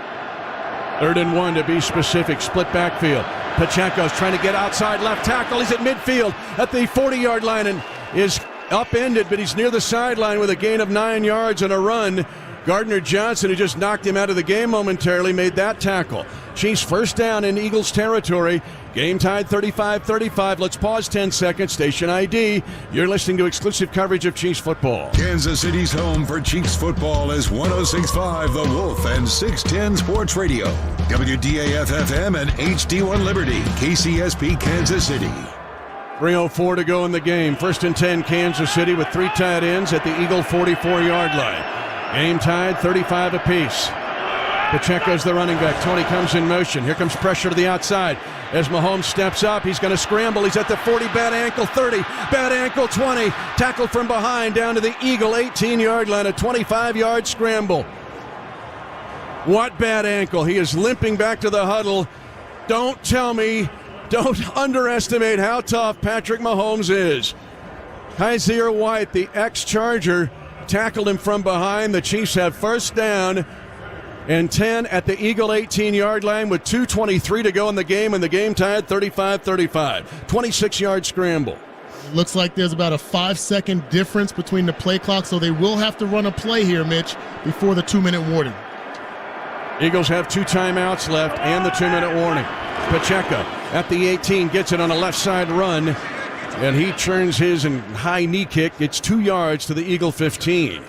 3rd and 1 to be specific, split backfield. Pacheco's trying to get outside left tackle. He's at midfield at the 40-yard line and is upended, but he's near the sideline with a gain of 9 yards and a run. Gardner Johnson, who just knocked him out of the game momentarily, made that tackle. Chiefs first down in Eagles territory. Game tied 35-35. Let's pause 10 seconds. Station ID. You're listening to exclusive coverage of Chiefs football. Kansas City's home for Chiefs football is 106.5 The Wolf and 610 Sports Radio. WDAF-FM and HD1 Liberty. KCSP Kansas City. 3:04 to go in the game. 1st and 10 Kansas City with 3 tight ends at the Eagle 44-yard line. Game tied 35 apiece. Pacheco's the running back. Tony comes in motion. Here comes pressure to the outside. As Mahomes steps up, he's going to scramble. He's at the 40, bad ankle, 30, bad ankle, 20. Tackled from behind down to the Eagle 18-yard line, a 25-yard scramble. What bad ankle. He is limping back to the huddle. Don't underestimate how tough Patrick Mahomes is. Kaiser White, the ex-Charger, tackled him from behind. The Chiefs have first down and 10 at the Eagle 18-yard line with 2:23 to go in the game, and the game tied 35-35. 26-yard scramble. It looks like there's about a 5-second difference between the play clock, so they will have to run a play here, Mitch, before the 2-minute warning. Eagles have 2 timeouts left and the 2-minute warning. Pacheco at the 18 gets it on a left side run, and he turns his high knee kick. It's 2 yards to the Eagle 15.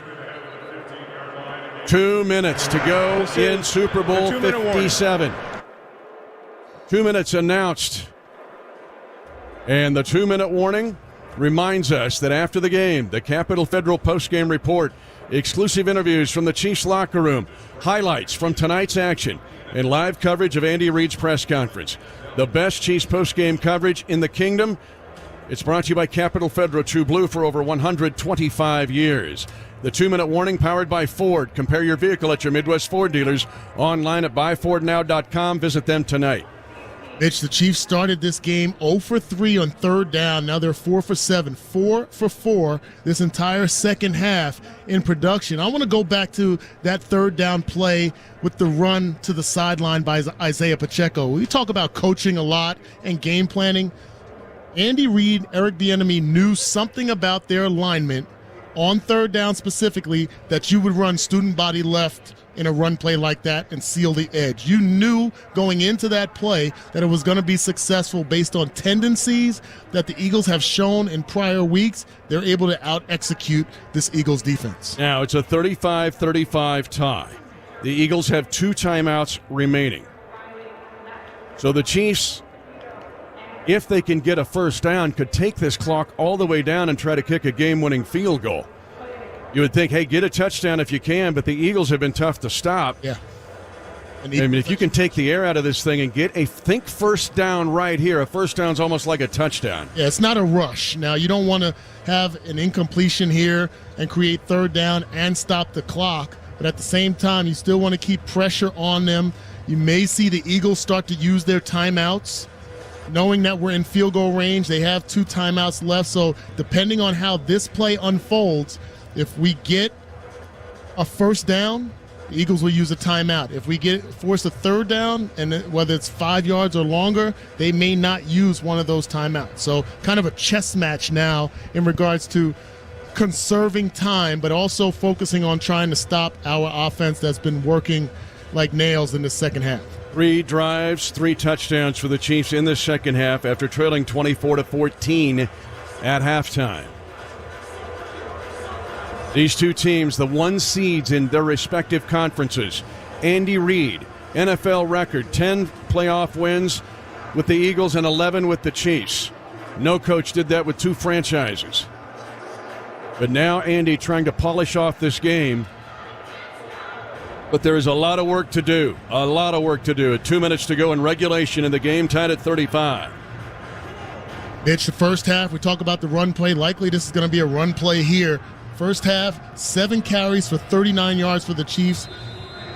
2 minutes to go in Super Bowl 57. 2 minutes announced. And the 2-minute warning reminds us that after the game, the Capital Federal postgame report, exclusive interviews from the Chiefs locker room, highlights from tonight's action, and live coverage of Andy Reid's press conference. The best Chiefs postgame coverage in the kingdom. It's brought to you by Capital Federal True Blue for over 125 years. The 2-minute warning powered by Ford. Compare your vehicle at your Midwest Ford dealers. Online at buyfordnow.com. Visit them tonight. Mitch, the Chiefs started this game 0 for 3 on 3rd down. Now they're 4 for 7. 4 for 4 this entire second half in production. I want to go back to that 3rd down play with the run to the sideline by Isaiah Pacheco. We talk about coaching a lot and game planning. Andy Reid, Eric Bieniemy knew something about their alignment on 3rd down specifically, that you would run student body left in a run play like that and seal the edge. You knew going into that play that it was going to be successful based on tendencies that the Eagles have shown in prior weeks. They're able to out-execute this Eagles defense. Now it's a 35-35 tie. The Eagles have 2 timeouts remaining. So the Chiefs, if they can get a first down, could take this clock all the way down and try to kick a game-winning field goal. You would think, hey, get a touchdown if you can, but the Eagles have been tough to stop. Yeah. I mean, if you can take the air out of this thing and get a first down right here, a first down's almost like a touchdown. Yeah, it's not a rush. Now, you don't want to have an incompletion here and create 3rd down and stop the clock, but at the same time, you still want to keep pressure on them. You may see the Eagles start to use their timeouts. Knowing that we're in field goal range, they have 2 timeouts left, so depending on how this play unfolds, if we get a first down, the Eagles will use a timeout. If we force a 3rd down, and whether it's 5 yards or longer, they may not use one of those timeouts. So kind of a chess match now in regards to conserving time, but also focusing on trying to stop our offense that's been working like nails in the second half. 3 drives, 3 touchdowns for the Chiefs in the second half after trailing 24-14 at halftime. These 2 teams, the 1 seeds in their respective conferences. Andy Reid, NFL record, 10 playoff wins with the Eagles and 11 with the Chiefs. No coach did that with 2 franchises. But now Andy trying to polish off this game. But there is a lot of work to do. A lot of work to do. 2 minutes to go in regulation, and the game tied at 35. Mitch, the first half, we talk about the run play. Likely this is going to be a run play here. First half, 7 carries for 39 yards for the Chiefs.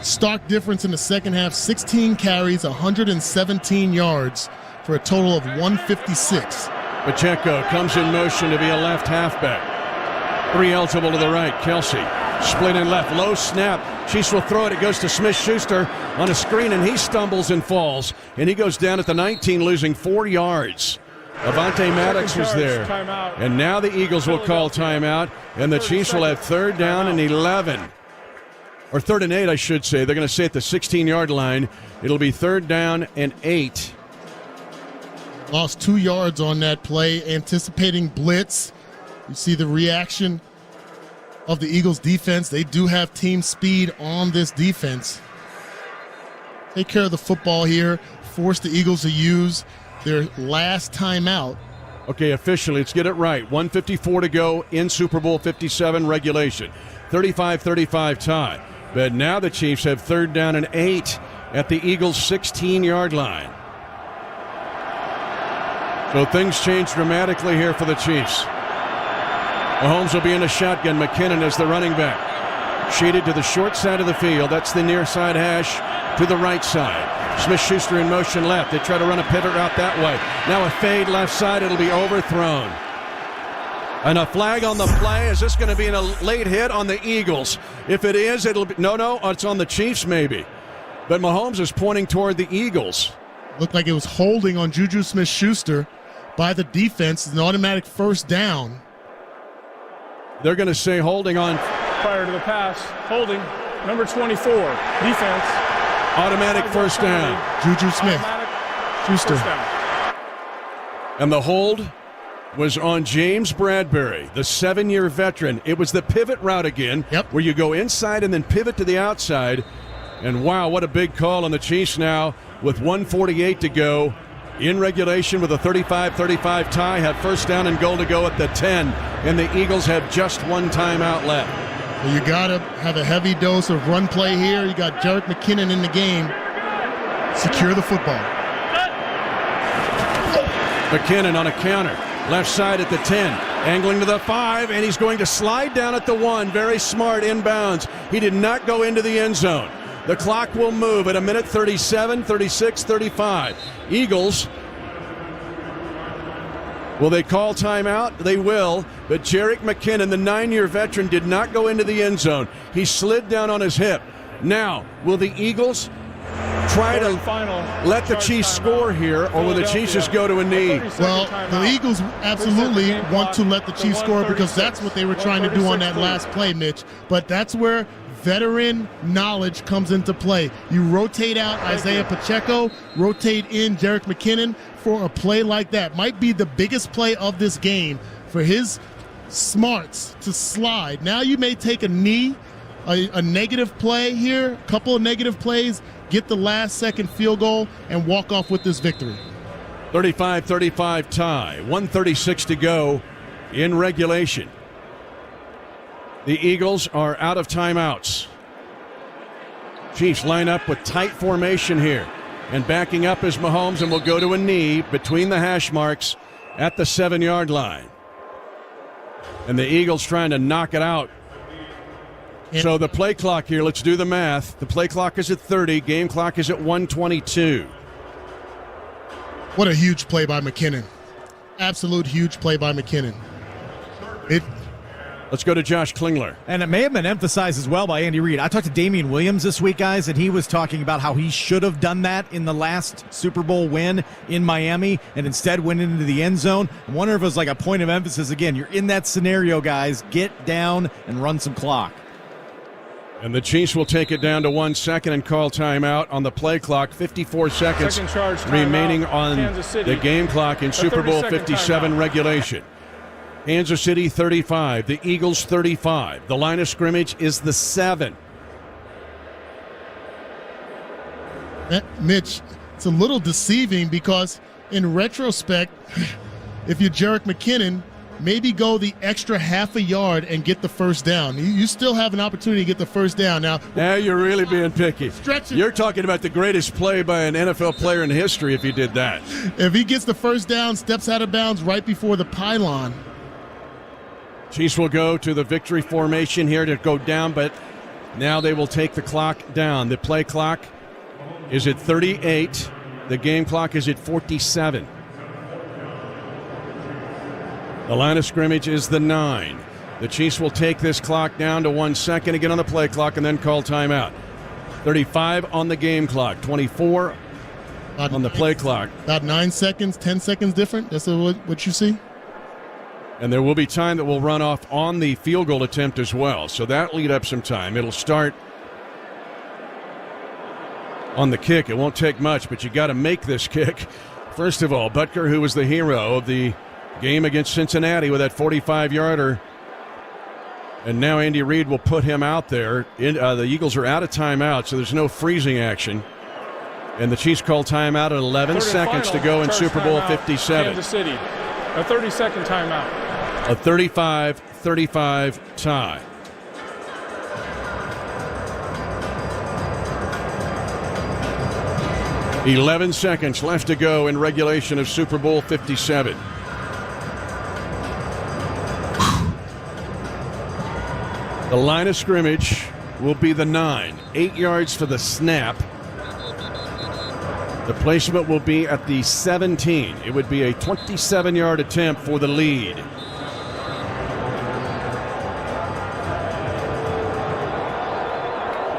Stark difference in the second half, 16 carries, 117 yards for a total of 156. Pacheco comes in motion to be a left halfback. 3 eligible to the right. Kelsey split in left. Low snap. Chiefs will throw it. It goes to Smith-Schuster on a screen, and he stumbles and falls. And he goes down at the 19, losing 4 yards. Avante Maddox was there. And now the Eagles will call timeout, and the Chiefs will have 3rd down and 11. Or 3rd and 8, I should say. They're going to stay at the 16-yard line. It'll be 3rd down and 8. Lost 2 yards on that play, anticipating blitz. You see the reaction of the Eagles defense. They do have team speed on this defense. Take care of the football here. Force the Eagles to use their last timeout. Okay, officially, let's get it right. 1:54 to go in Super Bowl 57 regulation. 35-35 tie. But now the Chiefs have 3rd down and 8 at the Eagles' 16-yard line. So things change dramatically here for the Chiefs. Mahomes will be in a shotgun. McKinnon is the running back. Shaded to the short side of the field. That's the near side hash to the right side. Smith-Schuster in motion left. They try to run a pivot route that way. Now a fade left side. It'll be overthrown. And a flag on the play. Is this going to be a late hit on the Eagles? If it is, it'll be... No, it's on the Chiefs maybe. But Mahomes is pointing toward the Eagles. Looked like it was holding on Juju Smith-Schuster by the defense. An automatic 1st down. They're going to say holding on. Prior to the pass, holding, number 24, defense. Automatic 1st down. Juju Smith-Schuster. And the hold was on James Bradbury, the 7-year veteran. It was the pivot route again, where you go inside and then pivot to the outside. And wow, what a big call on the Chiefs now with 1:48 to go. In regulation with a 35-35 tie, have 1st down and goal to go at the 10, and the Eagles have just 1 timeout left. Well, you got to have a heavy dose of run play here. You got Jerick McKinnon in the game. Secure the football. McKinnon on a counter, left side at the 10, angling to the 5, and he's going to slide down at the 1. Very smart inbounds. He did not go into the end zone. The clock will move at 1:37, 36, 35. Eagles, will they call timeout? They will, but Jerick McKinnon, the 9-year veteran, did not go into the end zone. He slid down on his hip. Now, will the Eagles try to let the Chiefs score here, or will the Chiefs just go to a knee? Well, the Eagles absolutely want to let the Chiefs score because that's what they were trying to do on that last play, Mitch. But that's where veteran knowledge comes into play. You rotate out Isaiah Pacheco, rotate in Jerick McKinnon for a play like that. Might be the biggest play of this game for his smarts to slide. Now you may take a knee, a negative play here, a couple of negative plays, get the last second field goal, and walk off with this victory. 35-35 tie, 1:36 to go in regulation. The Eagles are out of timeouts. Chiefs line up with tight formation here. And backing up is Mahomes, and will go to a knee between the hash marks at the 7-yard line. And the Eagles trying to knock it out. So the play clock here, let's do the math. The play clock is at 30. Game clock is at 1:22. What a huge play by McKinnon. Absolute huge play by McKinnon. Let's go to Josh Klingler. And it may have been emphasized as well by Andy Reid. I talked to Damian Williams this week, guys, and he was talking about how he should have done that in the last Super Bowl win in Miami and instead went into the end zone. I wonder if it was like a point of emphasis. Again, you're in that scenario, guys. Get down and run some clock. And the Chiefs will take it down to 1 second and call timeout on the play clock. 54 seconds remaining on the game clock in Super Bowl 57 regulation. Kansas City 35, the Eagles 35. The line of scrimmage is the 7. Mitch, it's a little deceiving because in retrospect, if you're Jerick McKinnon, maybe go the extra half a yard and get the 1st down. You still have an opportunity to get the 1st down. Now you're really being picky. You're talking about the greatest play by an NFL player in history if he did that. If he gets the 1st down, steps out of bounds right before the pylon. Chiefs will go to the victory formation here to go down, but now they will take the clock down. The play clock is at 38. The game clock is at 47. The line of scrimmage is the 9. The Chiefs will take this clock down to 1 second again on the play clock and then call timeout. 35 on the game clock, 24 on the play clock. About 9 seconds, 10 seconds different. That's what you see. And there will be time that will run off on the field goal attempt as well. So that lead up some time. It'll start on the kick. It won't take much, but you got to make this kick. First of all, Butker, who was the hero of the game against Cincinnati with that 45-yarder. And now Andy Reid will put him out there. The Eagles are out of timeout, so there's no freezing action. And the Chiefs call timeout at 11 seconds to go in Super Bowl 57. Kansas City, a 30-second timeout. A 35-35 tie. "11 seconds left to go in regulation of Super Bowl 57. The line of scrimmage will be the 9. 8 yards for the snap. The placement will be at the 17. It would be a 27-yard attempt for the lead.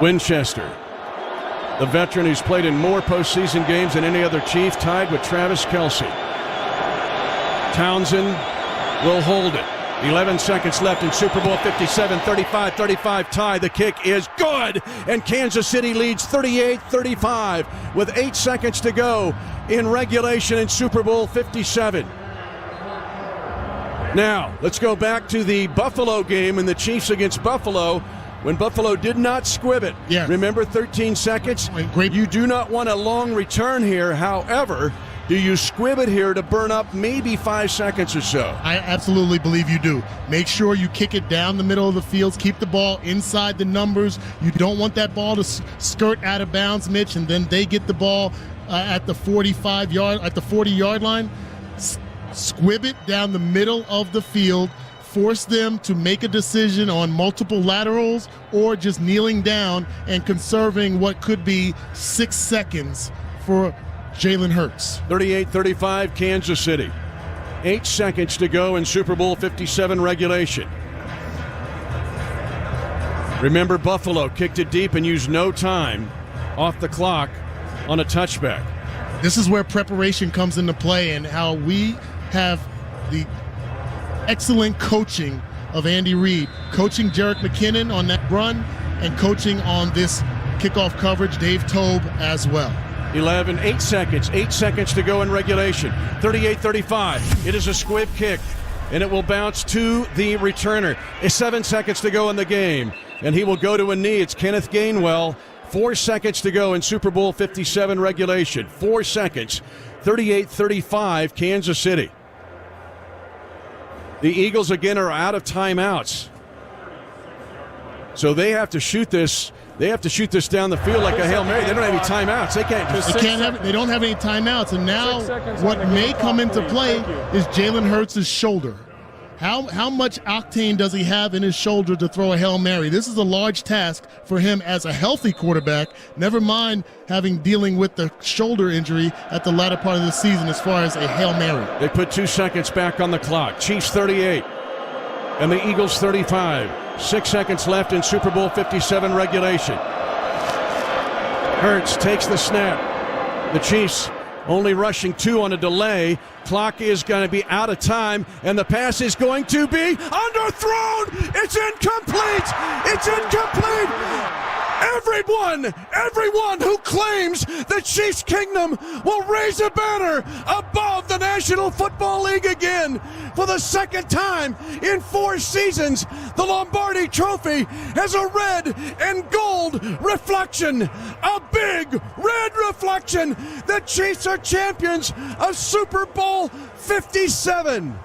Winchester, the veteran who's played in more postseason games than any other Chief, tied with Travis Kelce. Townsend will hold it. 11 seconds left in Super Bowl 57, 35-35 tie. The kick is good, and Kansas City leads 38-35 with 8 seconds to go in regulation in Super Bowl 57. Now, let's go back to the Buffalo game and the Chiefs against Buffalo when Buffalo did not squib it. Yeah. Remember, 13 seconds? Great. You do not want a long return here. However, do you squib it here to burn up maybe 5 seconds or so? I absolutely believe you do. Make sure you kick it down the middle of the field. Keep the ball inside the numbers. You don't want that ball to skirt out of bounds, Mitch, and then they get the ball at the 40-yard line. Squib it down the middle of the field. Force them to make a decision on multiple laterals or just kneeling down and conserving what could be 6 seconds for Jalen Hurts. 38-35 Kansas City. 8 seconds to go in Super Bowl 57 regulation. Remember, Buffalo kicked it deep and used no time off the clock on a touchback. This is where preparation comes into play and how we have the excellent coaching of Andy Reid, coaching Jerick McKinnon on that run and coaching on this kickoff coverage, Dave Tobe as well. 8 seconds to go in regulation. 38-35. It is a squib kick, and it will bounce to the returner. 7 seconds to go in the game, and he will go to a knee. It's Kenneth Gainwell. 4 seconds to go in Super Bowl 57 regulation. 4 seconds. 38-35 Kansas City. The Eagles again are out of timeouts, so they have to shoot this. They have to shoot this down the field like a Hail Mary. They don't have any timeouts. They don't have any timeouts. And now what may come into play is Jalen Hurts' shoulder. How much octane does he have in his shoulder to throw a Hail Mary? This is a large task for him as a healthy quarterback, never mind dealing with the shoulder injury at the latter part of the season as far as a Hail Mary. They put 2 seconds back on the clock. Chiefs 38 and the Eagles 35. 6 seconds left in Super Bowl 57 regulation. Hurts takes the snap. The Chiefs only rushing 2 on a delay. Clock is going to be out of time, and the pass is going to be underthrown. It's incomplete. It's incomplete. Everyone who claims the Chiefs Kingdom will raise a banner above the National Football League again. For the second time in 4 seasons, the Lombardi Trophy has a red and gold reflection. A big red reflection. The Chiefs are champions of Super Bowl 57.